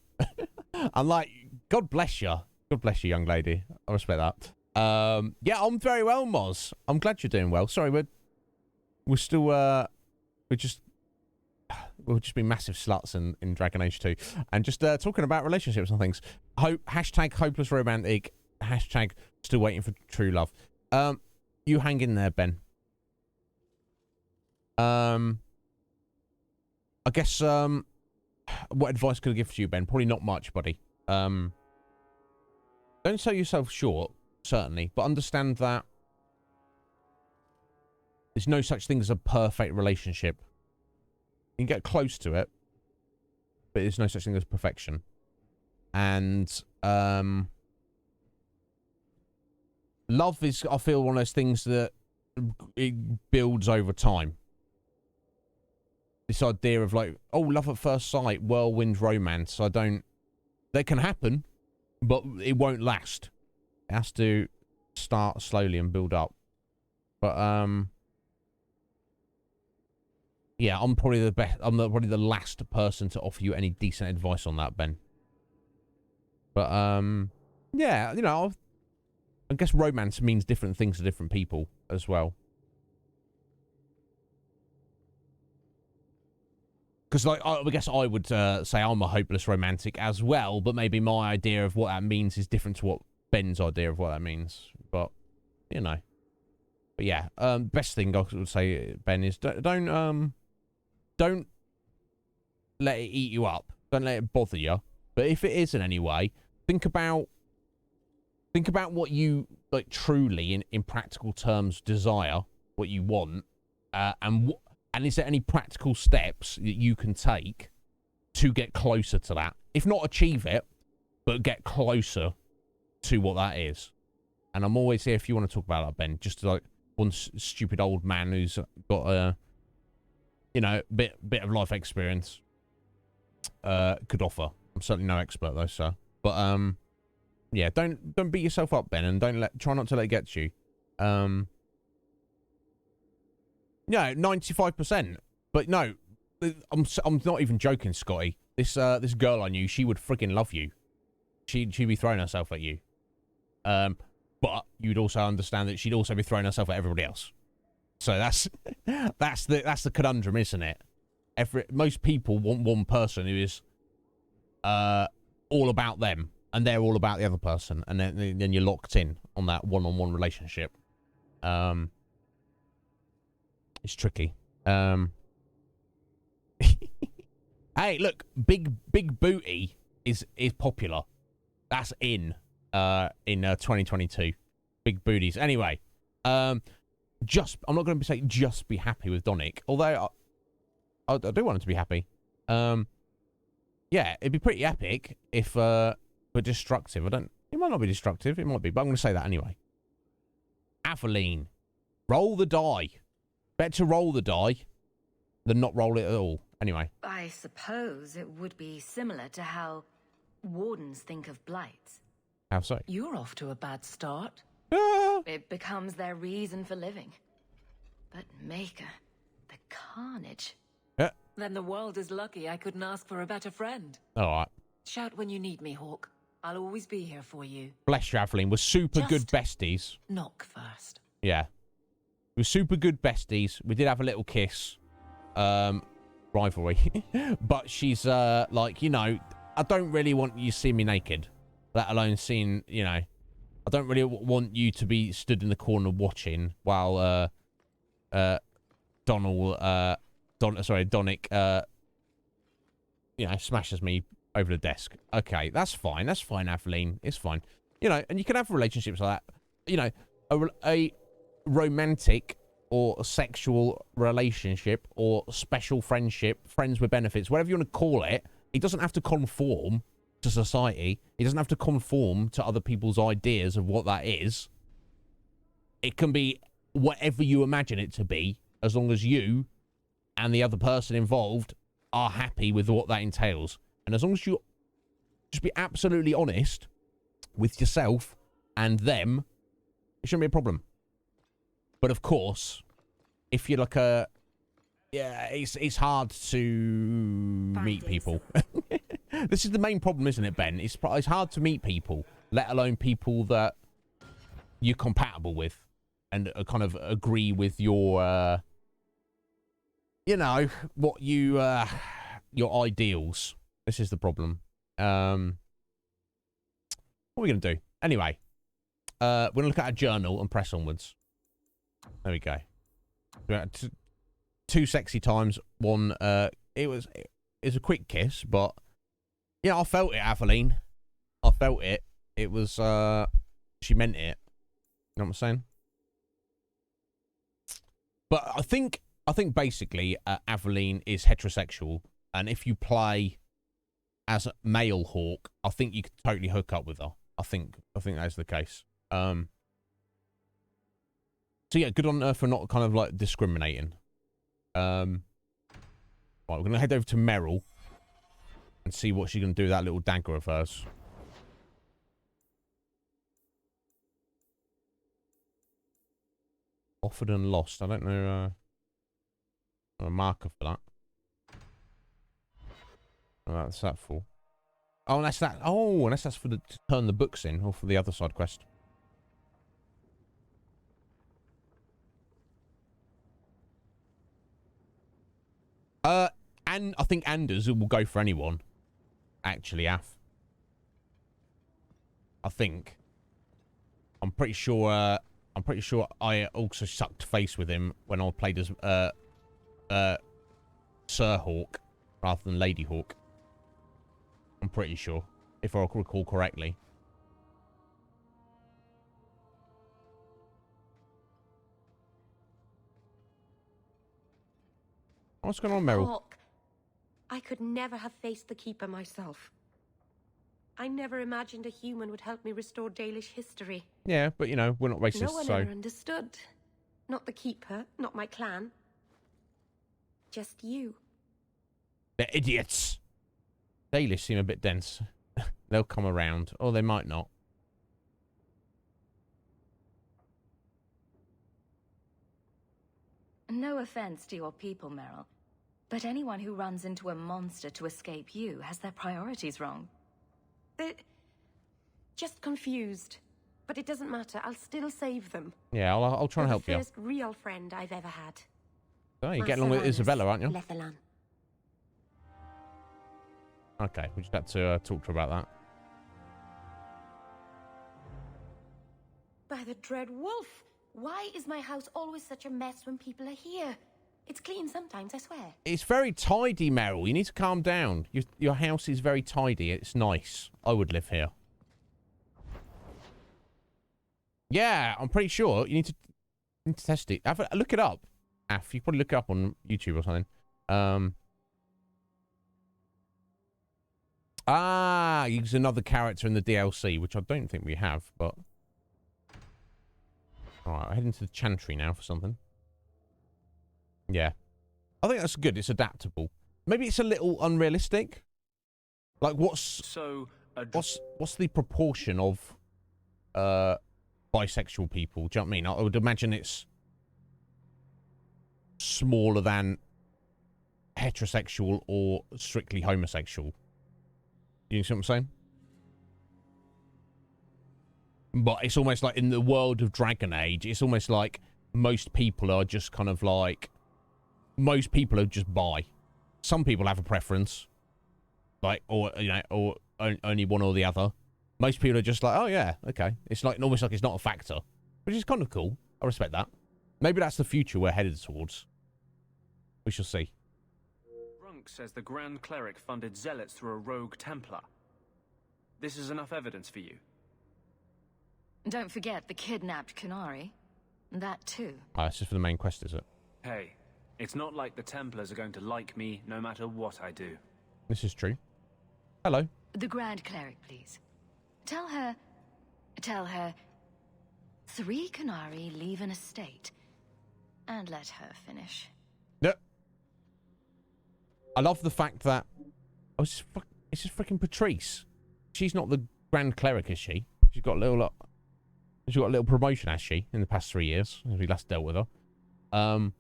I'm like, God bless you. God bless you, young lady. I respect that. Yeah, I'm very well, Moz. I'm glad you're doing well. Sorry, we're still we've just been massive sluts in Dragon Age 2, and just talking about relationships and things. Hashtag hopeless romantic. Hashtag still waiting for true love. You hang in there, Ben. I guess what advice could I give to you, Ben? Probably not much, buddy. Don't sell yourself short, certainly, but understand that there's no such thing as a perfect relationship. You can get close to it, but there's no such thing as perfection. And love is, I feel, one of those things that it builds over time. This idea of like, oh, love at first sight, whirlwind romance. They can happen, but it won't last. It has to start slowly and build up. But yeah, I'm probably the best. I'm probably the last person to offer you any decent advice on that, Ben. But yeah, you know, I guess romance means different things to different people as well. Because, like, I guess I would say I'm a hopeless romantic as well, but maybe my idea of what that means is different to what Ben's idea of what that means. But, you know. But yeah, best thing I would say, Ben, is don't let it eat you up. Don't let it bother you. But if it is in any way, think about what you, like, truly, in practical terms, desire, what you want, and is there any practical steps that you can take to get closer to that? If not achieve it, but get closer to what that is. And I'm always here if you want to talk about that, Ben. Just like one stupid old man who's got a, you know, bit of life experience could offer. I'm certainly no expert though, sir. But yeah, don't beat yourself up, Ben, and try not to let it get to you. Yeah, 95%. But no, I'm not even joking, Scotty. This girl I knew, she would freaking love you. She'd be throwing herself at you. But you'd also understand that she'd also be throwing herself at everybody else. So that's the conundrum, isn't it? Most people want one person who is all about them, and they're all about the other person, and then you're locked in on that one-on-one relationship. It's tricky. Hey, look, big booty is popular. That's in 2022. Big booties. Anyway, I'm not going to say just be happy with Donick, although I do want him to be happy. Yeah, it'd be pretty epic if we're destructive. It might not be destructive, it might be, but I'm going to say that anyway. Aveline, roll the die. Better roll the die than not roll it at all. Anyway. I suppose it would be similar to how wardens think of blights. How so? You're off to a bad start. It becomes their reason for living. But Maker, the carnage. Then the world is lucky I couldn't ask for a better friend. Alright. Shout when you need me, Hawk. I'll always be here for you. Bless you, Aveline. We're super good besties. Knock first. Yeah. We're super good besties. We did have a little kiss. Rivalry. But she's like, you know, I don't really want you to see me naked. Let alone seeing, you know, I don't really want you to be stood in the corner watching while Donick, you know, smashes me over the desk. Okay, that's fine. That's fine, Aveline. It's fine. You know, and you can have relationships like that. You know, a romantic or a sexual relationship or special friendship, friends with benefits, whatever you want to call it, it doesn't have to conform to society. It doesn't have to conform to other people's ideas of what that is. It can be whatever you imagine it to be, as long as you and the other person involved are happy with what that entails. And as long as you just be absolutely honest with yourself and them, it shouldn't be a problem. But of course, if you're like a... Yeah, it's hard to meet people. This is the main problem, isn't it, Ben? It's hard to meet people, let alone people that you're compatible with and kind of agree with your, you know, what you, your ideals. This is the problem. What are we going to do? Anyway, we're going to look at our journal and press onwards. There we go. Two sexy times. One, it was a quick kiss, but yeah, I felt it, Aveline. I felt it. It was, she meant it. You know what I'm saying? But I think basically, Aveline is heterosexual, and if you play as a male Hawk, I think you could totally hook up with her. I think that's the case. So yeah, good on her for not kind of like discriminating. Right, we're gonna head over to Meryl and see what she's gonna do with that little dagger of hers. Offered and lost. I don't know a marker for that. Oh, that's that for. Oh, that's that. Oh, unless that's for the to turn the books in, or for the other side quest. And I think Anders will go for anyone. Actually, Af. I think. I'm pretty sure I also sucked face with him when I played as Sir Hawk rather than Lady Hawk. I'm pretty sure, if I recall correctly. What's going on, Meryl? Hawk, I could never have faced the Keeper myself. I never imagined a human would help me restore Dalish history. Yeah, but you know, we're not racist, no one so... ever understood. Not the Keeper, not my clan. Just you. They're idiots. Dalish seem a bit dense. They'll come around. Or they might not. No offense to your people, Meryl, but anyone who runs into a monster to escape you has their priorities wrong. They're just confused. But it doesn't matter. I'll still save them. Yeah, I'll try and help you. The first real friend I've ever had. Oh, you're getting along with Isabella, aren't you? Lethalan. Okay, we just had to talk to her about that. By the dread wolf! Why is my house always such a mess when people are here? It's clean sometimes, I swear. It's very tidy, Meryl. You need to calm down. Your house is very tidy. It's nice. I would live here. Yeah, I'm pretty sure. You need to test it. Look it up. Af, you can probably look it up on YouTube or something. He's another character in the DLC, which I don't think we have, but... Alright, I'll head into the Chantry now for something. Yeah. I think that's good. It's adaptable. Maybe it's a little unrealistic. Like, what's the proportion of bisexual people? Do you know what I mean? I would imagine it's smaller than heterosexual or strictly homosexual. You see what I'm saying? But it's almost like in the world of Dragon Age, it's almost like most people are just kind of like... Most people are just bi. Some people have a preference. Like, or, you know, or only one or the other. Most people are just like, oh yeah, okay. It's like almost like it's not a factor. Which is kind of cool. I respect that. Maybe that's the future we're headed towards. We shall see. Brunk says the Grand Cleric funded zealots through a rogue Templar. This is enough evidence for you. Don't forget the kidnapped Kunari. That too. Ah, it's just for the main quest, is it? Hey, it's not like the Templars are going to like me no matter what I do. This is true. Hello. The Grand Cleric, please. Tell her... 3 Kunari leave an estate. And let her finish. Yep. I love the fact that... Oh, it's just freaking Patrice. She's not the Grand Cleric, is she? She's got a little... She's got a little promotion, has she, in the past 3 years, as we last dealt with her. I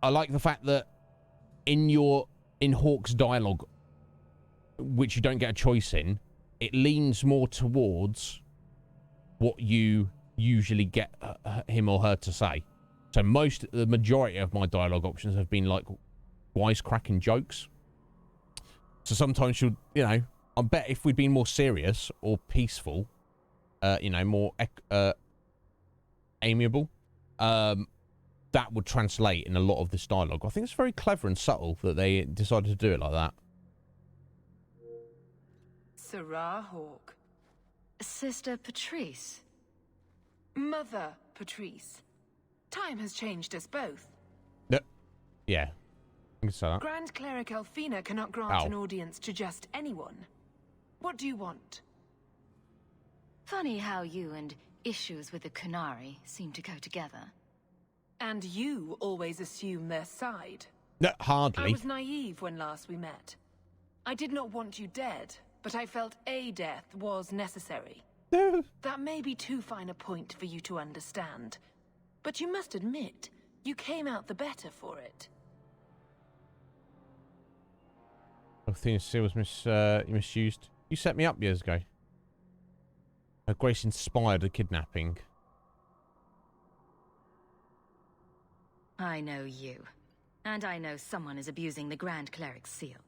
like the fact that in Hawke's dialogue, which you don't get a choice in, it leans more towards what you usually get him or her to say. So the majority of my dialogue options have been like wisecracking jokes. So sometimes she'll, you know, I bet if we'd been more serious or peaceful, you know, more amiable, that would translate in a lot of this dialogue. I think it's very clever and subtle that they decided to do it like that. Sarah Hawke. Sister Patrice. Mother Patrice. Time has changed us both. Yeah. I can say that. Grand Cleric Elfina cannot grant an audience to just anyone. What do you want? Funny how you and issues with the Kunari seem to go together. And you always assume their side. No, hardly. I was naive when last we met. I did not want you dead, but I felt a death was necessary. That may be too fine a point for you to understand. But you must admit, you came out the better for it. I think Seal was misused. You set me up years ago. Grace inspired a kidnapping. I know you. And I know someone is abusing the Grand Cleric's seal.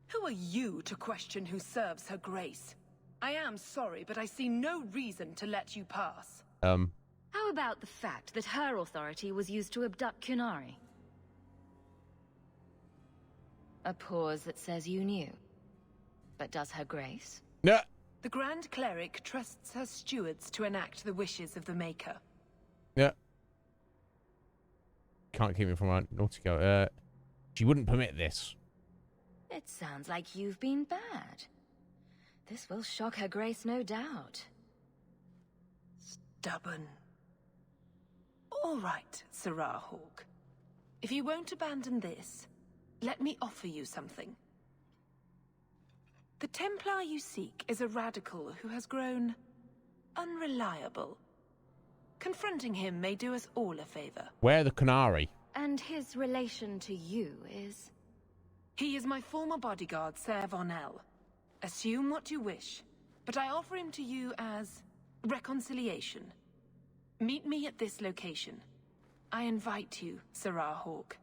Who are you to question who serves her grace? I am sorry, but I see no reason to let you pass. How about the fact that her authority was used to abduct Kunari? A pause that says you knew. But does her grace? No. The Grand Cleric trusts her stewards to enact the wishes of the Maker. Yeah. Can't keep me from a naughty girl. She wouldn't permit this. It sounds like you've been bad. This will shock her grace, no doubt. Stubborn. All right, Sarah Hawke. If you won't abandon this, let me offer you something. The Templar you seek is a radical who has grown unreliable. Confronting him may do us all a favor. Where the Kunari? And his relation to you is? He is my former bodyguard, Ser Von L. Assume what you wish, but I offer him to you as reconciliation. Meet me at this location. I invite you, Sarah Hawke.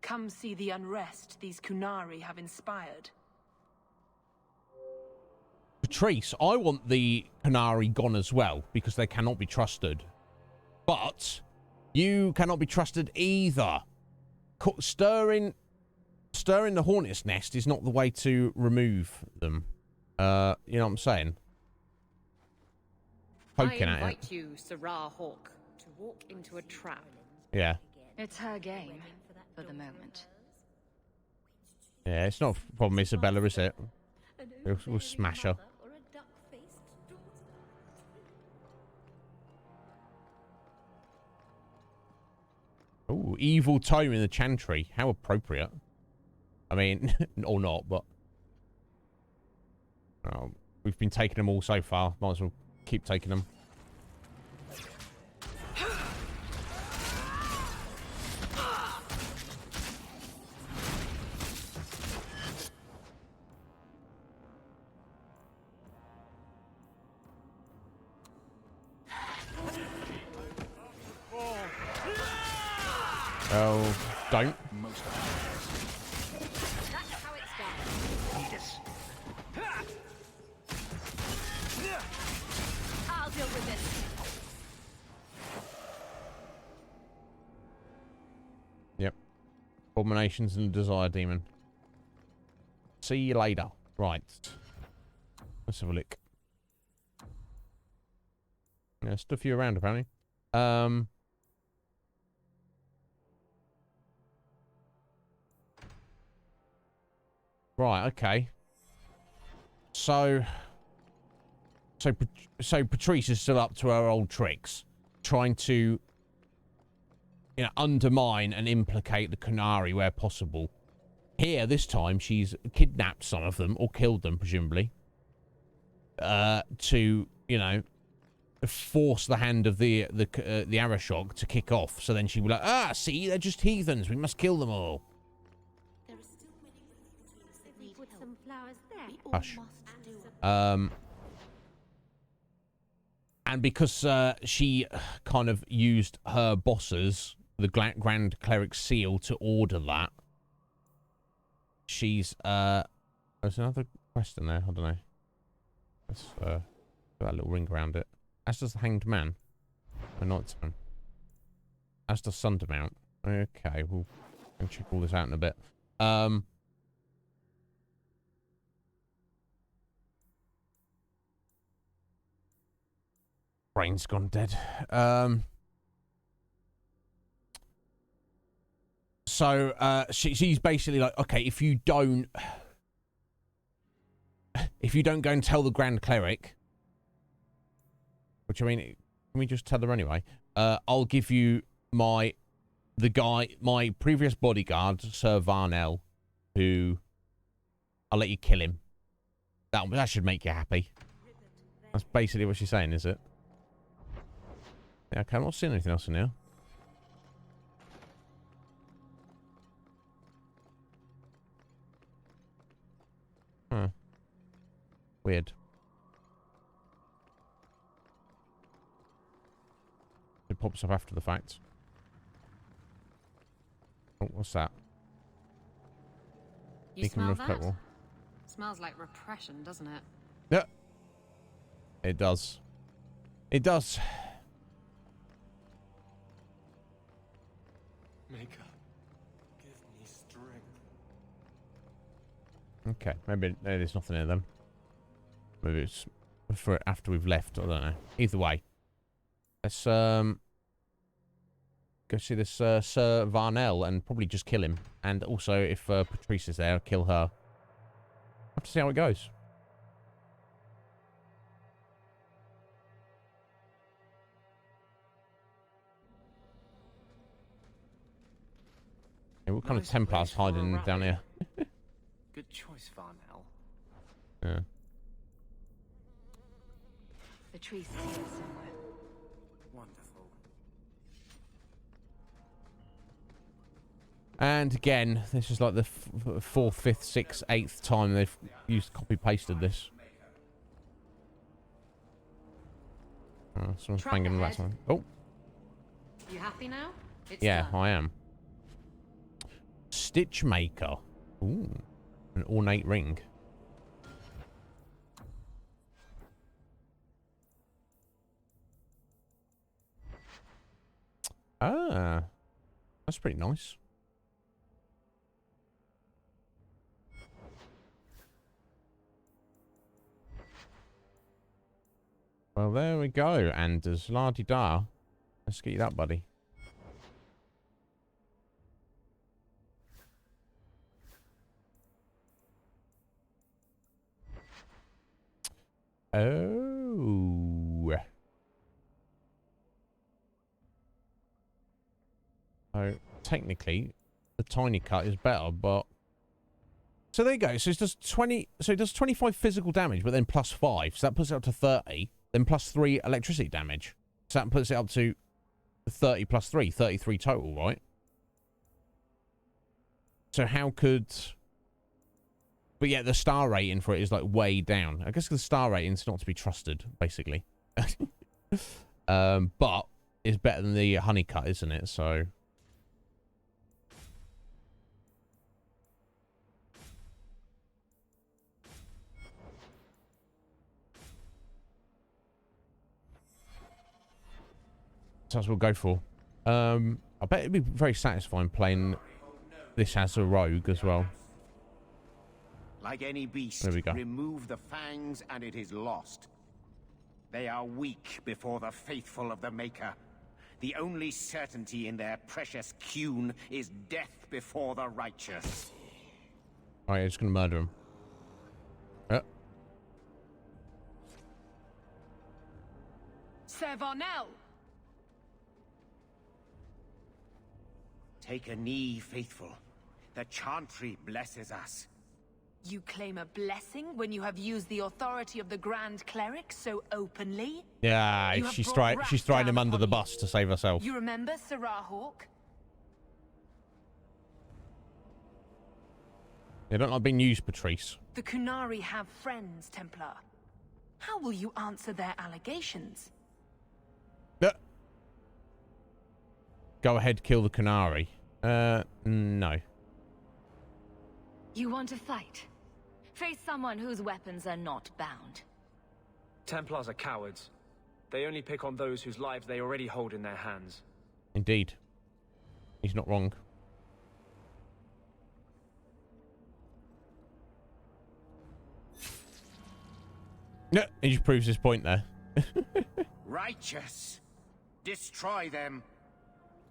Come see the unrest these Kunari have inspired. Patrice, I want the Kunari gone as well, because they cannot be trusted. But you cannot be trusted either. Stirring the hornet's nest is not the way to remove them. You know what I'm saying? Poking I at it. invite you, Sarah Hawk, to walk into a trap. Yeah. It's her game, for the moment. Yeah, it's not a problem, Isabella, is it? We'll smash her. Oh, evil tome in the chantry. How appropriate. I mean, or not, but... Oh, we've been taking them all so far. Might as well keep taking them. Oh, don't. That's how it's done. I'll deal with this. Yep. Abominations and Desire Demon. See you later. Right. Let's have a look. Yeah, stuff you around apparently. Right, okay. So Patrice is still up to her old tricks, trying to, you know, undermine and implicate the Qunari where possible. Here, this time, she's kidnapped some of them, or killed them, presumably, to, you know, force the hand of the Arashok to kick off. So then she'll be like, ah, see, they're just heathens. We must kill them all. Hush. And because she kind of used her bosses, the Grand Cleric's seal, to order that, she's there's another question there. I don't know. Let's put that little ring around it. As does the Hanged Man. Or not. As does Sundermount. Okay, we'll check all this out in a bit. Brain's gone dead. So she's basically like, okay, if you don't go and tell the Grand Cleric, which I mean, can we just tell her anyway? I'll give you my previous bodyguard, Sir Varnell, who I'll let you kill him. That should make you happy. That's basically what she's saying, is it? Yeah, okay, I'm not seeing anything else in here. Huh. Weird. It pops up after the fact. Oh, what's that? You smell that? Smells like repression, doesn't it? Yeah. It does. It does. Maker, give me strength. Okay, maybe there's nothing in them. Maybe it's for after we've left. I don't know. Either way, let's go see this Sir Varnell and probably just kill him. And also, if Patrice is there, kill her. Have to see how it goes. Yeah, what kind of Templars hiding down here? Good choice, Varnell. Yeah. Patrice is here somewhere. Wonderful. And again, this is like the 4th, 5th, 6th, 8th time they've used copy-pasted this. Oh, someone's banging the something. Oh. You happy now? It's Yeah, done. I am. Stitch Maker. Ooh. An ornate ring. Ah, that's pretty nice. Well, there we go, Anders. La-di-da. Let's get you that, buddy. Oh. So, technically, the tiny cut is better, but... So there you go. So it does 20... So it does 25 physical damage, but then plus 5. So that puts it up to 30. Then plus 3 electricity damage. So that puts it up to 30 plus 3. 33 total, right? So how could... But yeah, the star rating for it is like way down. I guess the star rating is not to be trusted, basically. But it's better than the honeycut, isn't it? So... So that's what we'll go for. I bet it'd be very satisfying playing this as a rogue as well. Like any beast, There we go. remove the fangs and it is lost. They are weak before the faithful of the Maker. The only certainty in their precious Qun is death before the righteous. Alright, just gonna murder him. Ser Varnell! Take a knee, faithful. The Chantry blesses us. You claim a blessing when you have used the authority of the Grand Cleric so openly? Yeah, You have she's brought throwing wrath him down under the upon bus to save herself. You remember Sarah Hawk? They don't like being used, Patrice. The Kunari have friends, Templar. How will you answer their allegations? Go ahead, kill the Canary. No. You want to fight? Face someone whose weapons are not bound. Templars are cowards. They only pick on those whose lives they already hold in their hands. Indeed. He's not wrong. No, he just proves his point there. Righteous! Destroy them!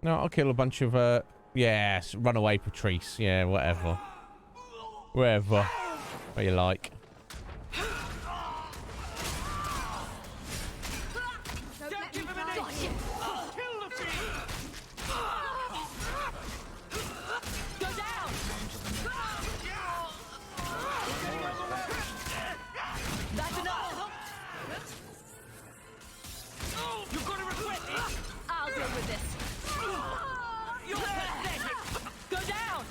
No, I'll kill a bunch of, yes, runaway Patrice. Yeah, whatever. Whatever. What you like. Don't give him an inch! Kill the fiend! Go down! That's enough! You've got to regret this! I'll deal with this. You're pathetic! Go down!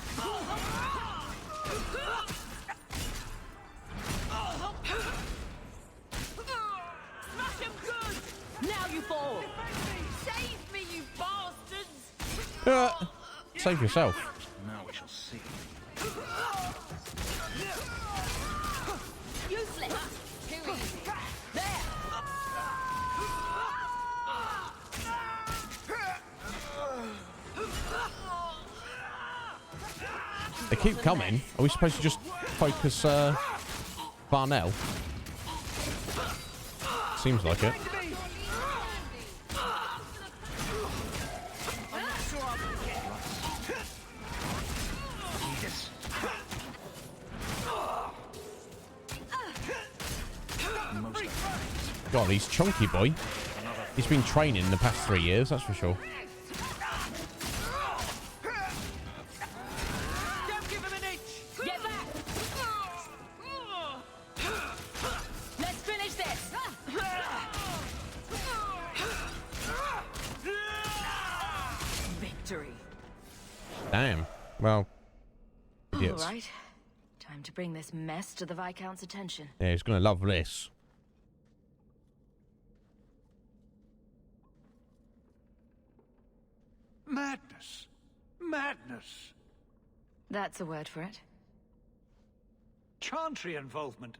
Smash him good! Now you fall! Save me, you bastards! Save yourself. Now we shall see. Useless! Too easy. There! They keep coming. Are we supposed to just focus, Varnell? Seems like it. God, he's chunky, boy. He's been training in the past 3 years, that's for sure. Don't give him an inch! Get back! Let's finish this! Victory. Damn. Well, idiots. All right. Time to bring this mess to the Viscount's attention. Yeah, he's gonna love this. Madness! Madness! That's a word for it. Chantry involvement.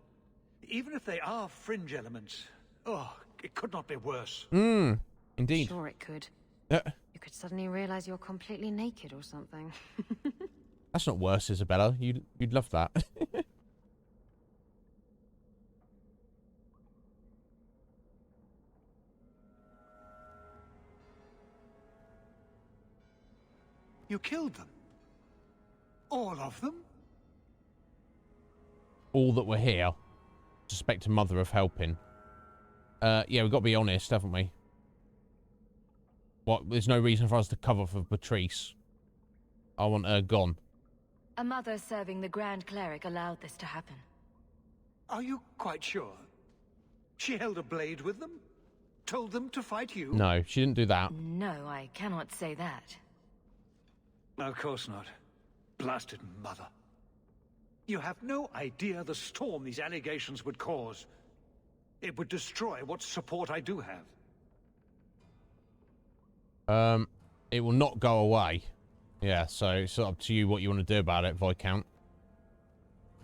Even if they are fringe elements. Oh, it could not be worse. Indeed. Sure it could. You You could suddenly realize you're completely naked or something. That's not worse, Isabella. You'd love that. You killed them? All of them? All that were here. Suspect a mother of helping. Yeah, we've got to be honest, haven't we? What? There's no reason for us to cover for Patrice. I want her gone. A mother serving the Grand Cleric allowed this to happen. Are you quite sure? She held a blade with them? Told them to fight you? No, she didn't do that. No, I cannot say that. Of course not. Blasted mother. You have no idea the storm these allegations would cause. It would destroy what support I do have. It will not go away. Yeah, so it's up to you what you want to do about it, Viscount.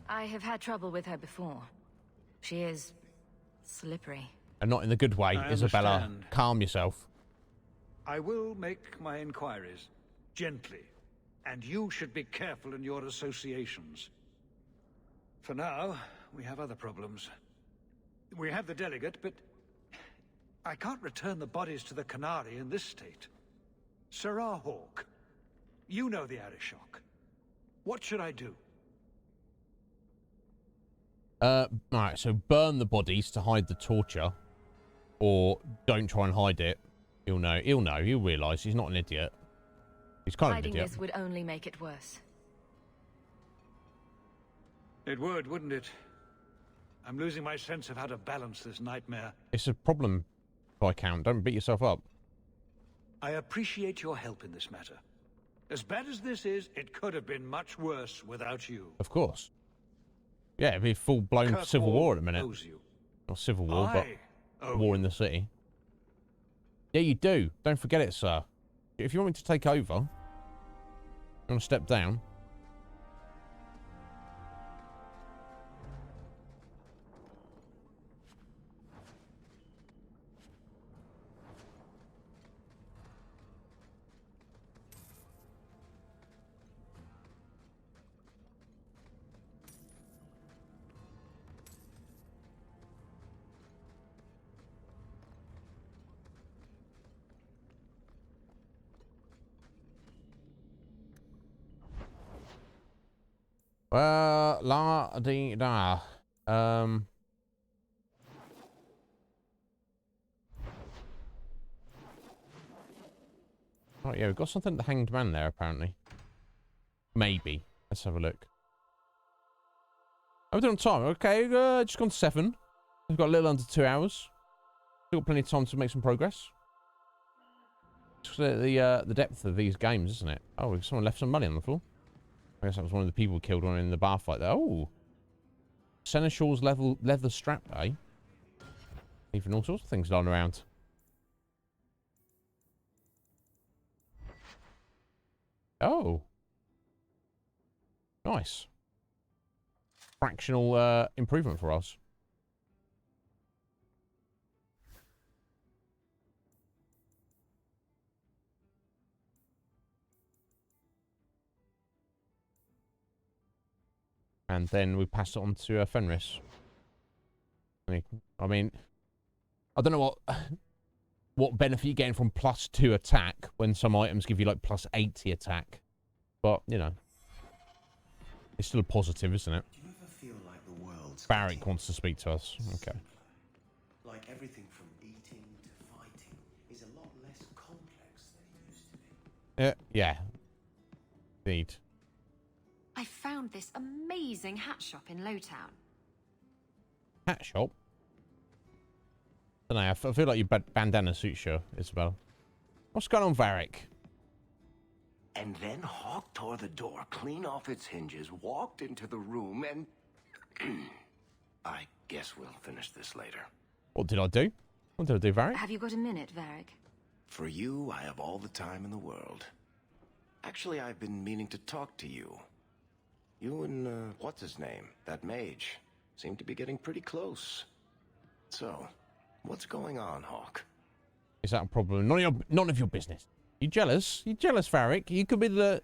I have had trouble with her before. She is slippery. And not in the good way, I Isabella. understand. Calm yourself. I will make my inquiries. Gently. And you should be careful in your associations. For now, we have other problems. We have the delegate, but I can't return the bodies to the Canary in this state. Sirrah Hawk, you know the Arishok. What should I do? Alright, so burn the bodies to hide the torture. Or don't try and hide it. He'll know. He'll realise he's not an idiot. He's kind of an Hiding idiot. this would only make it worse. It would, wouldn't it? I'm losing my sense of how to balance this nightmare. It's a problem, Viscount. Don't beat yourself up. I appreciate your help in this matter. As bad as this is, it could have been much worse without you. Of course. Yeah, it'd be a full-blown Kirkwall civil war at the minute. owes you. Not civil war, but owe war in the city. Yeah, you do. Don't forget it, sir. If you want me to take over, you want to step down. La dee da. Oh yeah, we've got something at the Hanged Man there apparently. Maybe. Let's have a look. Are we doing on time? Okay, just gone 7. We've got a little under 2 hours. Still got plenty of time to make some progress. Just the depth of these games, isn't it? Oh, someone left some money on the floor. I guess that was one of the people killed one in the bar fight there. Oh. Seneschal's leather strap, eh? Even all sorts of things lying around. Oh. Nice. Fractional improvement for us. And then we pass it on to Fenris. I mean, I don't know what benefit you're getting from +2 attack when some items give you like +80 attack. But, you know, it's still a positive, isn't it? Do you ever feel like the world's Barrick wants to speak to us. Okay. like everything from eating to fighting is a lot less complex than it used to be? Yeah. Indeed. I found this amazing hat shop in Lowtown. Hat shop? I don't know, I feel like your bandana suits you, Isabel. What's going on, Varric? And then Hawk tore the door clean off its hinges, walked into the room, and... I guess we'll finish this later. What did I do? What did I do, Varric? Have you got a minute, Varric? For you, I have all the time in the world. Actually, I've been meaning to talk to you. You and, what's his name? That mage. Seem to be getting pretty close. So, what's going on, Hawk? Is that a problem? None of your business. You jealous? You jealous, Varric? You could be the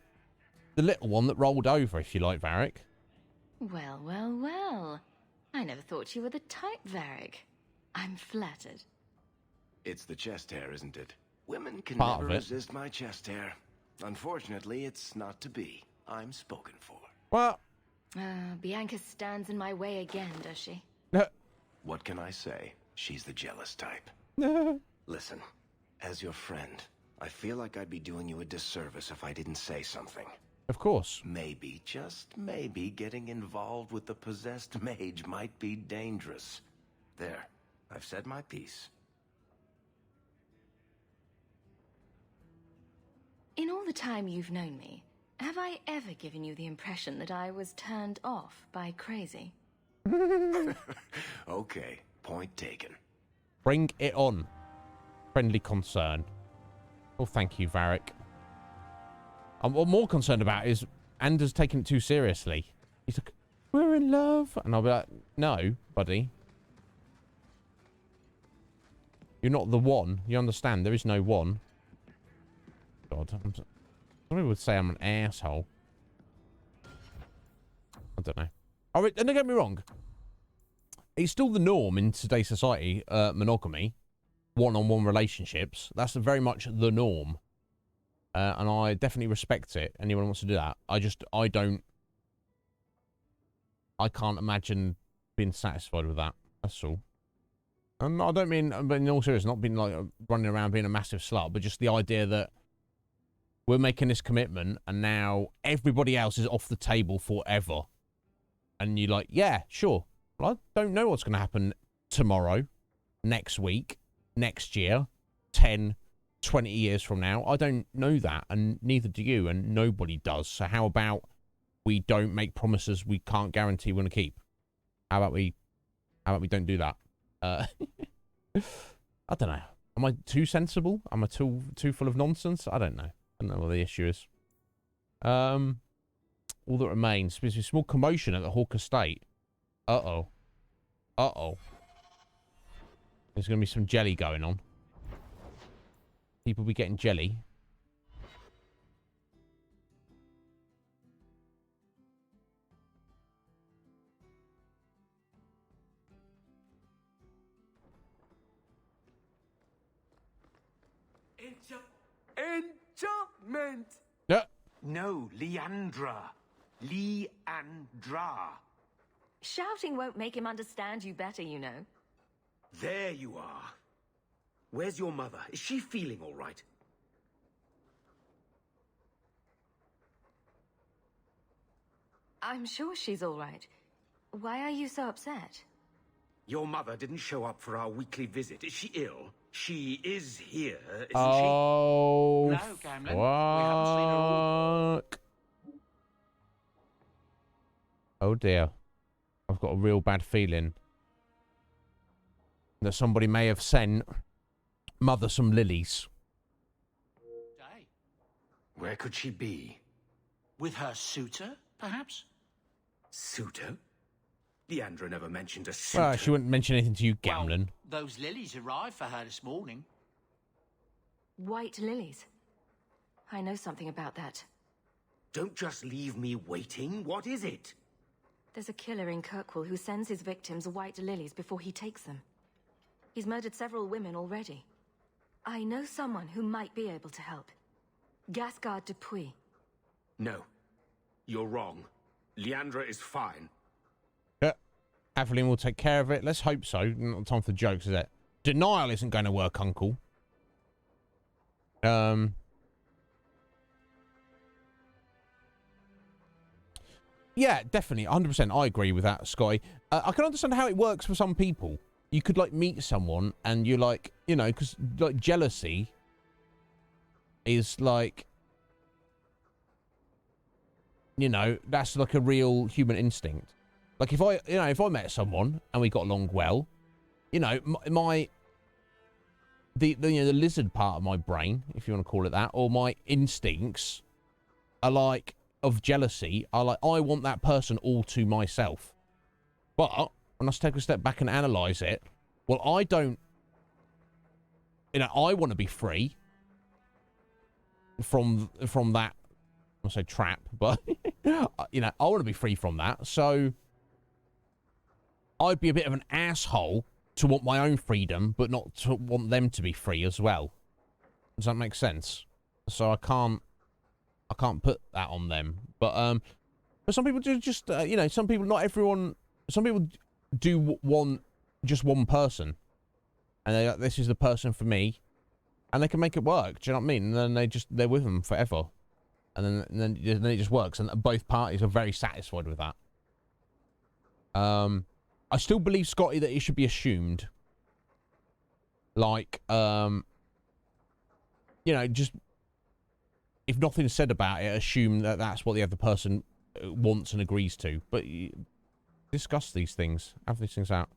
little one that rolled over, if you like, Varric. Well, well, well. I never thought you were the type, Varric. I'm flattered. It's the chest hair, isn't it? Women can Part never of it. resist my chest hair. Unfortunately, it's not to be. I'm spoken for. Well... Bianca stands in my way again, does she? What can I say? She's the jealous type. Listen, as your friend, I feel like I'd be doing you a disservice if I didn't say something. Of course. Maybe, just maybe, getting involved with the possessed mage might be dangerous. There, I've said my piece. In all the time you've known me, have I ever given you the impression that I was turned off by crazy? Okay, point taken. Bring it on. Friendly concern. Oh, thank you, Varric. What I'm more concerned about is Anders taking it too seriously. He's like, we're in love. And I'll be like, no, buddy. You're not the one. You understand? There is no one. God, somebody would say I'm an asshole. I don't know. Oh, and don't get me wrong. It's still the norm in today's society, monogamy, one-on-one relationships. That's very much the norm. And I definitely respect it. Anyone wants to do that. I can't imagine being satisfied with that. That's all. And I don't mean, but in all seriousness, not being like running around being a massive slut, but just the idea that we're making this commitment and now everybody else is off the table forever. And you're like, yeah, sure. Well, I don't know what's going to happen tomorrow, next week, next year, 10, 20 years from now. I don't know that, and neither do you, and nobody does. So how about we don't make promises we can't guarantee we're going to keep? How about we don't do that? I don't know. Am I too sensible? Am I too full of nonsense? I don't know. I don't know what the issue is. All that remains is a small commotion at the Hawk Estate. Uh-oh. Uh-oh. There's going to be some jelly going on. People be getting jelly. Enchantment! Yeah. No, Leandra. Leandra. Shouting won't make him understand you better, you know. There you are. Where's your mother? Is she feeling all right? I'm sure she's all right. Why are you so upset? Your mother didn't show up for our weekly visit. Is she ill? She is here, isn't she? Oh, No, Gamlin. We haven't seen her all. fuck. Oh dear. I've got a real bad feeling that somebody may have sent Mother some lilies. Where could she be? With her suitor, perhaps? Suitor? Leandra never mentioned a suitor. Well, she wouldn't mention anything to you, Gamlin. Those lilies arrived for her this morning. White lilies. I know something about that. Don't just leave me waiting. What is it? There's a killer in Kirkwall who sends his victims white lilies before he takes them. He's murdered several women already. I know someone who might be able to help. Gasgard Dupuis. No. You're wrong. Leandra is fine. Yeah. Aveline will take care of it. Let's hope so. Not time for jokes, is it? Denial isn't going to work, Uncle. Yeah, definitely. 100%. I agree with that, Sky. I can understand how it works for some people. You could, like, meet someone and you're like, you know, because, like, jealousy is, like, you know, that's, like, a real human instinct. Like, if I met someone and we got along well, you know, the lizard part of my brain, if you want to call it that, or my instincts are, like, of jealousy, are like, I want that person all to myself. But when I take a step back and analyze it, well, I don't, you know, I want to be free. that. I say trap, but you know, I want to be free from that. So I'd be a bit of an asshole to want my own freedom, but not to want them to be free as well. Does that make sense? So I can't put that on them. But some people do just, you know, some people, not everyone, some people do want just one person. And they're like, this is the person for me. And they can make it work. Do you know what I mean? And then they're with them forever. And then it just works. And both parties are very satisfied with that. I still believe, Scotty, that it should be assumed. Like, you know, just, if nothing's said about it, assume that that's what the other person wants and agrees to. But discuss these things. Have these things out.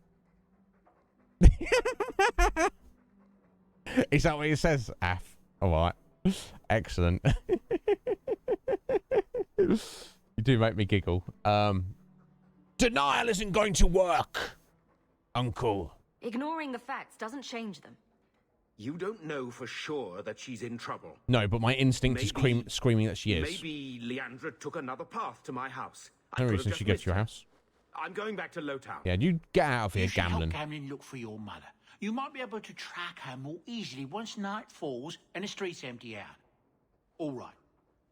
Is that what it says, Af? All right. Excellent. You do make me giggle. Denial isn't going to work, Uncle. Ignoring the facts doesn't change them. You don't know for sure that she's in trouble. No, but my instinct is screaming that she is. Maybe Leandra took another path to my house. No reason she gets to your house. I'm going back to Lowtown. Yeah, you get out of here, You should gambling. help Gamlin look for your mother. You might be able to track her more easily once night falls and the streets empty out. All right.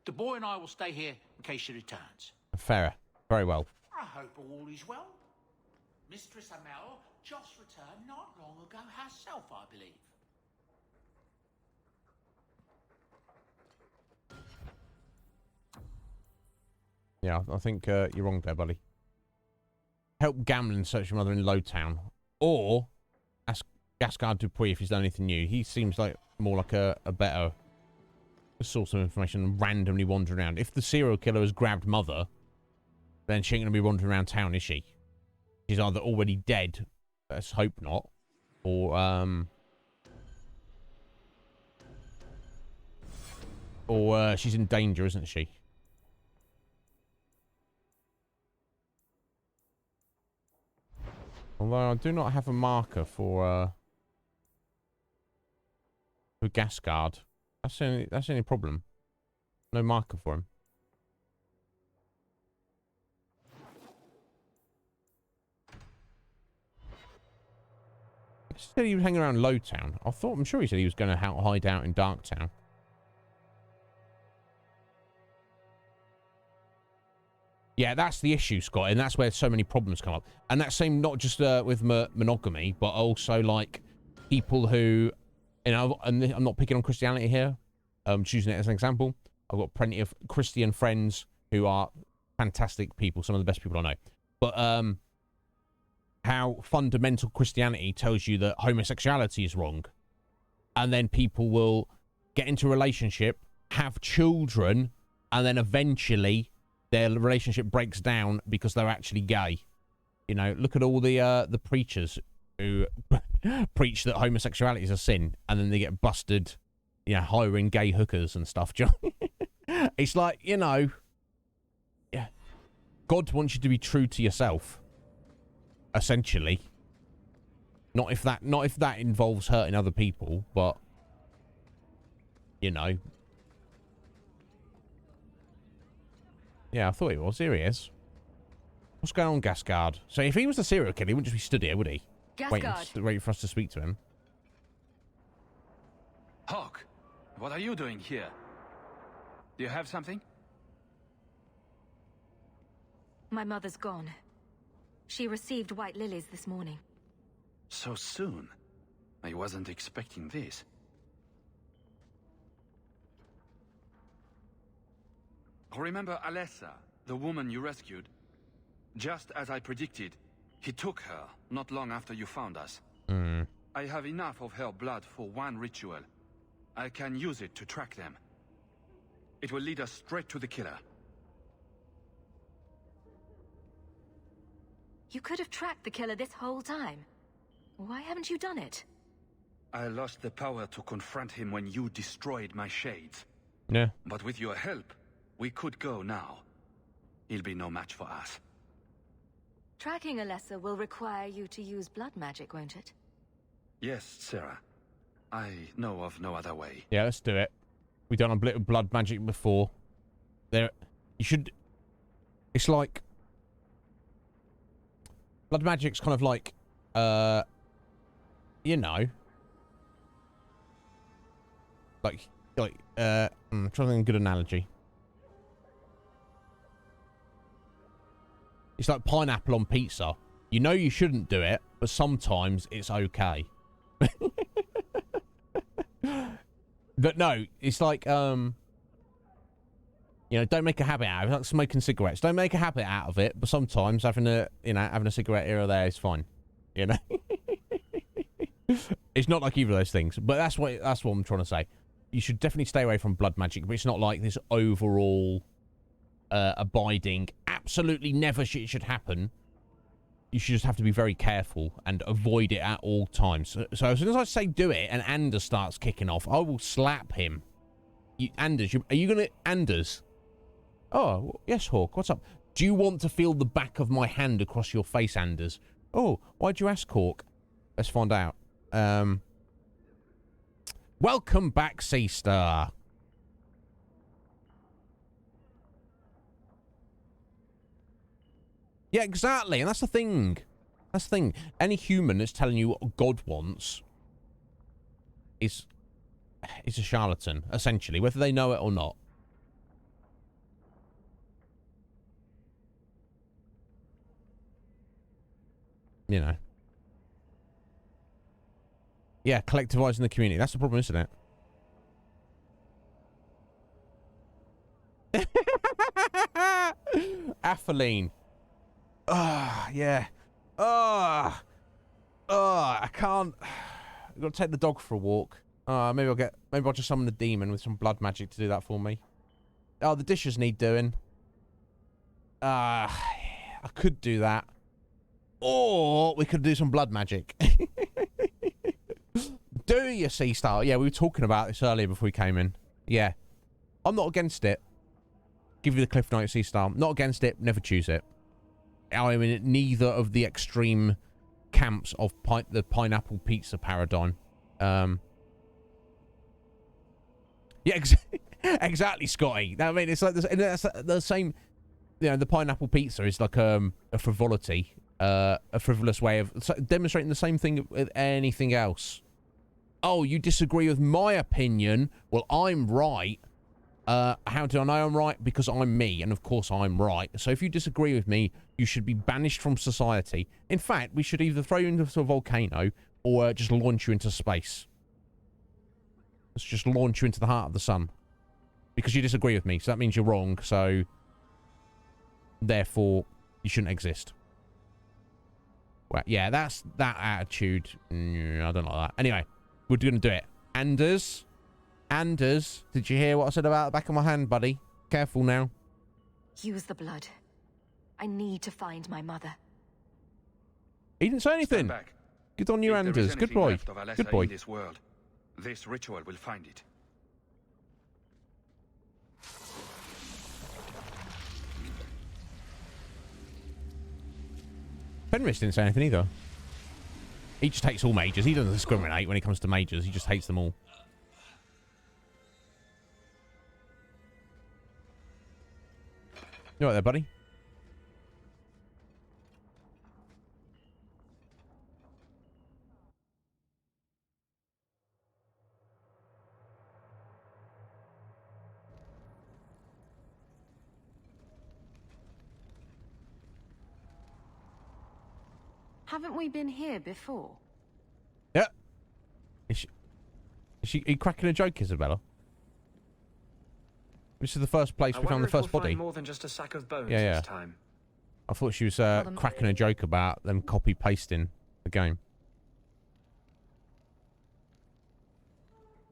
The boy and I will stay here in case she returns. Fair. Very well. I hope all is well. Mistress Amel just returned not long ago herself, I believe. Yeah, I think you're wrong there, buddy. Help Gamlin search your mother in Lowtown. Or ask Gascard Dupuy if he's done anything new. He seems like more like a better source of information than randomly wandering around. If the serial killer has grabbed Mother, then she ain't going to be wandering around town, is she? She's either already dead, let's hope not, or she's in danger, isn't she? Although I do not have a marker for Gascard. That's the only problem. No marker for him. He said he was hanging around Lowtown. I'm sure he said he was going to hide out in Darktown. Yeah, that's the issue, Scott, and that's where so many problems come up. And that's same not just with monogamy, but also like people who, you know, and I'm not picking on Christianity here. I'm choosing it as an example. I've got plenty of Christian friends who are fantastic people, some of the best people I know. But how fundamental Christianity tells you that homosexuality is wrong, and then people will get into a relationship, have children, and then eventually their relationship breaks down because they're actually gay. You know, look at all the preachers who preach that homosexuality is a sin, and then they get busted, you know, hiring gay hookers and stuff. It's like, you know, yeah, God wants you to be true to yourself, essentially. Not if that involves hurting other people, but you know. Yeah, I thought he was. Here he is. What's going on, Gascard? So if he was the serial killer, he wouldn't just be stood here, would he? Gascard. Waiting for us to speak to him. Hawk, what are you doing here? Do you have something? My mother's gone. She received white lilies this morning. So soon? I wasn't expecting this. Remember Alessa, the woman you rescued? Just as I predicted, he took her not long after you found us. I have enough of her blood for one ritual. I can use it to track them. It will lead us straight to the killer. You could have tracked the killer this whole time. Why haven't you done it? I lost the power to confront him when you destroyed my shades. Yeah. But with your help, we could go now. He'll be no match for us. Tracking Alessa will require you to use blood magic, won't it? Yes, Sarah. I know of no other way. Yeah, let's do it. We've done a bit of blood magic before. You should... It's like... Blood magic's kind of like... you know... Like... I'm trying to think of a good analogy. It's like pineapple on pizza. You know you shouldn't do it, but sometimes it's okay. But no, it's like, you know, don't make a habit out of it. Like smoking cigarettes. Don't make a habit out of it, but sometimes having a cigarette here or there is fine. You know? It's not like either of those things, but that's what I'm trying to say. You should definitely stay away from blood magic, but it's not like this overall abiding, absolutely never shit should happen. You should just have to be very careful and avoid it at all times. So as soon as I say do it and Anders starts kicking off, I will slap him. Anders, are you going to... Anders? Oh, yes, Hawk, what's up? Do you want to feel the back of my hand across your face, Anders? Oh, why'd you ask, Hawk? Let's find out. Welcome back, Sea Star. Yeah, exactly, and that's the thing. That's the thing. Any human that's telling you what God wants is a charlatan, essentially, whether they know it or not. You know. Yeah, collectivizing the community. That's the problem, isn't it? Athaline. Yeah. I can't. I've got to take the dog for a walk. Maybe I'll just summon the demon with some blood magic to do that for me. Oh, the dishes need doing. I could do that. Or we could do some blood magic. Do you, Sea Star? Yeah, we were talking about this earlier before we came in. Yeah. I'm not against it. Give you the Cliff Note, Sea Star. Not against it. Never choose it. I mean, neither of the extreme camps of the pineapple pizza paradigm. Yeah, exactly, Scotty. I mean, it's like the same. You know, the pineapple pizza is like a frivolity, a frivolous way of demonstrating the same thing with anything else. Oh, you disagree with my opinion? Well, I'm right. How do I know I'm right? Because I'm me, and of course I'm right. So if you disagree with me, you should be banished from society. In fact, we should either throw you into a volcano or just launch you into space. Let's just launch you into the heart of the sun. Because you disagree with me, so that means you're wrong, so... Therefore, you shouldn't exist. Well, yeah, that attitude. I don't like that. Anyway, we're going to do it. Anders, did you hear what I said about the back of my hand, buddy? Careful now. Use the blood. I need to find my mother. He didn't say anything. Back. Good on you, Anders. Good boy. Good boy. In this world, this ritual will find it. Fenris didn't say anything either. He just hates all mages. He doesn't discriminate when it comes to mages. He just hates them all. You right there, buddy? Haven't we been here before? Yeah. Is she cracking a joke, Isabella? This is the first place we found the first body. More than just a sack of bones yeah. this time. I thought she was cracking a joke about them copy-pasting the game.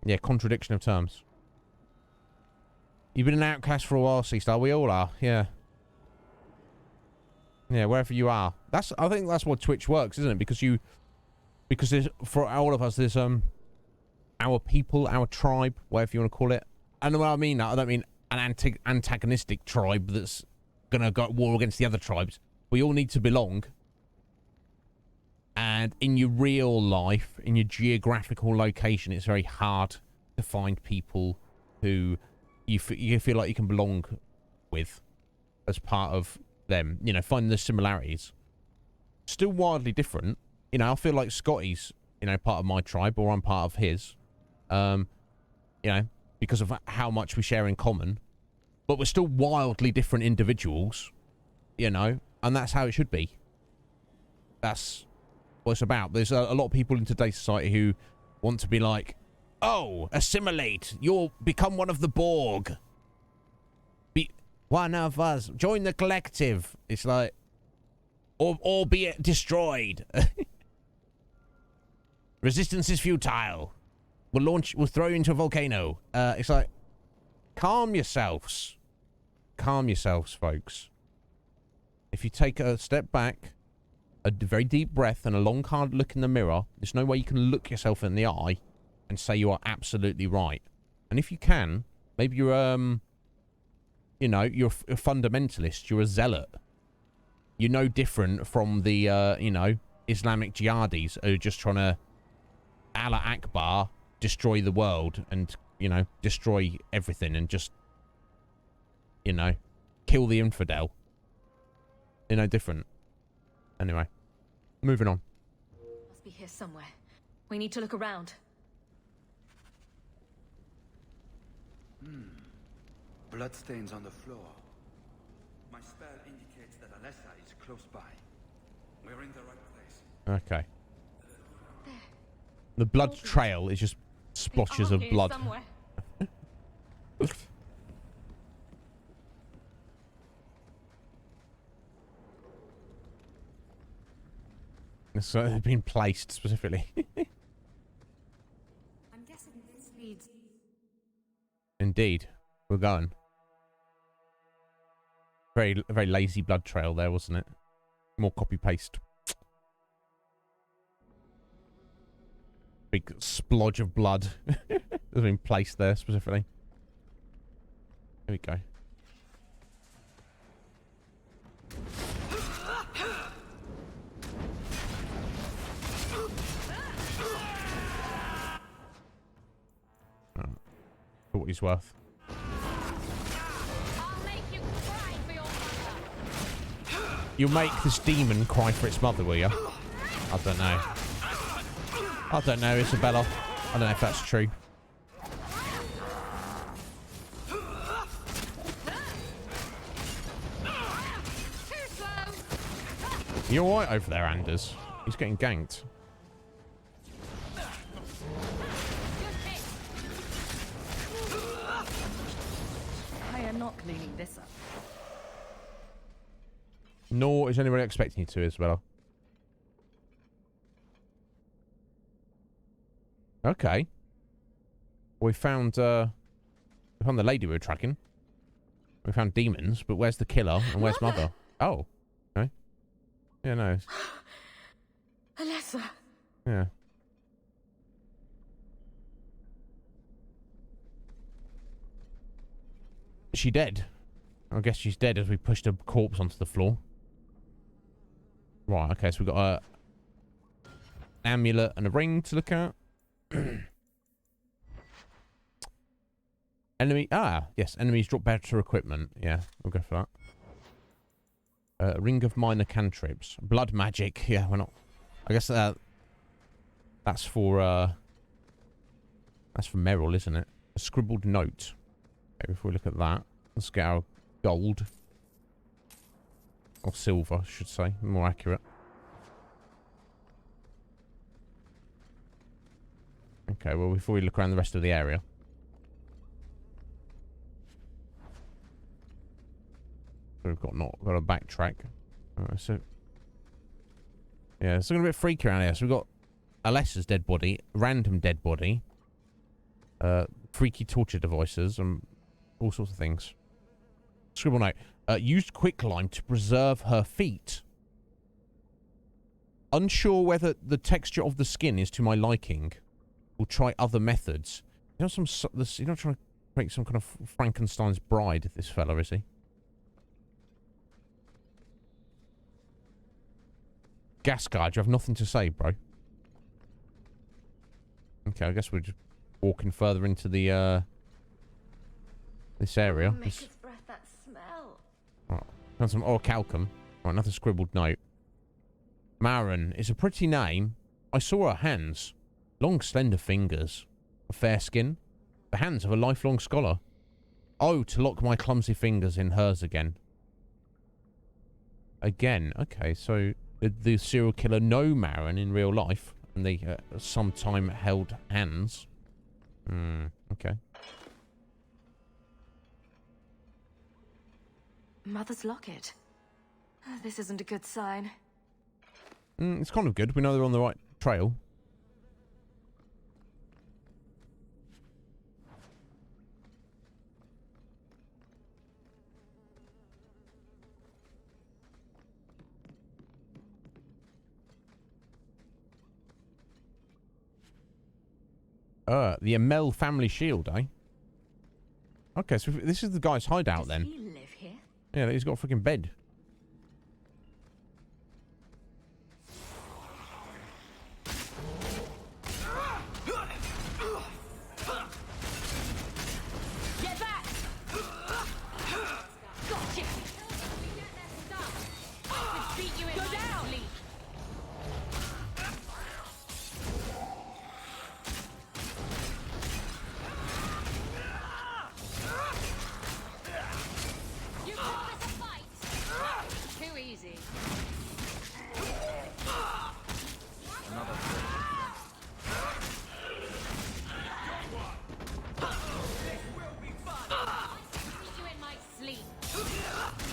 Yeah, contradiction of terms. You've been an outcast for a while, Sea-Star. We all are, yeah. Yeah, wherever you are. I think that's what Twitch works, isn't it? Because there's, for all of us, there's our people, our tribe, whatever you want to call it. And when I mean that, I don't mean an antagonistic tribe that's gonna go at war against the other tribes. We all need to belong. And in your real life, in your geographical location, it's very hard to find people who you feel like you can belong with as part of them. You know, find the similarities. Still wildly different. You know, I feel like Scotty's, you know, part of my tribe, or I'm part of his. You know, because of how much we share in common. But we're still wildly different individuals, you know, and that's how it should be. That's what it's about. There's a lot of people in today's society who want to be like, oh, assimilate. You'll become one of the Borg. Be one of us. Join the collective. It's like, or be destroyed. Resistance is futile. We'll throw you into a volcano. It's like, calm yourselves. Calm yourselves, folks. If you take a step back, a very deep breath, and a long, hard look in the mirror, there's no way you can look yourself in the eye and say you are absolutely right. And if you can, maybe you're, you know, you're a fundamentalist. You're a zealot. You're no different from the, you know, Islamic jihadis who are just trying to, Allah Akbar, destroy the world and, you know, destroy everything and just, you know, kill the infidel. You're no different. Anyway, moving on. Must be here somewhere. We need to look around. Bloodstains on the floor. My spell indicates that Alessa is close by. We're in the right place. Okay. The blood trail is just splotches of blood. It's been placed specifically. I'm guessing this leads. Indeed, we're going. Very lazy blood trail there, wasn't it? More copy paste. Big splodge of blood has been placed there specifically. Here we go. For what he's worth. You'll make this demon cry for its mother, will you? I don't know. I don't know, Isabella. I don't know if that's true. You're alright over there, Anders. He's getting ganked. I am not cleaning this up. Nor is anybody expecting you to, Isabella. Okay. We found the lady we were tracking. We found demons, but where's the killer and where's Mother? Oh. Okay. Yeah, no. Alessa. Yeah. Is she dead? I guess she's dead as we pushed a corpse onto the floor. Right, okay, so we've got a amulet and a ring to look at. Yes, enemies drop better equipment. Yeah, we'll go for that. Ring of minor cantrips. Blood magic. Yeah, we're not. I guess that's for Meryl, isn't it? A scribbled note. Okay, if we look at that, let's get our gold. Or silver, I should say. More accurate. Okay, well, before we look around the rest of the area. So we've got a backtrack. So yeah, it's looking a bit freaky around here. So we've got Alessa's dead body, random dead body, freaky torture devices, and all sorts of things. Scribble note. Used quicklime to preserve her feet. Unsure whether the texture of the skin is to my liking. We'll try other methods. You know, you're not trying to make some kind of Frankenstein's bride, this fella, is he? Gas guard, you have nothing to say, bro. Okay, I guess we're just walking further into the This area. Make his breath that smell. Oh, found some orichalcum. Right, another scribbled note. Marin is a pretty name. I saw her hands. Long, slender fingers. A fair skin. The hands of a lifelong scholar. Oh, to lock my clumsy fingers in hers again. Again. Okay, so the serial killer know Marin in real life. And they sometime held hands. Okay. Mother's locket. This isn't a good sign. It's kind of good. We know they're on the right trail. The Amel family shield, eh? Okay, so this is the guy's hideout then. Does he live here? Yeah, he's got a freaking bed. Get back! Gotcha! I could beat you in my sleep. You call this a fight? Too easy. Another Beat you in my sleep.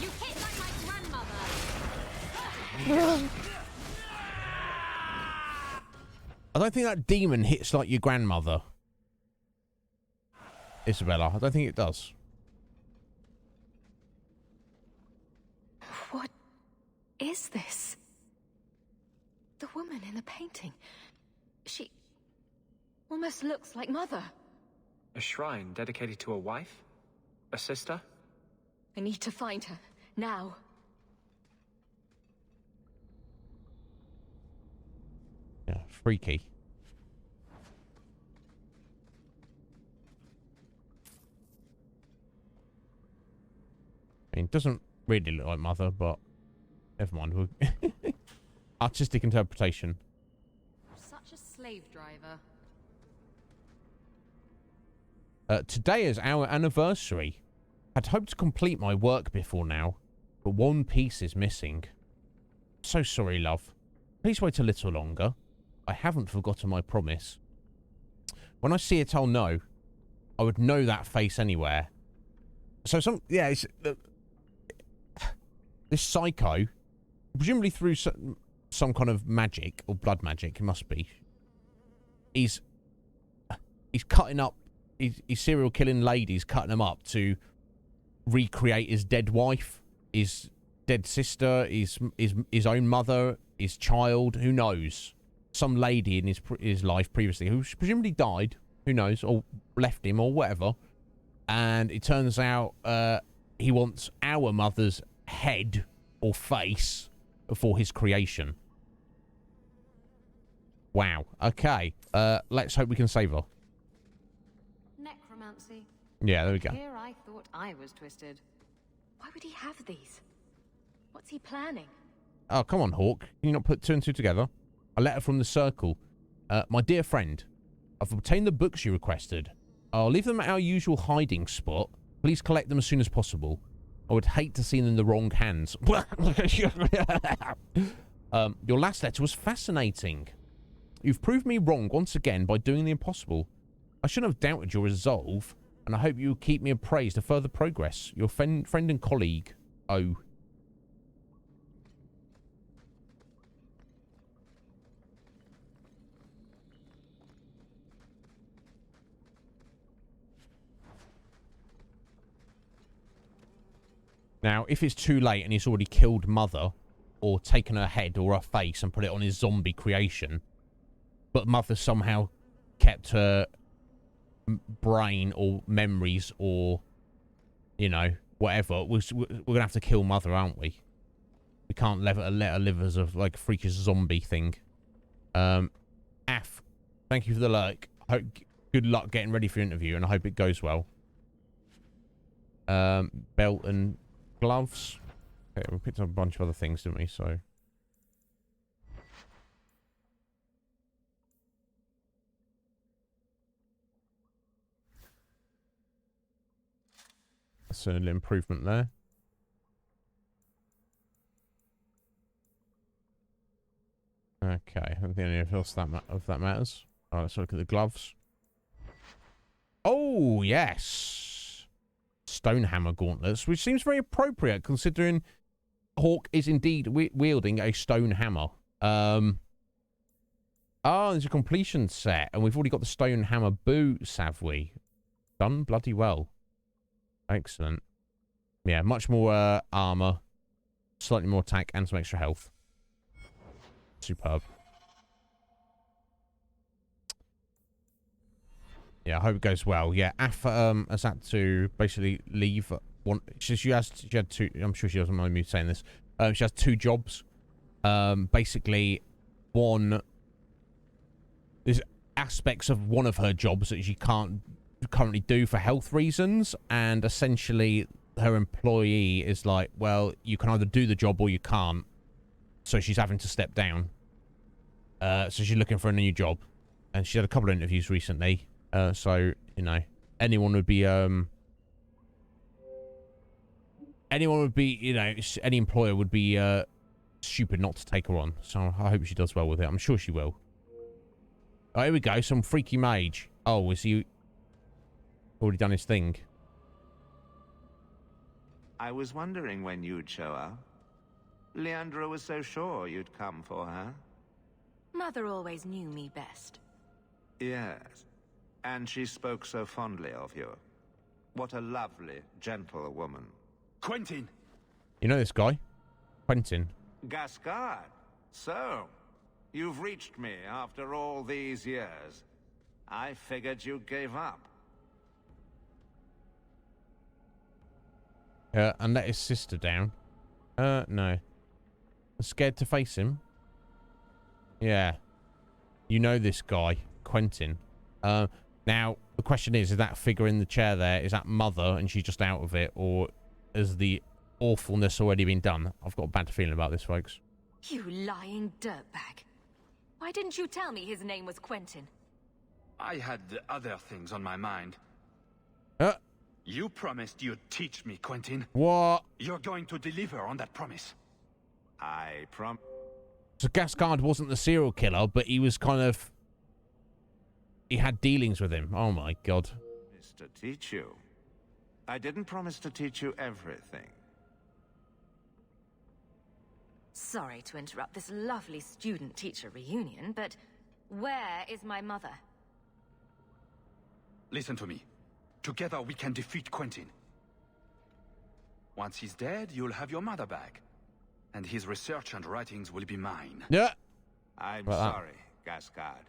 You hit like my grandmother. I don't think that demon hits like your grandmother. Isabella, I don't think it does. What is this? The woman in the painting. She almost looks like Mother. A shrine dedicated to a wife? A sister? I need to find her. Now. Yeah, freaky. I mean, it doesn't really look like Mother, but never mind. Artistic interpretation. Such a slave driver. Today is our anniversary. I'd hoped to complete my work before now, but one piece is missing. So sorry, love. Please wait a little longer. I haven't forgotten my promise. When I see it, I'll know. I would know that face anywhere. So it's, this psycho, presumably through some kind of magic, or blood magic, it must be. He's cutting up, he's serial killing ladies, cutting them up to recreate his dead wife, his dead sister, his own mother, his child, who knows? Some lady in his life previously who presumably died, who knows, or left him or whatever. And it turns out he wants our mother's head or face for his creation. Wow. Okay. Let's hope we can save her. Necromancy. Yeah, there we go. Here I thought I was twisted. Why would he have these? What's he planning? Oh, come on, Hawk. Can you not put two and two together? A letter from the Circle. My dear friend, I've obtained the books you requested. I'll leave them at our usual hiding spot. Please collect them as soon as possible. I would hate to see them in the wrong hands. Your last letter was fascinating. You've proved me wrong once again by doing the impossible. I shouldn't have doubted your resolve, and I hope you will keep me appraised of further progress. Your friend and colleague, O. Now, if it's too late and he's already killed Mother, or taken her head or her face and put it on his zombie creation, but Mother somehow kept her brain or memories or, you know, whatever, we're going to have to kill Mother, aren't we? We can't let her live as a, like, freakish zombie thing. Af, thank you for the like. Good luck getting ready for your interview, and I hope it goes well. Belt and gloves. Okay, we picked up a bunch of other things, didn't we? So. That's an improvement there. Okay, I don't think anything else of that matters. Alright, let's look at the gloves. Oh, yes. Stonehammer gauntlets, which seems very appropriate considering Hawk is indeed wielding a stone hammer. Oh, there's a completion set, and we've already got the stone hammer boots, have we? Done bloody well. Excellent. Yeah, much more armor, slightly more attack, and some extra health. Superb. Yeah, I hope it goes well. Yeah, Af has had to basically leave one. She had two. I'm sure she doesn't mind me saying this. She has two jobs. Basically, one. There's aspects of one of her jobs that she can't currently do for health reasons, and essentially her employee is like, well, you can either do the job or you can't. So she's having to step down. So she's looking for a new job, and she had a couple of interviews recently. So you know, anyone would be, you know, any employer would be stupid not to take her on. So I hope she does well with it. I'm sure she will. Oh, here we go. Some freaky mage. Oh, is he already done his thing? I was wondering when you'd show up. Leandra was so sure you'd come for her. Mother always knew me best. Yes, and she spoke so fondly of you. What a lovely, gentle woman. Quentin! You know this guy? Quentin. Gascard, so, you've reached me after all these years. I figured you gave up. And let his sister down. No. Scared to face him? Yeah. You know this guy, Quentin. Now, the question is that figure in the chair there, is that Mother and she's just out of it, or has the awfulness already been done? I've got a bad feeling about this, folks. You lying dirtbag. Why didn't you tell me his name was Quentin? I had other things on my mind. You promised you'd teach me, Quentin. What? You're going to deliver on that promise. I promise. So Gascard wasn't the serial killer, but he was kind of... He had dealings with him. Oh my god. To teach you. I didn't promise to teach you everything. Sorry to interrupt this lovely student-teacher reunion, but where is my mother? Listen to me. Together we can defeat Quentin. Once he's dead, you'll have your mother back. And his research and writings will be mine. Yeah. I'm sorry, Gascard.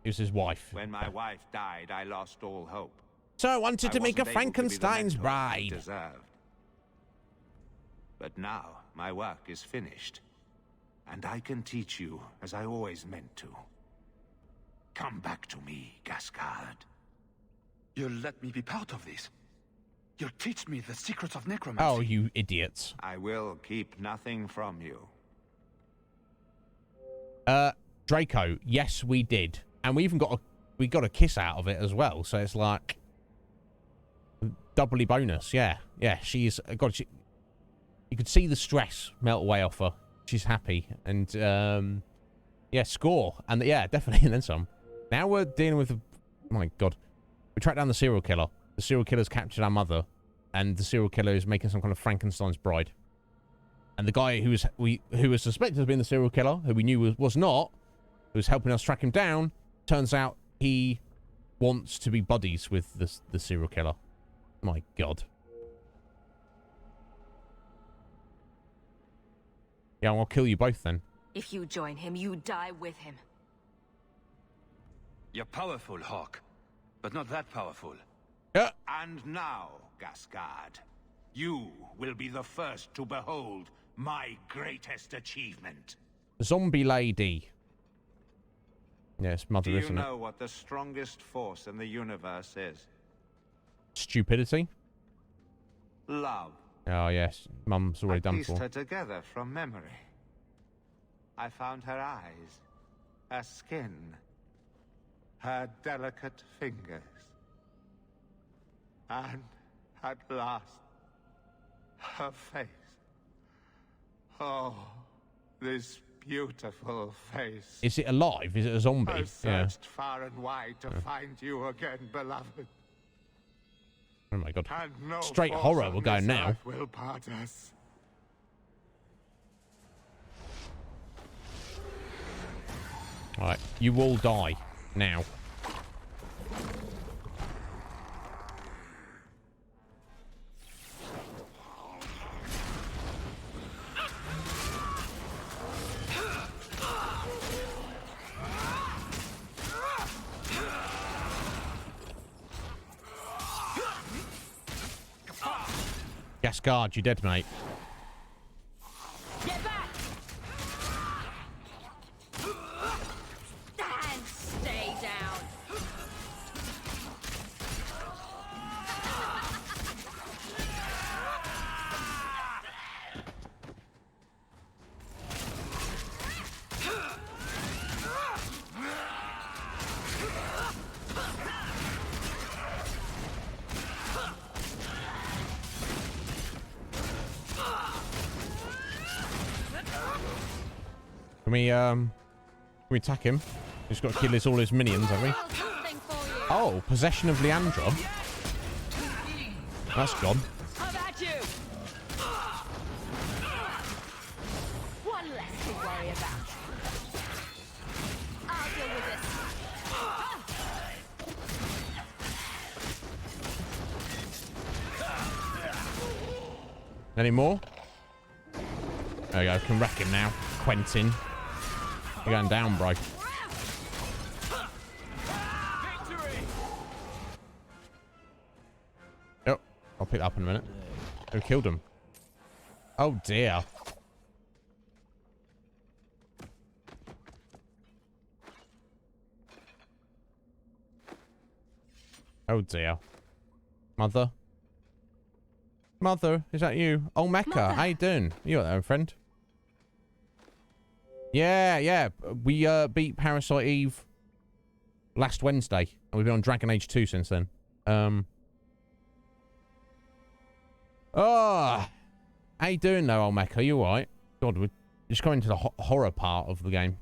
It was his wife. When my wife died, I lost all hope. So I wanted to make a Frankenstein's bride. Deserved. But now, my work is finished. And I can teach you as I always meant to. Come back to me, Gascard. You'll let me be part of this. You'll teach me the secrets of necromancy. Oh, you idiots. I will keep nothing from you. Draco, yes, we did. And we even got a kiss out of it as well. So it's like doubly bonus. Yeah. Yeah, she's God, you could see the stress melt away off her. She's happy. And yeah, score. And yeah, definitely, and then some. Now we're dealing with oh my god. We tracked down the serial killer. The serial killer's captured our mother, and the serial killer is making some kind of Frankenstein's bride. And the guy who was suspected of being the serial killer, who we knew was not, who was helping us track him down, turns out he wants to be buddies with the serial killer. My god. Yeah, I'll kill you both then. If you join him, you die with him. You're powerful, Hawk. But not that powerful. Yeah. And now, Gascard, you will be the first to behold my greatest achievement. Zombie lady. Yes, Mother, isn't it? Do you know what the strongest force in the universe is? Stupidity. Love. Oh, yes. Mum's already done pieced for. her together from memory. I found her eyes, her skin, her delicate fingers. And at last, her face. Oh, this beautiful face. Is it alive? Is it a zombie? I've searched far and wide to find you again, beloved. Oh my god. And no Straight force horror on we're going this now. earth will part us. Alright, you will die. Now. Gascard, you dead, mate. Get back! And stay down. Can we attack him? Just got to kill all his minions, have we? Oh, possession of Leandra. That's gone. How about you? One less to worry about. I'll deal with this. Any more? There we go. Can wreck him now. Quentin. You're going down, bro. Oh, I'll pick that up in a minute. Who killed him? Oh, dear. Oh, dear. Mother? Mother, is that you? Oh, Mecca, Mother. how you doing? You there, friend? Yeah. We beat Parasite Eve last Wednesday, and we've been on Dragon Age 2 since then. Oh, how you doing though, old Mecca? You alright? God, we're just going to the horror part of the game.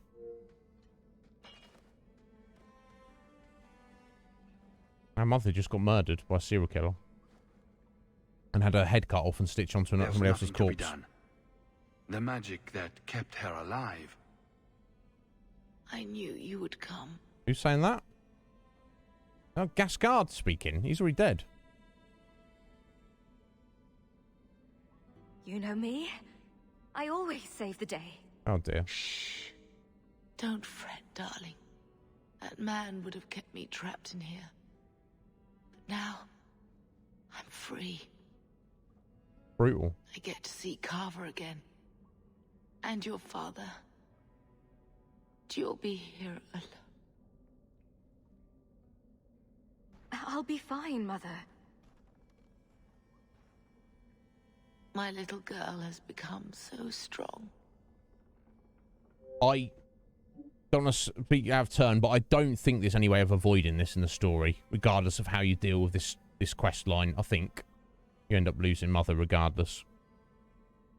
Our mother just got murdered by a serial killer. And had her head cut off and stitched onto somebody else's corpse. The magic that kept her alive. I knew you would come. Who's saying that? Oh, Gascard speaking. He's already dead. You know me. I always save the day. Oh, dear. Shh. Don't fret, darling. That man would have kept me trapped in here. But now, I'm free. Brutal. I get to see Carver again. And your father. You'll be here alone. I'll be fine, Mother. My little girl has become so strong. I don't want to speak out of turn, but I don't think there's any way of avoiding this in the story, regardless of how you deal with this quest line. I think you end up losing Mother regardless.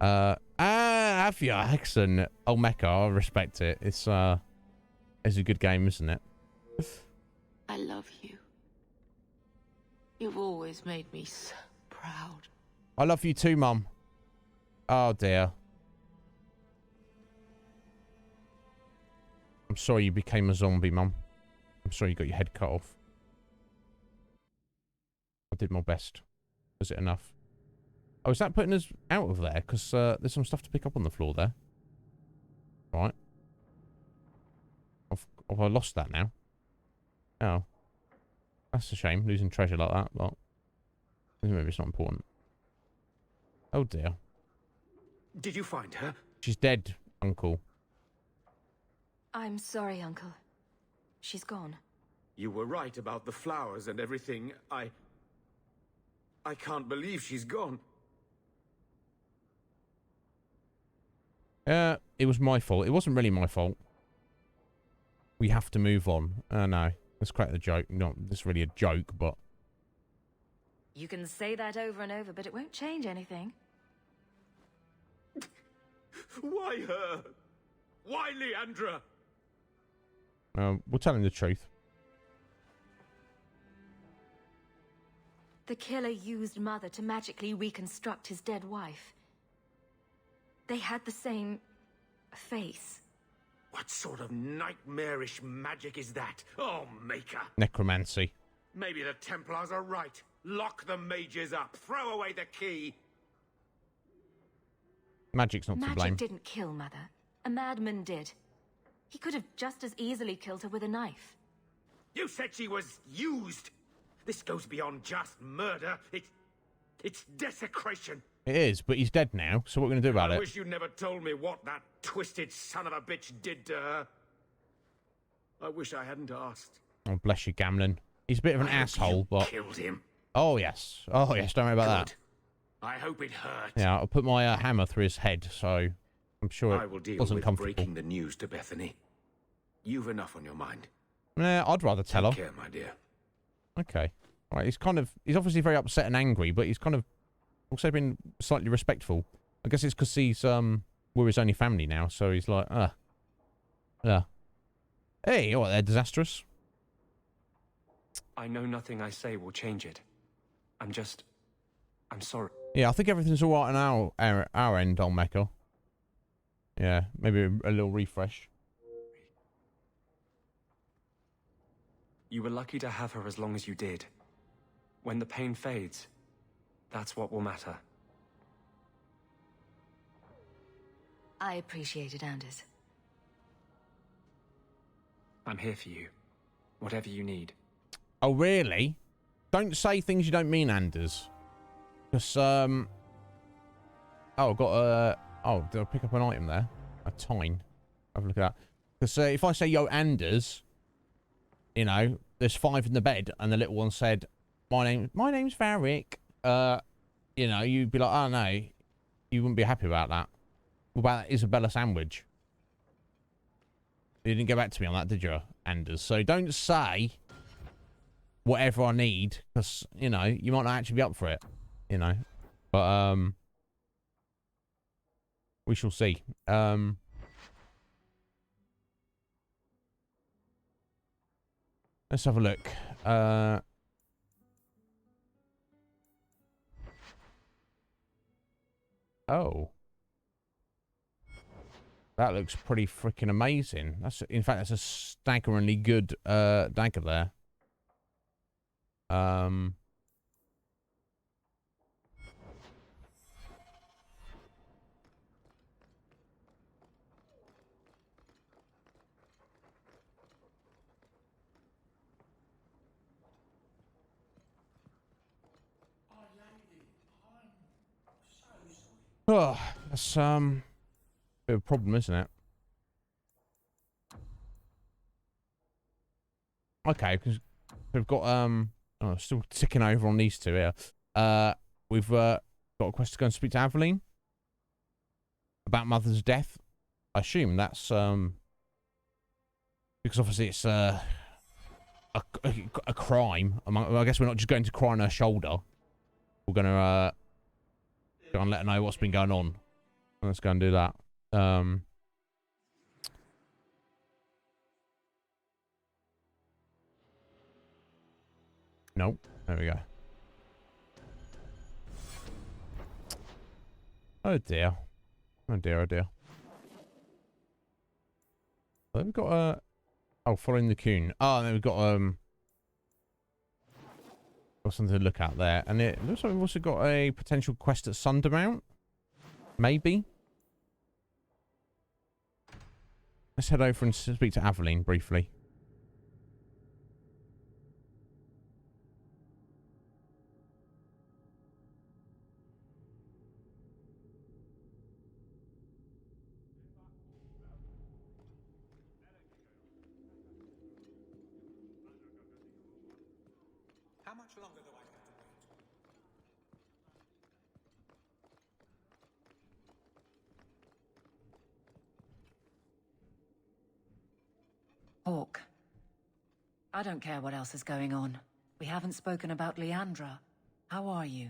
Have you? Excellent. Oh, Mecca, I respect it. It's a good game, isn't it? I love you. You've always made me so proud. I love you too, Mum. Oh, dear. I'm sorry you became a zombie, Mum. I'm sorry you got your head cut off. I did my best. Was it enough? Oh, is that putting us out of there? Because there's some stuff to pick up on the floor there. Right. Have I lost that now? Oh. That's a shame, losing treasure like that, but maybe it's not important. Oh, dear. Did you find her? She's dead, Uncle. I'm sorry, Uncle. She's gone. You were right about the flowers and everything. I can't believe she's gone. It was my fault. It wasn't really my fault. We have to move on. No. Let's crack the joke. Not this really a joke, but... You can say that over and over, but it won't change anything. Why her? Why Leandra? We'll tell him the truth. The killer used Mother to magically reconstruct his dead wife. They had the same... face. What sort of nightmarish magic is that? Oh, Maker! Necromancy. Maybe the Templars are right. Lock the mages up. Throw away the key. Magic's not to blame. Magic didn't kill Mother. A madman did. He could have just as easily killed her with a knife. You said she was used. This goes beyond just murder. It's desecration. It is, but he's dead now, so what are we going to do about I it? wish you'd never told me what that twisted son of a bitch did to her. I wish I hadn't asked. Oh, bless you, Gamlin. He's a bit of an asshole, but... Killed him. Oh, yes. Oh, yes, don't worry about that. I hope it hurt. Yeah, I'll put my hammer through his head, so I'm sure I will it deal wasn't with comfortable. breaking the news to Bethany. You've enough on your mind. I'd rather tell her. Take care, my dear. Okay. All right, he's obviously very upset and angry, but he's kind of also been slightly respectful. I guess it's because we're his only family now, so he's like, Hey, what, they're disastrous? I know nothing I say will change it. I'm sorry. Yeah, I think everything's all right on our end, old Mecha. Yeah, maybe a little refresh. You were lucky to have her as long as you did. When the pain fades, that's what will matter. I appreciate it, Anders. I'm here for you. Whatever you need. Oh, really? Don't say things you don't mean, Anders. Because, oh, I've got a... Oh, did I pick up an item there? A tine. Have a look at that. Because if I say, yo, Anders, you know, there's 5 in the bed, and the little one said, my name's Varric, you know, you'd be like, oh, no, you wouldn't be happy about that. What about that Isabella sandwich? You didn't get back to me on that, did you, Anders? So don't say whatever I need, because, you know, you might not actually be up for it, you know. But, we shall see. Let's have a look. Oh. That looks pretty freaking amazing. In fact, that's a staggeringly good dagger there. Oh, that's bit of a problem, isn't it? Okay, because we've got oh, still ticking over on these two here. We've got a quest to go and speak to Aveline about Mother's death. I assume that's because obviously it's a crime. I guess we're not just going to cry on her shoulder. We're gonna go and let her know what's been going on. Let's go and do that. Nope. There we go. Oh dear. Oh dear, oh dear. So we've got a... Oh, following the coon. Oh, and then we've got something to look at there. And it looks like we've also got a potential quest at Sundermount. Maybe. Let's head over and speak to Aveline briefly. How much longer do I have to wait? Hawk. I don't care what else is going on. We haven't spoken about Leandra. How are you?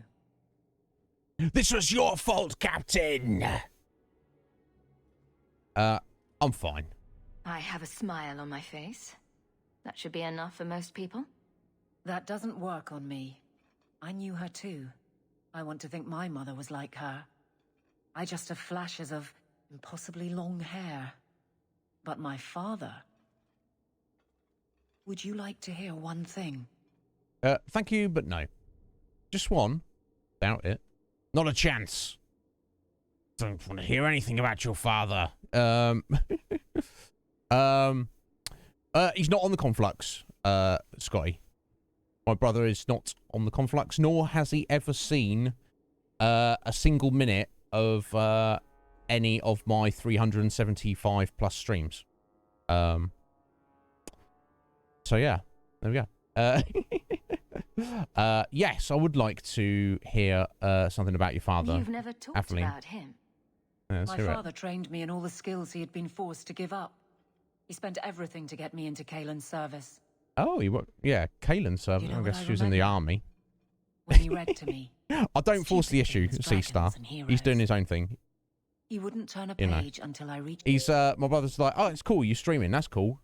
This was your fault, Captain! I'm fine. I have a smile on my face. That should be enough for most people. That doesn't work on me. I knew her too. I want to think my mother was like her. I just have flashes of impossibly long hair. But my father... Would you like to hear one thing? Thank you, but no. Just one. Doubt it. Not a chance. Don't want to hear anything about your father. He's not on the conflux, Scotty. My brother is not on the conflux, nor has he ever seen a single minute of any of my 375 plus streams. So yeah, there we go. Yes, I would like to hear something about your father. You've never talked about him. Yeah, My father trained me in all the skills he had been forced to give up. He spent everything to get me into Kaelin's service. Oh, yeah, Kaelin's service. I guess she was in the army. When he read to me. I don't force the issue, C-Star. He's doing his own thing. He wouldn't turn a page until I reached... He's, my brother's like, oh, it's cool, you're streaming, that's cool.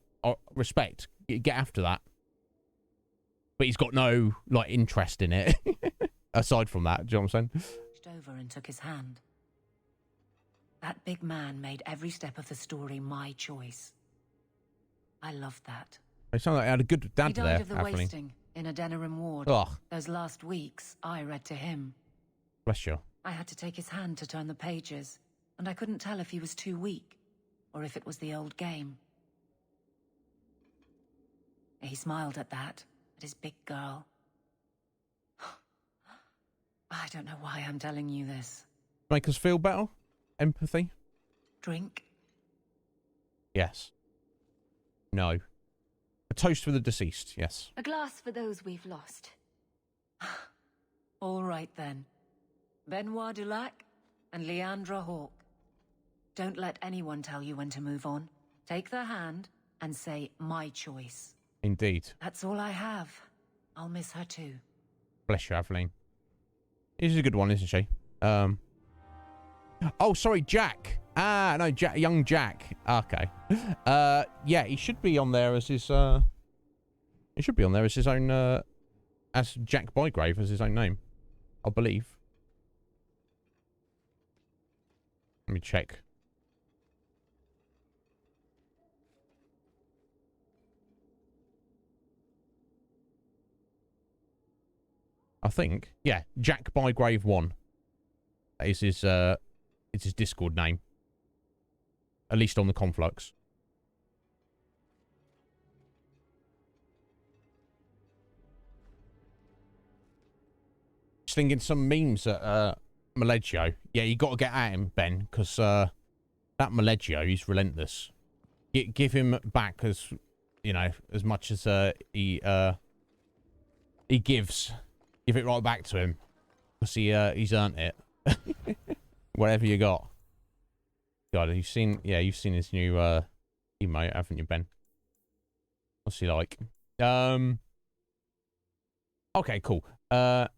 Respect. Get after that. But he's got no, like, interest in it. Aside from that, do you know what I'm saying? Reached over and took his hand. That big man made every step of the story my choice. I loved that. It sounded like I had a good dad he died there, of the Atheling. wasting in a Denerim ward. Ugh. Those last weeks, I read to him. Bless you. I had to take his hand to turn the pages, and I couldn't tell if he was too weak, or if it was the old game. He smiled at that, at his big girl. I don't know why I'm telling you this. Make us feel better? Empathy? Drink? Yes. No. A toast for the deceased, yes. A glass for those we've lost. All right then. Benoit Dulac and Leandra Hawk. Don't let anyone tell you when to move on. Take their hand and say, my choice. Indeed. That's all I have. I'll miss her too. Bless you, Aveline. She's a good one, isn't she? Oh, sorry, Jack. Ah, no, young Jack. Okay. Yeah, he should be on there as his, he should be on there as his own, as Jack Bygrave as his own name. I believe. Let me check. I think, yeah, Jack Bygrave 1. That is his, it's his Discord name. At least on the Conflux. Just thinking some memes at, Maleggio. Yeah, you got to get at him, Ben, because, that Maleggio, he's relentless. Give him back as, you know, as much as, he gives. Give it right back to him. Because he's earned it. Whatever you got. God, you've seen his new, emote, haven't you, Ben? What's he like? Okay, cool. There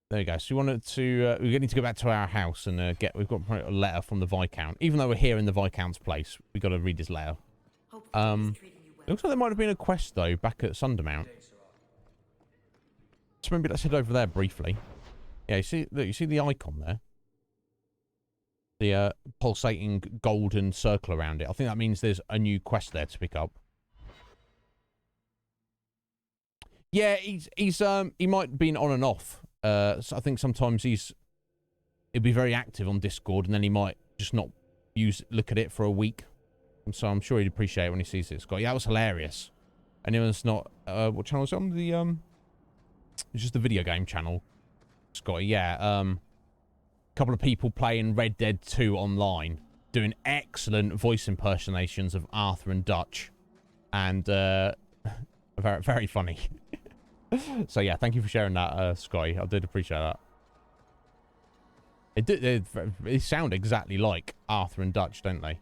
we go. So we wanted to, we need to go back to our house and we've got a letter from the Viscount. Even though we're here in the Viscount's place, we've got to read his letter. It looks like there might have been a quest, though, back at Sundermount. So maybe let's head over there briefly. Yeah, you see the icon there? The pulsating golden circle around it. I think that means there's a new quest there to pick up. Yeah, he might have been on and off. So I think sometimes he'll be very active on Discord, and then he might just not look at it for a week. And so I'm sure he'd appreciate it when he sees it. Scott, yeah, that was hilarious. Anyone's not what channel is it on? The it's just the video game channel. Scotty, yeah. A couple of people playing Red Dead 2 online, doing excellent voice impersonations of Arthur and Dutch, and very, very funny. So yeah, thank you for sharing that, Scotty. I did appreciate that. They sound exactly like Arthur and Dutch, don't they?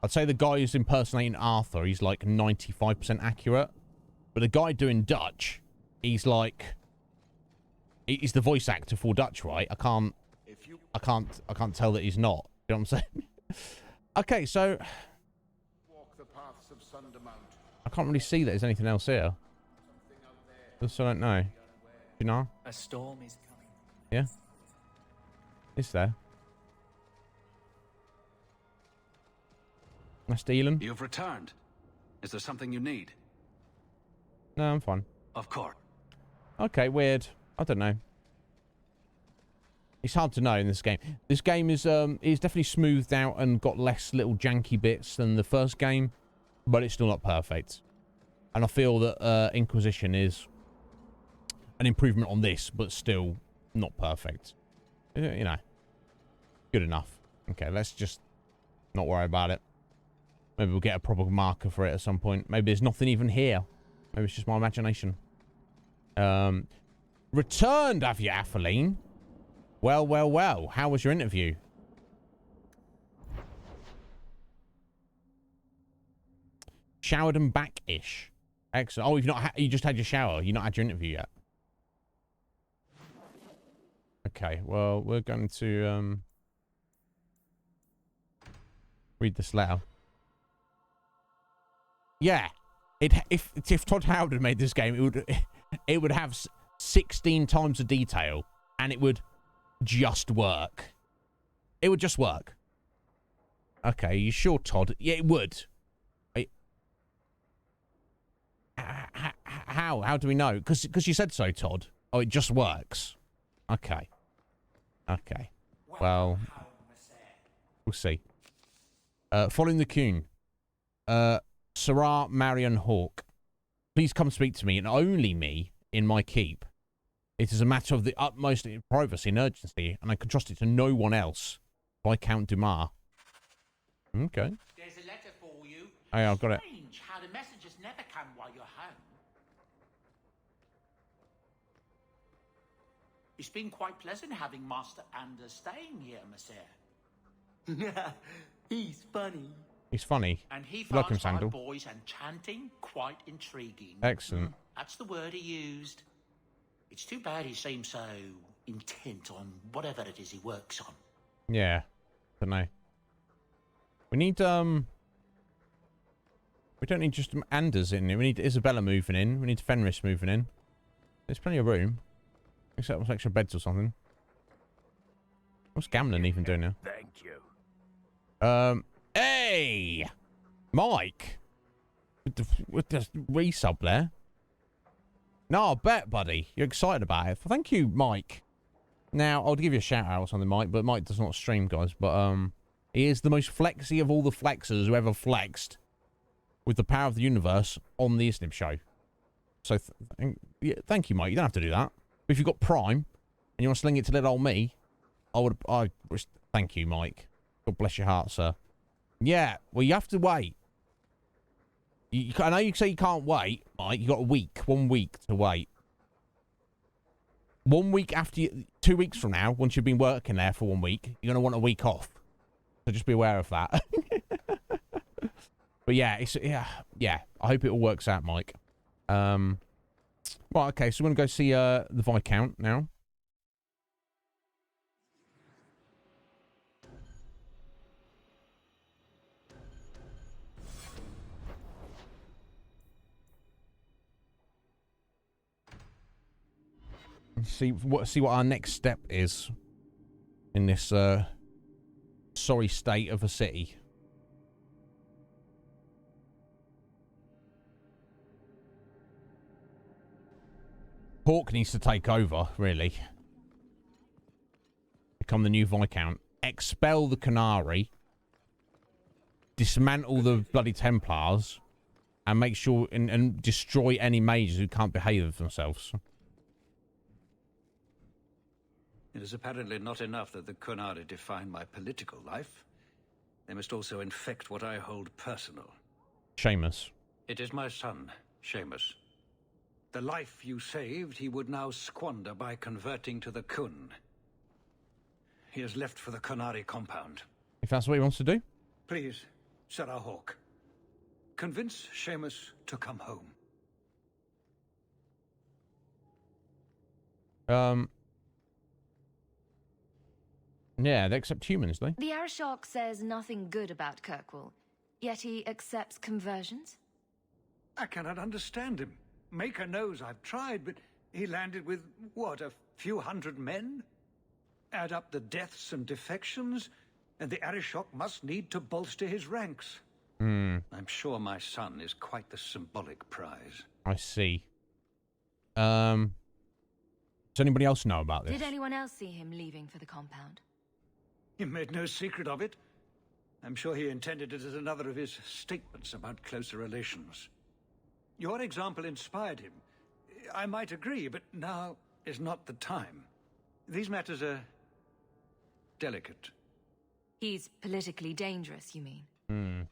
I'd say the guy who's impersonating Arthur, he's like 95% accurate. But the guy doing Dutch, he's like... He's the voice actor for Dutch, right? I can't tell that he's not. You know what I'm saying? Okay, so... Walk the paths of Sundermount. I can't really see that there's anything else here. Just I don't know. You know? A storm is coming. Yeah. Is there? Am I stealing? You've returned. Is there something you need? No, I'm fine. Of course. Okay, weird. I don't know. It's hard to know in this game. This game is definitely smoothed out and got less little janky bits than the first game, but it's still not perfect. And I feel that Inquisition is an improvement on this, but still not perfect. You know, good enough. Okay, let's just not worry about it. Maybe we'll get a proper marker for it at some point. Maybe there's nothing even here. Maybe it's just my imagination. Returned, have you, Atheline? Well, well, well. How was your interview? Showered and back-ish. Excellent. Oh, you've not you just had your shower. You've not had your interview yet. Okay, well, we're going to read this letter. Yeah. If Todd Howard had made this game, it would have 16 times the detail, and it would just work. It would just work. Okay, you sure, Todd? Yeah, it would. How? How do we know? Because you said so, Todd. Oh, it just works. Okay. Okay. Well, we'll see. Following the Coon. Sarah Marion Hawke. Please come speak to me, and only me, in my keep. It is a matter of the utmost privacy and urgency, and I can trust it to no one else. Viscount Dumas. Okay. There's a letter for you. Oh, yeah, I've got it. Strange how the messages never come while you're home. It's been quite pleasant having Master Anders staying here, Monsieur. He's funny. He's funny. And he You like him, finds my Sandal? boys and chanting quite intriguing. Excellent. That's the word he used. It's too bad he seems so intent on whatever it is he works on. Yeah. Don't know. We need, we don't need just Anders in here. We need Isabella moving in. We need Fenris moving in. There's plenty of room. Except with extra beds or something. What's Gamlin even doing now? Thank you. Hey! Mike! With the resub there. No, I bet, buddy. You're excited about it. Thank you, Mike. Now, I'll give you a shout out or something, Mike, but Mike does not stream, guys. But, he is the most flexy of all the flexers who ever flexed with the power of the universe on the Iznib Show. So, yeah, thank you, Mike. You don't have to do that. But if you've got Prime and you want to sling it to little old me, thank you, Mike. God bless your heart, sir. Yeah, well, you have to wait. I know you say you can't wait, Mike. You got a week, 1 week to wait. 1 week after 2 weeks from now, once you've been working there for 1 week, you're gonna want a week off. So just be aware of that. But yeah, yeah. I hope it all works out, Mike. Right, okay. So we're gonna go see the Viscount now. See what our next step is in this sorry state of a city. Hawke needs to take over, really. Become the new Viscount. Expel the Canary. Dismantle the bloody Templars. And make sure and destroy any mages who can't behave themselves. It is apparently not enough that the Kunari define my political life. They must also infect what I hold personal. Seamus. It is my son, Seamus. The life you saved, he would now squander by converting to the Kun. He has left for the Kunari compound. If that's what he wants to do? Please, Sarah Hawke. Convince Seamus to come home. Yeah, they accept humans, they. The Arishok says nothing good about Kirkwall, yet he accepts conversions? I cannot understand him. Maker knows I've tried, but he landed with, what, a few hundred men? Add up the deaths and defections, and the Arishok must need to bolster his ranks. I'm sure my son is quite the symbolic prize. I see. Does anybody else know about this? Did anyone else see him leaving for the compound? He made no secret of it. I'm sure he intended it as another of his statements about closer relations. Your example inspired him. I might agree, but now is not the time. These matters are delicate. He's politically dangerous, you mean?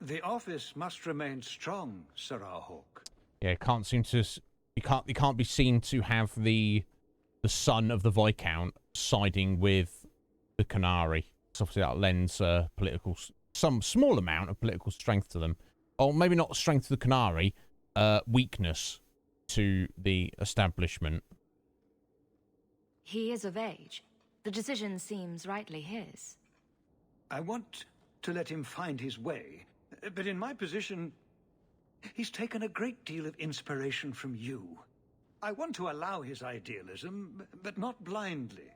The office must remain strong, Sarah Hawke. Yeah, can't seem to. You can't be seen to have the son of the Viscount siding with the Canary. So obviously that lends some small amount of political strength to them, or maybe not strength to the Canary, weakness to the establishment. He is of age. The decision seems rightly his. I want to let him find his way, but in my position, he's taken a great deal of inspiration from you. I want to allow his idealism, but not blindly.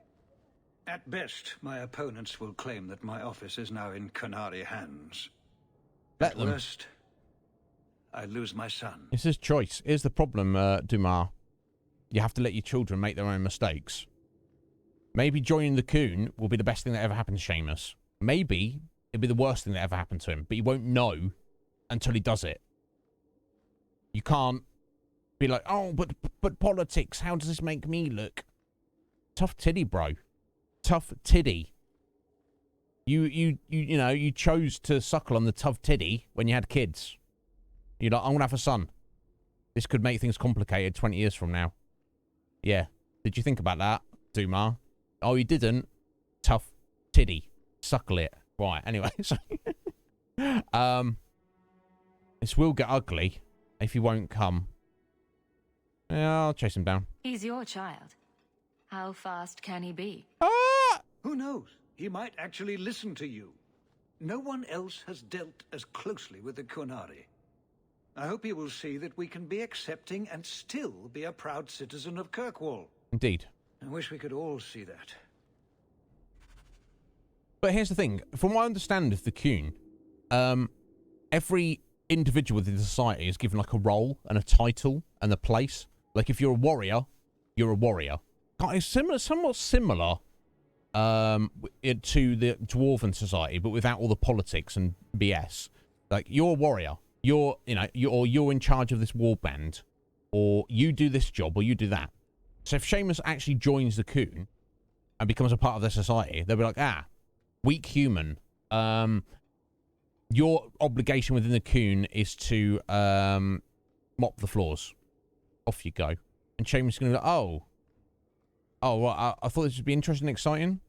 At best, my opponents will claim that my office is now in Canary hands. At worst, I lose my son. It's his choice. Here's the problem, Dumas. You have to let your children make their own mistakes. Maybe joining the Coon will be the best thing that ever happened to Seamus. Maybe it'll be the worst thing that ever happened to him, but he won't know until he does it. You can't be like, oh, but politics, how does this make me look? Tough titty, bro. Tough titty. You know, you chose to suckle on the tough titty when you had kids. You're like, I'm gonna have a son. This could make things complicated 20 years from now. Yeah. Did you think about that, Dumas? Oh, you didn't? Tough titty. Suckle it. Right, anyway. So this will get ugly if he won't come. Yeah, I'll chase him down. He's your child. How fast can he be? Who knows? He might actually listen to you. No one else has dealt as closely with the Kunari. I hope he will see that we can be accepting and still be a proud citizen of Kirkwall. Indeed. I wish we could all see that. But here's the thing. From what I understand of the Coon, every individual within society is given like a role and a title and a place. Like if you're a warrior, you're a warrior. It's similar, somewhat similar to the Dwarven society, but without all the politics and BS. Like you're a warrior. You're in charge of this warband, or you do this job, or you do that. So if Seamus actually joins the Coon and becomes a part of their society, they'll be like, weak human. Your obligation within the Coon is to mop the floors. Off you go. And Seamus is going to go, well, I thought this would be interesting and exciting.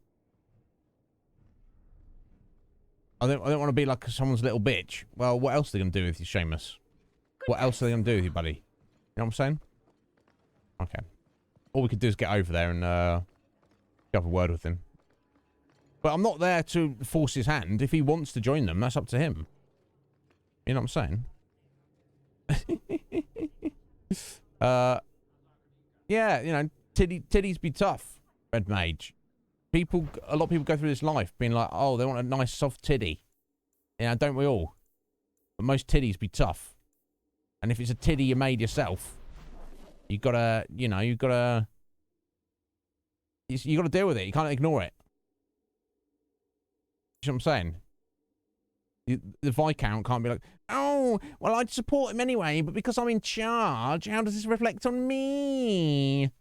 I don't want to be like someone's little bitch. Well, what else are they going to do with you, Seamus? What else are they going to do with you, buddy? You know what I'm saying? Okay. All we could do is get over there and have a word with him. But I'm not there to force his hand. If he wants to join them, that's up to him. You know what I'm saying? Yeah, you know, titties be tough, Red Mage. A lot of people go through this life being like, oh, they want a nice soft titty. You know, don't we all? But most titties be tough. And if it's a titty you made yourself, you gotta deal with it. You can't ignore it. You know what I'm saying? The Viscount can't be like, oh, well, I'd support him anyway, but because I'm in charge, how does this reflect on me?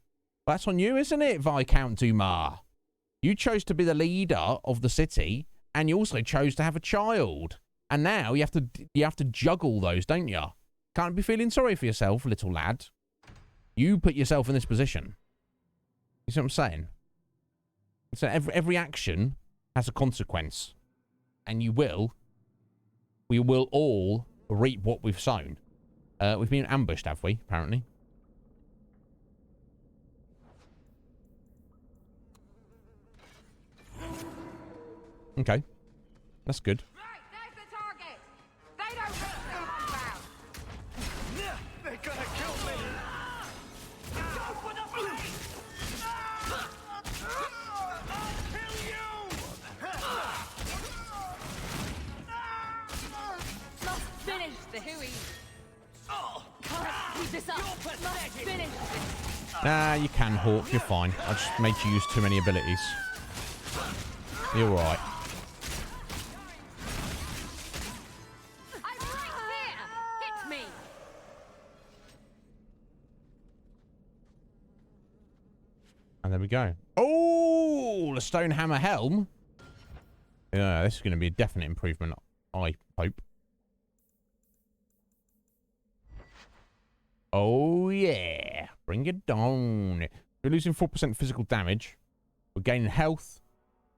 Well, that's on you, isn't it, Viscount Dumas? You chose to be the leader of the city, and you also chose to have a child. And now you have to juggle those, don't you? Can't be feeling sorry for yourself, little lad. You put yourself in this position. You see what I'm saying? So every action has a consequence, and we we will all reap what we've sown. We've been ambushed, have we? Apparently. Okay. That's good. Right, there's the target. They don't reach the compound. They're gonna kill me! Go for the blade! I'll kill you! Must finish the Hui. Can't keep this up. Must finish this. Nah, you can, Hawk. You're fine. I just made you use too many abilities. You're alright. I'm right here. Hit me. And there we go. Oh, the stone hammer helm. Yeah, this is going to be a definite improvement, I hope. Oh, yeah. Bring it down. We're losing 4% physical damage. We're gaining health,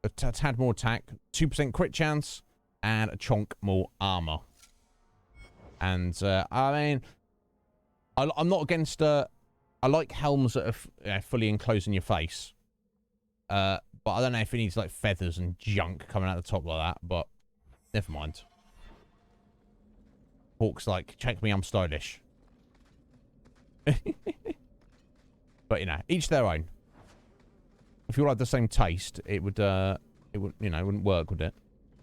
a tad more attack, 2% crit chance, and a chunk more armor. And, I mean, I'm not against... I like helms that are fully enclosed in your face. But I don't know if it needs, like, feathers and junk coming out the top like that, but never mind. Hawk's like, check me, I'm stylish. But, you know, each their own. If you all had the same taste, it would, you know, it wouldn't work, would it?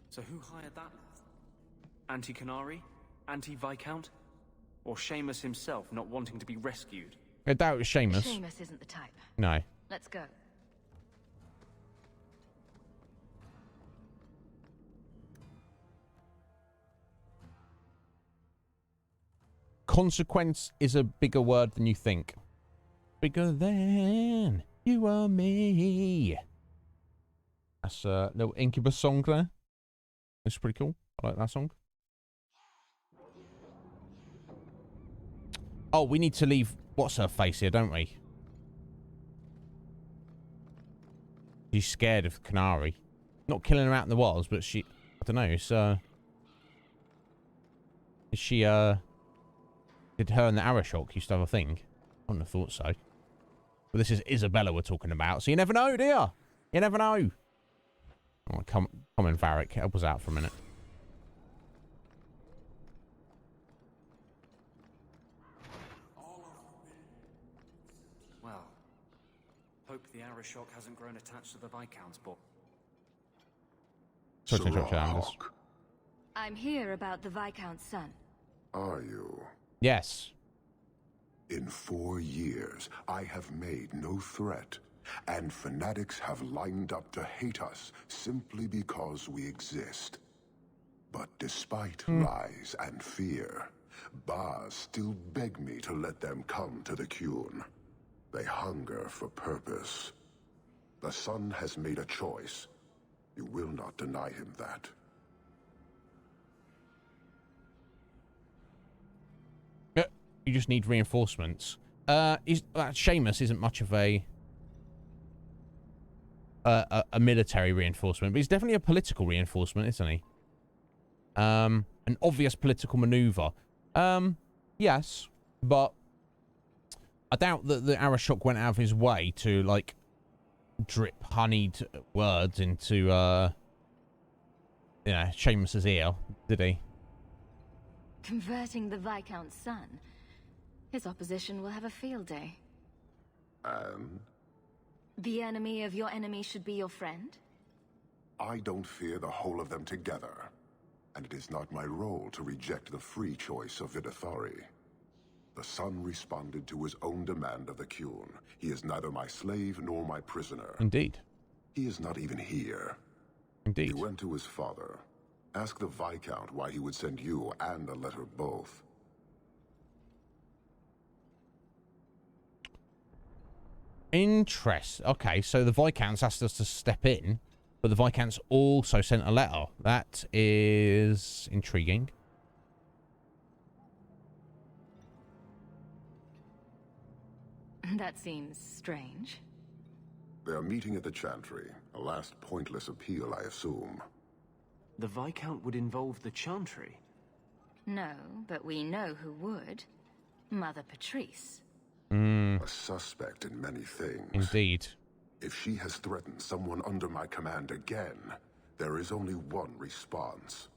So who hired that? Anti-Canary? Anti-Viscount? Or Seamus himself not wanting to be rescued? I doubt it's Seamus. Seamus isn't the type. No. Let's go. Consequence is a bigger word than you think. Bigger than you or me. That's a little Incubus song there. It's pretty cool. I like that song. Oh, we need to leave what's her face here, don't we? She's scared of Canary. Not killing her out in the wilds, but she... I don't know, it's, is she, did her and the Arashok used to have a thing? I wouldn't have thought so. But this is Isabella we're talking about, so you never know, do you? You never know. Oh, come in, Varric. Help us out for a minute. Well, hope the Arashok hasn't grown attached to the Viscount's book. Sorry to interrupt you, Anders. I'm here about the Viscount's son. Are you? Yes. In 4 years, I have made no threat, and fanatics have lined up to hate us simply because we exist. But despite lies and fear, Bars still beg me to let them come to the Qun. They hunger for purpose. The Sun has made a choice. You will not deny him that. You just need reinforcements. Seamus isn't much of a military reinforcement, but he's definitely a political reinforcement, isn't he? An obvious political maneuver. Yes, but I doubt that the Arashok went out of his way to, like, drip honeyed words into, you know, Seamus's ear, did he? Converting the Viscount's son. His opposition will have a field day. And? The enemy of your enemy should be your friend? I don't fear the whole of them together. And it is not my role to reject the free choice of Vidithari. The Sun responded to his own demand of the Qun. He is neither my slave nor my prisoner. Indeed. He is not even here. Indeed. He went to his father. Ask the Viscount why he would send you and a letter both. Interest. Okay, so the Viscount's asked us to step in, but the Viscount's also sent a letter. That is intriguing. That seems strange. They are meeting at the Chantry. A last pointless appeal, I assume. The Viscount would involve the Chantry? No, but we know who would. Mother Patrice. A suspect in many things. Indeed. If she has threatened someone under my command again, there is only one response.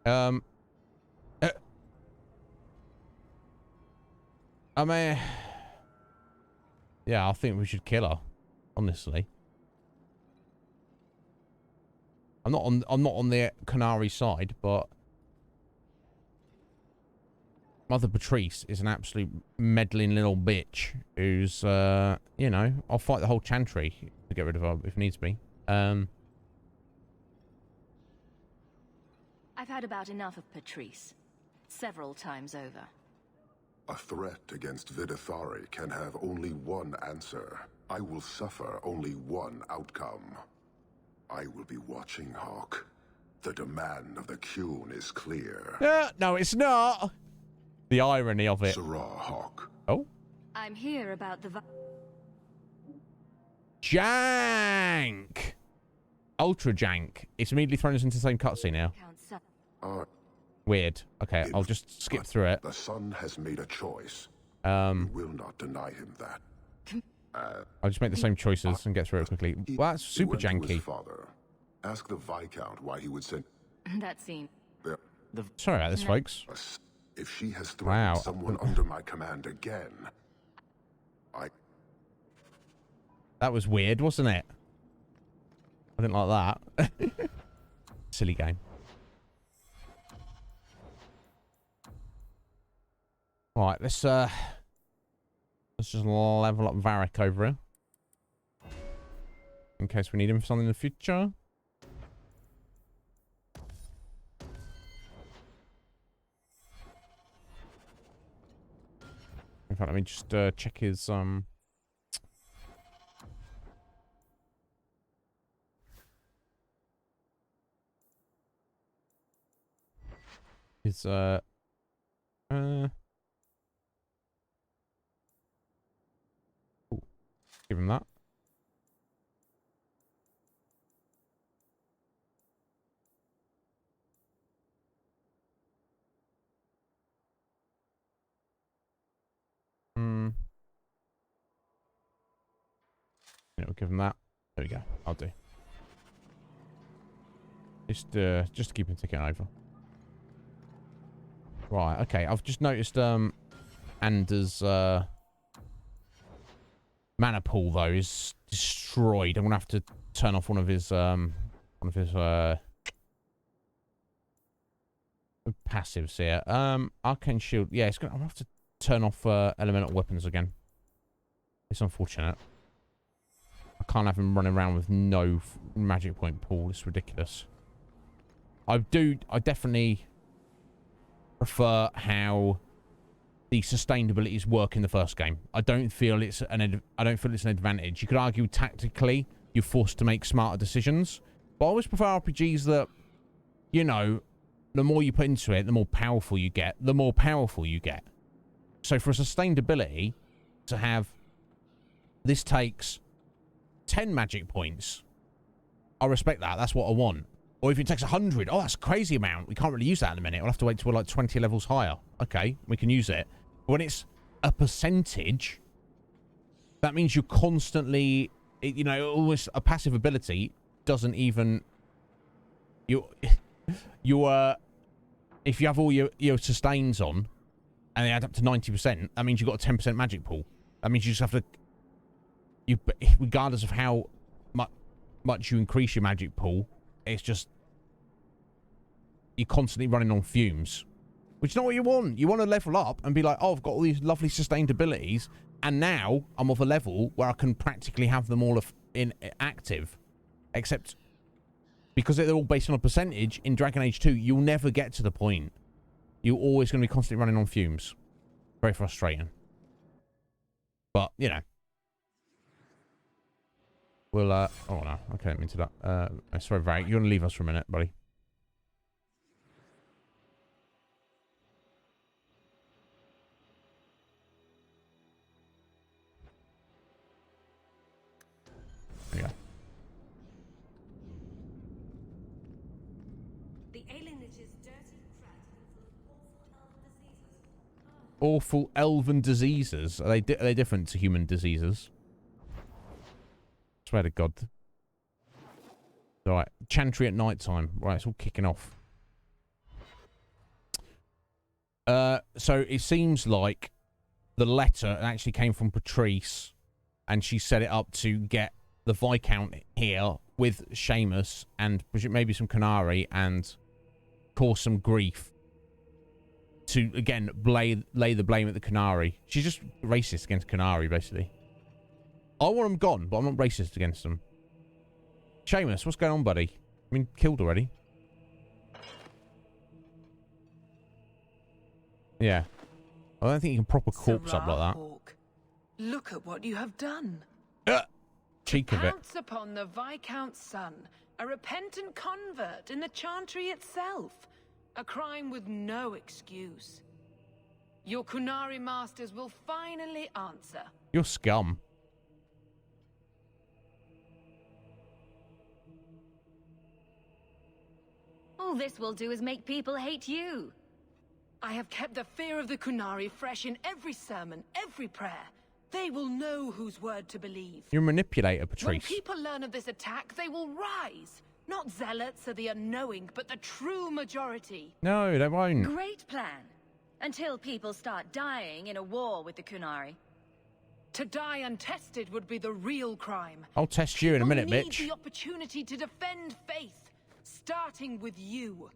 I mean, yeah, I think we should kill her. Honestly, I'm not on the Canary side, but Mother Patrice is an absolute meddling little bitch who's, you know, I'll fight the whole Chantry to get rid of her if needs be. I've had about enough of Patrice. Several times over. A threat against Vidithari can have only one answer. I will suffer only one outcome. I will be watching, Hawk. The demand of the Qun is clear. No, it's not. The irony of it. Sarah, Hawk. Oh. I'm here about the... Jank! Ultra jank. It's immediately thrown us into the same cutscene now. Weird. Okay, I'll just skip through it. The son has made a choice. You will not deny him that. I'll just make the same choices and get through it quickly. Well, that's super He went to janky. his father. Ask the Viscount why he would send... That scene. Sorry about this, folks. If she has threatened Wow. someone under my command again, That was weird, wasn't it? I didn't like that. Silly game. Right, let's just level up Varric over here. In case we need him for something in the future. In fact, let me just check his ooh, give him that. Yeah, we'll give him that. There we go. I'll do. Just to keep him ticking over. Right, okay. I've just noticed Anders mana pool though is destroyed. I'm gonna have to turn off one of his passives here. Arcane shield. Yeah, I'm gonna have to turn off elemental weapons again. It's unfortunate. I can't have him running around with no magic point pool. It's ridiculous. I definitely prefer how the sustained abilities work in the first game. I don't feel it's an advantage. You could argue tactically you're forced to make smarter decisions, but I always prefer RPGs that, you know, the more you put into it, the more powerful you get. The more powerful you get. So for a sustained ability to have this takes 10 magic points, I respect that. That's what I want. Or if it takes 100, oh, that's a crazy amount. We can't really use that in a minute. We'll have to wait till we're like 20 levels higher. Okay, we can use it. But when it's a percentage, that means you're constantly, you know, almost a passive ability doesn't even, if you have all your sustains on and they add up to 90%, that means you've got a 10% magic pool. That means you just have to, regardless of how much you increase your magic pool, it's just, you're constantly running on fumes, which is not what you want. You want to level up and be like, oh, I've got all these lovely sustained abilities, and now I'm of a level where I can practically have them all in active, except because they're all based on a percentage. In Dragon Age 2, you'll never get to the point. You're always going to be constantly running on fumes. Very frustrating. But, you know. We'll, oh no, okay, I didn't mean to that. Sorry, Varric, you're gonna leave us for a minute, buddy. There you go. The Awful elven diseases. Are they different to human diseases? Swear to God. Alright, chantry at night time. Right, it's all kicking off. So it seems like the letter actually came from Patrice, and she set it up to get the Viscount here with Seamus and maybe some Canary and cause some grief to, again, lay the blame at the Canary. She's just racist against Canary, basically. I want them gone, but I'm not racist against them. Seamus, what's going on, buddy? I mean, killed already. Yeah. I don't think you can prop a corpse up like that. Hawk, look at what you have done. Cheek of it. Pounce upon the Viscount's son, a repentant convert in the Chantry itself. A crime with no excuse. Your Kunari masters will finally answer. You're scum. All this will do is make people hate you. I have kept the fear of the Kunari fresh in every sermon, every prayer. They will know whose word to believe. You're a manipulator, When Patrice. people learn of this attack, they will rise. Not zealots or the unknowing, but the true majority. No, they won't. Great plan. Until people start dying in a war with the Kunari. To die untested would be the real crime. I'll test you in a minute, People bitch. need the opportunity to defend faith, starting with you.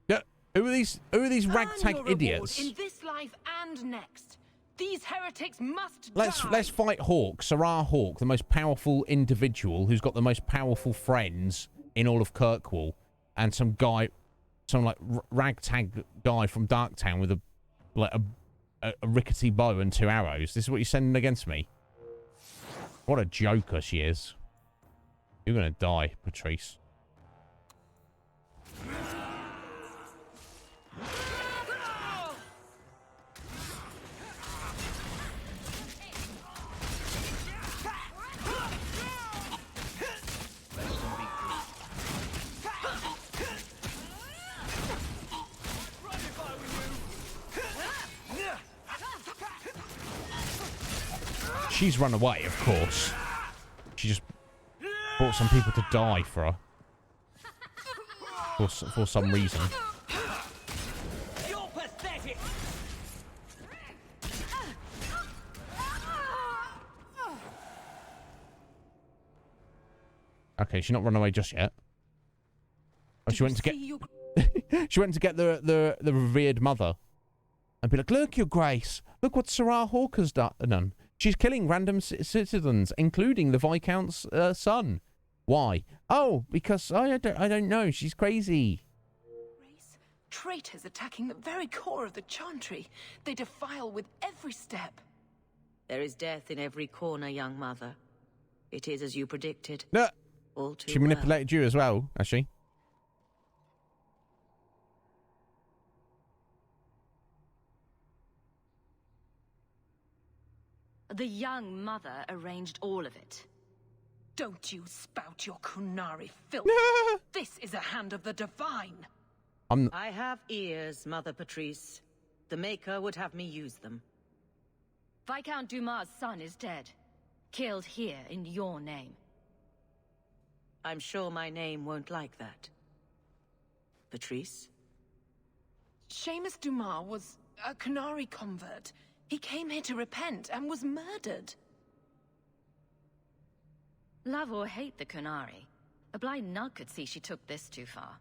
Yeah, who are these Earn ragtag your idiots? reward in this life and next. These heretics must Let's die. fight Hawk, Sarah Hawk, the most powerful individual who's got the most powerful friends in all of Kirkwall, and some like ragtag guy from Darktown with a rickety bow and 2 arrows. This is what you're sending against me. What a joker she is. You're gonna die, Patrice. She's run away, of course. She just brought some people to die for her. For some reason. You're pathetic. Okay, she's not run away just yet. Oh, she went to get... she went to get the revered mother. And be like, look, your grace. Look what Sarah Hawk has done. She's killing random citizens, including the Viscount's son. Why? Oh, because I don't know. She's crazy. Traitors attacking the very core of the Chantry. They defile with every step. There is death in every corner, young mother. It is as you predicted. No. All too She manipulated you as well, has she? The young mother arranged all of it. Don't you spout your Kunari filth. This is a hand of the divine. I have ears, Mother Patrice. The Maker would have me use them. Viscount Dumas' son is dead. Killed here in your name. I'm sure my name won't like that. Patrice? Seamus Dumas was a Kunari convert. He came here to repent and was murdered. Love or hate the Kunari, a blind nut could see she took this too far.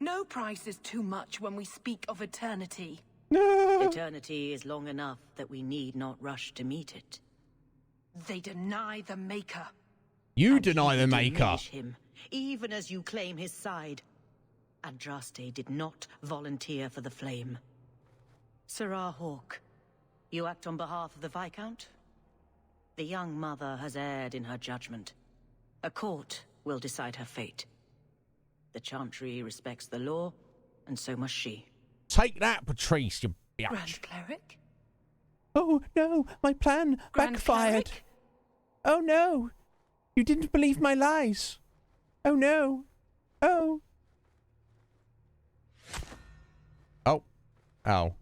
No price is too much when we speak of eternity. Eternity is long enough that we need not rush to meet it. They deny the Maker. You deny the Maker. Diminish him, even as you claim his side. Andraste did not volunteer for the flame. Sarah Hawk, you act on behalf of the Viscount? The young mother has erred in her judgment. A court will decide her fate. The Chantry respects the law, and so must she. Take that, Patrice, you bitch. Grand Cleric? Oh, no, my plan backfired. Oh, no. You didn't believe my lies. Oh, no. Oh. Oh.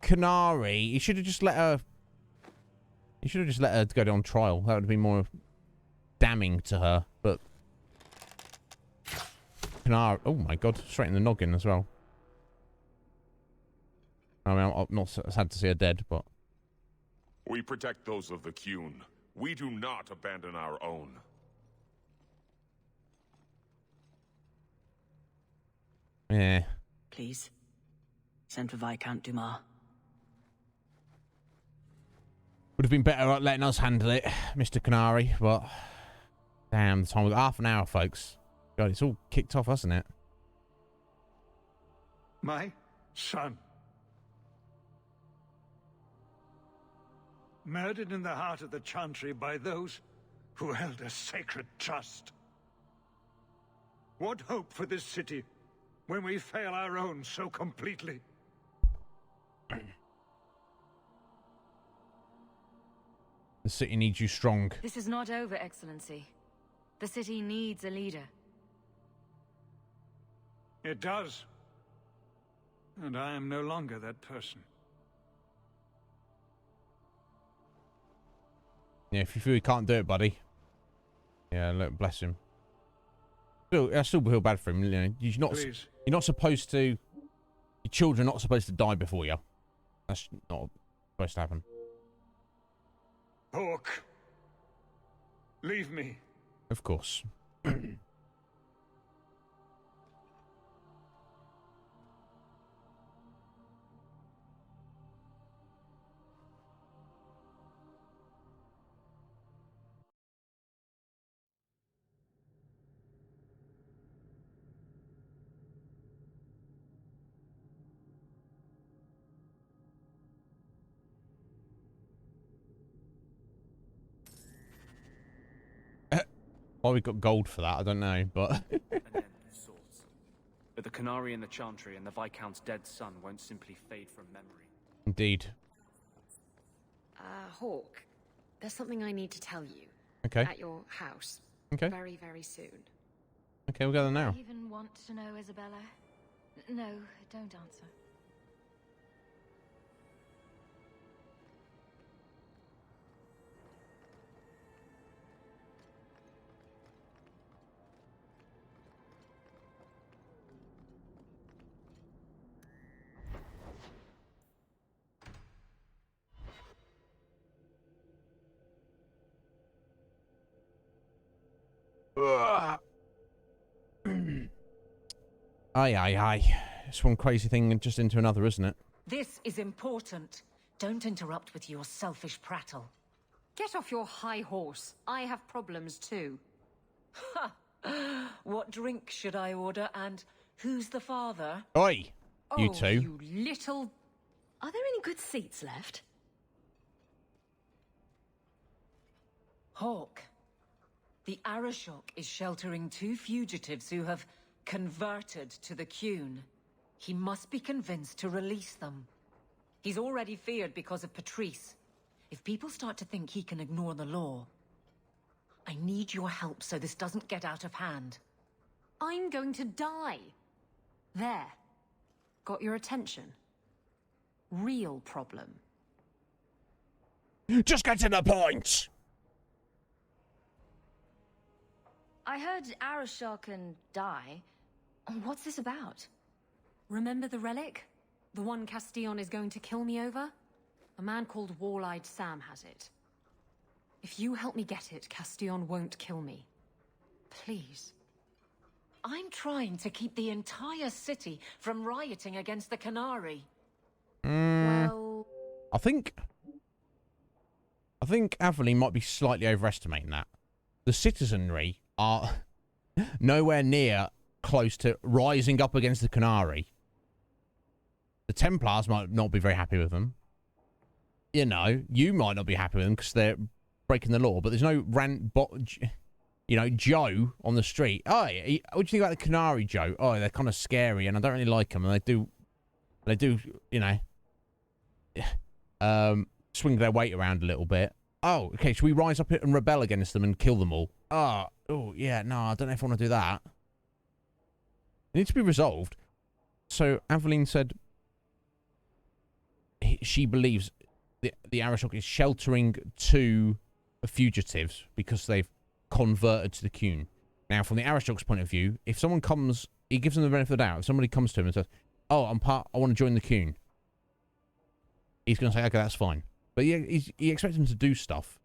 Canary. You should have just let her... You should have just let her go on trial. That would be more damning to her. But... Canary... Oh my god. Straight in the noggin as well. I mean, I'm not sad to see her dead, but... We protect those of the Qun. We do not abandon our own. Yeah. Please. Send for Viscount Dumas. Would have been better at letting us handle it, Mr. Canary, but... Damn, the time we've got half an hour, folks. God, it's all kicked off, hasn't it? My son. Murdered in the heart of the Chantry by those who held a sacred trust. What hope for this city when we fail our own so completely? The city needs you strong. This is not over, Excellency. The city needs a leader. It does. And I am no longer that person. Yeah, if you feel you can't do it, buddy. Yeah, look, bless him. I still feel bad for him. You know, you're not supposed to... Your children are not supposed to die before you. That's not supposed to happen. Hawk. Leave me. Of course. Why we got gold for that, I don't know, but... An end of sorts. But the Canary and the Chantry and the Viscount's dead son won't simply fade from memory. Indeed. Hawk, there's something I need to tell you. Okay. At your house. Okay. Very, very soon. Okay, we'll go there now. Do you even want to know, Isabella? No, don't answer. Aye. It's one crazy thing just into another, isn't it? This is important. Don't interrupt with your selfish prattle. Get off your high horse. I have problems too. Ha! What drink should I order, and who's the father? Oi! You Oh, two. you little... Are there any good seats left? Hawk. The Arashok is sheltering 2 fugitives who have converted to the Qun. He must be convinced to release them. He's already feared because of Patrice. If people start to think he can ignore the law, I need your help so this doesn't get out of hand. I'm going to die. There. Got your attention? Real problem. Just get to the point! I heard Arashok can die. What's this about? Remember the relic? The one Castillon is going to kill me over? A man called Wall-Eyed Sam has it. If you help me get it, Castillon won't kill me. Please. I'm trying to keep the entire city from rioting against the Canary. Well... I think Aveline might be slightly overestimating that. The citizenry are nowhere near close to rising up against the Canary. The Templars might not be very happy with them. You know, you might not be happy with them because they're breaking the law, but there's no Joe on the street. Oh, what do you think about the Canary, Joe? Oh, they're kind of scary and I don't really like them, and they do, you know, swing their weight around a little bit. Oh, okay, should we rise up and rebel against them and kill them all? Oh, yeah, no, I don't know if I want to do that. It needs to be resolved. So Aveline said she believes the Arashok is sheltering two fugitives because they've converted to the Qun. Now, from the Arashok's point of view, if someone comes, he gives them the benefit of the doubt. If somebody comes to him and says, "Oh, I want to join the Qun," he's going to say, "Okay, that's fine." But he expects him to do stuff.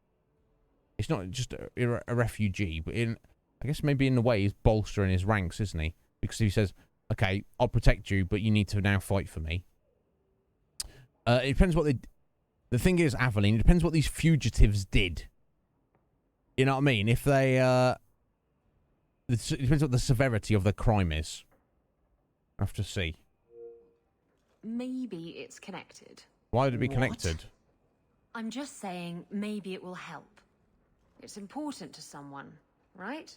It's not just a refugee, but I guess maybe in a way he's bolstering his ranks, isn't he? Because he says, "Okay, I'll protect you, but you need to now fight for me." It depends what the thing is, Aveline, it depends what these fugitives did. You know what I mean? If they, it depends what the severity of the crime is. I have to see. Maybe it's connected. Why would it be connected? I'm just saying maybe it will help. It's important to someone, right?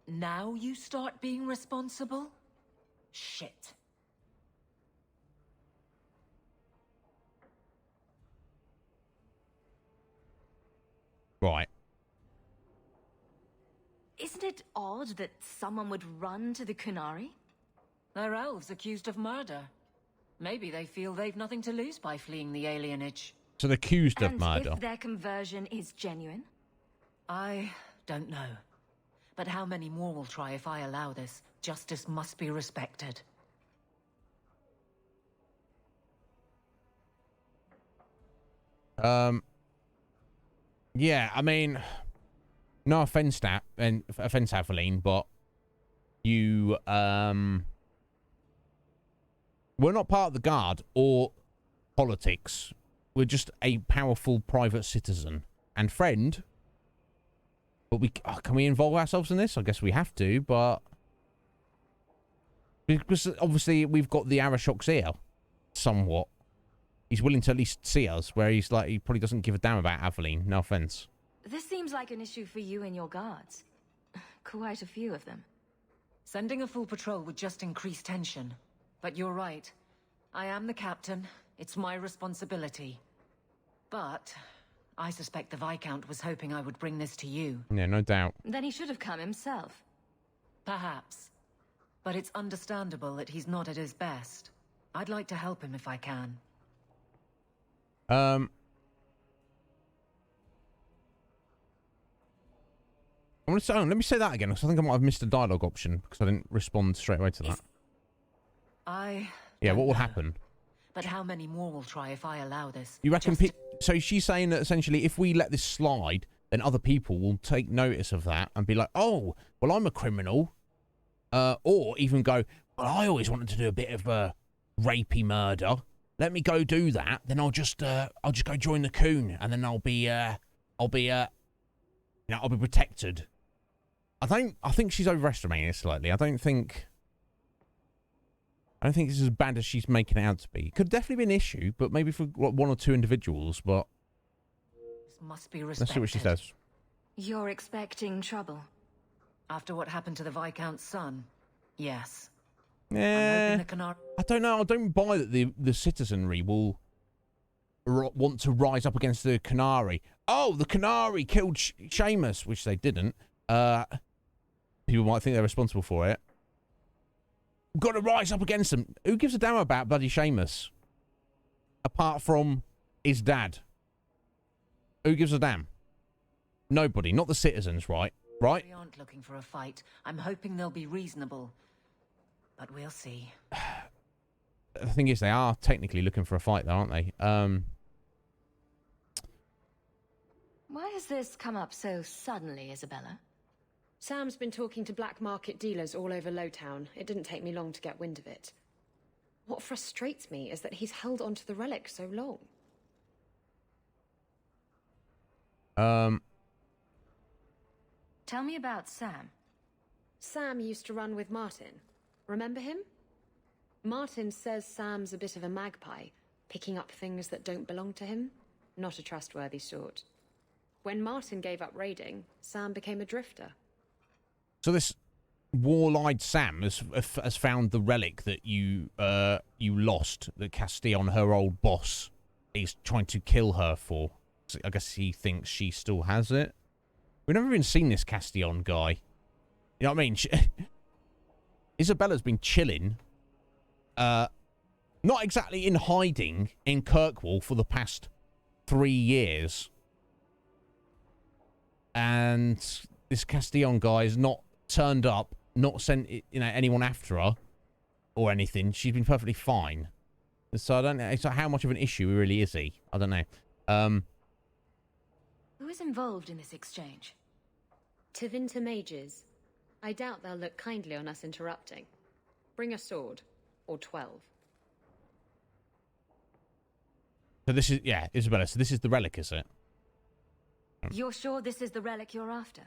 Now you start being responsible? Shit. Right. Isn't it odd that someone would run to the Kunari? They're elves accused of murder. Maybe they feel they've nothing to lose by fleeing the alienage. So they're accused of And murder. if their conversion is genuine? I don't know. But how many more will try if I allow this? Justice must be respected. Yeah, I mean, no offense, Aveline, but you, we're not part of the guard or politics. We're just a powerful private citizen and friend. But can we involve ourselves in this? I guess we have to, but because obviously we've got the Arashok's ear, somewhat. He's willing to at least see us, where he probably doesn't give a damn about Aveline. No offense. This seems like an issue for you and your guards. Quite a few of them. Sending a full patrol would just increase tension. But you're right. I am the captain. It's my responsibility. But I suspect the Viscount was hoping I would bring this to you. Yeah, no doubt. Then he should have come himself. Perhaps. But it's understandable that he's not at his best. I'd like to help him if I can. I want to say, let me say that again, because I think I might have missed a dialogue option because I didn't respond straight away to that. Yeah, what will happen? But how many more will try if I allow this? You reckon? So she's saying that essentially, if we let this slide, then other people will take notice of that and be like, "Oh, well, I'm a criminal," or even go, "Well, I always wanted to do a bit of a rapey murder. Let me go do that. Then I'll just go join the Qun, and then I'll be protected." I think she's overestimating it slightly. I don't think this is as bad as she's making it out to be. It could definitely be an issue, but maybe for one or two individuals. But this must be respected. Let's see what she says. You're expecting trouble? After what happened to the Viscount's son, yes. Yeah, I don't know. I don't buy that the citizenry will want to rise up against the Qunari. Oh, the Qunari killed Seamus, which they didn't. People might think they're responsible for it. We've got to rise up against them. Who gives a damn about bloody Seamus? Apart from his dad. Who gives a damn? Nobody. Not the citizens, right? Right? We aren't looking for a fight. I'm hoping they'll be reasonable. But we'll see. The thing is, they are technically looking for a fight, though, aren't they? Why has this come up so suddenly, Isabella? Sam's been talking to black market dealers all over Lowtown. It didn't take me long to get wind of it. What frustrates me is that he's held onto the relic so long. Tell me about Sam. Sam used to run with Martin. Remember him? Martin says Sam's a bit of a magpie, picking up things that don't belong to him. Not a trustworthy sort. When Martin gave up raiding, Sam became a drifter. So this wall-eyed Sam has found the relic that you lost, that Castillon, her old boss, is trying to kill her for. So I guess he thinks she still has it. We've never even seen this Castillon guy. You know what I mean? Isabella's been chilling not exactly in hiding in Kirkwall for the past 3 years. And this Castillon guy has not turned up, not sent, anyone after her or anything. She's been perfectly fine. So I don't know. It's like, how much of an issue really is he? I don't know. Who is involved in this exchange? Tevinter mages. I doubt they'll look kindly on us interrupting. Bring a sword. Or 12. So this is, yeah, Isabella, so this is the relic, is it? You're sure this is the relic you're after?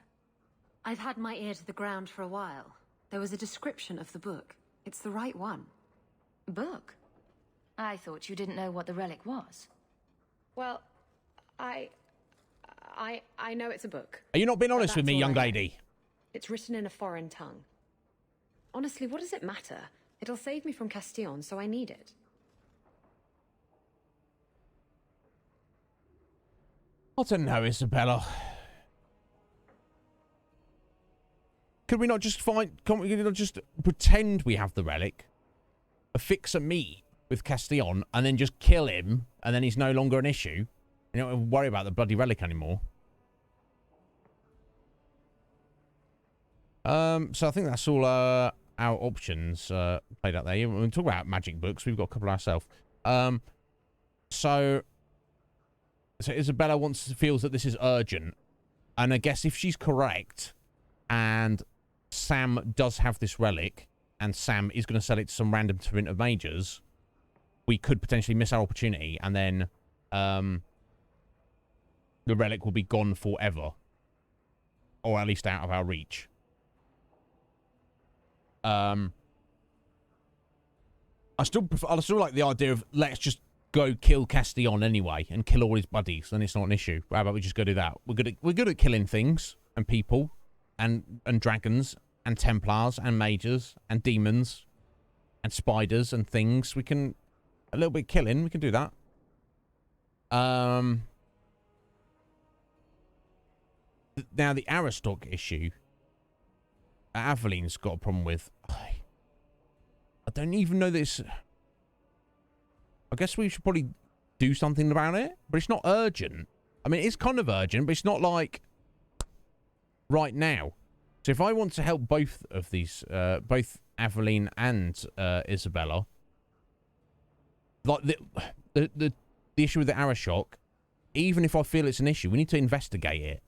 I've had my ear to the ground for a while. There was a description of the book. It's the right one. Book? I thought you didn't know what the relic was. Well, I know it's a book. Are you not being honest with me, That's all young I know. lady? It's written in a foreign tongue. Honestly, what does it matter? It'll save me from Castillon, so I need it. I don't know, Isabella. Could we not just can't we not just pretend we have the relic, affix a meet with Castillon, and then just kill him, and then he's no longer an issue? You don't worry about the bloody relic anymore. So I think that's all our options played out there. We'll talk about magic books. We've got a couple ourselves. So Isabella feels that this is urgent, and I guess if she's correct, and Sam does have this relic, and Sam is going to sell it to some random torrent of mages, we could potentially miss our opportunity, and then the relic will be gone forever, or at least out of our reach. I still like the idea of let's just go kill Castillon anyway and kill all his buddies. Then it's not an issue. How about we just go do that? We're good at killing things and people and dragons and Templars and mages and demons and spiders and things. We can a little bit killing. We can do that. Now the Aristoc issue, Avelin's got a problem with. I don't even know this. I guess we should probably do something about it, but it's not urgent. I mean, it's kind of urgent, but it's not like right now. So if I want to help both of these, both Aveline and Isabella, like the issue with the Aristoc, even if I feel it's an issue, we need to investigate it.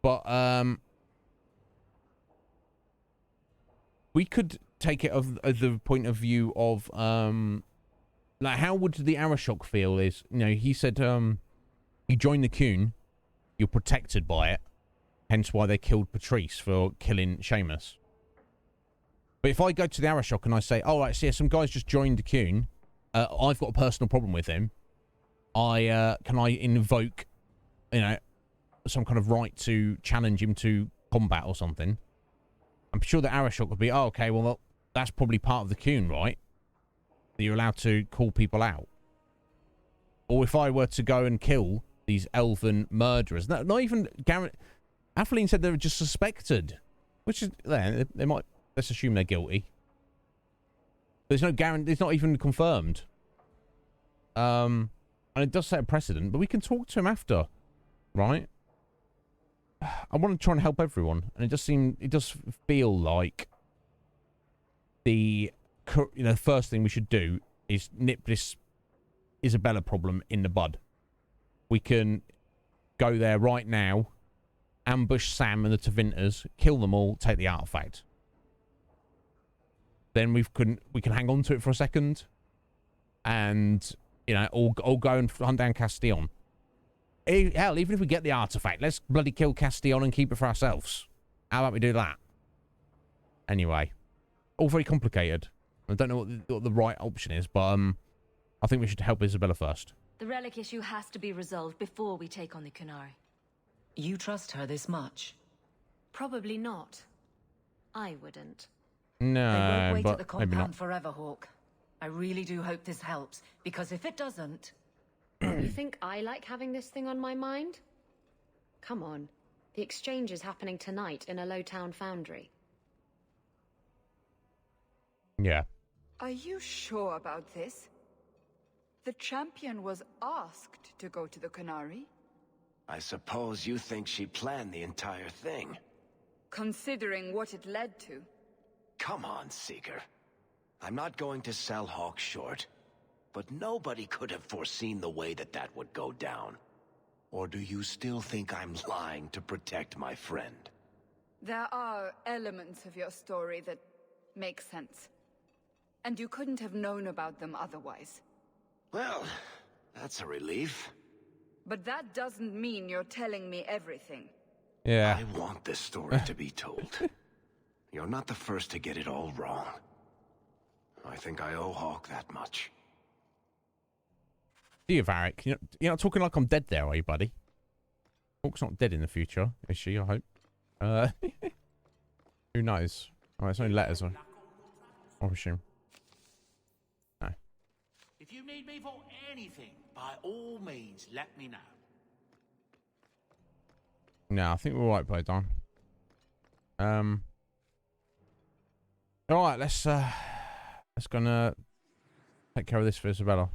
But we could take it of the point of view of like how would the Aristoc feel is, he said you join the Qun, you're protected by it, hence why they killed Patrice for killing Seamus. But if I go to the Aristoc and I say, oh right, so yeah, some guys just joined the Qun, I've got a personal problem with him, can I invoke some kind of right to challenge him to combat or something? I'm sure the Aristoc would be, oh, okay, well, that's probably part of the Qun, right? That you're allowed to call people out. Or if I were to go and kill these elven murderers, not even Aveline said they were just suspected, which is, they might, let's assume they're guilty. There's no guarantee, it's not even confirmed. And it does set a precedent, but we can talk to him after, right? I want to try and help everyone, and it does feel like the first thing we should do is nip this Isabella problem in the bud. We can go there right now, ambush Sam and the Tevinters, kill them all, take the artifact. Then we can hang on to it for a second, and all go and hunt down Castillon. Hell, even if we get the artifact, let's bloody kill Castillon and keep it for ourselves. How about we do that? Anyway, all very complicated. I don't know what the right option is, but I think we should help Isabella first. The relic issue has to be resolved before we take on the Qunari. You trust her this much? Probably not. I wouldn't. No, They won't wait but at the maybe compound not. forever, Hawk. I really do hope this helps, because if it doesn't... You think I like having this thing on my mind? Come on. The exchange is happening tonight in a low-town foundry. Yeah. Are you sure about this? The champion was asked to go to the Canary. I suppose you think she planned the entire thing. Considering what it led to. Come on, Seeker. I'm not going to sell Hawk short, but nobody could have foreseen the way that would go down. Or do you still think I'm lying to protect my friend? There are elements of your story that make sense. And you couldn't have known about them otherwise. Well, that's a relief. But that doesn't mean you're telling me everything. Yeah. I want this story to be told. You're not the first to get it all wrong. I think I owe Hawk that much. Do you, Varric? You're not talking like I'm dead there, are you, buddy? Hawk's not dead in the future, is she? I hope. Who knows? Oh, it's only letters, I assume. No. If you need me for anything, by all means, let me know. No, I think we're right, by Don. All right, let's gonna take care of this for Isabella.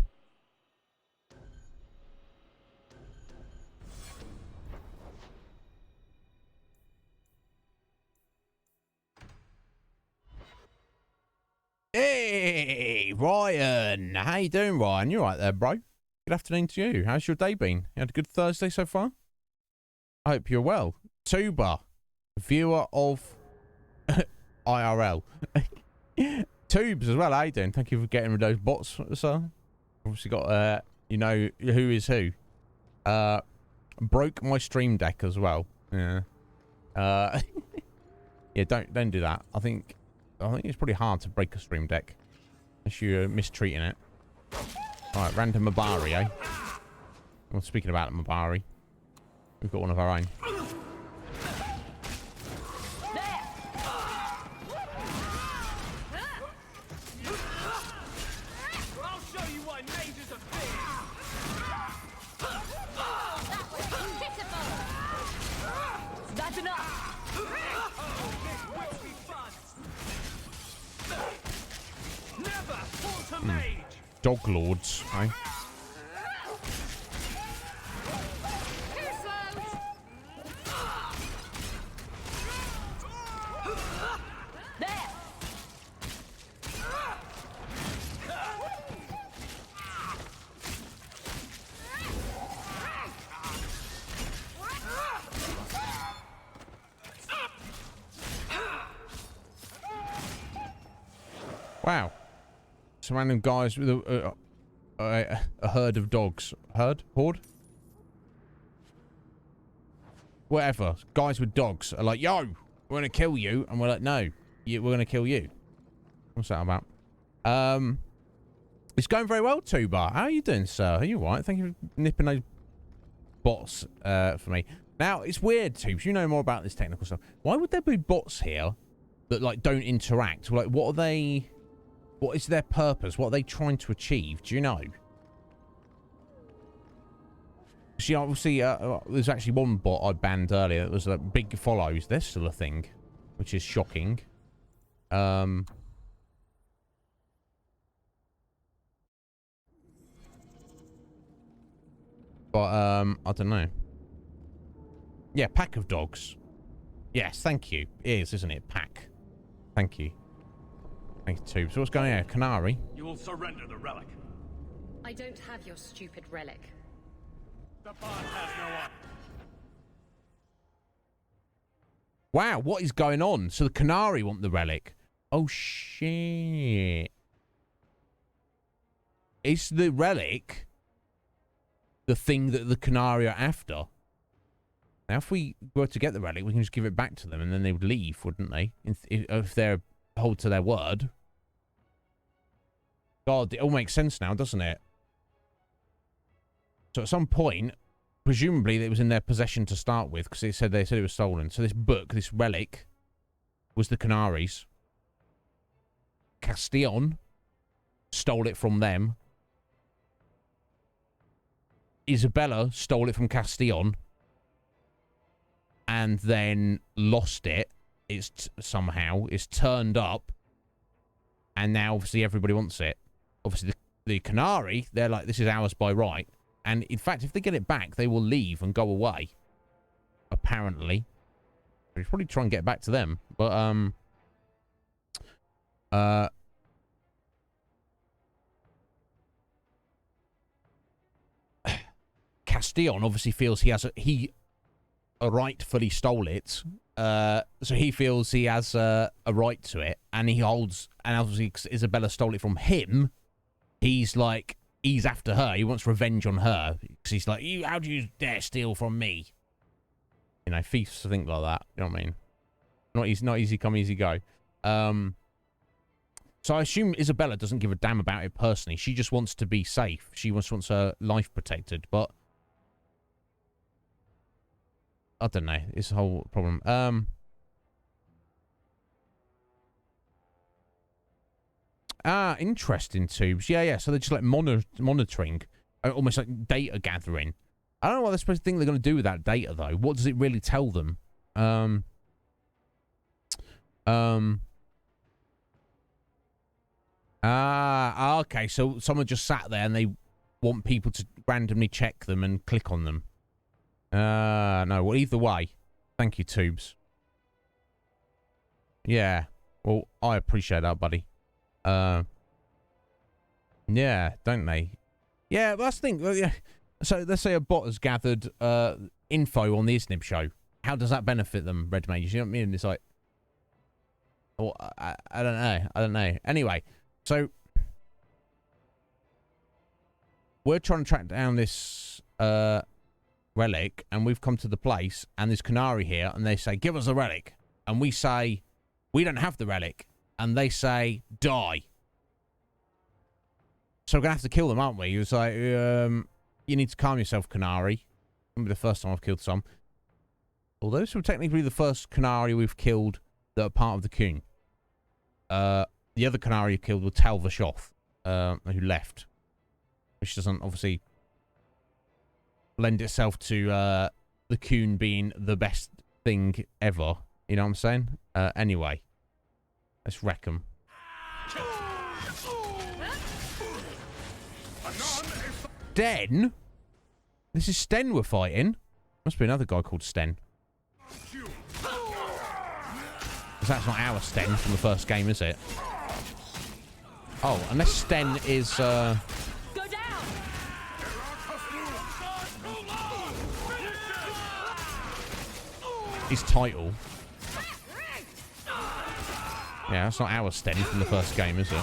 Hey, Ryan. How you doing, Ryan? You right there, bro? Good afternoon to you. How's your day been? You had a good Thursday so far? I hope you're well. Tuba, viewer of IRL. Tubes as well, how you doing? Thank you for getting rid of those bots, sir. Obviously got, you know, who is who. Broke my stream deck as well. Yeah. Yeah, don't do that. I think it's pretty hard to break a stream deck. Unless you're mistreating it. Alright, random Mabari, eh? Well, speaking about Mabari, we've got one of our own. I'll show you why mages are big. That was pitiful. That's enough. Never fought a mage. Dog lords, eh? Wow. Some random guys with a herd of dogs. Herd? Horde? Whatever. Guys with dogs are like, yo, we're going to kill you. And we're like, no, we're going to kill you. What's that about? It's going very well, Tuba. How are you doing, sir? Are you all right? Thank you for nipping those bots for me. Now, it's weird, Tubes. You know more about this technical stuff. Why would there be bots here that, like, don't interact? Like, what are they... What is their purpose? What are they trying to achieve? Do you know? See, obviously, there's actually one bot I banned earlier. It was like big follows. They're still a thing, which is shocking. But I don't know. Yeah, pack of dogs. Yes, thank you. It is, isn't it? Pack. Thank you. Thank you, Tube. So what's going on here? Canary? You will surrender the relic. I don't have your stupid relic. The bard has no honor. Wow, what is going on? So the Canary want the relic. Oh, shit. Is the relic the thing that the Canary are after? Now, if we were to get the relic, we can just give it back to them, and then they would leave, wouldn't they? If they're hold to their word. God, it all makes sense now, doesn't it? So at some point, presumably it was in their possession to start with, because they said it was stolen. So this book, this relic, was the Canaries. Castillon stole it from them. Isabella stole it from Castillon, and then lost it. Somehow it's turned up And now, obviously, everybody wants it. Obviously, the Qunari, they're like, this is ours by right. And, in fact, if they get it back, they will leave and go away. Apparently. We should probably try and get back to them. But, Castillon obviously feels he rightfully stole it. So he feels he has a right to it, and he holds. And obviously, 'cause Isabella stole it from him. He's like, he's after her. He wants revenge on her. Because he's like, how do you dare steal from me? You know, thieves think like that. You know what I mean? Not easy come, easy go. So I assume Isabella doesn't give a damn about it personally. She just wants to be safe. She wants her life protected. But I don't know. It's a whole problem. Interesting, Tubes. Yeah. So they're just like monitoring, almost like data gathering. I don't know what they're supposed to think they're going to do with that data, though. What does it really tell them? Okay. So someone just sat there and they want people to randomly check them and click on them. No. Well, either way, thank you, Tubes. Yeah. Well, I appreciate that, buddy. Yeah, don't they? Yeah, well, that's the thing. Yeah. So let's say a bot has gathered info on the Iznib Show. How does that benefit them, Red Mages? You know what I mean? It's like, well, I don't know. Anyway, so we're trying to track down this relic, and we've come to the place, and there's Qunari here, and they say, give us the relic. And we say, we don't have the relic. And they say, die. So we're going to have to kill them, aren't we? He was like, you need to calm yourself, Qunari. Won't be the first time I've killed some. Although this will technically be the first Qunari we've killed that are part of the Qun. The other Qunari you killed was Tal Vashoth, who left. Which doesn't obviously lend itself to the Qun being the best thing ever. You know what I'm saying? Anyway. Let's wreck them. Sten? This is Sten we're fighting. Must be another guy called Sten. Because that's not our Sten from the first game, is it? Oh, unless Sten is... Go down! His title. Yeah, that's not our Sten from the first game, is it?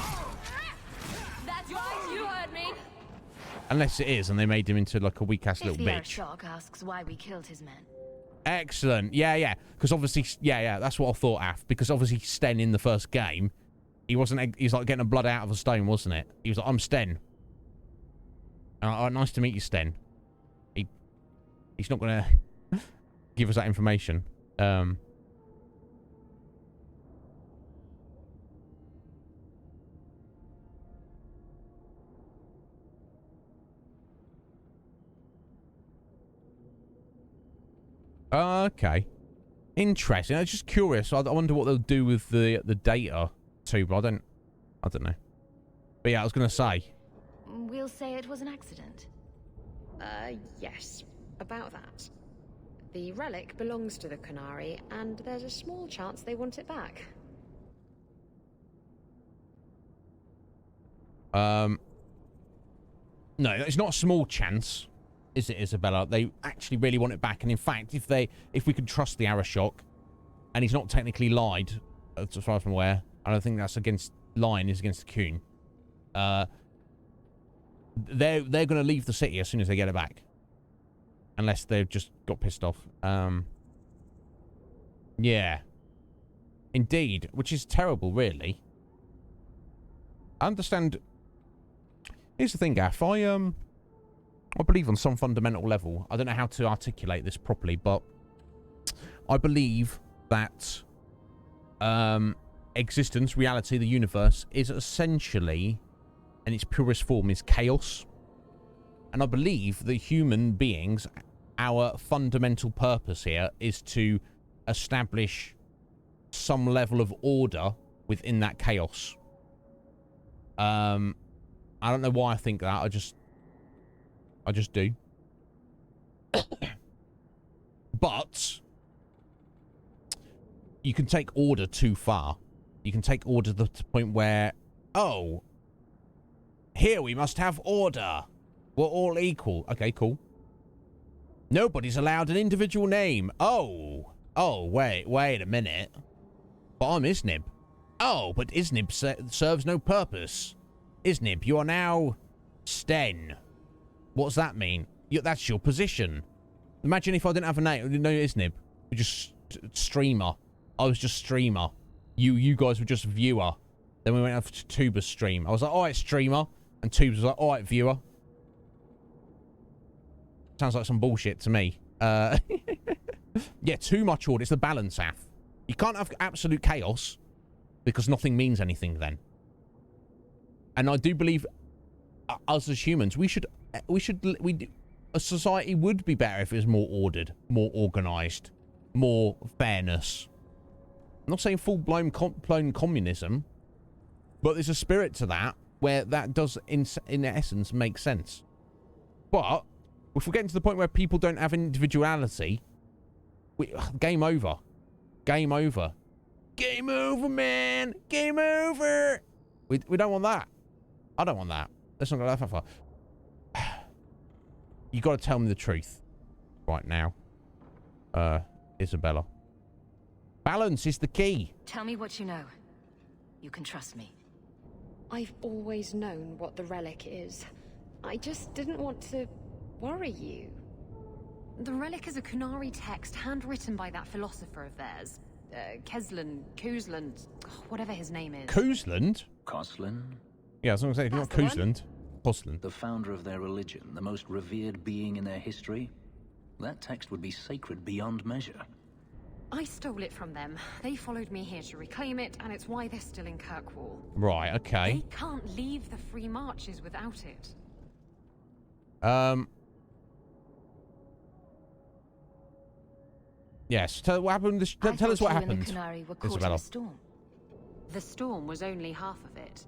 That's right, you heard me. Unless it is, and they made him into like a weak-ass little bitch. Shark asks why we killed his men. Excellent. Yeah. Because obviously, yeah, that's what I thought, Af. Because obviously Sten in the first game, he was like getting the blood out of a stone, wasn't it? He was like, I'm Sten. Nice to meet you, Sten. He's not going to give us that information. Okay. Interesting. I'm just curious. I wonder what they'll do with the data too, but I don't know. But yeah, I was going to say. We'll say it was an accident. Yes. About that. The relic belongs to the Qunari, and there's a small chance they want it back. No, it's not a small chance. Is it, Isabella? They actually really want it back, and in fact, if we could trust the Arashok, and he's not technically lied, as far as I'm aware, I don't think that's against lying is against the Qun. They're going to leave the city as soon as they get it back, unless they've just got pissed off. Yeah, indeed, which is terrible, really. I understand. Here's the thing, Gaff. I believe on some fundamental level, I don't know how to articulate this properly, but I believe that existence, reality, the universe is essentially, in its purest form, is chaos. And I believe that human beings, our fundamental purpose here is to establish some level of order within that chaos. I don't know why I think that. I just do. But you can take order too far. You can take order to the point where, oh, here we must have order. We're all equal. Okay, cool. Nobody's allowed an individual name. Oh, wait a minute. But I'm Iznib. Oh, but Iznib serves no purpose. Iznib, you are now Sten. What's that mean? That's your position. Imagine if I didn't have a name. No, Iznib. We're just streamer. I was just streamer. You guys were just viewer. Then we went off to Tuba's stream. I was like, alright, streamer. And Tubes was like, alright, viewer. Sounds like some bullshit to me. Yeah, too much order. It's the balance, Af. You can't have absolute chaos because nothing means anything then. And I do believe us as humans, a society would be better if it was more ordered, more organized, more fairness. I'm not saying full-blown communism, but there's a spirit to that where that does, in essence, make sense. But if we're getting to the point where people don't have individuality, game over. Game over. Game over, man. Game over. We don't want that. I don't want that. Let's not go that far. You got to tell me the truth right now, Isabella. Balance is the key. Tell me what you know. You can trust me. I've always known what the relic is. I just didn't want to worry you. The relic is a Kunari text handwritten by that philosopher of theirs. Kuzland, whatever his name is. Kuzland? Koslan? Yeah, I was going to say, not Kuzland. Koslan. The founder of their religion, the most revered being in their history. That text would be sacred beyond measure. I stole it from them. They followed me here to reclaim it, and it's why they're still in Kirkwall. Right, okay. They can't leave the free marches without it. Yes, tell what happened. Tell us what happened, Isabella. The storm was only half of it.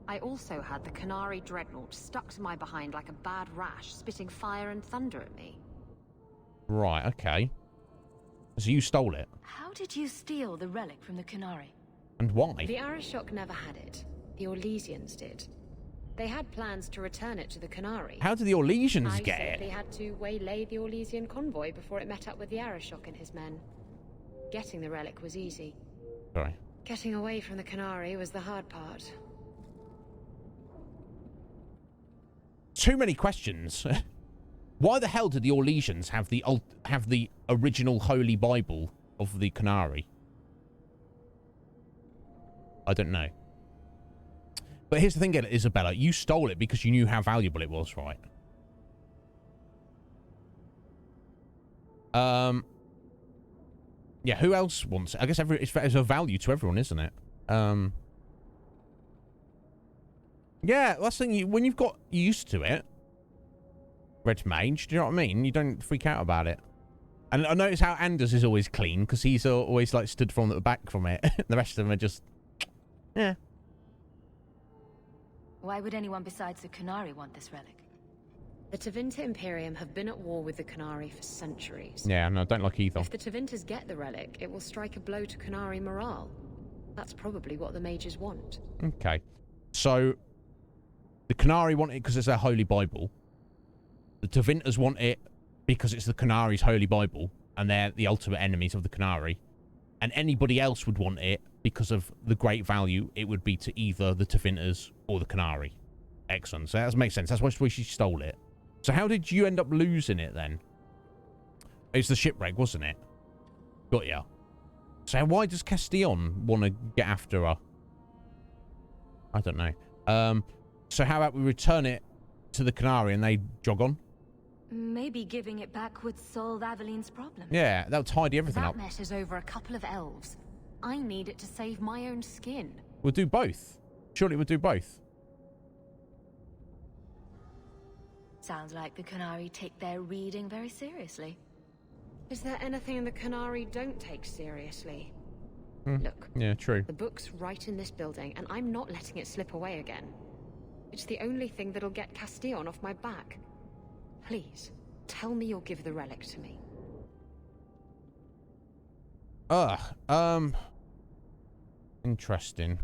I also had the Kunari dreadnought stuck to my behind like a bad rash, spitting fire and thunder at me. Right, okay. So you stole it. How did you steal the relic from the Kunari? And why? The Arishok never had it. The Orlesians did. They had plans to return it to the Kunari. How did the Orlesians get I simply it? had to waylay the Orlesian convoy before it met up with the Arishok and his men. Getting the relic was easy. Sorry. Getting away from the Kunari was the hard part. Too many questions. Why the hell did the Orlesians have the original Holy Bible of the Kunari? I don't know. But here's the thing, Isabella. You stole it because you knew how valuable it was, right? Yeah, who else wants it? I guess it's a value to everyone, isn't it? Yeah, that's the thing. When you've got used to it, Red Mage, do you know what I mean? You don't freak out about it. And I notice how Anders is always clean, because he's always like stood from the back from it. The rest of them are just... Yeah. Why would anyone besides the Kunari want this relic? The Tevinter Imperium have been at war with the Kunari for centuries. Yeah, no, I don't like either. If the Tevinters get the relic, it will strike a blow to Kunari morale. That's probably what the mages want. Okay. So, the Kunari want it because it's their Holy Bible. The Tevinters want it because it's the Kunari's Holy Bible, and they're the ultimate enemies of the Kunari. And anybody else would want it because of the great value it would be to either the Tevinters or the Kunari. Excellent. So that makes sense. That's why she stole it. So how did you end up losing it then? It's the shipwreck, wasn't it? Got ya. So why does Castillon want to get after her? I don't know. So how about we return it to the Kunari and they jog on? Maybe giving it back would solve Aveline's problem. Yeah, that'll tidy everything up. That matters over a couple of elves. I need it to save my own skin. We'll do both. Surely we'll do both. Sounds like the Kunari take their reading very seriously. Is there anything the Kunari don't take seriously? Look. Yeah, true. The book's right in this building, and I'm not letting it slip away again. It's the only thing that'll get Castillon off my back. Please, tell me you'll give the relic to me. Interesting.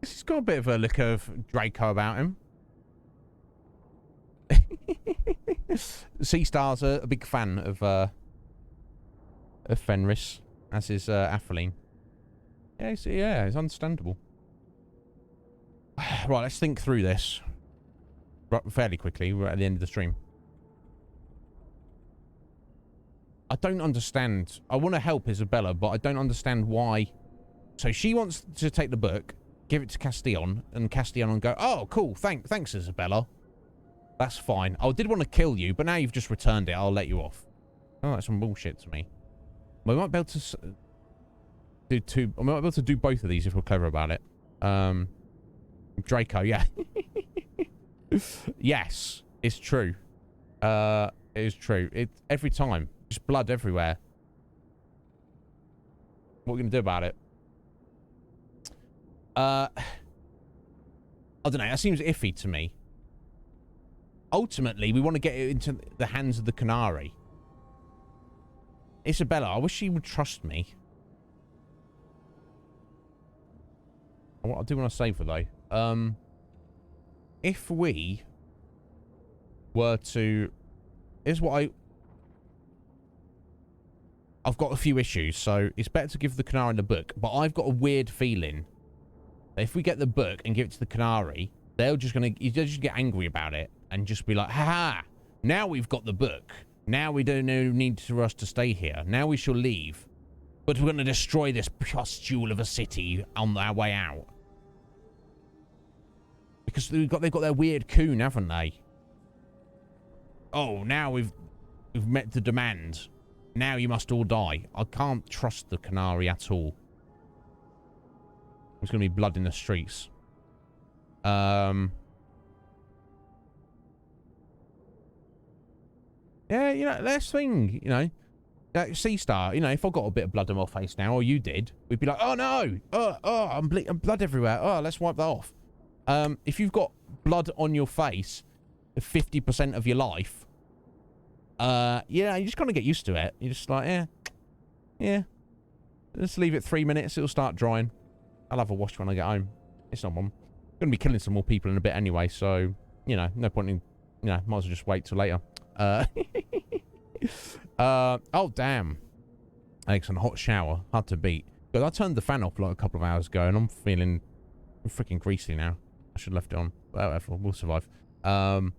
He's got a bit of a look of Draco about him. Sea Star's a big fan of Fenris, as is Atheline. Yeah, it's understandable. Right, let's think through this fairly quickly. We're at the end of the stream. I don't understand. I want to help Isabella, but I don't understand why. So she wants to take the book, give it to Castillon, and Castillon will go, oh, cool, thanks, Isabella. That's fine. I did want to kill you, but now you've just returned it. I'll let you off. Oh, that's some bullshit to me. We might be able to do two. I might be able to do both of these if we're clever about it. Draco, yeah. Yes, it's true. It is true. Every time. Just blood everywhere. What are we going to do about it? I don't know. That seems iffy to me. Ultimately, we want to get it into the hands of the Canary. Isabella, I wish she would trust me. I do want to save her, though. If we were to... Here's what I've got a few issues, so it's better to give the Canary the book. But I've got a weird feeling that if we get the book and give it to the Canary, they'll just get angry about it and just be like, ha! Now we've got the book. Now we don't need for us to stay here. Now we shall leave. But we're going to destroy this pustule of a city on our way out. Because they've got their weird coon, haven't they? Oh, now we've met the demand. Now you must all die. I can't trust the Canary at all. There's going to be blood in the streets. Yeah, you know, last thing, you know. Sea Star, you know, if I got a bit of blood on my face now, or you did, we'd be like, oh no! I'm blood everywhere. Oh, let's wipe that off. If you've got blood on your face 50% of your life, yeah, you just kind of get used to it. You're just like, yeah. Just leave it 3 minutes, it'll start drying. I'll have a wash when I get home. It's not one. I'm going to be killing some more people in a bit anyway, so, you know, no point in, you know, might as well just wait till later. Oh, damn. Alex, on a hot shower. Hard to beat. But I turned the fan off like a couple of hours ago, and I'm feeling freaking greasy now. I should have left it on. Whatever, we'll survive. I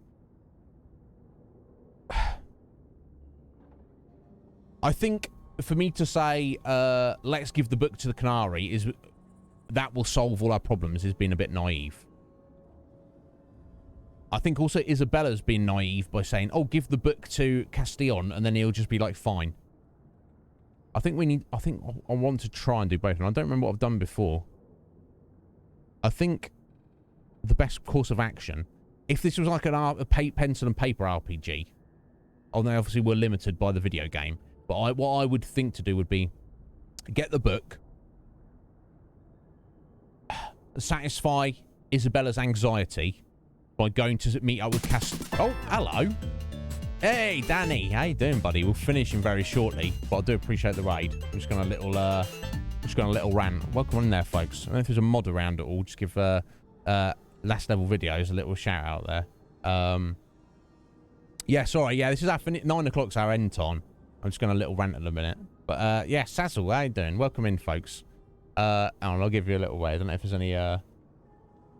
think for me to say, let's give the book to the Canary, is that will solve all our problems, is being a bit naive. I think also Isabella's been naive by saying, oh, give the book to Castillon, and then he'll just be like, fine. I think I want to try and do both, and I don't remember what I've done before. I think the best course of action, if this was like a pencil and paper RPG, although obviously we're limited by the video game, but what I would think to do would be get the book, satisfy Isabella's anxiety by going to meet up with Oh, hello. Hey, Danny. How you doing, buddy? We'll finish him very shortly, but I do appreciate the raid. I'm just going a little rant. Welcome in there, folks. I don't know if there's a mod around at all. Just give last level videos a little shout out there. Yeah, sorry. Yeah, this is our 9 o'clock's our end time. I'm just going a little rant at the minute. But yeah, Sazzle, how you doing? Welcome in, folks. I'll give you a little way. I don't know if there's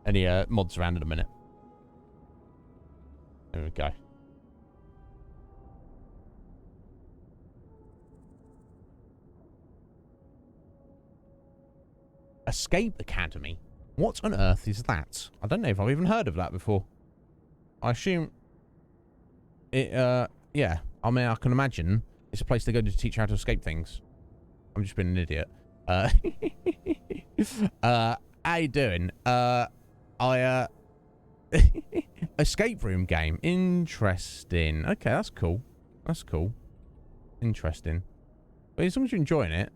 any mods around at the minute. There we go. Escape Academy? What on earth is that? I don't know if I've even heard of that before. I assume it, yeah. I mean, I can imagine it's a place to go to teach how to escape things. I'm just being an idiot. How you doing? Escape room game. Interesting. Okay, that's cool. That's cool. Interesting. But as long as you're enjoying it,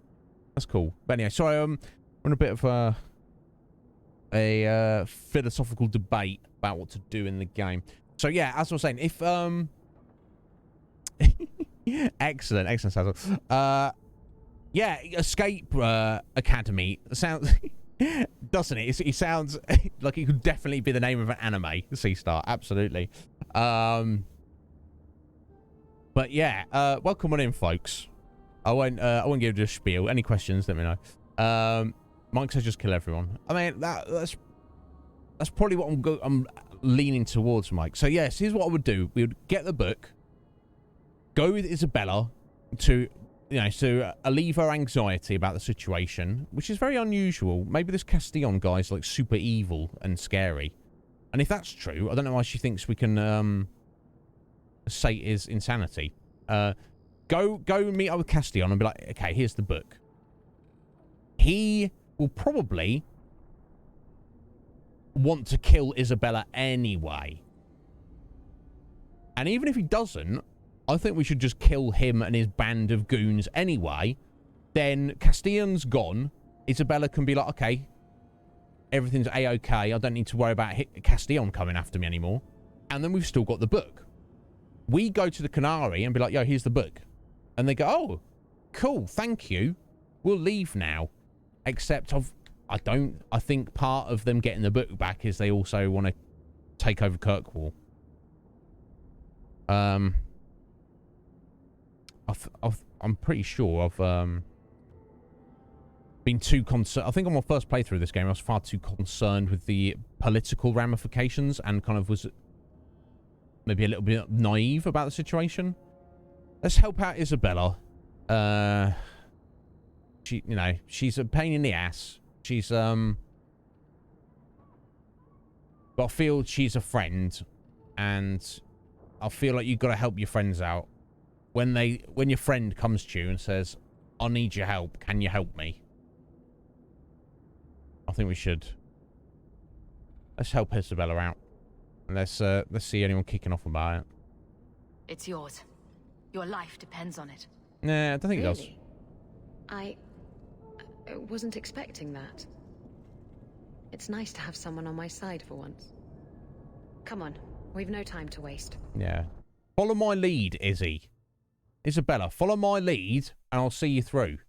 that's cool. But anyway, sorry, we're in a bit of a philosophical debate about what to do in the game. So yeah, as I was saying, if excellent, Sazzle. Yeah, Escape Academy sounds doesn't it? It sounds like it could definitely be the name of an anime. C-Star, absolutely. But yeah, welcome on in, folks. I won't give you a spiel. Any questions, let me know. Mike says just kill everyone. I mean, that's probably what I'm leaning towards, Mike. So yes, here's what I would do. We would get the book, go with Isabella to, you know, to alleviate her anxiety about the situation, which is very unusual. Maybe this Castillon guy's like super evil and scary. And if that's true, I don't know why she thinks we can sate his insanity. Go meet up with Castillon and be like, okay, here's the book. He will probably want to kill Isabella anyway. And even if he doesn't, I think we should just kill him and his band of goons anyway. Then Castillon's gone. Isabella can be like, okay, everything's A-okay. I don't need to worry about Castillon coming after me anymore. And then we've still got the book. We go to the Canary and be like, yo, here's the book. And they go, oh, cool, thank you. We'll leave now. Except I think part of them getting the book back is they also want to take over Kirkwall. I'm pretty sure I've been too concerned. I think on my first playthrough of this game, I was far too concerned with the political ramifications and kind of was maybe a little bit naive about the situation. Let's help out Isabella. She, you know, she's a pain in the ass. She's but I feel she's a friend, and I feel like you've got to help your friends out. When your friend comes to you and says, I need your help, can you help me? I think we should. Let's help Isabella out. And let's see anyone kicking off about it. It's yours. Your life depends on it. Nah, I don't think it does. I wasn't expecting that. It's nice to have someone on my side for once. Come on, we've no time to waste. Yeah. Follow my lead, Izzy. Isabella, follow my lead and I'll see you through.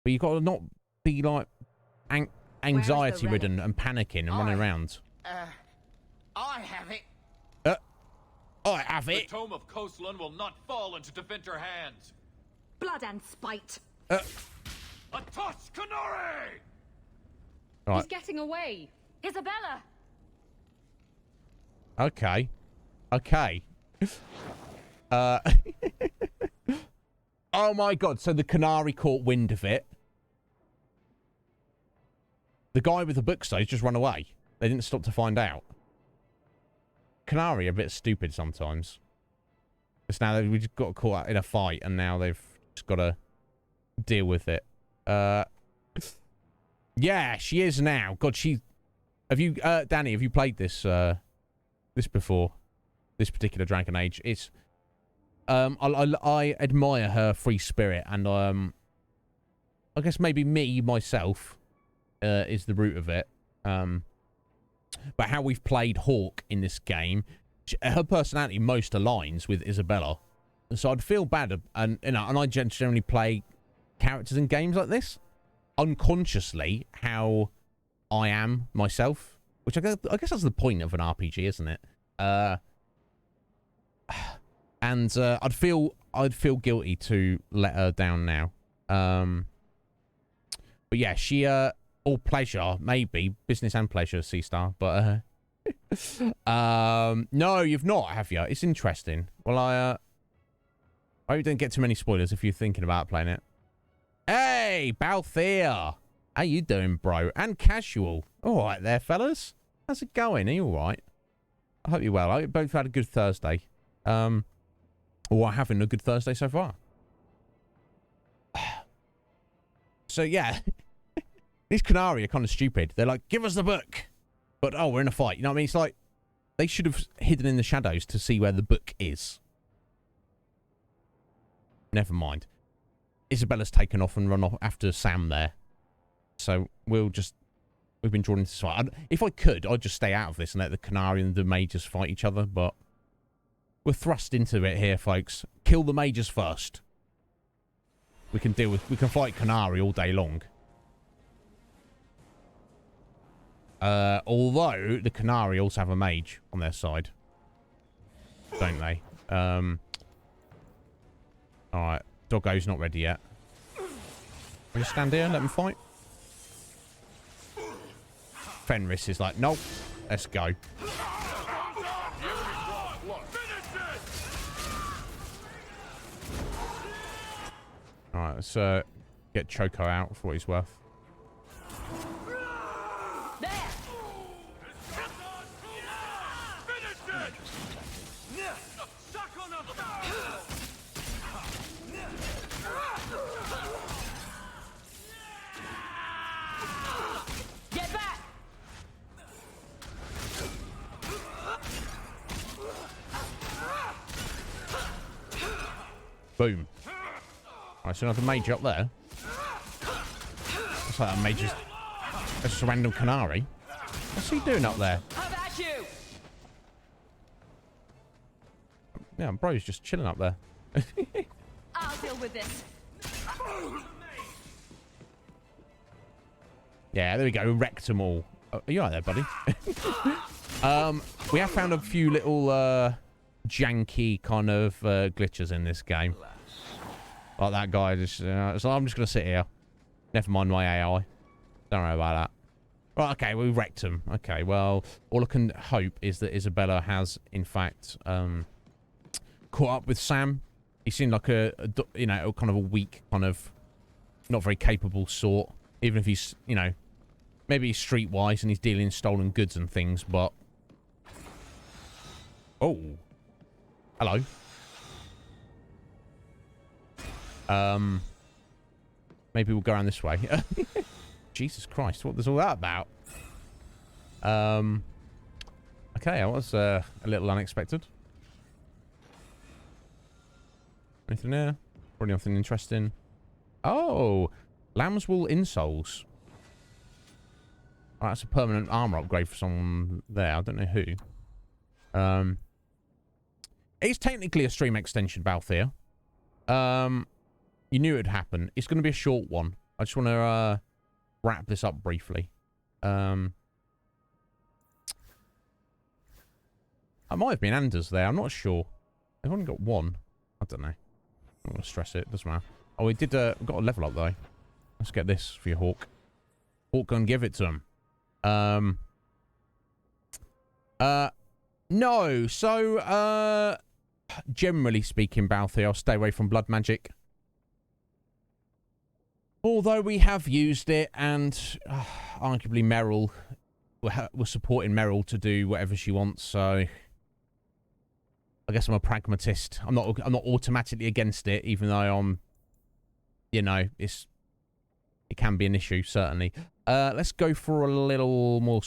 But you've got to not be like anxiety ridden and panicking and running around. I have it. I have it. The Tome of Coastland will not fall into Devinter hands. Blood and spite. A toss, Canary! Right. He's getting away. Isabella! Okay. Okay. Oh my god, so the Canary caught wind of it. The guy with the books, though, just run away. They didn't stop to find out. Canary are a bit stupid sometimes. Just now we just got caught in a fight, and now they've just got to deal with it. Yeah, she is now. God, she... Have you, Danny, have you played this, this before? This particular Dragon Age? It's... I admire her free spirit, and, I guess maybe me, myself, is the root of it. But how we've played Hawk in this game, her personality most aligns with Isabella. So I'd feel bad, and you know, and I generally play characters in games like this unconsciously how I am myself, which I guess that's the point of an RPG, isn't it? And I'd feel guilty to let her down now. But yeah, she all pleasure, maybe business and pleasure, C-Star, but no, you've not, have you? It's interesting. Well, I hope you don't get too many spoilers if you're thinking about playing it. Hey, Balthier! How you doing, bro? And Casual. All right there, fellas. How's it going? Are you all right? I hope you're well. I hope you both had a good Thursday. Or having a good Thursday so far. So, yeah. These Canary are kind of stupid. They're like, give us the book. But, oh, we're in a fight. You know what I mean? It's like, they should have hidden in the shadows to see where the book is. Never mind. Isabella's taken off and run off after Sam there. So we've been drawn into this fight. If I could, I'd just stay out of this and let the Canary and the Mages fight each other, but we're thrust into it here, folks. Kill the Mages first. We can fight Canary all day long. Although the Canary also have a mage on their side. Don't they? Alright. Doggo's not ready yet. We just stand here and let them fight. Fenris is like, nope. Let's go. Alright, let's get Choco out for what he's worth. Get back! Boom. Alright, so another mage up there. Looks like that mage is... That's just a random Canary. What's he doing up there? How about you? Yeah, bro's just chilling up there. I'll deal with this. Yeah, there we go. Wrecked them all. Are you right there, buddy? We have found a few little janky kind of glitches in this game. Like that guy just... so I'm just going to sit here. Never mind my AI. Don't worry about that. Right, okay, we wrecked him. Okay, well, all I can hope is that Isabella has, in fact, caught up with Sam. He seemed like a kind of a weak, kind of not very capable sort. Even if he's, maybe he's streetwise and he's dealing stolen goods and things, but... Oh. Hello. Maybe we'll go around this way. Jesus Christ, what was all that about? Okay, that was a little unexpected. Anything there? Probably nothing interesting. Oh, lamb's wool insoles. Oh, that's a permanent armor upgrade for someone there. I don't know who. It's technically a stream extension, Balthier. You knew it would happen. It's going to be a short one. I just want to wrap this up briefly. I might have been Anders there. I'm not sure. I've only got one. I don't know. I'm not going to stress it. Doesn't matter. Oh, we did. Got a level up though. Let's get this for your Hawk. Hawk, go and give it to him. No. So, generally speaking, Balthier, I'll stay away from blood magic. Although we have used it, and arguably Meryl, we're supporting Meryl to do whatever she wants. So, I guess I'm a pragmatist. I'm not automatically against it, even though I'm, it can be an issue certainly. Let's go for a little more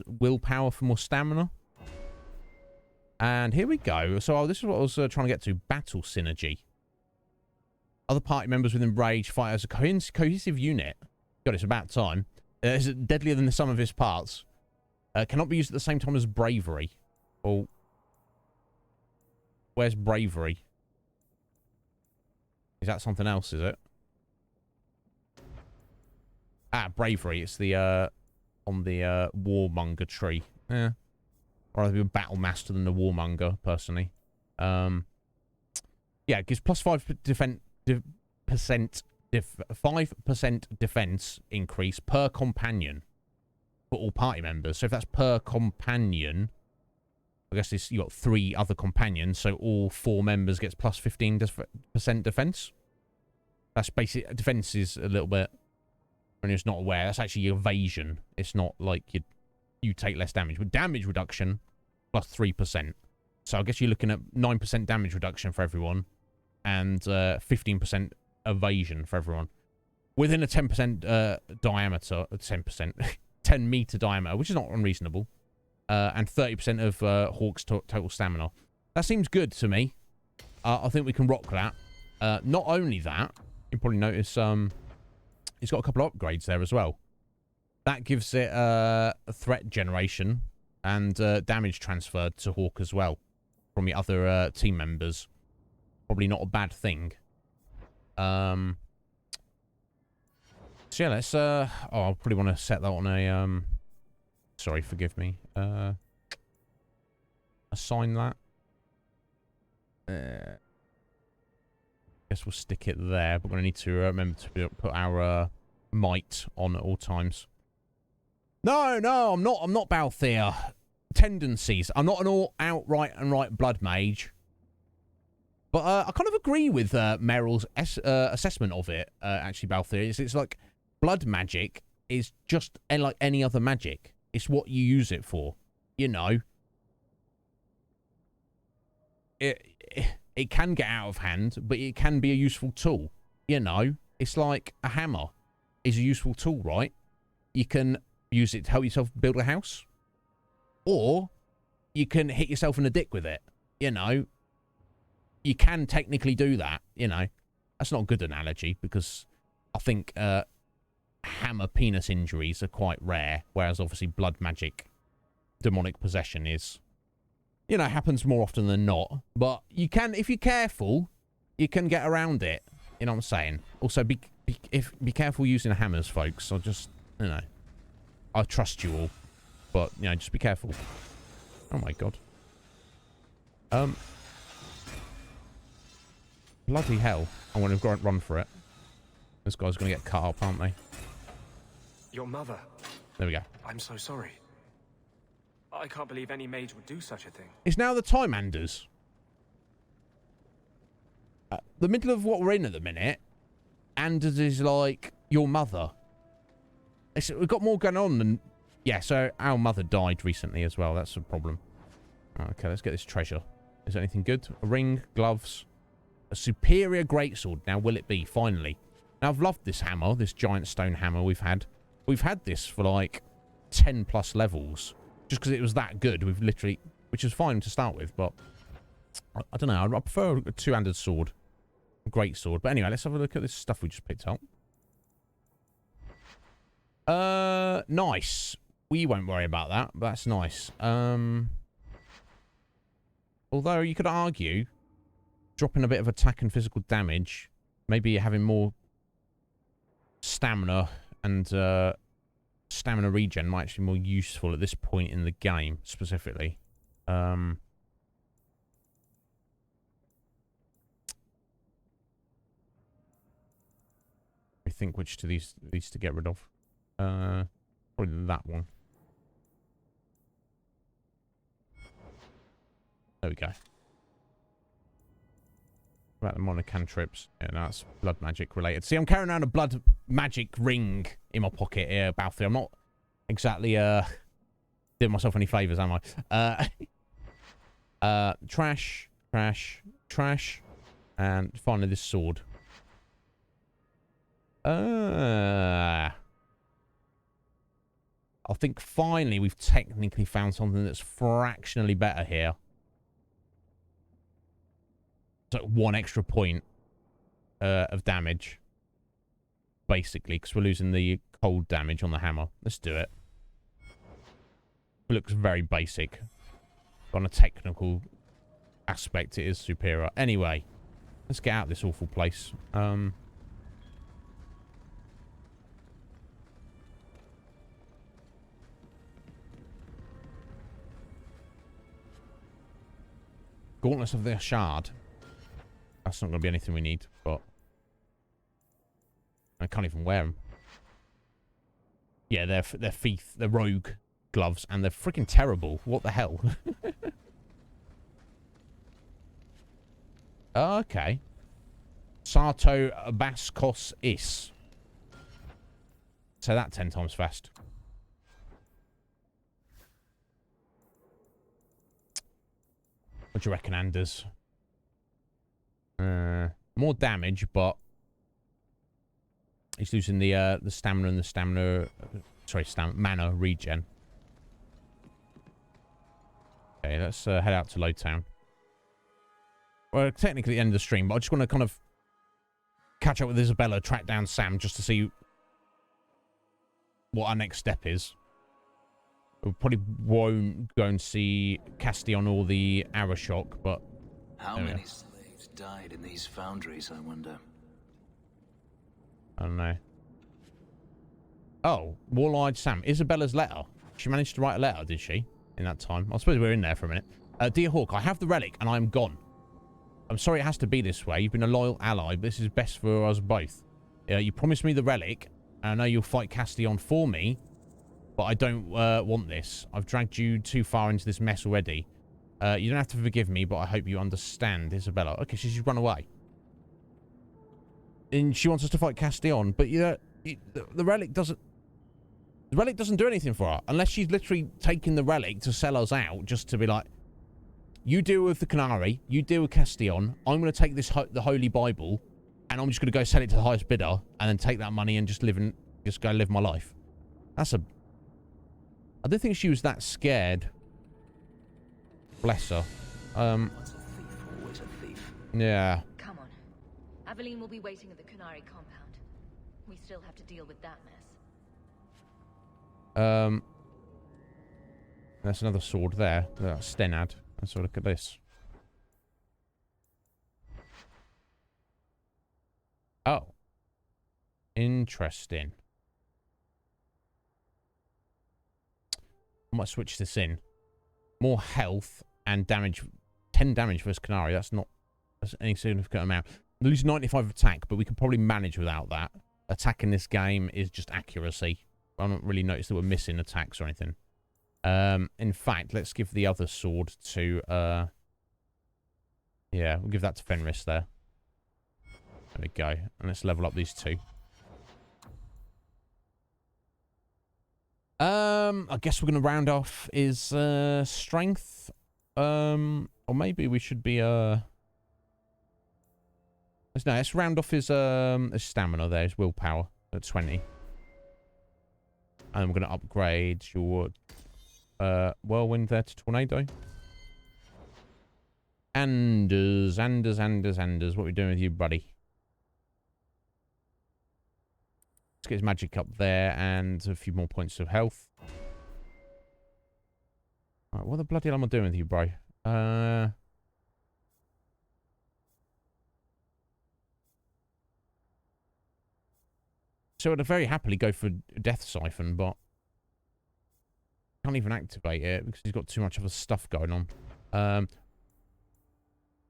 willpower for more stamina. And here we go. So this is what I was trying to get to. Battle synergy. Other party members within Rage fight as a cohesive unit. God, it's about time. Is it deadlier than the sum of its parts? Cannot be used at the same time as bravery. Oh. Where's bravery? Is that something else, is it? Ah, bravery. It's the, on the, warmonger tree. Yeah. I'd rather be a battle master than a warmonger, personally. Yeah, it gives plus 5% 5% defense increase per companion for all party members. So if that's per companion, I guess you got 3 other companions, so all 4 members gets plus 15% defense. That's basic. Defense is a little bit, when you're not aware, that's actually evasion. It's not like you take less damage. With damage reduction, plus 3%. So I guess you're looking at 9% damage reduction for everyone, and 15% evasion for everyone. Within a 10% diameter, 10%, 10 meter diameter, which is not unreasonable. And 30% of Hawk's total stamina. That seems good to me. I think we can rock that. Not only that, you probably notice it's got a couple of upgrades there as well. That gives it a threat generation and damage transferred to Hawk as well from the other team members. Probably not a bad thing. So yeah, let's oh, I'll probably want to set that on a sorry, forgive me. Assign that. Guess we'll stick it there, but we're gonna need to remember to put our might on at all times. No, I'm not Balthier. Tendencies. I'm not an outright and right blood mage. But I kind of agree with Meryl's assessment of it, actually, Balthier. It's like blood magic is just like any other magic. It's what you use it for, you know. It can get out of hand, but it can be a useful tool, you know. It's like a hammer is a useful tool, right? You can use it to help yourself build a house. Or you can hit yourself in the dick with it, you know. You can technically do that, you know. That's not a good analogy because I think hammer penis injuries are quite rare, whereas obviously blood magic, demonic possession is, you know, happens more often than not. But you can, if you're careful, you can get around it. You know what I'm saying? Also, be careful using hammers, folks. I just, you know, I trust you all, but you know, just be careful. Oh my god. Bloody hell. I'm going to run for it. This guy's going to get cut up, aren't they? Your mother. There we go. I'm so sorry. I can't believe any mage would do such a thing. It's now the time, Anders. The middle of what we're in at the minute, Anders is like your mother. We've got more going on than... Yeah, so our mother died recently as well. That's a problem. Okay, let's get this treasure. Is there anything good? A ring, gloves... A superior greatsword. Now, will it be? Finally. Now, I've loved this hammer, this giant stone hammer we've had. We've had this for, like, 10 plus levels. Just because it was that good. We've literally... Which is fine to start with, but... I don't know. I prefer a two-handed sword. A greatsword. But anyway, let's have a look at this stuff we just picked up. Nice. We won't worry about that, but that's nice. Although, you could argue... Dropping a bit of attack and physical damage, maybe having more stamina and stamina regen might actually be more useful at this point in the game, specifically. I think which to these to get rid of. Probably that one. There we go. About the mono cantrips. Yeah, no, that's blood magic related. See, I'm carrying around a blood magic ring in my pocket here, Balthier. I'm not exactly doing myself any favours, am I? Trash, trash, trash, and finally this sword. I think finally we've technically found something that's fractionally better here. So 1 extra point of damage, basically, because we're losing the cold damage on the hammer. Let's do it. It looks very basic. But on a technical aspect, it is superior. Anyway, let's get out of this awful place. Gauntlets of the Shard. That's not going to be anything we need, but... I can't even wear them. Yeah, they're thief, they're rogue gloves, and they're freaking terrible. What the hell? Okay. Sarto Baskos Is. Say that 10 times fast. What do you reckon, Anders? More damage, but he's losing the stamina and the stamina. Sorry, mana regen. Okay, let's head out to Lowtown. Well, technically the end of the stream, but I just want to kind of catch up with Isabella, track down Sam just to see what our next step is. We probably won't go and see Castillon or the Arashok, but... How many slaves died in these foundries, I wonder? I don't know. Oh, Wall-Eyed Sam. Isabella's letter. She managed to write a letter, did she? In that time. I suppose we're in there for a minute. Dear Hawk, I have the relic and I am gone. I'm sorry it has to be this way. You've been a loyal ally, but this is best for us both. You promised me the relic, and I know you'll fight Castillon for me, but I don't want this. I've dragged you too far into this mess already. You don't have to forgive me, but I hope you understand, Isabella. Okay, so she's run away. And she wants us to fight Castillon, but the relic doesn't... The relic doesn't do anything for her, unless she's literally taking the relic to sell us out, just to be like, you deal with the Canary, you deal with Castillon, I'm going to take this the Holy Bible, and I'm just going to go sell it to the highest bidder, and then take that money and just go live my life. I don't think she was that scared. Bless her. What's a thief? Always a thief. Yeah. Come on. Aveline will be waiting at the Canary compound. We still have to deal with that mess. There's another sword there. Stenad. Let's have a look at this. Oh. Interesting. I might switch this in. More health and damage. 10 damage versus Canary. That's any significant amount. Lose 95 attack, but we can probably manage without that. Attack in this game is just accuracy. I don't really notice that we're missing attacks or anything. In fact, let's give the other sword to, yeah, we'll give that to Fenris there. There we go. And let's level up these two. I guess we're going to round off his, strength. Or maybe we should be, let's round off his stamina there, his willpower at 20. And we're going to upgrade your whirlwind there to tornado. Anders. What are we doing with you, buddy? Let's get his magic up there and a few more points of health. Alright, what the bloody hell am I doing with you, bro? So I'd very happily go for Death Siphon, but can't even activate it because he's got too much other stuff going on.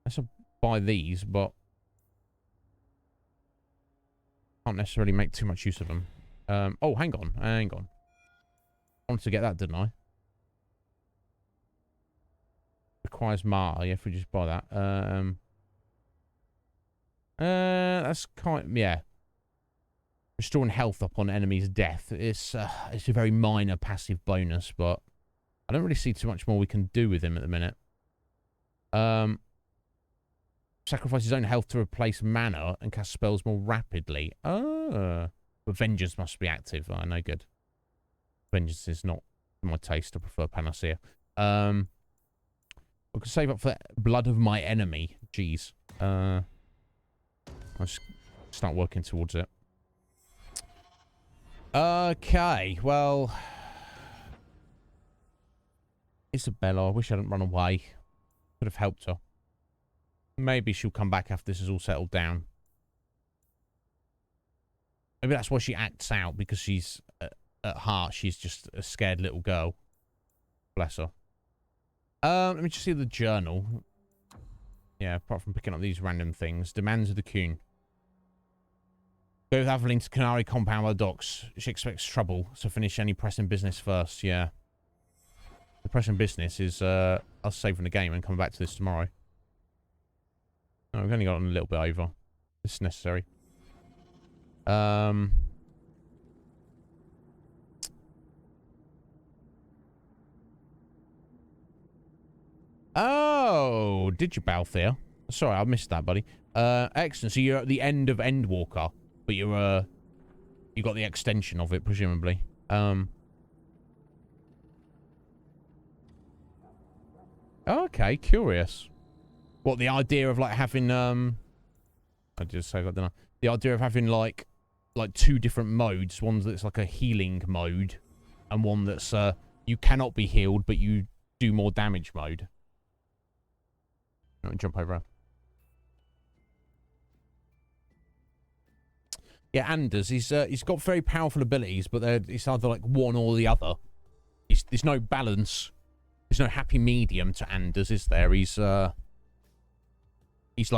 Let's buy these, but can't necessarily make too much use of them. Oh, hang on. I wanted to get that, didn't I? Requires Martyr, yeah, if we just buy that. That's yeah. Restoring health upon enemy's death. It's a very minor passive bonus, but I don't really see too much more we can do with him at the minute. Sacrifice his own health to replace mana and cast spells more rapidly. But Vengeance must be active. Oh, no good. Vengeance is not my taste. I prefer Panacea. I could save up for Blood of My Enemy. Jeez. I'll just start working towards it. Okay, well... Isabella, I wish I hadn't run away. Could have helped her. Maybe she'll come back after this is all settled down. Maybe that's why she acts out, because she's, at heart, she's just a scared little girl. Bless her. Let me just see the journal. Yeah, apart from picking up these random things. Demands of the Coon. Go with Aveline to Canary compound by the docks. She expects trouble, so finish any pressing business first, yeah. The pressing business is us saving the game and coming back to this tomorrow. Oh, we've only got a little bit over. This is necessary. Oh, did you, Balthier? Sorry, I missed that, buddy. Excellent. So you're at the end of Endwalker, but you're you got the extension of it, presumably. Okay, curious. What, the idea of like having I just say that, don't I? The idea of having like 2 different modes. One that's like a healing mode, and one that's you cannot be healed, but you do more damage mode. Let me jump over. Yeah, Anders, he's got very powerful abilities, but it's either like one or the other. There's no balance. There's no happy medium to Anders, is there? He's like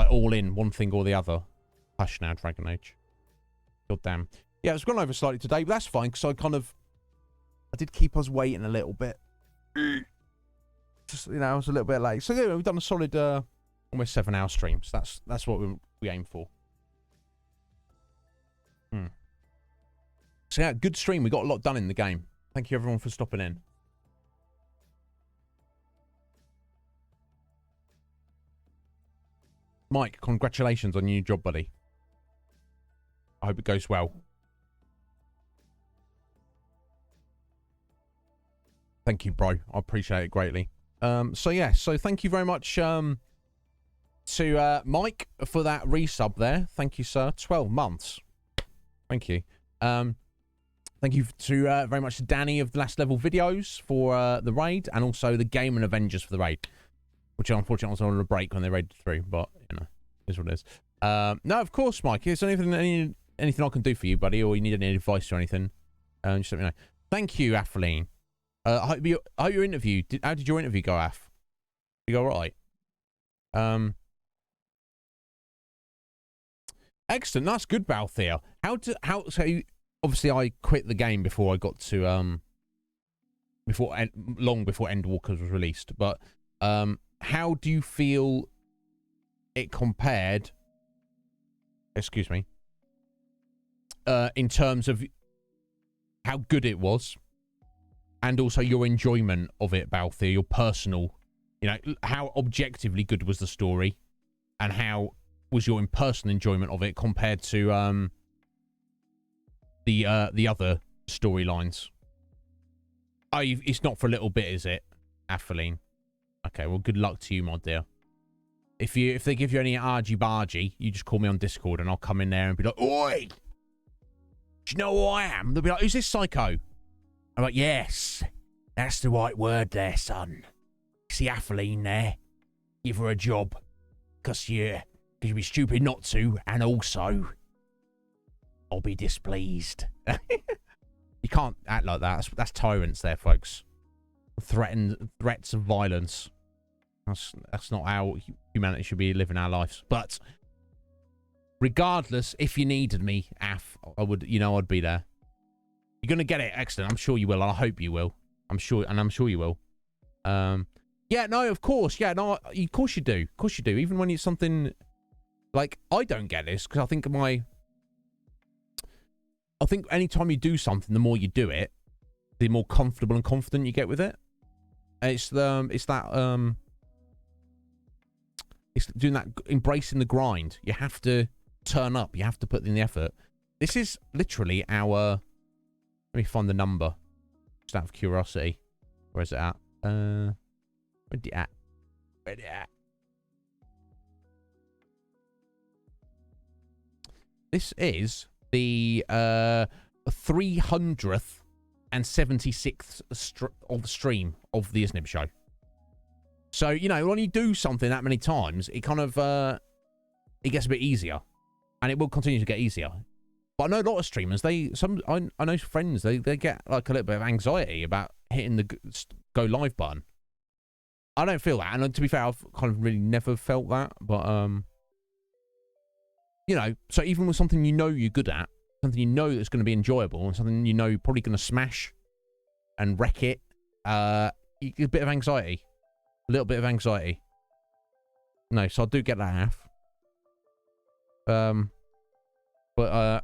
all in, one thing or the other. Hush now, Dragon Age. God damn. Yeah, it's gone over slightly today, but that's fine, because I did keep us waiting a little bit. Just, I was a little bit late. So yeah, we've done a solid almost 7-hour stream. So that's what we aim for. So yeah, good stream. We got a lot done in the game. Thank you everyone for stopping in. Mike, congratulations on your new job, buddy. I hope it goes well. Thank you, bro. I appreciate it greatly. So yeah, so thank you very much to Mike for that resub there. Thank you, sir. 12 months. Thank you. Thank you to very much to Danny of the Last Level videos for the raid, and also the Game and Avengers for the raid, which unfortunately was on a break when they raided through, but you know, is what it is. No, of course, Mike. Is there anything I can do for you, buddy, or you need any advice or anything? Just let me know. Thank you, Atheline. I hope your interview. How did your interview go, Af? Did you go all right? Excellent. That's good, Balthier. So obviously I quit the game before I got to long before Endwalkers was released. But how do you feel it compared? Excuse me. In terms of how good it was, and also your enjoyment of it, Balthier, your personal, how objectively good was the story, and how was your personal enjoyment of it compared to the other storylines? Oh, it's not for a little bit, is it, Atheline? Okay, well, good luck to you, my dear. If they give you any argy-bargy, you just call me on Discord and I'll come in there and be like, "Oi! Do you know who I am?" They'll be like, "Who's this psycho?" I'm like, "Yes, that's the right word there, son. See Atheline there? Give her a job. Because you'd be stupid not to, and also, I'll be displeased." You can't act like that. That's tyrants there, folks. Threats of violence. That's not how humanity should be living our lives. But regardless, if you needed me, Af, I'd be there. You're gonna get it, excellent. I'm sure you will. I hope you will. I'm sure you will. Yeah, no, of course. Yeah, no, of course you do. Of course you do. Even when it's something like, I don't get this because I think anytime you do something, the more you do it, the more comfortable and confident you get with it. It's doing that, embracing the grind. You have to turn up. You have to put in the effort. This is literally our. Let me find the number, just out of curiosity. Where is it at? Where's it at? Where's it at? This is the 376th stream of the Iznib Show. So, when you do something that many times, it kind of it gets a bit easier, and it will continue to get easier. But I know a lot of streamers, I know friends, they get like a little bit of anxiety about hitting the go live button. I don't feel that, and to be fair, I've kind of really never felt that. But so even with something you're good at, something that's going to be enjoyable, and something you're probably going to smash and wreck it, you get a bit of anxiety, a little bit of anxiety. No, so I do get that half. But that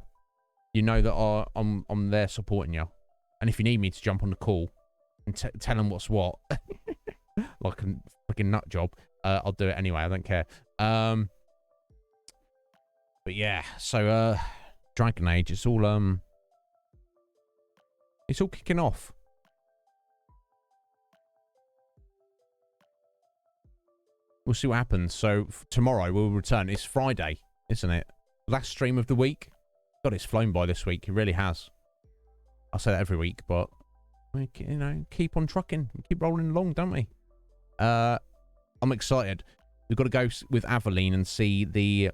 I'm there supporting you, and if you need me to jump on the call and tell them what's what, like a freaking nut job, I'll do it anyway. I don't care. But yeah, so Dragon Age, it's all kicking off. We'll see what happens. So tomorrow we'll return. It's Friday, isn't it? Last stream of the week. God, it's flown by this week. It really has. I say that every week, but we, you know, keep on trucking, keep rolling along, don't we? I'm excited. We've got to go with Aveline and see the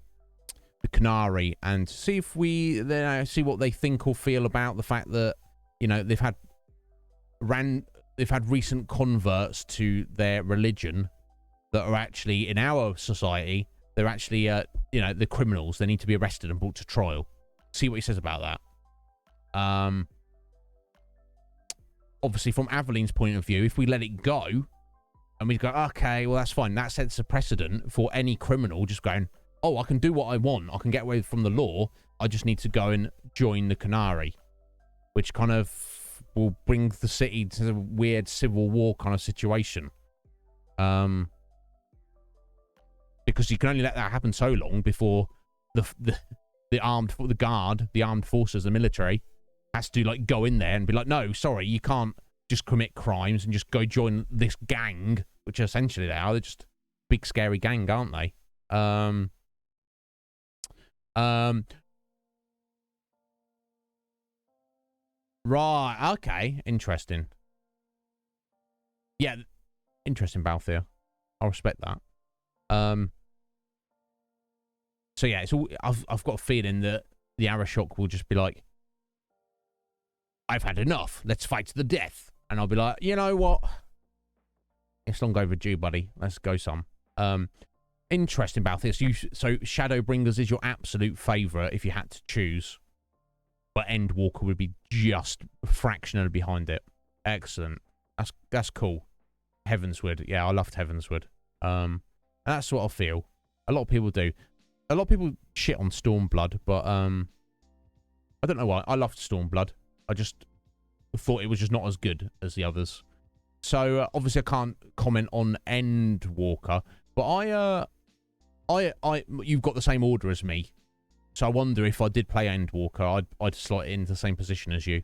Canary and see if we see what they think or feel about the fact that, you know, they've had recent converts to their religion that are actually in our society. They're actually, you know, the criminals. They need to be arrested and brought to trial. See what he says about that. Obviously, from Aveline's point of view, if we let it go, and we go, okay, well, that's fine. That sets a precedent for any criminal just going, oh, I can do what I want. I can get away from the law. I just need to go and join the Canary, which kind of will bring the city to a weird civil war kind of situation. Because you can only let that happen so long before the armed forces, the military, has to like go in there and be like, no, sorry, you can't just commit crimes and just go join this gang, which essentially they are. They're just a big scary gang, aren't they? Right, okay, interesting. Yeah, interesting, Balthier. I respect that. So yeah, it's all, I've got a feeling that the Arashok will just be like, I've had enough. Let's fight to the death. And I'll be like, you know what? It's long overdue, buddy. Let's go some. Interesting about this. So Shadowbringers is your absolute favourite if you had to choose. But Endwalker would be just fractionally behind it. Excellent. That's cool. Heavensward. Yeah, I loved Heavensward. And that's what I feel. A lot of people do. A lot of people shit on Stormblood, but I don't know why. I loved Stormblood. I just thought it was just not as good as the others. So obviously I can't comment on Endwalker, but you've got the same order as me. So I wonder if I did play Endwalker, I'd slot it into the same position as you.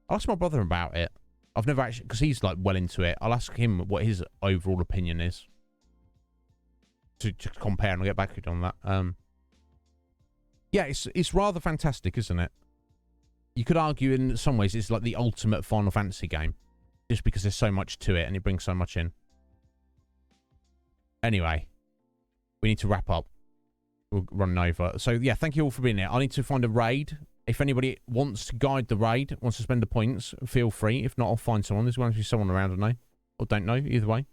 I'll ask my brother about it. I've never actually, because he's like well into it. I'll ask him what his overall opinion is to compare, and I'll get back to you on that. Yeah, it's rather fantastic, isn't it? You could argue in some ways it's like the ultimate Final Fantasy game, just because there's so much to it and it brings so much in. Anyway, we need to wrap up. We're running over. So yeah, thank you all for being here. I need to find a raid. If anybody wants to guide the raid, wants to spend the points, feel free. If not, I'll find someone. There's going to be someone around, I know. Or don't know, either way.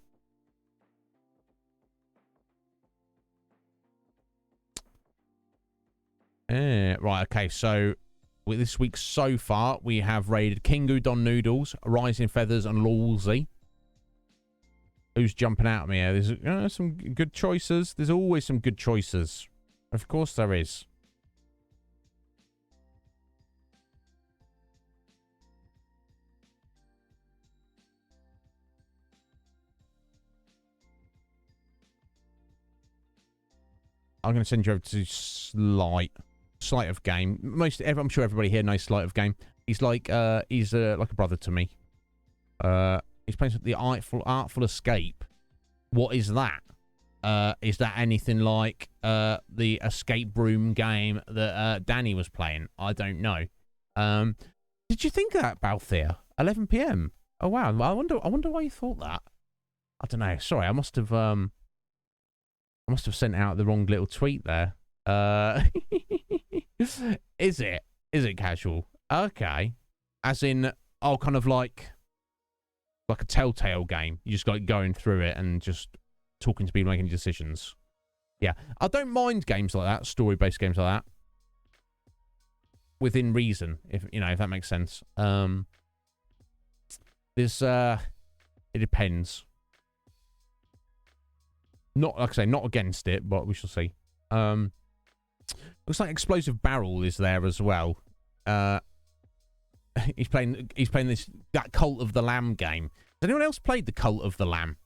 Right, okay, so with this week so far, we have raided King Udon Noodles, Rising Feathers, and Lawsy. Who's jumping out at me here? There's some good choices. There's always some good choices. Of course there is. I'm going to send you over to Sleight of Game. I'm sure everybody here knows Sleight of Game. He's like a brother to me. He's playing the Artful Escape. What is that? Is that anything like the escape room game that Danny was playing? I don't know. Did you think of that, Balthier? 11 PM. Oh wow. I wonder why you thought that. I don't know. Sorry, I must have sent out the wrong little tweet there. Is it casual? Okay. As in, kind of like a Telltale game. You just like going through it and just talking to people, making decisions. Yeah. I don't mind games like that, story-based games like that. Within reason, if that makes sense. It depends. Not, like I say, not against it, but we shall see. Looks like Explosive Barrel is there as well. He's playing that Cult of the Lamb game. Has anyone else played the Cult of the Lamb?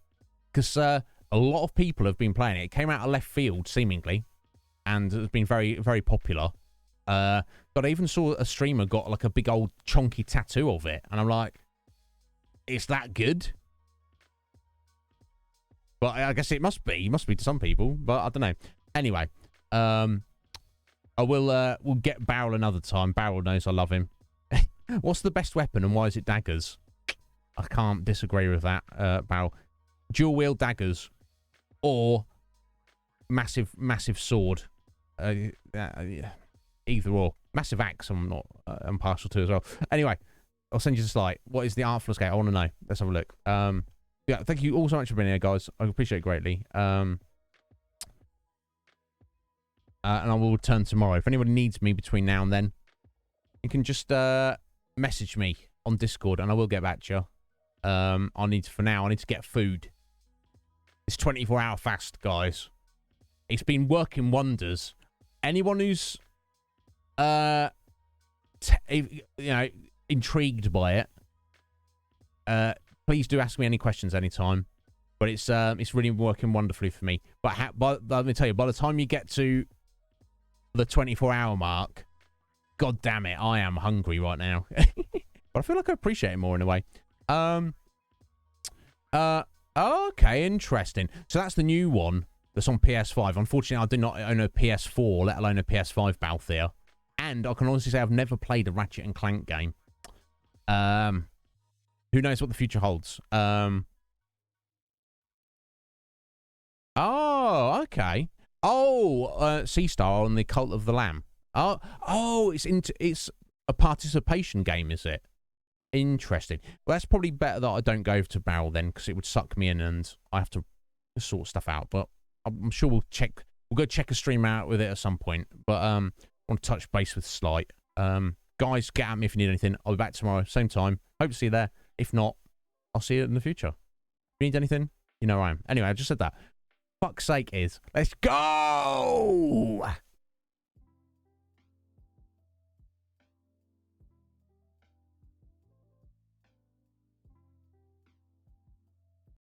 Because a lot of people have been playing it. It came out of left field, seemingly, and has been very, very popular. But I even saw a streamer got like a big old chonky tattoo of it, and I'm like, it's that good? But I guess it must be. It must be to some people, but I don't know. Anyway, We'll get Barrel another time. Barrel knows I love him. What's the best weapon and why is it daggers? I can't disagree with that, Barrel. Dual wield daggers or massive sword. Either or. Massive axe I'm partial to as well. Anyway, I'll send you the slide. What is the Artful Escape? I want to know. Let's have a look. Yeah, thank you all so much for being here, guys. I appreciate it greatly. And I will return tomorrow. If anybody needs me between now and then, you can just message me on Discord and I will get back to you. I need to get food. It's 24-hour fast, guys. It's been working wonders. Anyone who's intrigued by it, please do ask me any questions anytime. But it's really working wonderfully for me. But let me tell you, by the time you get to the 24-hour mark, god damn it, I am hungry right now. But I feel like I appreciate it more in a way. Okay, interesting. So that's the new one that's on PS5. Unfortunately, I do not own a PS4, let alone a PS5 Balthier. And I can honestly say I've never played a Ratchet and Clank game. Who knows what the future holds? Oh, okay. Oh, Sea Star on the Cult of the Lamb. Oh, it's a participation game, is it? Interesting. Well, that's probably better that I don't go to Barrel then, because it would suck me in and I have to sort stuff out. But I'm sure we'll go check a stream out with it at some point. But I want to touch base with Slight. Guys, get at me if you need anything. I'll be back tomorrow, same time. Hope to see you there. If not, I'll see you in the future. If you need anything, you know where I am. Anyway, I just said that. Fuck's sake is, let's go!